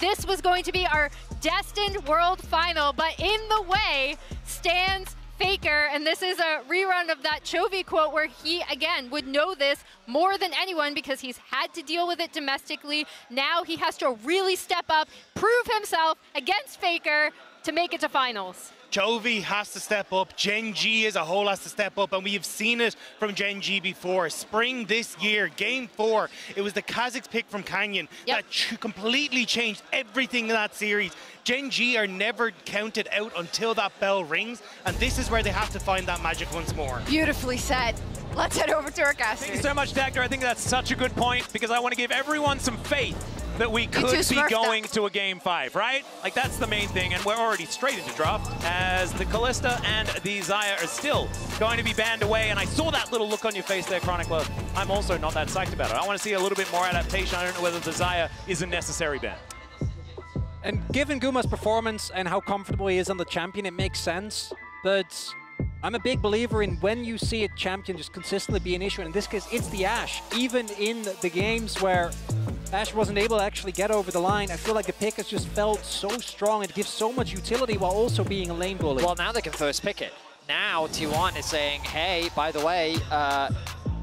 This was going to be our destined world final, but in the way, stands Faker, and this is a rerun of that Chovy quote where he, again, would know this more than anyone because he's had to deal with it domestically. Now he has to really step up, prove himself against Faker to make it to finals. Chovy has to step up. Gen G as a whole has to step up, and we have seen it from Gen G before. Spring this year, Game 4, it was the Kazakhs pick from Canyon that completely changed everything in that series. Gen G are never counted out until that bell rings, and this is where they have to find that magic once more. Beautifully said. Let's head over to our casters. Thank you so much, Dagda. I think that's such a good point because I want to give everyone some faith that we could be going to a Game 5, right? Like, that's the main thing, and we're already straight into draft as the Kalista and the Xayah are still going to be banned away, and I saw that little look on your face there, Chronicler. I'm also not that psyched about it. I want to see a little bit more adaptation. I don't know whether the Xayah is a necessary ban. And given Guma's performance and how comfortable he is on the champion, it makes sense, but I'm a big believer in when you see a champion just consistently be an issue, and in this case, it's the Ashe. Even in the games where Ashe wasn't able to actually get over the line, I feel like the pick has just felt so strong. It gives so much utility while also being a lane bully. Well, now they can first pick it. Now T1 is saying, hey, by the way,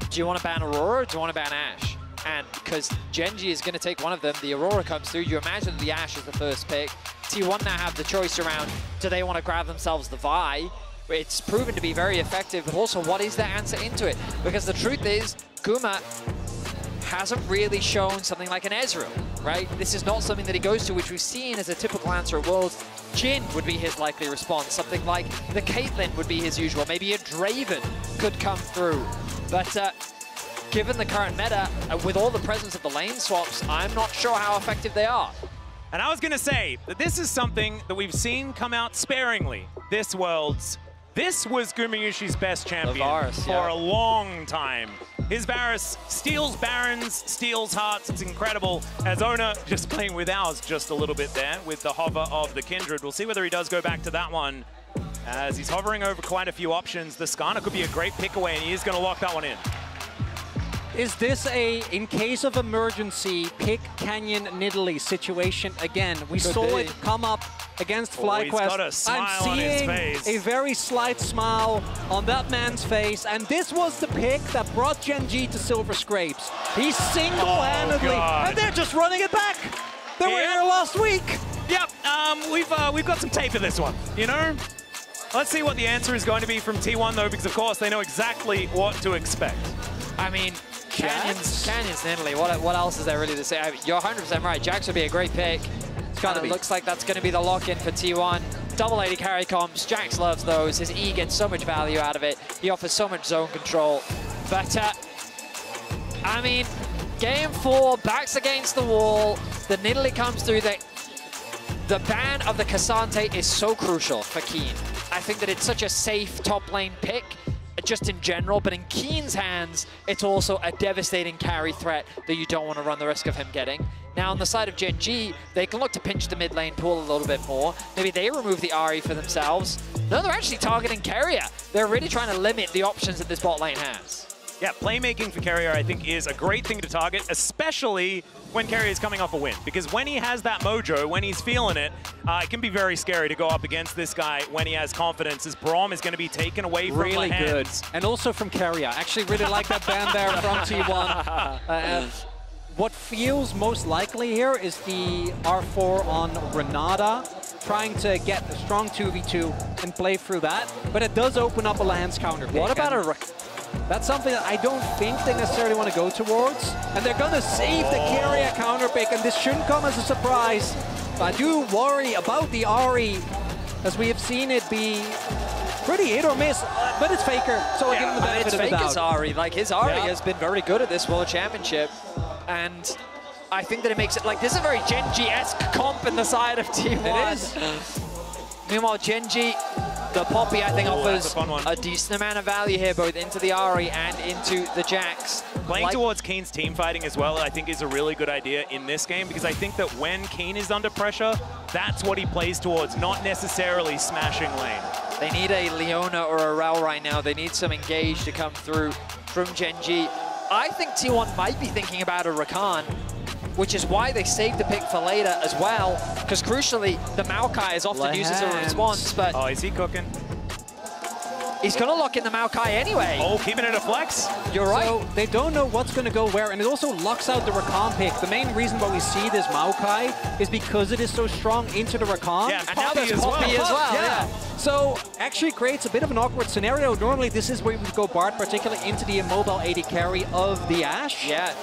do you want to ban Aurora or do you want to ban Ashe? And because Gen G is going to take one of them, the Aurora comes through, you imagine the Ashe is the first pick. T1 now have the choice around, do they want to grab themselves the Vi? It's proven to be very effective, but also what is their answer into it? Because the truth is, Guma hasn't really shown something like an Ezreal, right? This is not something that he goes to, which we've seen as a typical answer at Worlds. Jhin would be his likely response. Something like the Caitlyn would be his usual. Maybe a Draven could come through. But given the current meta, with all the presence of the lane swaps, I'm not sure how effective they are. And I was going to say that this is something that we've seen come out sparingly this Worlds. This was Gumayusi's best champion for a long time. His Varus steals Barons, steals hearts. It's incredible. As Ona just playing with ours just a little bit there with the hover of the Kindred. We'll see whether he does go back to that one as he's hovering over quite a few options. The Skarner could be a great pick away, and he is going to lock that one in. Is this a, in case of emergency, pick Canyon Nidalee situation again? We saw it come up against FlyQuest. He's got a smile on his face. A very slight smile on that man's face, and this was the pick that brought Gen G to Silver Scrapes. He's single-handedly, and they're just running it back. They were here last week. Yep, we've got some tape of this one, you know? Let's see what the answer is going to be from T1 though, because of course they know exactly what to expect. I mean, Canyon's Nidalee. What else is there really to say? I mean, you're 100% right. Jax would be a great pick. It looks like that's going to be the lock-in for T1. Double 80 carry comps. Jax loves those. His E gets so much value out of it. He offers so much zone control. But, I mean, Game 4, backs against the wall. The Nidalee comes through. The ban of the Cassante is so crucial for Keen. I think that it's such a safe top lane pick, just in general, but in Keen's hands, it's also a devastating carry threat that you don't want to run the risk of him getting. Now, on the side of Gen G, they can look to pinch the mid lane pool a little bit more. Maybe they remove the Ahri for themselves. No, they're actually targeting Carrier. They're really trying to limit the options that this bot lane has. Yeah, playmaking for Carrier, I think, is a great thing to target, especially when Carrier is coming off a win. Because when he has that mojo, when he's feeling it, it can be very scary to go up against this guy when he has confidence, as Braum is going to be taken away from really the good. hands. And also from Carrier. Actually really like that ban there from T1. What feels most likely here is the R4 on Renata, trying to get a strong 2v2 and play through that. But it does open up a Lance counter pick. What about That's something that I don't think they necessarily want to go towards. And they're going to save the Carrier counter pick, and this shouldn't come as a surprise. But I do worry about the Ahri, as we have seen it be pretty hit or miss, but it's Faker, so I'll give him the benefit of the doubt. It's Faker's Ahri. Like, his Ahri has been very good at this World Championship, and I think that it makes it, like, this is a very Gen G-esque comp in the side of T1. It is. Meanwhile, Gen G, the Poppy, I think, offers a decent amount of value here, both into the Ahri and into the Jax. Playing towards Keen's team fighting as well, I think, is a really good idea in this game, because I think that when Keen is under pressure, that's what he plays towards, not necessarily smashing lane. They need a Leona or a Rel right now. They need some engage to come through from Gen G. I think T1 might be thinking about a Rakan, which is why they saved the pick for later as well, because crucially, the Maokai is often used as a response, but... Oh, is he cooking? He's going to lock in the Maokai anyway. Oh, keeping it a flex. You're right. So they don't know what's going to go where, and it also locks out the Rakan pick. The main reason why we see this Maokai is because it is so strong into the Rakan. Yeah, and now there's Poppy as well. Yeah. So actually creates a bit of an awkward scenario. Normally this is where we would go Bart, particularly into the immobile AD carry of the Ashe. Yeah.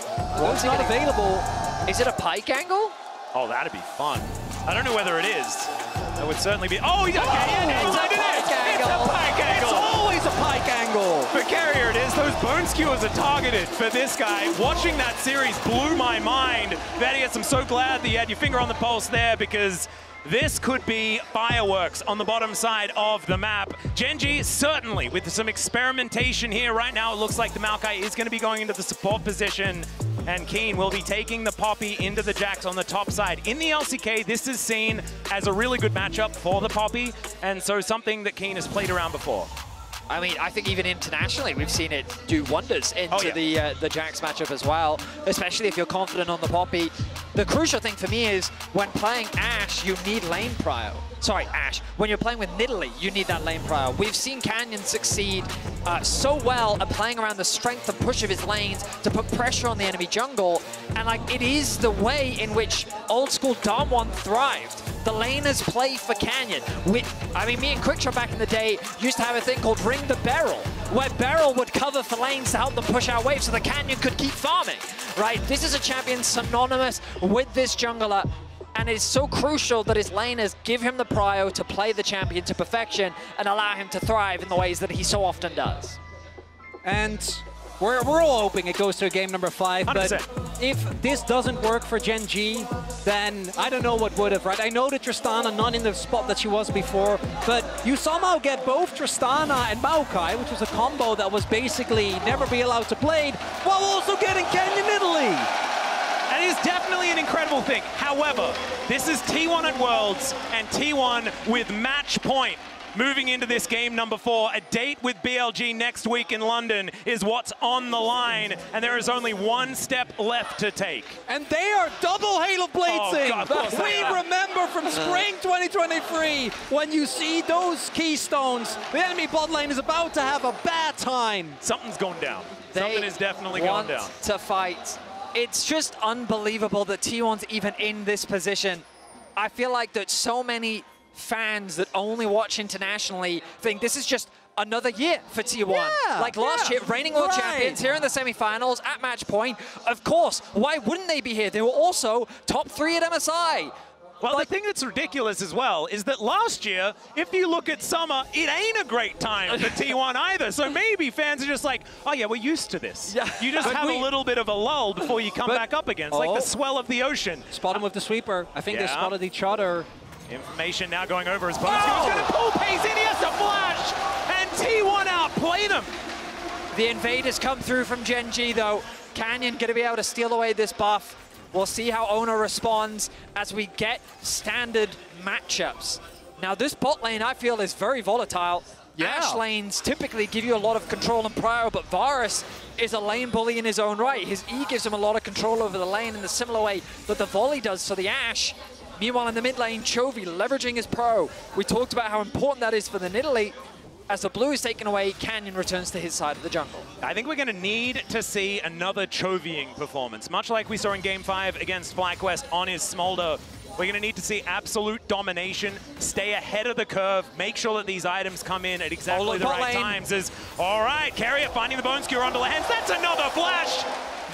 Once not available. Is it a pike angle? Oh, that'd be fun. I don't know whether it is. That would certainly be. Oh, okay, it's a pike angle. It's a pike angle. It's always a pike angle. For Carrier it is. Those bone skewers are targeted for this guy. Watching that series blew my mind. Vadius, I'm so glad that you had your finger on the pulse there, because this could be fireworks on the bottom side of the map. Gen.G certainly with some experimentation here. Right now it looks like the Maokai is going to be going into the support position, and Keen will be taking the Poppy into the Jax on the top side. In the LCK, this is seen as a really good matchup for the Poppy, and so something that Keen has played around before. I mean, I think even internationally, we've seen it do wonders into the Jax matchup as well, especially if you're confident on the Poppy. The crucial thing for me is when playing Ashe, you need lane prio. Sorry, Ashe. When you're playing with Nidalee, you need that lane prio. We've seen Canyon succeed so well at playing around the strength and push of his lanes to put pressure on the enemy jungle, and like it is the way in which old school Damwon thrived. The laners play for Canyon. I mean, me and Quickshot back in the day used to have a thing called Ring the Barrel, where Barrel would cover for lanes to help them push out waves so the Canyon could keep farming, right? This is a champion synonymous with this jungler, and it's so crucial that his laners give him the prio to play the champion to perfection and allow him to thrive in the ways that he so often does. And we're all hoping it goes to game number 5, 100%. but if this doesn't work for Gen.G, then I don't know what would have, right? I know that Tristana not in the spot that she was before, but you somehow get both Tristana and Maokai, which was a combo that was basically never be allowed to play, while also getting Canyon Italy. That is definitely an incredible thing. However, this is T1 at Worlds, and T1 with match point. Moving into this game number 4, a date with BLG next week in London is what's on the line, and there is only one step left to take. And they are double Halo Bladesing. Oh, God, we remember from spring 2023, when you see those keystones, the enemy bot lane is about to have a bad time. Something's going down. Something is definitely going down. To fight. It's just unbelievable that T1's even in this position. I feel like that so many fans that only watch internationally think this is just another year for T1. Yeah, like last year, reigning world champions here in the semifinals at match point. Of course, why wouldn't they be here? They were also top 3 at MSI. Well, the thing that's ridiculous as well is that last year, if you look at summer, it ain't a great time for T1 either. So maybe fans are just like, oh yeah, we're used to this. Yeah. You just have a little bit of a lull before you come back up again. It's like the swell of the ocean. Spot him with the sweeper. I think they spotted each other. Information now going over his bonus. He's going to pull pace in, he has to flash, and T1 outplay them. The invaders come through from Gen.G though. Canyon going to be able to steal away this buff. We'll see how Ona responds as we get standard matchups. Now this bot lane I feel is very volatile. Ashe lanes typically give you a lot of control and prio, but Varus is a lane bully in his own right. His E gives him a lot of control over the lane in the similar way that the volley does to the Ashe. Meanwhile in the mid lane, Chovy leveraging his pro. We talked about how important that is for the Nidalee. As the blue is taken away, Canyon returns to his side of the jungle. I think we're going to need to see another Chovying performance. Much like we saw in Game 5 against FlyQuest on his Smolder, we're going to need to see absolute domination, stay ahead of the curve, make sure that these items come in at exactly the right times. All right, Carrier finding the Bone Skewer onto the hands. That's another flash.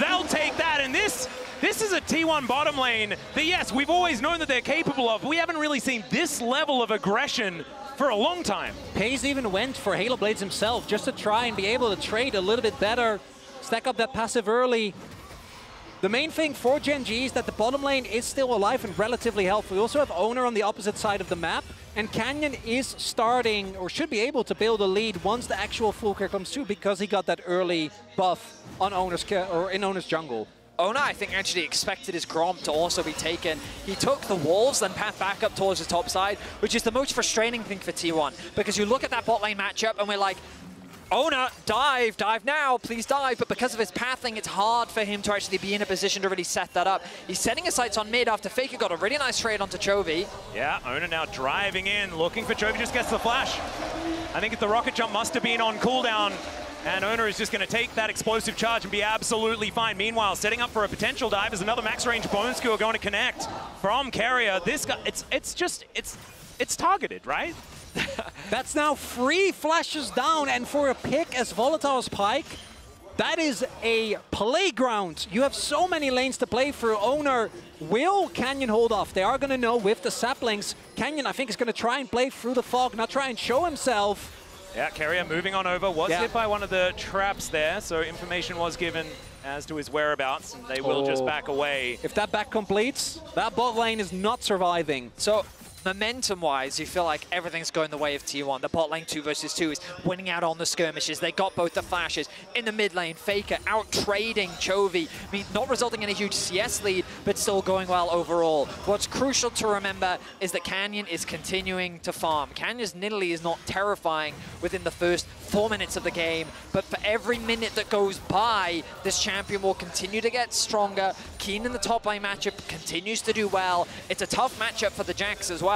They'll take that, and this is a T1 bottom lane that, yes, we've always known that they're capable of. We haven't really seen this level of aggression for a long time. Paze even went for Halo Blades himself just to try and be able to trade a little bit better, stack up that passive early. The main thing for Gen.G is that the bottom lane is still alive and relatively healthy. We also have Owner on the opposite side of the map, and Canyon is starting, or should be able to build a lead once the actual full care comes through, because he got that early buff on in Owner's jungle. Ona, I think, actually expected his Grom to also be taken. He took the walls, then path back up towards the top side, which is the most frustrating thing for T1, because you look at that bot lane matchup and we're like, Ona, dive now, please dive. But because of his pathing, it's hard for him to actually be in a position to really set that up. He's setting his sights on mid after Faker got a really nice trade onto Chovy. Yeah, Ona now driving in, looking for Chovy, just gets the flash. I think the rocket jump must have been on cooldown, and Oner is just going to take that explosive charge and be absolutely fine. Meanwhile, setting up for a potential dive is another max range bone skewer going to connect from Carrier. This guy, it's targeted, right? That's now 3 flashes down, and for a pick as volatile as Pyke, that is a playground. You have so many lanes to play through. Oner, will Canyon hold off? They are going to know with the saplings. Canyon, I think, is going to try and play through the fog, not try and show himself. Yeah, Carrier moving on over. Was hit by one of the traps there, so information was given as to his whereabouts, and they will just back away. If that back completes, that bot lane is not surviving. So, momentum-wise, you feel like everything's going the way of T1. The bot lane 2 versus 2 is winning out on the skirmishes. They got both the flashes. In the mid lane, Faker out-trading Chovy. I mean, not resulting in a huge CS lead, but still going well overall. What's crucial to remember is that Canyon is continuing to farm. Canyon's Nidalee is not terrifying within the first 4 minutes of the game, but for every minute that goes by, this champion will continue to get stronger. Keen in the top lane matchup continues to do well. It's a tough matchup for the Jacks as well.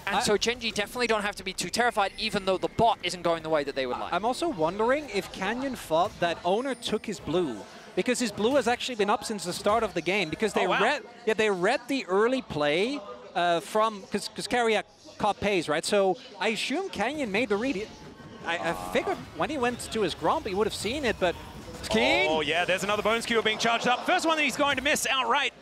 And so Gen.G definitely don't have to be too terrified, even though the bot isn't going the way that they would like. I'm also wondering if Canyon thought that Oner took his blue, because his blue has actually been up since the start of the game, because they they read the early play because Carrier caught Pace, right? So I assume Canyon made the read. I figured when he went to his Gromp, he would have seen it, but Keen. Oh yeah, there's another bone skewer being charged up. First one that he's going to miss outright.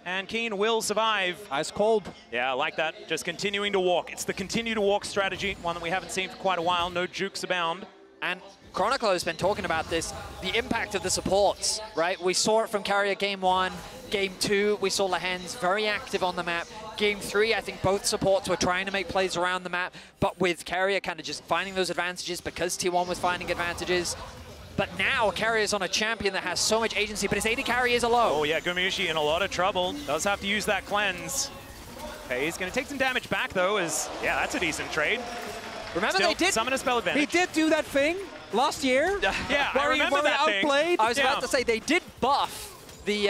And Keen will survive. Ice cold. Yeah, I like that. Just continuing to walk. It's the continue to walk strategy, one that we haven't seen for quite a while. No jukes abound. And Chronicle has been talking about this, the impact of the supports, right? We saw it from Carrier Game 1, Game 2, we saw Lehens very active on the map. Game 3, I think both supports were trying to make plays around the map, but with Carrier kind of just finding those advantages because T1 was finding advantages. But now Carrier's on a champion that has so much agency, but his AD carry is low. Oh yeah, Gumayusi in a lot of trouble. Does have to use that cleanse. Okay, he's going to take some damage back though, yeah, that's a decent trade. Remember Still, they did summon a spell advantage. He did do that thing last year. Yeah, I remember that thing. Outplayed. I was about to say they did buff the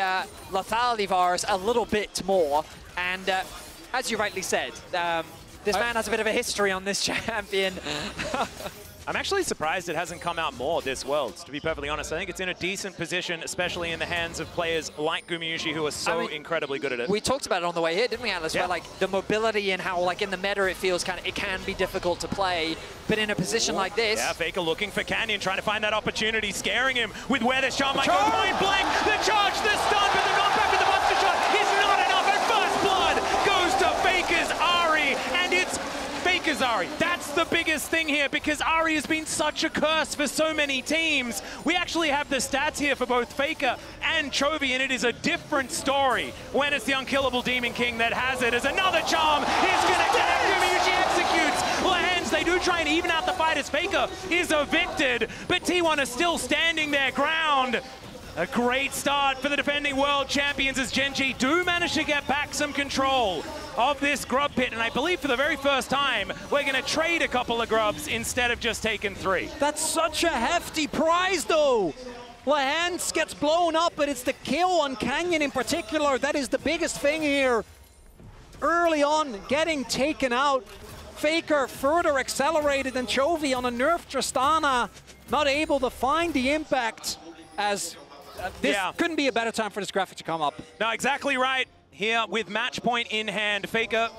lethality virus a little bit more, and as you rightly said, this man has a bit of a history on this champion. I'm actually surprised it hasn't come out more this Worlds, to be perfectly honest. I think it's in a decent position, especially in the hands of players like Gumayusi, who are so incredibly good at it. We talked about it on the way here, didn't we, Atlas? Where like the mobility and how like in the meta it feels it can be difficult to play, but in a position like this. Yeah, Faker looking for Canyon, trying to find that opportunity, scaring him with where this charm might go. Point blank, the charge, the stun, but the knockback with the buster shot is not enough, and first blood goes to Faker's Ahri, and it's Faker's Ahri. That's the biggest thing here, because Ahri has been such a curse for so many teams. We actually have the stats here for both Faker and Chovy, and it is a different story when it's the unkillable Demon King that has it, as another charm is going to get Gumayusi executes. Lehens, they do try and even out the fight as Faker is evicted, but T1 are still standing their ground. A great start for the defending world champions as Gen.G do manage to get back some control of this grub pit, and I believe for the very first time we're going to trade a couple of grubs instead of just taking 3. That's such a hefty prize though. Lehens gets blown up, but it's the kill on Canyon in particular that is the biggest thing here. Early on, getting taken out. Faker further accelerated than Chovy on a nerf Tristana, not able to find the impact as this couldn't be a better time for this graphic to come up. No, exactly right. Here with match point in hand, Faker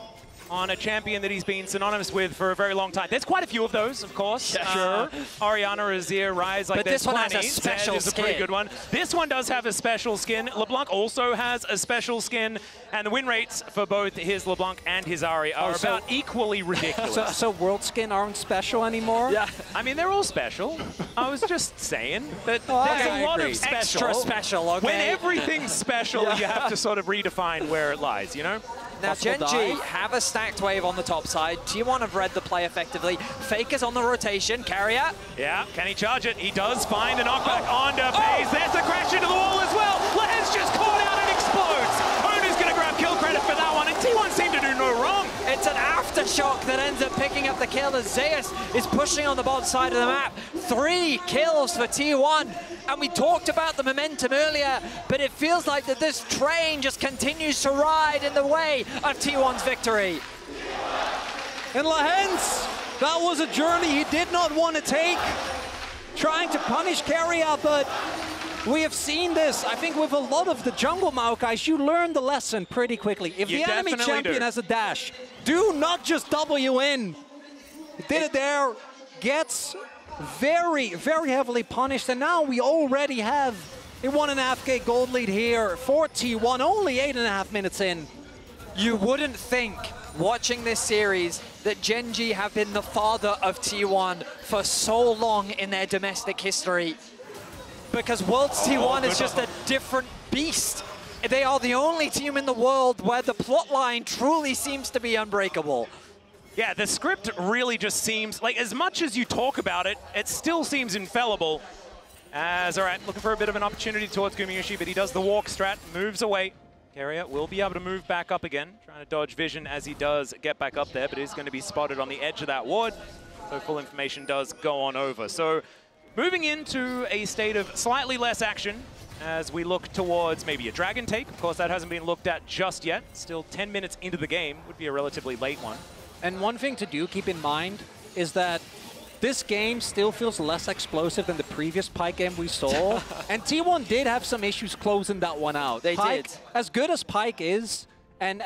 on a champion that he's been synonymous with for a very long time. There's quite a few of those, of course. Yeah, sure. Oriana, Azir, Ryze, like but there's this one plenty. has a special Zed is a pretty good one. This one does have a special skin. LeBlanc also has a special skin, and the win rates for both his LeBlanc and his Ahri are about equally ridiculous. So world skin aren't special anymore? Yeah, I mean, they're all special. I was just saying that there's a lot of special. Extra special, okay. When everything's special, you have to sort of redefine where it lies, you know? Now Gen.G have a stacked wave on the top side. T1 have read the play effectively. Faker's on the rotation. Carrier. Yeah, can he charge it? He does find a knockback onto FaZe. There's a crash into the wall as well. Lehens just caught out and explodes. Oner's going to grab kill credit for that one, and T1 seem to do no wrong. It's an aftershock that ends up picking up the kill as Zeus is pushing on the bottom side of the map. 3 kills for T1. And we talked about the momentum earlier, but it feels like that this train just continues to ride in the way of T1's victory. And Lehens That was a journey he did not want to take. Trying to punish Keria, but we have seen this, I think, with a lot of the jungle Maokais. You learn the lesson pretty quickly. If the enemy champion has a dash, do not just W in. Did it there, gets very, very heavily punished, and now we already have a 1.5K gold lead here for T1, only 8.5 minutes in. You wouldn't think, watching this series, that Gen.G have been the father of T1 for so long in their domestic history. Because Worlds T1 is just a different beast. They are the only team in the world where the plot line truly seems to be unbreakable. Yeah, the script really just seems, like, as much as you talk about it, it still seems infallible. As, all right, looking for a bit of an opportunity towards Gumayusi, but he does the walk strat, moves away. Keria will be able to move back up again, trying to dodge vision as he does get back up there, but is going to be spotted on the edge of that ward. So full information does go on over. So moving into a state of slightly less action as we look towards maybe a dragon take. Of course, that hasn't been looked at just yet. Still 10 minutes into the game, would be a relatively late one. And one thing to do, keep in mind, is that this game still feels less explosive than the previous Pyke game we saw. And T1 did have some issues closing that one out. They did. As good as Pyke is, and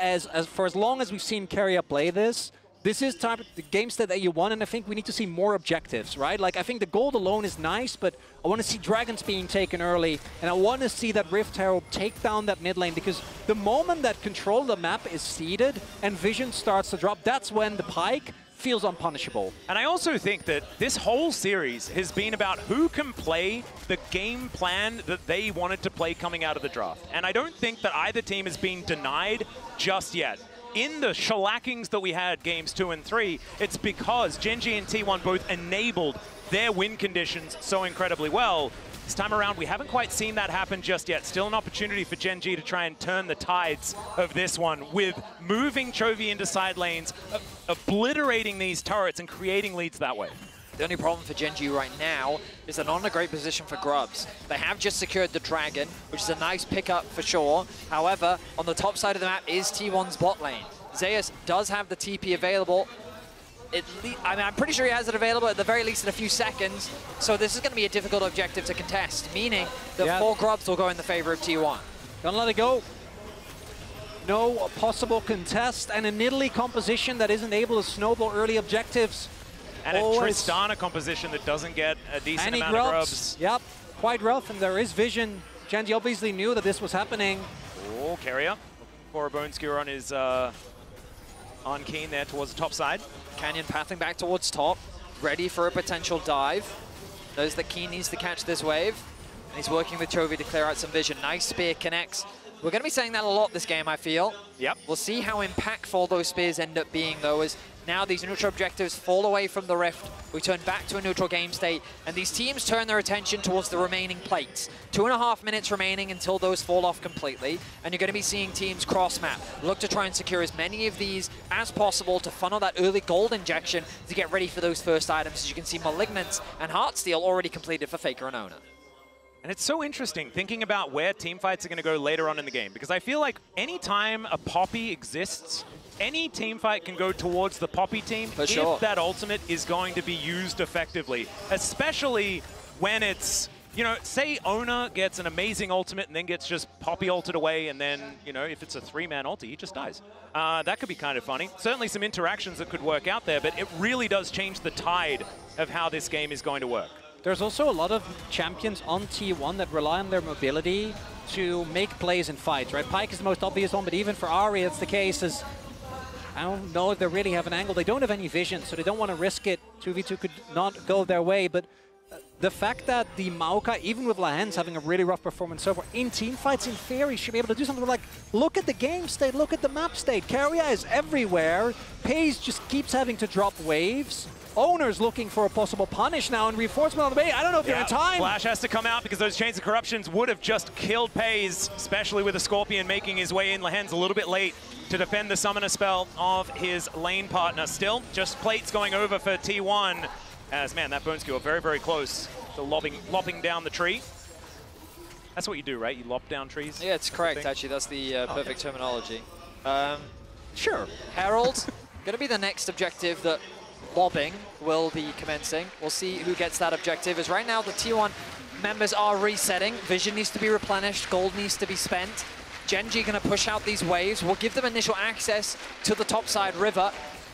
for as long as we've seen Keria play this is the game state that you want, and I think we need to see more objectives, right? Like, I think the gold alone is nice, but I want to see dragons being taken early, and I want to see that Rift Herald take down that mid lane, because the moment that control of the map is ceded and vision starts to drop, that's when the Pyke feels unpunishable. And I also think that this whole series has been about who can play the game plan that they wanted to play coming out of the draft. And I don't think that either team is being denied just yet. In the shellackings that we had games 2 and 3, it's because Gen.G and T1 both enabled their win conditions so incredibly well. This time around, we haven't quite seen that happen just yet. Still an opportunity for Gen.G to try and turn the tides of this one with moving Chovy into side lanes, obliterating these turrets and creating leads that way. The only problem for Gen.G right now is they're not in a great position for grubs. They have just secured the dragon, which is a nice pickup for sure. However, on the top side of the map is T1's bot lane. Zeus does have the TP available. I'm pretty sure he has it available at the very least in a few seconds. So this is going to be a difficult objective to contest, meaning that 4 grubs will go in the favor of T1. Don't let it go. No possible contest, and a Nidalee composition that isn't able to snowball early objectives. And a Tristana composition that doesn't get a decent amount of grubs. Yep, quite rough, and there is vision. Gen.G obviously knew that this was happening. Oh, Keria looking for a bone skewer on his on Keen there towards the top side. Canyon pathing back towards top, ready for a potential dive. Knows that Keen needs to catch this wave, and he's working with Chovy to clear out some vision. Nice spear connects. We're going to be saying that a lot this game, I feel. Yep. We'll see how impactful those spears end up being, though, as now these neutral objectives fall away from the Rift. We turn back to a neutral game state, and these teams turn their attention towards the remaining plates. 2.5 minutes remaining until those fall off completely, and you're going to be seeing teams cross-map. Look to try and secure as many of these as possible to funnel that early gold injection to get ready for those first items. As you can see, Malignance and Heartsteel already completed for Faker and Ona. And it's so interesting thinking about where teamfights are going to go later on in the game, because I feel like anytime a Poppy exists, any teamfight can go towards the Poppy team if that ultimate is going to be used effectively, especially when it's, you know, say Ona gets an amazing ultimate and then gets just Poppy ulted away, and then, you know, if it's a 3-man ulti, he just dies. That could be kind of funny. Certainly some interactions that could work out there, but it really does change the tide of how this game is going to work. There's also a lot of champions on T1 that rely on their mobility to make plays in fights, right? Pyke is the most obvious one, but even for Ahri, it's the case as I don't know if they really have an angle. They don't have any vision, so they don't want to risk it. 2v2 could not go their way, but the fact that the Maokai, even with Lahens having a really rough performance so far, in team fights, in theory, should be able to do something like, look at the game state, look at the map state. Keria is everywhere. Paze just keeps having to drop waves. Owner's looking for a possible punish now, and reinforcement on the way. I don't know if they're in time. Flash has to come out because those Chains of Corruptions would have just killed Paze, especially with a Scorpion making his way in. Lahens a little bit late to defend the summoner spell of his lane partner. Still, just plates going over for T1. As, man, that bone skewer very, very close to lopping down the tree. That's what you do, right? You lop down trees? Yeah, it's correct, actually. That's the perfect terminology. Sure. Herald, going to be the next objective that lobbing will be commencing. We'll see who gets that objective, as right now the T1 members are resetting. Vision needs to be replenished, gold needs to be spent. Gen.G gonna push out these waves. We'll give them initial access to the topside river,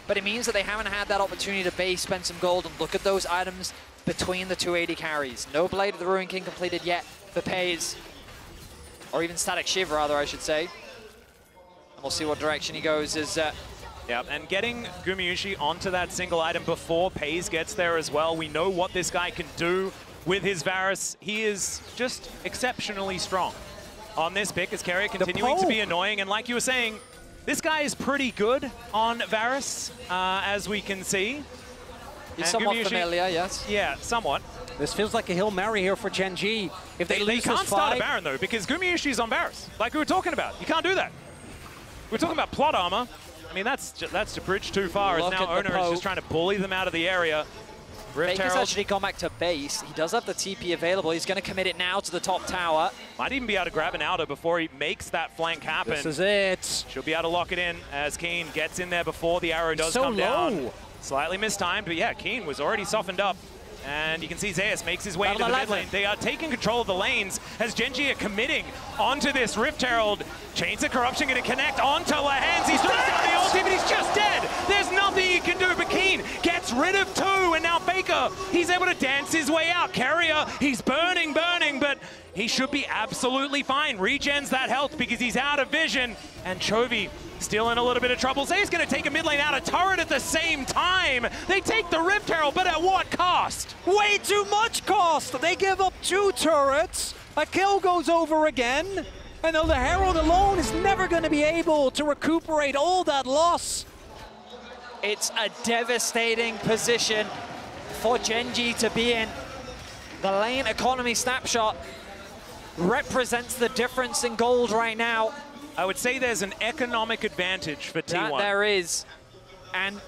but it means that they haven't had that opportunity to base, spend some gold, and look at those items between the 280 carries. No Blade of the Ruin King completed yet for Pays, or even Static Shiv rather, I should say. And we'll see what direction he goes as... Yeah, and getting Gumayusi onto that single item before Pays gets there as well. We know what this guy can do with his Varus. He is just exceptionally strong on this pick as Carrier continuing to be annoying. And like you were saying, this guy is pretty good on Varus, as we can see. He's somewhat familiar, yes. Yeah, somewhat. This feels like a Hail Mary here for Gen.G. If they lose can't this start fight, a Baron, though, because Gumayusi's on Varus, like we were talking about. You can't do that. We're talking about plot armor. I mean, that's to bridge too far, as now Owner is just trying to bully them out of the area. Faker's actually gone back to base. He does have the TP available. He's going to commit it now to the top tower. Might even be able to grab an outer before he makes that flank happen. This is it. She'll be able to lock it in as Keen gets in there before the arrow does come down. Slightly mistimed, but yeah, Keen was already softened up. And you can see Zeus makes his way into the mid lane. They are taking control of the lanes as Gen.G are committing onto this Rift Herald. Chains of Corruption going to connect onto Lahans. He's throwing down the ulti, but he's just dead. There's nothing he can do, but Keen gets rid of two, and now Faker, he's able to dance his way out. Carrier, he's burning, but he should be absolutely fine. Regens that health because he's out of vision, and Chovy still in a little bit of trouble. Zay's going to take a mid lane out of turret at the same time. They take the Rift Herald, but at what cost? Way too much cost. They give up 2 turrets. A kill goes over again. And the Herald alone is never going to be able to recuperate all that loss. It's a devastating position for Gen.G to be in. The lane economy snapshot represents the difference in gold right now. I would say there's an economic advantage for T1. There is. And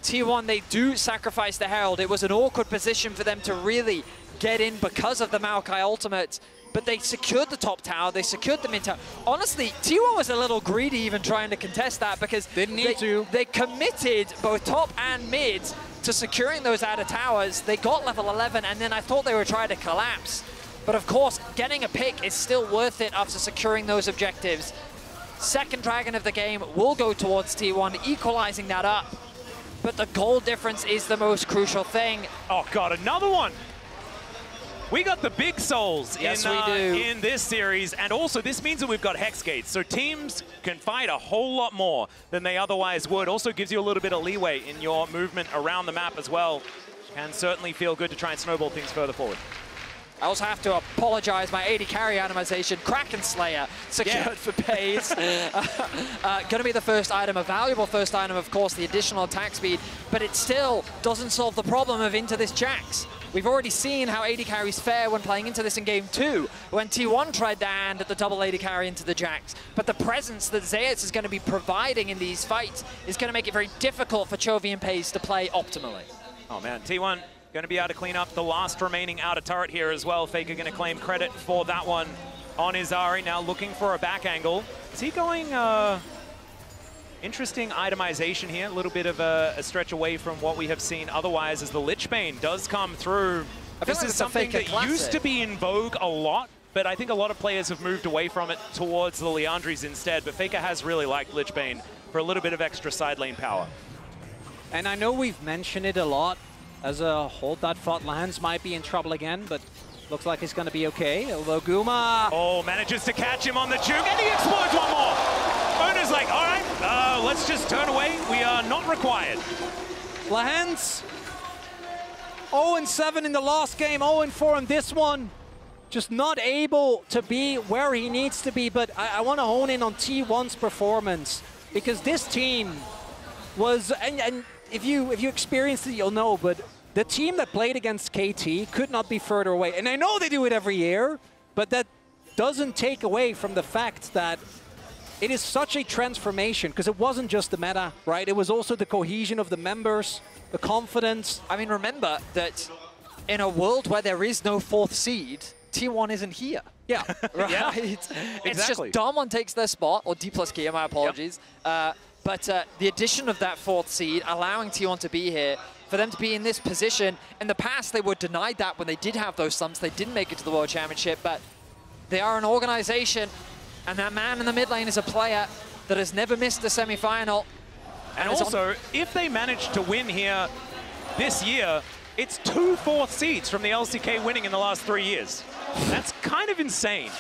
T1, they do sacrifice the Herald. It was an awkward position for them to really get in because of the Maokai ultimate. But they secured the top tower, they secured the mid tower. Honestly, T1 was a little greedy even trying to contest that because they committed both top and mid to securing those outer towers. They got level 11, and then I thought they were trying to collapse. But of course, getting a pick is still worth it after securing those objectives. Second Dragon of the game will go towards T1, equalizing that up. But the goal difference is the most crucial thing. Oh God, another one! We got the big souls in this series, and also this means that we've got Hex Gates, so teams can fight a whole lot more than they otherwise would. Also gives you a little bit of leeway in your movement around the map as well. Can certainly feel good to try and snowball things further forward. I also have to apologize, my 80 carry animation, Kraken Slayer, secured for Pays. Going to be the first item, a valuable first item, of course, the additional attack speed, but it still doesn't solve the problem of into this Jax. We've already seen how 80 carries fare when playing into this in game 2, when T1 tried to hand the double 80 carry into the Jax. But the presence that Zeus is going to be providing in these fights is going to make it very difficult for Chovy and Pays to play optimally. Oh man, T1 going to be able to clean up the last remaining outer turret here as well. Faker going to claim credit for that one on his Ari. Now looking for a back angle. Is he going... Interesting itemization here, a little bit of a stretch away from what we have seen otherwise as the Lichbane does come through. This is something that used to be in vogue a lot, but I think a lot of players have moved away from it towards the Liandry's instead, but Faker has really liked Lichbane for a little bit of extra side lane power. And I know we've mentioned it a lot as a hold that thought lands might be in trouble again, but looks like he's going to be okay. Although Guma... Oh, manages to catch him on the juke, and he explodes one more! Owner's like, all right, let's just turn away. We are not required. Lahans, 0-7 in the last game, 0-4 in this one. Just not able to be where he needs to be, but I want to hone in on T1's performance, because this team was, and if you experienced it, you'll know, but the team that played against KT could not be further away. And I know they do it every year, but that doesn't take away from the fact that it is such a transformation, because it wasn't just the meta, right? It was also the cohesion of the members, the confidence. I mean, remember that in a world where there is no 4th seed, T1 isn't here. Yeah. Right? Yeah. It's just Damwon takes their spot, or D plus Kia, my apologies. Yep. But the addition of that 4th seed, allowing T1 to be here, for them to be in this position. In the past, they were denied that when they did have those slumps. They didn't make it to the World Championship, but they are an organization, and that man in the mid lane is a player that has never missed a semi-final. And also, if they manage to win here this year, it's 2 4th seeds from the LCK winning in the last 3 years. That's kind of insane.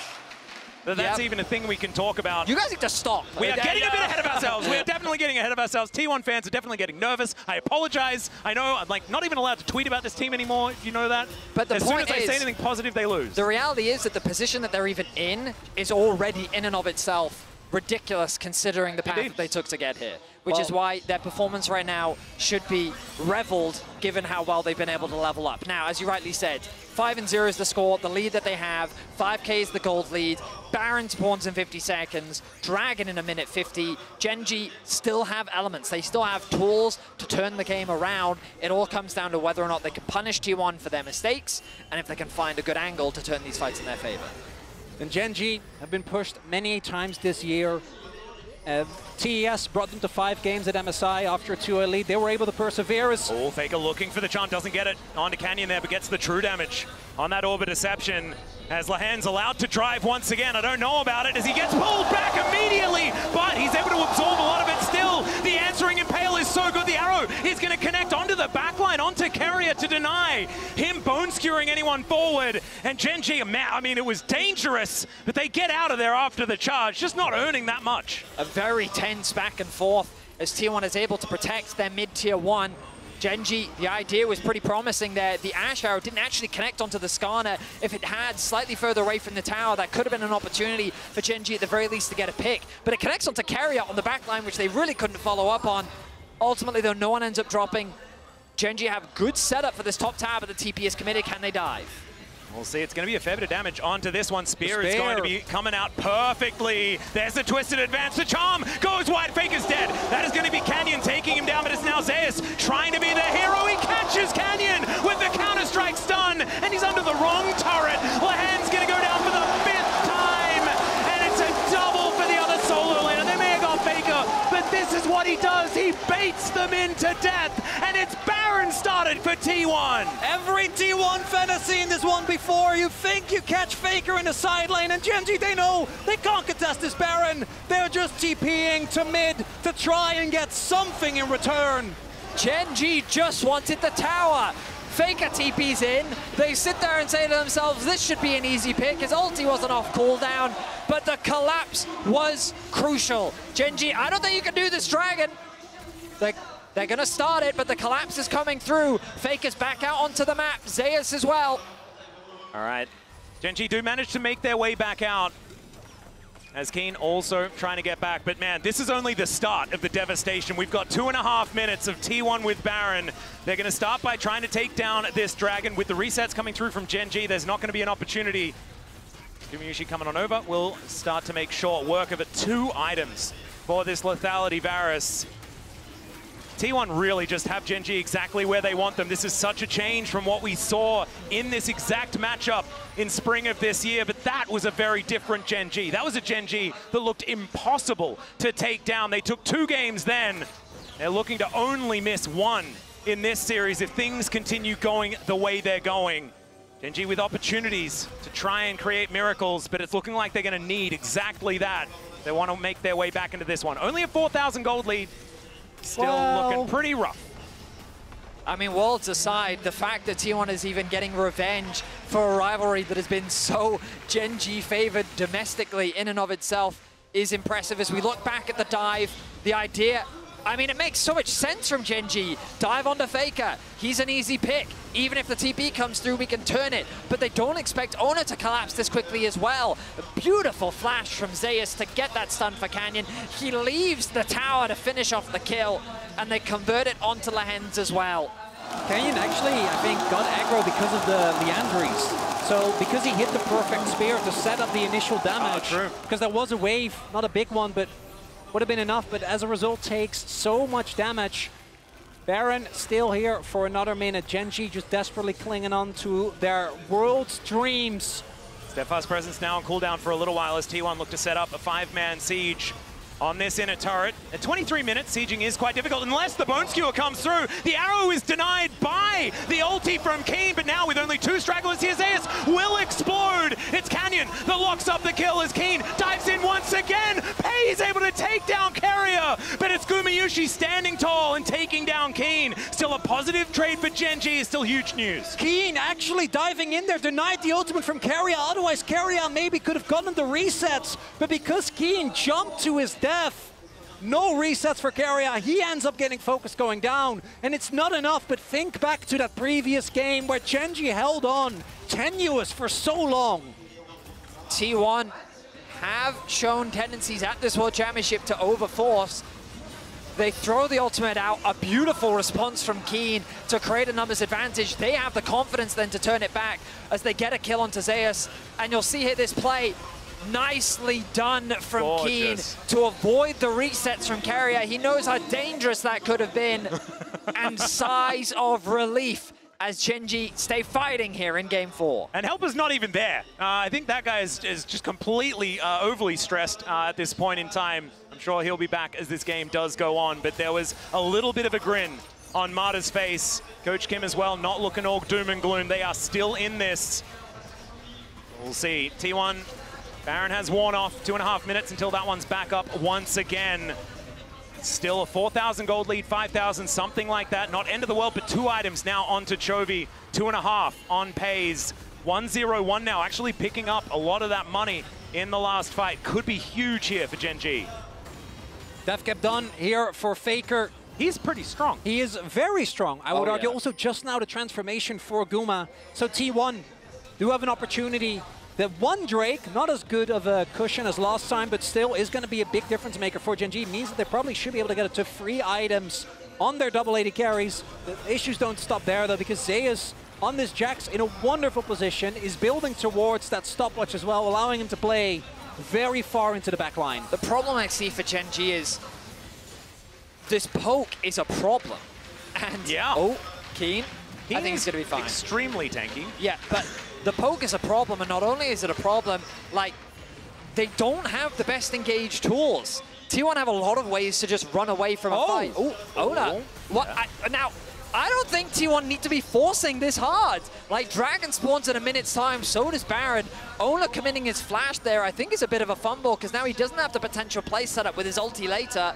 That's even a thing we can talk about. You guys need to stop. We are getting a bit ahead of ourselves. We are definitely getting ahead of ourselves. T1 fans are definitely getting nervous. I apologize. I know I'm like not even allowed to tweet about this team anymore, if you know that. But as soon as I say anything positive, they lose. The reality is that the position that they're even in is already in and of itself ridiculous considering the path that they took to get here, which is why their performance right now should be reveled given how well they've been able to level up. Now, as you rightly said, 5-0 is the score, the lead that they have, 5K is the gold lead, Baron spawns in 50 seconds, Dragon in a minute 50, Genji still have elements, they still have tools to turn the game around. It all comes down to whether or not they can punish T1 for their mistakes, and if they can find a good angle to turn these fights in their favor. And Genji have been pushed many times this year. TES brought them to 5 games at MSI after a 2-0 lead. They were able to persevere. Oh, Faker looking for the charm, doesn't get it onto Canyon there, but gets the true damage on that Orb of Deception. As Lahan's allowed to drive once again. I don't know about it as he gets pulled back immediately, but he's able to absorb a lot of it still. The answering Impale is so good. The arrow is going to connect onto the backline, onto Carrier to deny him bone skewering anyone forward. And Genji, I mean, it was dangerous, but they get out of there after the charge, just not earning that much. A very tense back and forth as T1 is able to protect their mid-tier 1. Genji, the idea was pretty promising there. The Ash Arrow didn't actually connect onto the Skarner. If it had slightly further away from the tower, that could have been an opportunity for Genji at the very least to get a pick. But it connects onto Carrier on the back line, which they really couldn't follow up on. Ultimately, though, no one ends up dropping. Genji have good setup for this top tower, but the TP is committed. Can they dive? We'll see. It's going to be a fair bit of damage onto this one. Spear is going to be coming out perfectly. There's the twisted advance. The charm goes wide. Faker's dead. That is going to be Canyon taking him down, but it's now Zeus trying to be the hero. He catches Canyon with the counter-strike stun, and he's under the wrong turret. Lahan's going to go down for the 5th time, and it's a double for the other solo laner. They may have gone Faker, but this is what he does. He baits them into death, and it's Baron started for T1. Every T1 fan has seen this one before. You think you catch Faker in the side lane, and Genji, they know they can't contest this Baron. They're just TPing to mid to try and get something in return. Genji just wanted the tower. Faker TP's in. They sit there and say to themselves, this should be an easy pick. His ulti wasn't off cooldown, but the collapse was crucial. Genji, I don't think you can do this Dragon. They're going to start it, but the collapse is coming through. Faker's back out onto the map. Zeus as well. All right. Genji do manage to make their way back out. As Keen also trying to get back. But man, this is only the start of the devastation. We've got 2.5 minutes of T1 with Baron. They're going to start by trying to take down this Dragon. With the resets coming through from Genji, there's not going to be an opportunity. Gumushi coming on over will start to make short work of it. 2 items for this Lethality Varus. T1 really just have Genji exactly where they want them. This is such a change from what we saw in this exact matchup in spring of this year, but that was a very different Genji. That was a Genji that looked impossible to take down. They took 2 games then. They're looking to only miss 1 in this series if things continue going the way they're going. Genji with opportunities to try and create miracles, but it's looking like they're going to need exactly that. They want to make their way back into this one. Only a 4,000 gold lead. Still looking pretty rough. I mean, worlds aside, the fact that T1 is even getting revenge for a rivalry that has been so Genji favored domestically in and of itself is impressive. As we look back at the dive, the idea, I mean, it makes so much sense from Genji. Dive onto Faker. He's an easy pick. Even if the TP comes through, we can turn it. But they don't expect Ona to collapse this quickly as well. A beautiful flash from Zeus to get that stun for Canyon. He leaves the tower to finish off the kill, and they convert it onto Lahan's as well. Canyon actually, I think, got aggro because of the Leandries. So because he hit the perfect spear to set up the initial damage, because there was a wave, not a big one, but would have been enough, but as a result takes so much damage. Baron still here for another minute. Genji just desperately clinging on to their world's dreams. Steadfast presence now on cooldown for a little while as T1 look to set up a 5-man siege. on this inner turret. At 23 minutes, sieging is quite difficult unless the Bone Skewer comes through. The arrow is denied by the ulti from Keen, but now with only 2 stragglers here, Zeus will explode. It's Canyon that locks up the kill as Keen dives in once again. Pei is able to take down Carrier, but it's Gumayushi standing tall and taking down Keen. Still a positive trade for Gen.G is still huge news. Keen actually diving in there, denied the ultimate from Carrier. Otherwise, Carrier maybe could have gotten the resets, but because Keen jumped to his death, no resets for Carrier. He ends up getting focus going down, and it's not enough, but think back to that previous game where Gen.G held on tenuous for so long. T1 have shown tendencies at this World Championship to overforce. They throw the ultimate out, a beautiful response from Keen to create a numbers advantage. They have the confidence then to turn it back as they get a kill onto Zeus. And you'll see here this play, nicely done from Keen to avoid the resets from Carrier. He knows how dangerous that could have been. And sighs of relief as Gen.G stay fighting here in Game 4. And Helper's not even there. I think that guy is just completely overly stressed at this point in time. I'm sure he'll be back as this game does go on, but there was a little bit of a grin on Marta's face. Coach Kim as well, not looking all doom and gloom. They are still in this. We'll see. T1, Baron has worn off 2.5 minutes until that one's back up once again. Still a 4,000 gold lead, 5,000, something like that. Not end of the world, but 2 items now onto Chovy. 2.5 on Pays. 1-0-1 now, actually picking up a lot of that money in the last fight. Could be huge here for Gen.G. Death kept done here for Faker. He's pretty strong. He is very strong. I would argue also just now the transformation for Guma. So T1 do have an opportunity. The one Drake, not as good of a cushion as last time, but still is going to be a big difference maker for Gen.G. Means that they probably should be able to get it to 3 items on their double 80 carries. The issues don't stop there though, because Zeus on this Jax in a wonderful position is building towards that stopwatch as well, allowing him to play very far into the back line. The problem I see for Gen.G is this poke is a problem. And Keen, I think it's going to be fine. Extremely tanky. Yeah, but the poke is a problem, and not only is it a problem, like, they don't have the best engaged tools. T1 have a lot of ways to just run away from a fight. Ola. What? Now, I don't think T1 need to be forcing this hard. Like, Dragon spawns in a minute's time, so does Baron. Ola committing his flash there, I think, is a bit of a fumble, because now he doesn't have the potential play set up with his ulti later.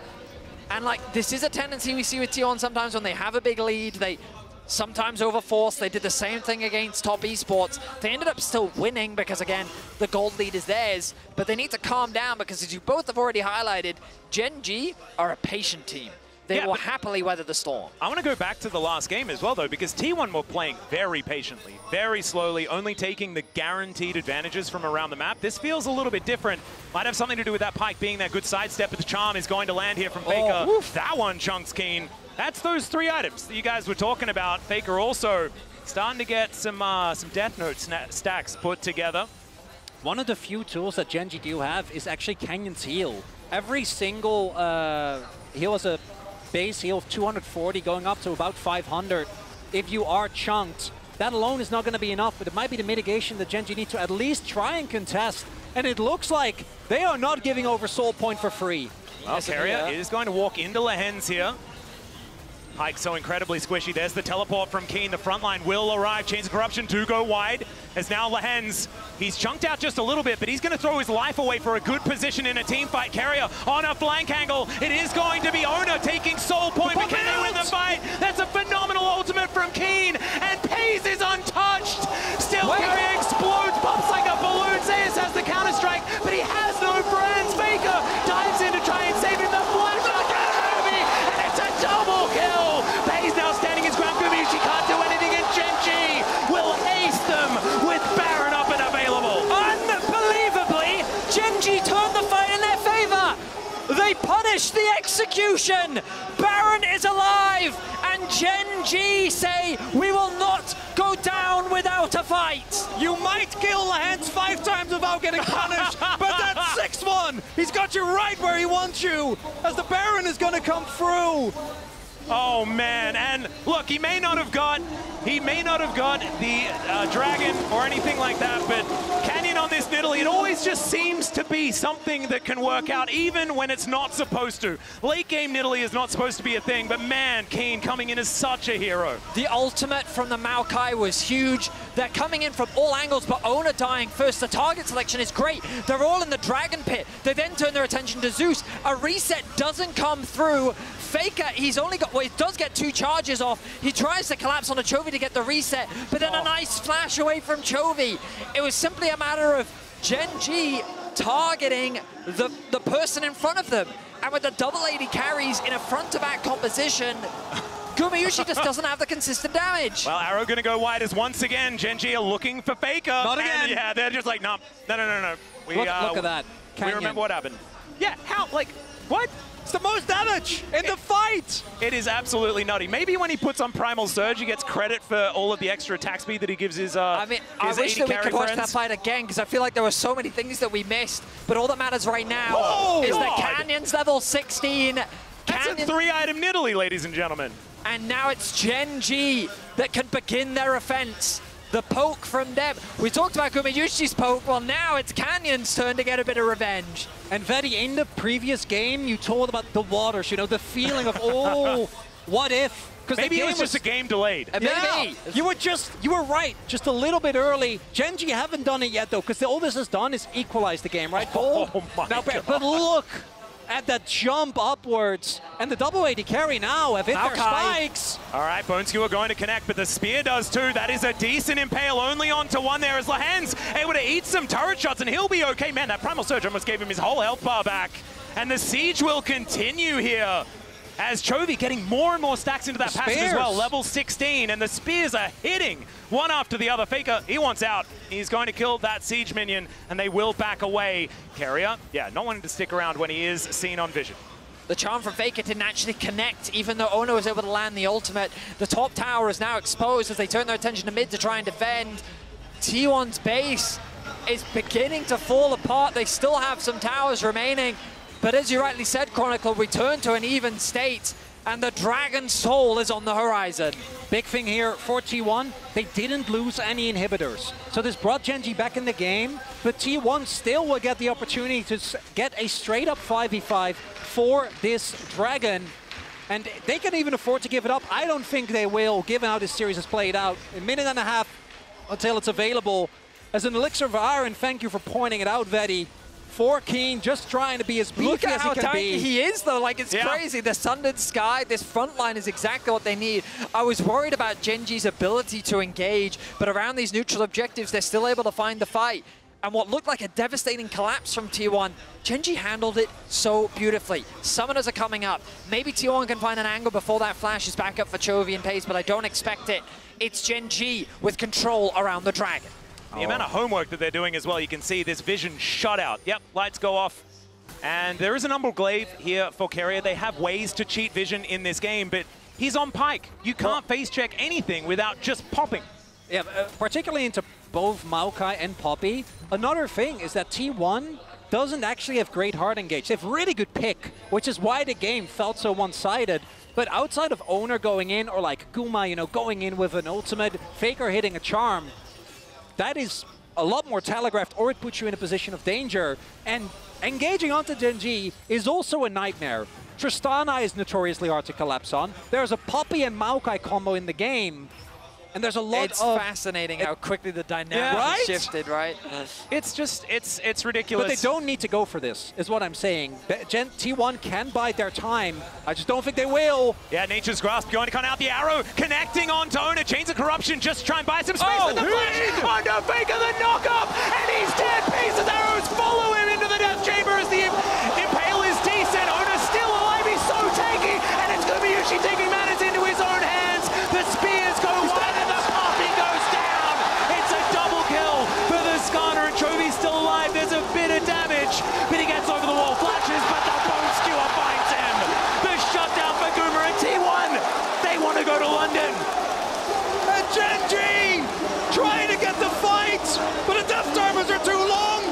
And, like, this is a tendency we see with T1 sometimes when they have a big lead. They sometimes overforce. They did the same thing against Top Esports. They ended up still winning because, again, the gold lead is theirs. But they need to calm down because, as you both have already highlighted, Gen.G are a patient team. They will happily weather the storm. I want to go back to the last game as well, though, because T1 were playing very patiently, very slowly, only taking the guaranteed advantages from around the map. This feels a little bit different. Might have something to do with that Pike being that good sidestep, but the charm is going to land here from Faker. That one chunks Keen. That's those 3 items that you guys were talking about. Faker also starting to get some Death Note stacks put together. One of the few tools that Gen.G do have is actually Canyon's heal. Every single heal has a base heal of 240 going up to about 500. If you are chunked, that alone is not going to be enough, but it might be the mitigation that Gen.G need to at least try and contest. And it looks like they are not giving over Soul Point for free. Well, Carrier is going to walk into Lehens here. Pike so incredibly squishy. There's the teleport from Keen. The front line will arrive. Chains of Corruption do go wide. As now Lehens, he's chunked out just a little bit, but he's going to throw his life away for a good position in a team fight. Carrier on a flank angle. It is going to be Ona taking Soul Point, but can they win the fight? That's a phenomenal ultimate from Keen, and Pays is untouched. Still, Carrier explodes, pops like a balloon. Zeus has the counter-strike, but he has no friends. Faker dives in to try and save him. The flash of the Kirby, and it's a double kill. Pays now standing his ground. Gumayushi can't do anything, and Gen.G will ace them with Baron up and available. Unbelievably, Gen.G turned the fight in their favor. They punished the execution. Baron is alive, and Gen.G say, we will not go down without a fight. You might kill Lehens 5 times without getting punished, but that 6th one, he's got you right where he wants you, as the Baron is going to come through. Oh man, and look, he may not have got the dragon or anything like that, but Canyon on this Nidalee, it always just seems to be something that can work out even when it's not supposed to. Late game Nidalee is not supposed to be a thing, but man, Keen coming in as such a hero. The ultimate from the Maokai was huge. They're coming in from all angles, but Ona dying first. The target selection is great. They're all in the dragon pit. They then turn their attention to Zeus. A reset doesn't come through. Faker, he's only got, well, he does get 2 charges off. He tries to collapse on a Chovy to get the reset, but then a nice flash away from Chovy. It was simply a matter of Gen G targeting the person in front of them. And with the double AD carries in a front-to-back composition, Gumayusi just doesn't have the consistent damage. Well, Arrow gonna go wide as once again, Gen G are looking for Faker. Not again. And yeah, they're just like, no. Look at that. We remember what happened. Yeah, how, like, what? It's the most damage in the fight! It is absolutely nutty. Maybe when he puts on Primal Surge, he gets credit for all of the extra attack speed that he gives his I mean, I wish that we could watch that friends. fight again, because I feel like there were so many things that we missed, but all that matters right now is that Canyon's level 16. That's a 3-item Nidalee, ladies and gentlemen. And now it's Gen G that can begin their offense. The poke from Deb. We talked about Gumayusi's poke. Well, now it's Canyon's turn to get a bit of revenge. And Vedi, in the previous game, you told about the waters, you know, the feeling of, oh, what if? Maybe it was just a game delayed. Yeah, you were right, just a little bit early. Gen G haven't done it yet, though, because all this has done is equalize the game, right, Cole? Oh, my God. But look at that jump upwards, and the double AD carry now have hit their spikes. All right, Boneskewer going to connect, but the spear does too. That is a decent impale, only onto one there as Lahan's able to eat some turret shots, and he'll be okay. Man, that Primal Surge almost gave him his whole health bar back. And the siege will continue here as Chovy getting more and more stacks into that passive as well. Level 16, and the spears are hitting one after the other. Faker, he wants out. He's going to kill that siege minion, and they will back away. Carrier, yeah, not wanting to stick around when he is seen on vision. The charm from Faker didn't actually connect, even though Ono was able to land the ultimate. The top tower is now exposed as they turn their attention to mid to try and defend. T1's base is beginning to fall apart. They still have some towers remaining. But as you rightly said, Chronicle, return to an even state, and the Dragon Soul is on the horizon. Big thing here for T1, they didn't lose any inhibitors. So this brought Gen G back in the game, but T1 still will get the opportunity to get a straight-up 5v5 for this Dragon. And they can even afford to give it up. I don't think they will, given how this series has played out. A minute and a half until it's available. As an Elixir of Iron, thank you for pointing it out, Vedi. For Keen, just trying to be as beefy as he can be. Look at how tanky he is, though. Like, it's crazy. The Sundered Sky, this front line is exactly what they need. I was worried about Gen G's ability to engage, but around these neutral objectives, they're still able to find the fight. And what looked like a devastating collapse from T1, Gen G handled it so beautifully. Summoners are coming up. Maybe T1 can find an angle before that flash is back up for Chovy and Pace, but I don't expect it. It's Gen G with control around the Dragon. The amount of homework that they're doing as well, you can see this vision shut out. Yep, lights go off. And there is an Umbral Glaive here for Carrier. They have ways to cheat vision in this game, but he's on Pike. You can't face check anything without just popping. Yeah, particularly into both Maokai and Poppy. Another thing is that T1 doesn't actually have great hard engage. They have really good pick, which is why the game felt so one-sided. But outside of Owner going in, or like Guma, you know, going in with an ultimate, Faker hitting a charm, that is a lot more telegraphed, or it puts you in a position of danger. And engaging onto Gen G is also a nightmare. Tristana is notoriously hard to collapse on. There's a Poppy and Maokai combo in the game. And there's a lot It's fascinating how quickly the dynamic shifted, right? It's just, it's ridiculous. But they don't need to go for this, is what I'm saying. T1 can bide their time. I just don't think they will. Yeah, Nature's Grasp going to cut out the arrow, connecting on Owner. Chains of Corruption just try and buy some space with the flash. Onto Faker, the knock-up, and he's dead. Pieces arrows follow him into the death chamber as the impale is decent. Owner's still alive, he's so tanky, and it's Gumayusi taking matters into his own hands. The spears go wide and the Poppy goes down. It's a double kill for the Skarner, and Chovy's still alive. There's a bit of damage, but he gets over the wall, flashes, but the Bone Skewer finds him. The shutdown for Goomer and T1. They want to go to London. And Gen G trying to get the fight, but the death timers are too long.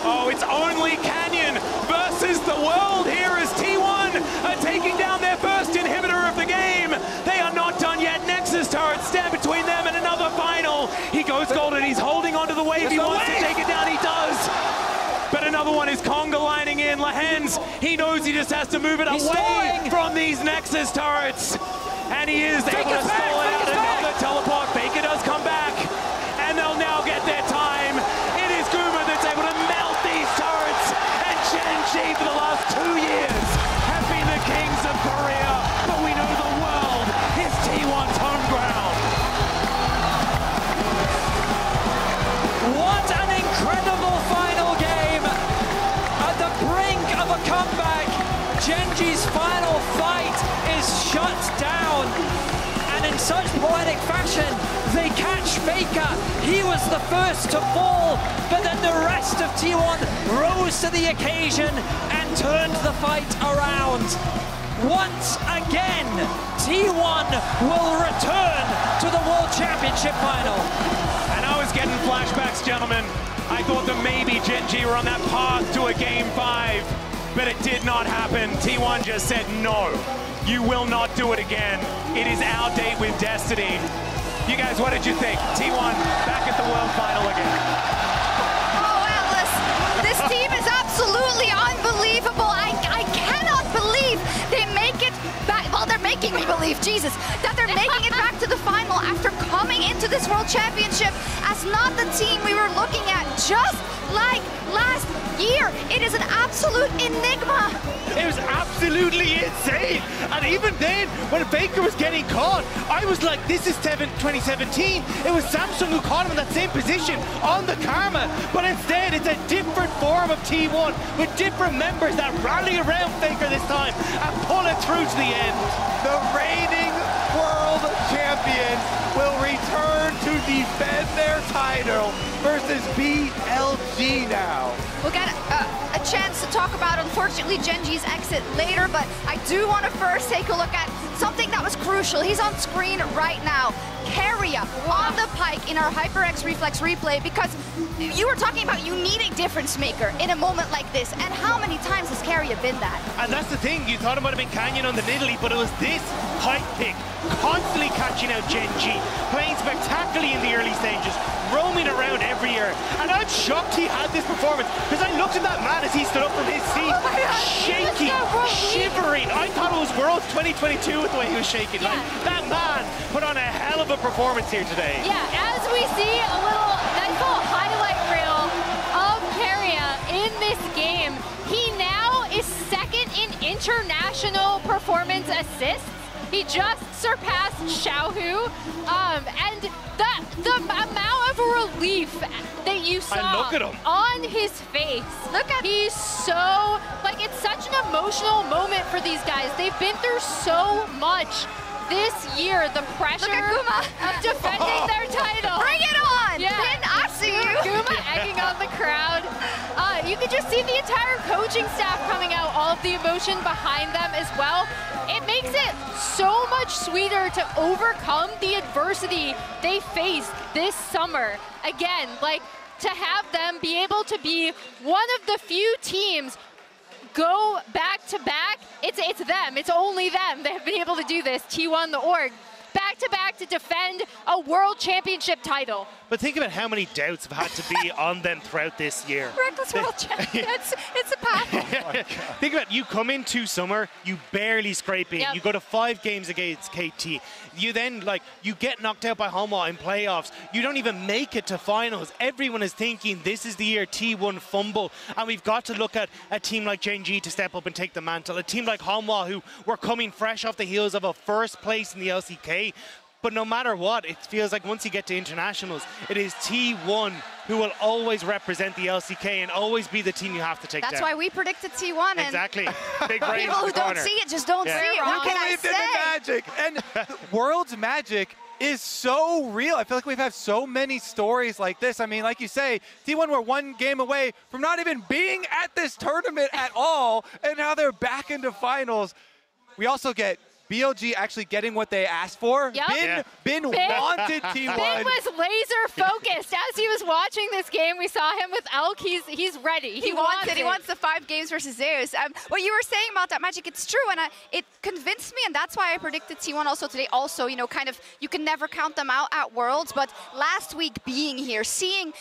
Oh, it's only Canyon versus the world here as T1 are taking down their first inhibitor of the game. just has to move it away from these Nexus turrets. And he is able to stall it out. Another teleport. Faker does come back. And they'll now get their time. It is Guma that's able to melt these turrets. And Gen.G for the last 2 years have been the kings of Korea. But we know the world is T1's home ground. What an incredible final game! At the brink of a comeback, Gen.G's final fight is shut down. And in such poetic fashion, they catch Faker. He was the first to fall, but then the rest of T1 rose to the occasion and turned the fight around. Once again, T1 will return to the World Championship final. And I was getting flashbacks, gentlemen. I thought that maybe Gen.G were on that path to a Game 5, but it did not happen. T1 just said, no, you will not do it again. It is our date with Destiny. You guys, what did you think? T1 back at the World Final again. Oh, Atlas, this team is absolutely unbelievable. I cannot believe they make it back. Well, they're making me believe, Jesus, that they're making it back to the final after coming into this World Championship as not the team we were looking at just like last year. It is an absolute enigma. It was absolutely insane. And even then, when Faker was getting caught, I was like, this is 2017. It was Samsung who caught him in that same position on the Karma. But instead, it's a different form of T1 with different members that rally around Faker this time and pull it through to the end. The reigning world champions will return to defend their title versus BLG now. We'll get a chance to talk about, unfortunately, Gen.G's exit later, but I do want to first take a look at something that was crucial. He's on screen right now. Keria on the pike in our HyperX Reflex replay, because you were talking about you need a difference maker in a moment like this, and how many times has Keria been that? And that's the thing, you thought it might have been Canyon on the Nidalee, but it was this pike pick, constantly catching out Gen.G, playing spectacularly in the early stages, roaming around every year. And I'm shocked he had this performance, because I looked at that man as he stood up from his seat, shaking, shivering. I thought it was Worlds 2022 with the way he was shaking. Yeah. Like, that man put on a hell of a performance here today. Yeah, as we see a nice little highlight reel of Keria in this game, he now is second in international performance assists. He just surpassed Xiaohu, and the amount of relief that you saw on his face. Look at he's so, like, it's such an emotional moment for these guys. They've been through so much this year, the pressure of defending their title. Bring it on! Yeah. Pin, I see you! Guma egging on the crowd. You could just see the entire coaching staff coming out, all of the emotion behind them as well. It makes it so much sweeter to overcome the adversity they faced this summer. Again, like, to have them be able to be one of the few teams go back to back, it's them, it's only them that have been able to do this, T1 the org, back to back to defend a world championship title. But think about how many doubts have had to be on them throughout this year. Reckless world champion, it's a path. Think about it, you come into summer, you barely scrape in. Yep. You go to 5 games against KT. You then, like, you get knocked out by Hanwha in playoffs. You don't even make it to finals. Everyone is thinking this is the year T1 fumble. And we've got to look at a team like Gen.G to step up and take the mantle. A team like Hanwha, who were coming fresh off the heels of a first place in the LCK. But no matter what, it feels like once you get to internationals, it is T1 who will always represent the LCK and always be the team you have to take down. That's why we predicted T1. Exactly. Big brains people who in the corner. don't see it just don't see it. What can I say? The magic. And World's magic is so real. I feel like we've had so many stories like this. I mean, like you say, T1 were 1 game away from not even being at this tournament at all, and now they're back into finals. We also get BLG actually getting what they asked for. Yep. Bin wanted T1. Bin was laser focused. As he was watching this game, we saw him with Elk. He's ready. He wants it. He wants the 5 games versus Zeus. What you were saying about that magic, it's true, and it convinced me, and that's why I predicted T1 also today. Also, you know, kind of, you can never count them out at Worlds, but last week being here, seeing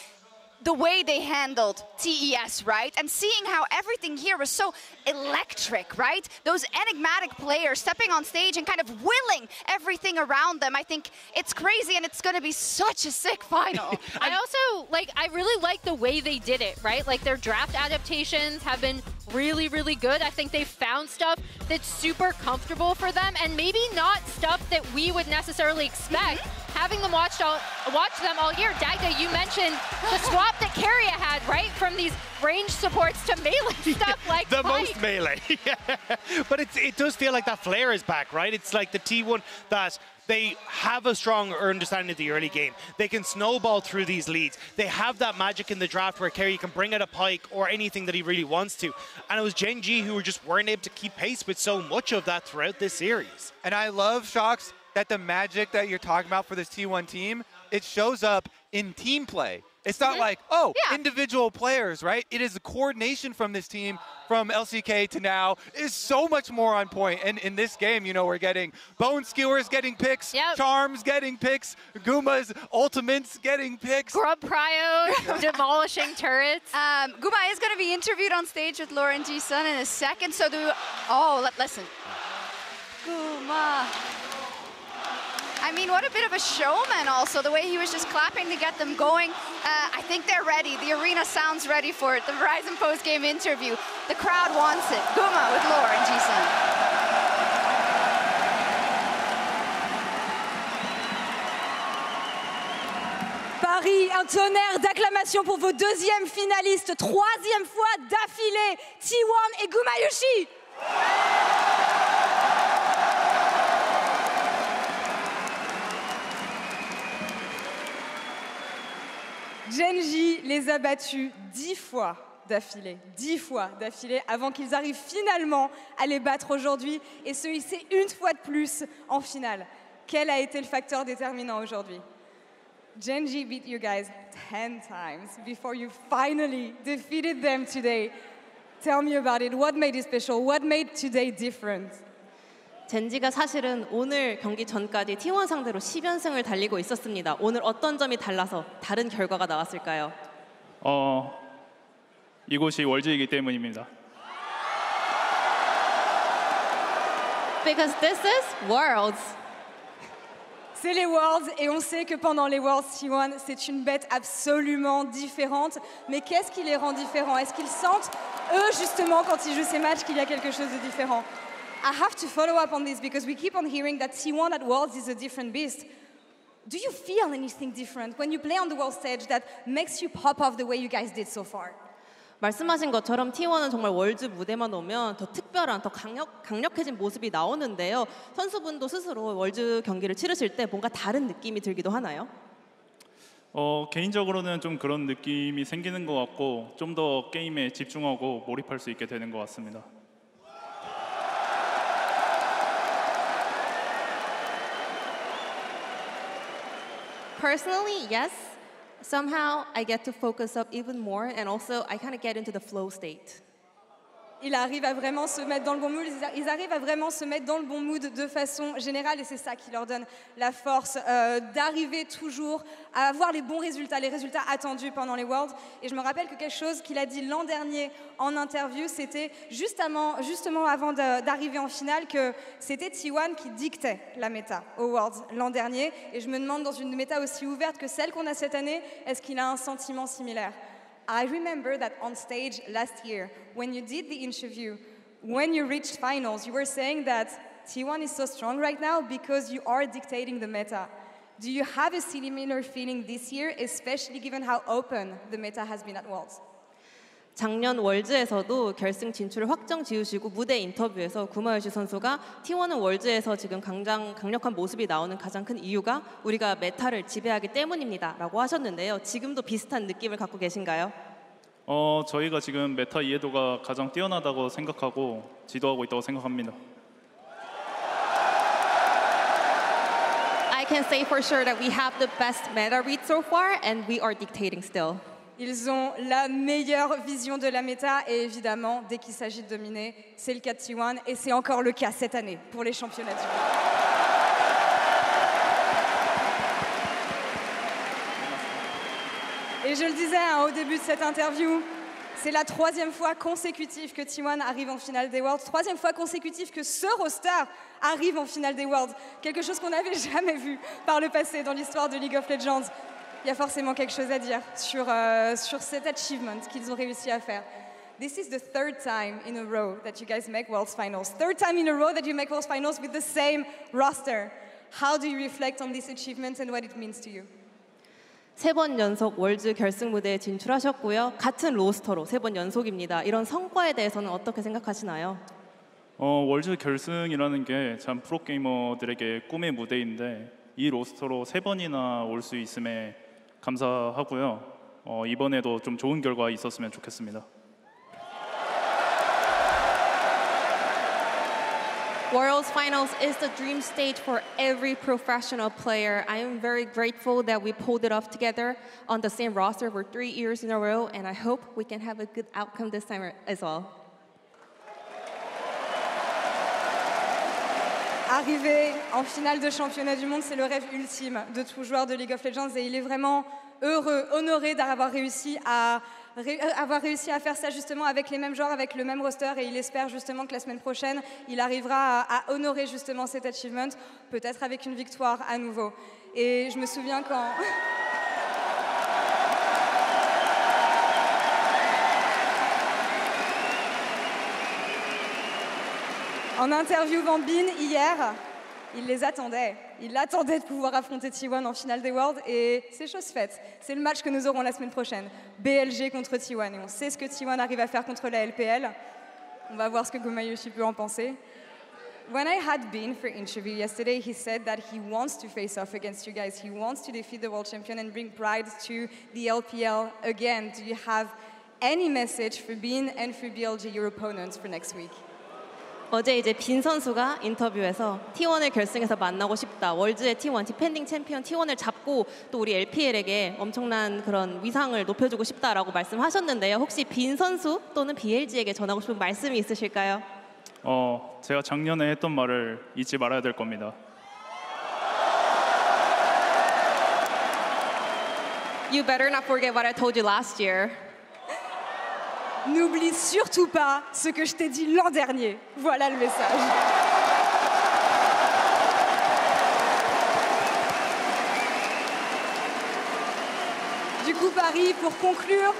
the way they handled TES, right? And seeing how everything here was so electric, right? Those enigmatic players stepping on stage and kind of willing everything around them. I think it's crazy and it's going to be such a sick final. I really like the way they did it, right? Like their draft adaptations have been really, really good. I think they found stuff that's super comfortable for them and maybe not stuff that we would necessarily expect. Having them watch them all year. Dagda, you mentioned the swap that Keria had, right? From these range supports to melee stuff like the Pike. most melee. But it does feel like that flair is back, right? It's like the T1 that they have a strong understanding of the early game. They can snowball through these leads. They have that magic in the draft where Keria can bring out a Pike or anything that he really wants to. And it was Gen G who just weren't able to keep pace with so much of that throughout this series. And I love, Shox, that the magic that you're talking about for this T1 team, it shows up in team play. It's not like, individual players, right? It is the coordination from this team, from LCK to now, is so much more on point. And in this game, you know, we're getting Bone Skewers getting picks, Charms getting picks, Guma's ultimates getting picks. Grub Prio demolishing turrets. Guma is going to be interviewed on stage with Lauren G. Sun in a second. So listen. Guma. I mean, what a bit of a showman also, the way he was just clapping to get them going. I think they're ready. The arena sounds ready for it. The Verizon post-game interview. The crowd wants it. Guma with Lauren G-Sun. Paris, un tonnerre d'acclamations pour vos deuxièmes finalistes, troisième fois d'affilée, T1 et Gumayushi. Gen G les a battus 10 fois d'affilée, avant qu'ils arrivent finalement à les battre aujourd'hui et se hisser une fois de plus en finale. Quel a été le facteur déterminant aujourd'hui? Gen G beat you guys 10 times before you finally defeated them today. Tell me about it. What made it special? What made today different? 젠지가 사실은 오늘 경기 전까지 T1 상대로 10연승을 달리고 있었습니다. 오늘 어떤 점이 달라서 다른 결과가 나왔을까요? 이곳이 월즈이기 때문입니다. Because this is Worlds. C'est les Worlds et on sait que pendant les Worlds, T1, c'est une bête absolument différente. Mais qu'est-ce qui les rend différents? Est-ce qu'ils sentent, eux, justement, quand ils jouent ces matchs, qu'il y a quelque chose de différent? I have to follow up on this because we keep on hearing that T1 at Worlds is a different beast. Do you feel anything different when you play on the world stage that makes you pop off the way you guys did so far? 말씀하신 것처럼 T1은 정말 월즈 무대만 오면 더 특별한, 더 강력해진 모습이 나오는데요. 선수분도 스스로 월즈 경기를 치르실 때 뭔가 다른 느낌이 들기도 하나요? 개인적으로는 좀 그런 느낌이 생기는 것 같고 좀 더 게임에 집중하고 몰입할 수 있게 되는 것 같습니다. Personally, yes. Somehow I get to focus up even more and also I kind of get into the flow state. Ils arrivent à vraiment se mettre dans le bon mood, ils arrivent à vraiment se mettre dans le bon mood de façon générale et c'est ça qui leur donne la force d'arriver toujours à avoir les bons résultats, les résultats attendus pendant les Worlds. Et je me rappelle que quelque chose qu'il a dit l'an dernier en interview, c'était justement avant d'arriver en finale que c'était T1 qui dictait la méta aux Worlds l'an dernier. Et je me demande dans une méta aussi ouverte que celle qu'on a cette année, est-ce qu'il a un sentiment similaire? I remember that on stage last year, when you did the interview, when you reached finals, you were saying that T1 is so strong right now because you are dictating the meta. Do you have a similar feeling this year, especially given how open the meta has been at Worlds? 작년 월즈에서도 결승 진출을 확정 지으시고 무대 인터뷰에서 구마요시 선수가 T1은 월즈에서 지금 강력한 모습이 나오는 가장 큰 이유가 우리가 메타를 지배하기 때문입니다 라고 하셨는데요. 지금도 비슷한 느낌을 갖고 계신가요? 저희가 지금 메타 이해도가 가장 뛰어나다고 생각하고 지도하고 있다고 생각합니다. I can say for sure that we have the best meta read so far and we are dictating still. Ils ont la meilleure vision de la méta et évidemment, dès qu'il s'agit de dominer, c'est le cas de T1 et c'est encore le cas cette année pour les championnats du monde. Et je le disais au début de cette interview, c'est la 3e fois consécutive que T1 arrive en finale des Worlds, 3e fois consécutive que ce roster arrive en finale des Worlds. Quelque chose qu'on n'avait jamais vu par le passé dans l'histoire de League of Legends. Il y a forcément quelque chose à dire sur cet achievement qu'ils ont réussi à faire. This is the 3rd time in a row that you guys make Worlds Finals. 3rd time in a row that you make Worlds Finals with the same roster. How do you reflect on this achievement and what it means to you? 3번 연속 월즈 결승 무대에 진출하셨고요. 같은 로스터로 3번 연속입니다. 이런 성과에 대해서는 어떻게 생각하시나요? 월즈 결승이라는 게 참 프로게이머들에게 꿈의 무대인데 이 로스터로 3번이나 올 수 있음에 감사하고요. 이번에도 좀 좋은 결과 있었으면 좋겠습니다. Worlds Finals is the dream stage for every professional player. I am very grateful that we pulled it off together on the same roster for 3 years in a row, and I hope we can have a good outcome this time as well. Arriver en finale de championnat du monde, c'est le rêve ultime de tout joueur de League of Legends et il est vraiment heureux, honoré d'avoir réussi à faire ça justement avec les mêmes joueurs, avec le même roster et il espère justement que la semaine prochaine, il arrivera à honorer justement cet achievement, peut-être avec une victoire à nouveau. Et je me souviens quand... En interviewant Bin hier, il les attendait. Il attendait de pouvoir affronter T1 en finale des Worlds et c'est chose faite. C'est le match que nous aurons la semaine prochaine. BLG contre T1 et on sait ce que T1 arrive à faire contre la LPL. On va voir ce que Gumayushi peut en penser. When I had Bin for interview yesterday, he said that he wants to face off against you guys. He wants to defeat the world champion and bring pride to the LPL again. Do you have any message for Bin and for BLG, your opponents, for next week? 어제 이제 빈 선수가 인터뷰에서 T1을 결승에서 만나고 싶다. 월즈의 T1, 디펜딩 챔피언 T1을 잡고 또 우리 LPL에게 엄청난 그런 위상을 높여주고 싶다라고 말씀하셨는데요. 혹시 빈 선수 또는 BLG에게 전하고 싶은 말씀이 있으실까요? 제가 작년에 했던 말을 잊지 말아야 될 겁니다. You better not forget what I told you last year. N'oublie surtout pas ce que je t'ai dit l'an dernier. Voilà le message. Du coup, Paris, pour conclure,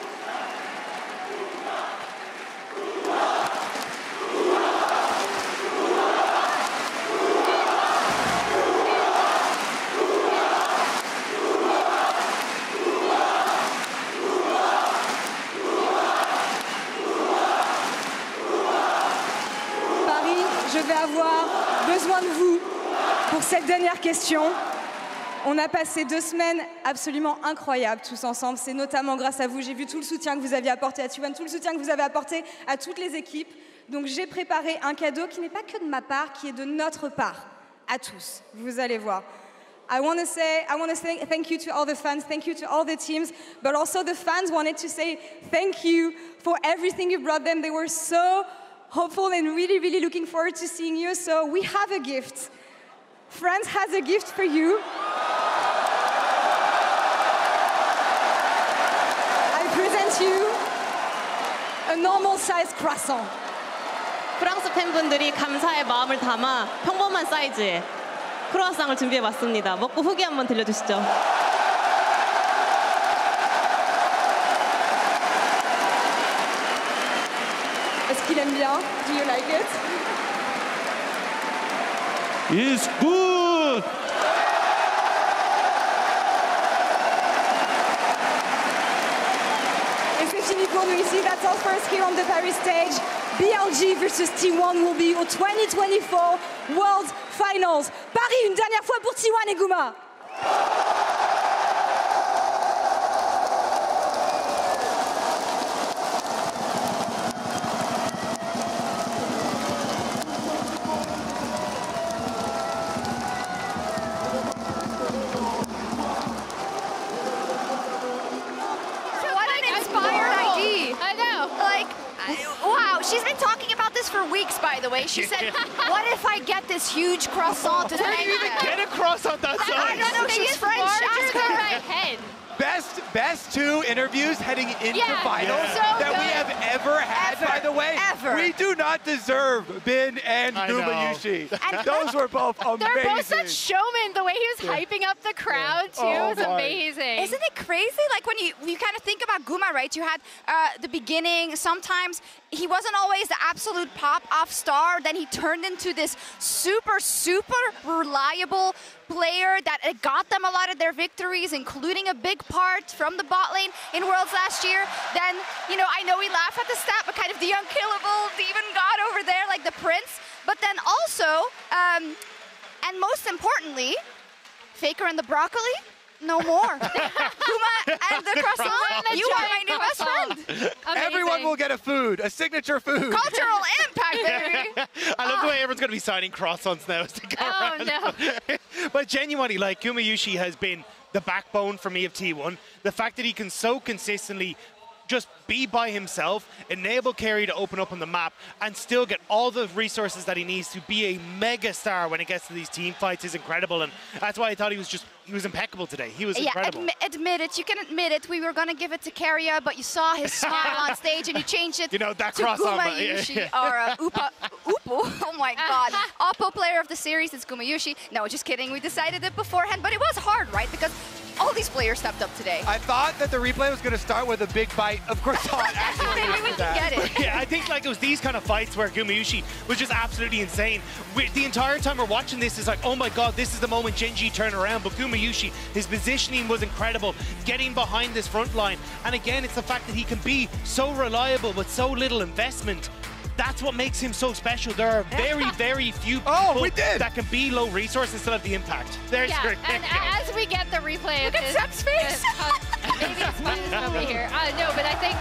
je vais avoir besoin de vous pour cette dernière question. On a passé 2 semaines absolument incroyables tous ensemble. C'est notamment grâce à vous. J'ai vu tout le soutien que vous aviez apporté à T1, tout le soutien que vous avez apporté à toutes les équipes. Donc j'ai préparé un cadeau qui n'est pas que de ma part, qui est de notre part, à tous. Vous allez voir. I want to say thank you to all the fans, thank you to all the teams, but also the fans wanted to say thank you for everything you brought them. They were so hopeful and really, really looking forward to seeing you. So we have a gift. France has a gift for you. I present you a normal size croissant. 프랑스 팬분들이 감사의 마음을 담아 평범한 사이즈의 크로아상을 준비해봤습니다. 먹고 후기 한번 들려주시죠. Est-ce qu'il aime bien? Do you like it? It's good! Et c'est fini pour nous ici. That's all first here on the Paris stage. BLG versus T1 will be au 2024 World Finals. Paris, une dernière fois pour T1 et Guma. She's been talking about this for weeks, by the way. She said, what if I get this huge croissant to Where do you even get a croissant that size? I don't know, she's French. larger Ask than her. my head. Best two interviews heading into finals so that good. we have ever had, by the way. Ever. We do not deserve Bin and Gumayushi. Those were both amazing. They're both such showmen. The way he was hyping up the crowd, too, was amazing. Isn't it crazy? Like, when you kind of think about Guma, right? You had the beginning. Sometimes he wasn't always the absolute pop-off star. Then he turned into this super, super reliable player that got them a lot of their victories, including a big part from the bot lane in Worlds last year. Then, you know, I know we laugh at the stat, but kind of the unkillable demon god over there, like the prince. But then also, and most importantly, Faker and the broccoli, no more. Guma and the croissant, you are my new best friend. Everyone will get a signature food. Cultural impact, baby. I love the way everyone's going to be signing croissants now as they go around. No. But genuinely, like, Gumayushi has been the backbone for me of T1. The fact that he can so consistently just be by himself, enable carry to open up on the map, and still get all the resources that he needs to be a mega star when it gets to these team fights is incredible. And that's why I thought he was impeccable today. He was incredible. Admit it. You can admit it. We were going to give it to Carrier, but you saw his smile on stage and you changed it that to cross on Gumayushi or Upo. Oh my God. Oppo player of the series is Gumayushi. No, just kidding. We decided it beforehand, but it was hard, right? Because all these players stepped up today. I thought that the replay was going to start with a big bite of croissant. Maybe we can get it. Yeah, I think like it was these kind of fights where Gumayushi was just absolutely insane. The entire time we're watching this is like, oh my God, this is the moment Gen.G turn around. But Gumayushi, his positioning was incredible, getting behind this front line. And again, it's the fact that he can be so reliable with so little investment. That's what makes him so special. There are very, very few people that can be low resource and still have the impact. There's your and as we get the replay of this, Sept's face. maybe it's fine over here. No, but I think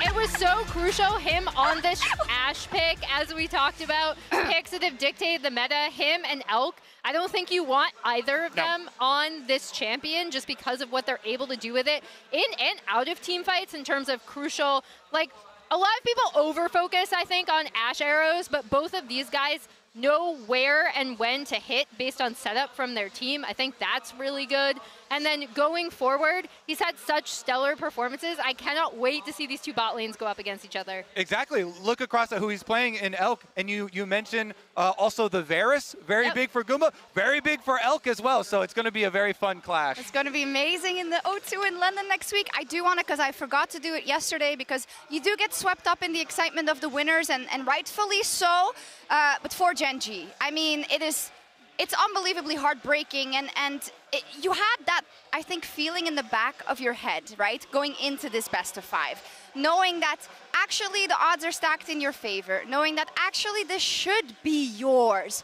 it was so crucial, him on this Ashe pick, as we talked about, picks that have dictated the meta, him and Elk. I don't think you want either of them on this champion just because of what they're able to do with it in and out of team fights in terms of crucial, like, a lot of people over-focus, I think, on Ashe arrows, but both of these guys know where and when to hit based on setup from their team. I think that's really good. And then going forward, he's had such stellar performances. I cannot wait to see these two bot lanes go up against each other. Exactly. Look across at who he's playing in Elk, and you mentioned also the Varus, very big for Guma, very big for Elk as well. So it's going to be a very fun clash. It's going to be amazing in the O2 in London next week. I do want to, because I forgot to do it yesterday, because you do get swept up in the excitement of the winners, and rightfully so. But for Gen.G, I mean, it's unbelievably heartbreaking, and you had that, I think, feeling in the back of your head, right, going into this best of 5, knowing that actually the odds are stacked in your favor, knowing that actually this should be yours.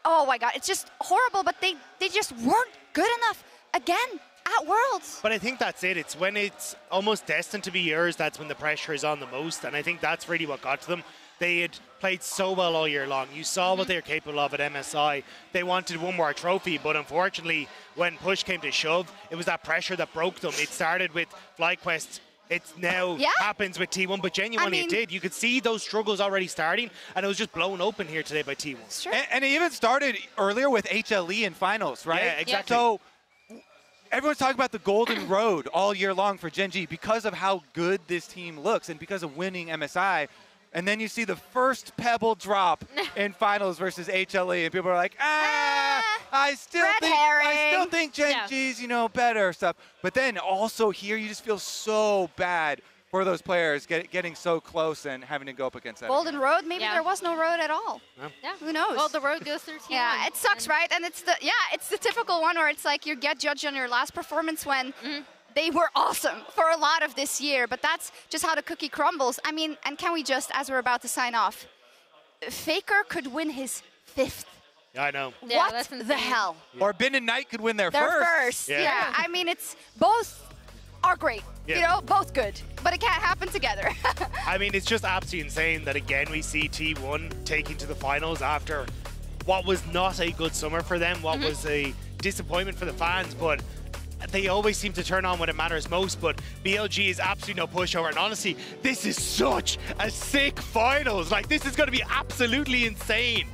Oh my God, it's just horrible, but they just weren't good enough again at Worlds. But I think that's it. It's when it's almost destined to be yours, that's when the pressure is on the most, and I think that's really what got to them. They had played so well all year long. You saw what they were capable of at MSI. They wanted one more trophy, but unfortunately, when push came to shove, it was that pressure that broke them. It started with FlyQuest. It now happens with T1, but genuinely it did. You could see those struggles already starting, and it was just blown open here today by T1. And it even started earlier with HLE in finals, right? Yeah, exactly. So everyone's talking about the golden road all year long for Gen.G because of how good this team looks and because of winning MSI. And then you see the first pebble drop in finals versus HLE, and people are like, I still think Gen.G's, better stuff. But then also here, you just feel so bad for those players getting so close and having to go up against that. Golden road, maybe there was no road at all. Yeah. Who knows? Well, the road goes through T1. Yeah, it sucks, right? And it's the typical one where it's like you get judged on your last performance when they were awesome for a lot of this year, but that's just how the cookie crumbles. I mean, and can we just, as we're about to sign off, Faker could win his 5th. Yeah, I know. Yeah, what the hell? Or Bin and Knight could win their first. Yeah. I mean, it's both are great. Yeah. Both good, but it can't happen together. I mean, it's just absolutely insane that again we see T1 taking to the finals after what was not a good summer for them, what was a disappointment for the fans, but they always seem to turn on when it matters most. But BLG is absolutely no pushover, and honestly, this is such a sick finals. Like, this is going to be absolutely insane.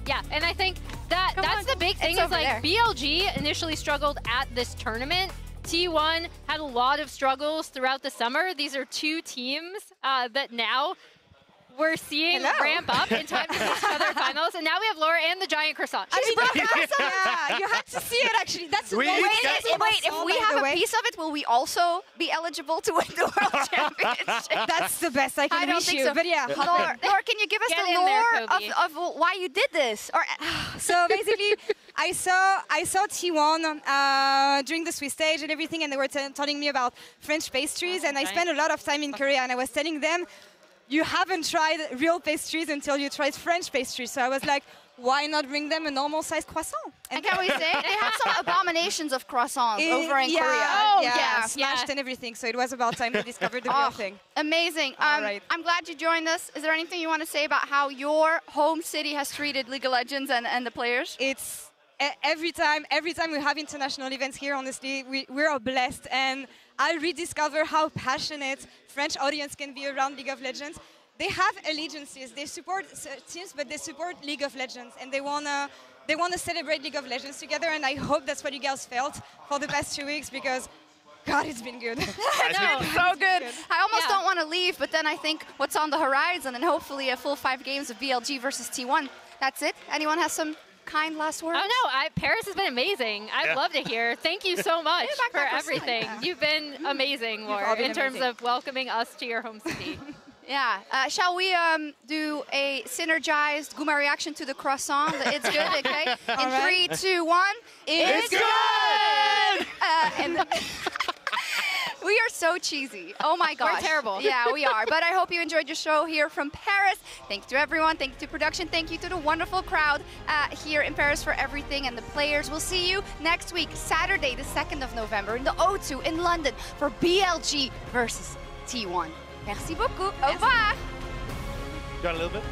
Yeah, and I think That's the big thing is like BLG initially struggled at this tournament. T1 had a lot of struggles throughout the summer. These are two teams that now we're seeing ramp up in time to reach other finals, and now we have Laura and the giant croissant. I mean, yeah, you had to see it actually. That's wait, if we have a piece of it, will we also be eligible to win the World Championship? That's the best I can wish you. So. But yeah, Laura, can you give us the lore of why you did this? Or so basically, I saw T1 during the Swiss stage and everything, and they were telling me about French pastries, and I spent a lot of time in Korea, and I was telling them, you haven't tried real pastries until you tried French pastries. So I was like, why not bring them a normal sized croissant? And can we say they have some abominations of croissants over in Korea? Oh, yeah, smashed and everything. So it was about time to discover the real thing. Amazing. I'm glad you joined us. Is there anything you want to say about how your home city has treated League of Legends and the players? It's every time we have international events here, honestly, we are blessed. And I rediscover how passionate French audience can be around League of Legends. They have allegiances. They support teams, but they support League of Legends, and they wanna celebrate League of Legends together. And I hope that's what you guys felt for the past 2 weeks, because God, it's been good. It's been so good. I almost don't want to leave, but then I think what's on the horizon, and hopefully a full 5 games of BLG versus T1. That's it. Anyone has some kind last words? Oh no, Paris has been amazing. I'd love to hear. Thank you so much for everything. You've been amazing, Laura, in terms of welcoming us to your home city. Yeah. Shall we do a synergized Guma reaction to the croissant? It's good, okay? In 3, 2, 1. It's good! And we are so cheesy. Oh my gosh. We're terrible. Yeah, we are. But I hope you enjoyed your show here from Paris. Thank you to everyone. Thank you to production. Thank you to the wonderful crowd here in Paris for everything, and the players. We'll see you next week, Saturday, the 2nd of November, in the O2 in London for BLG versus T1. Merci beaucoup. Au revoir. Got a little bit?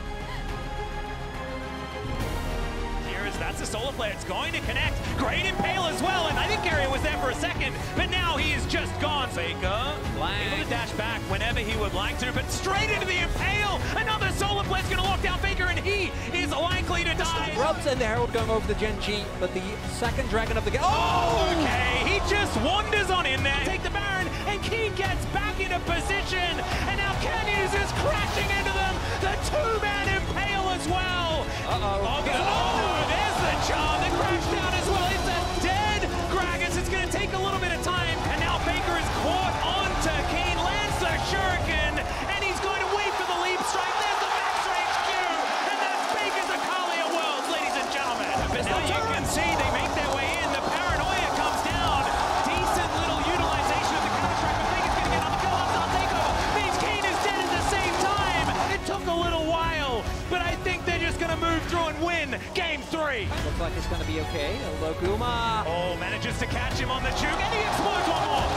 That's a solo play. It's going to connect. Great impale as well, and I think Gary was there for a second, but now he is just gone. Faker able to dash back whenever he would like to, but straight into the impale. Another solo play is going to lock down Faker, and he is likely to die. Rubs and the Herald going over the Gen G, but the second dragon of the game. Oh, okay. He just wanders on in there. Take the Baron, and Keen gets back into position, and now Canyons is crashing into them. The 2-man impale as well. There's the charm. The crash down as well. It's a dead Gragas. It's going to take a little bit of time, and now Faker is caught onto Keen, lands the Shuriken, and he's going to wait for the leap strike. There's the max range Q, and that's Faker's Akalia Worlds, ladies and gentlemen. But now you can see they make their way in. The paranoia comes down. Decent little utilization of the counter-strike, but Faker's going to get on the kill on takeover. Means Keen is dead at the same time. It took a little while, but I think they're just going to move through and win Game 3. Looks like it's going to be okay. Guma. Oh, manages to catch him on the juke, and he explodes one more.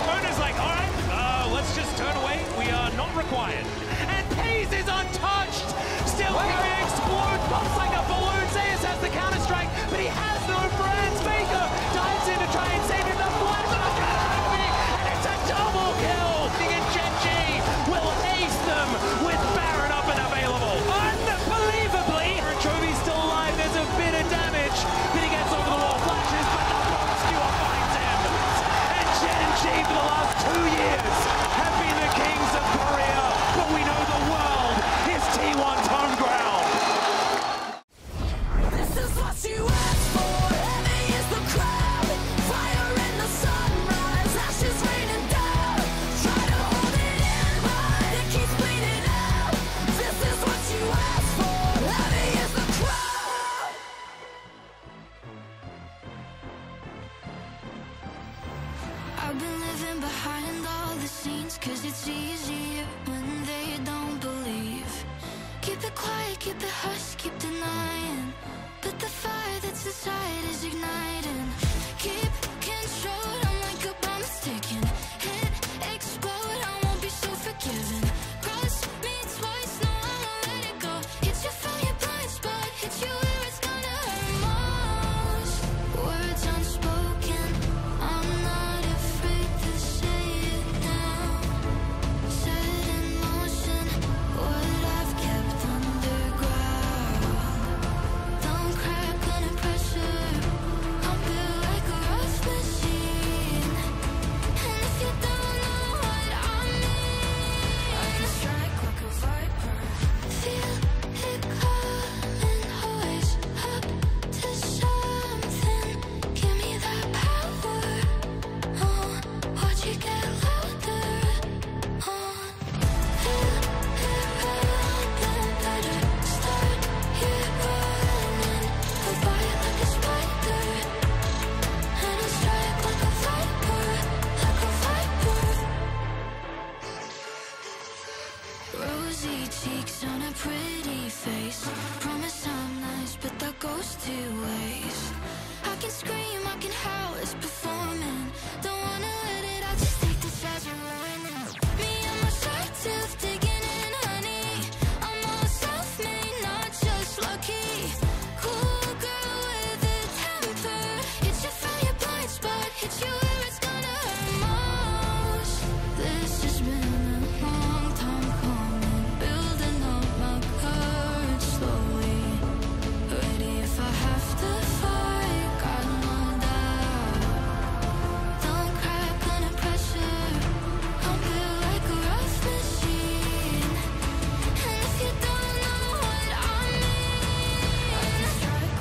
Mona's like, all right, let's just turn away. We are not required. And Paze is untouched. Still, Gary explodes, bumps like a ball.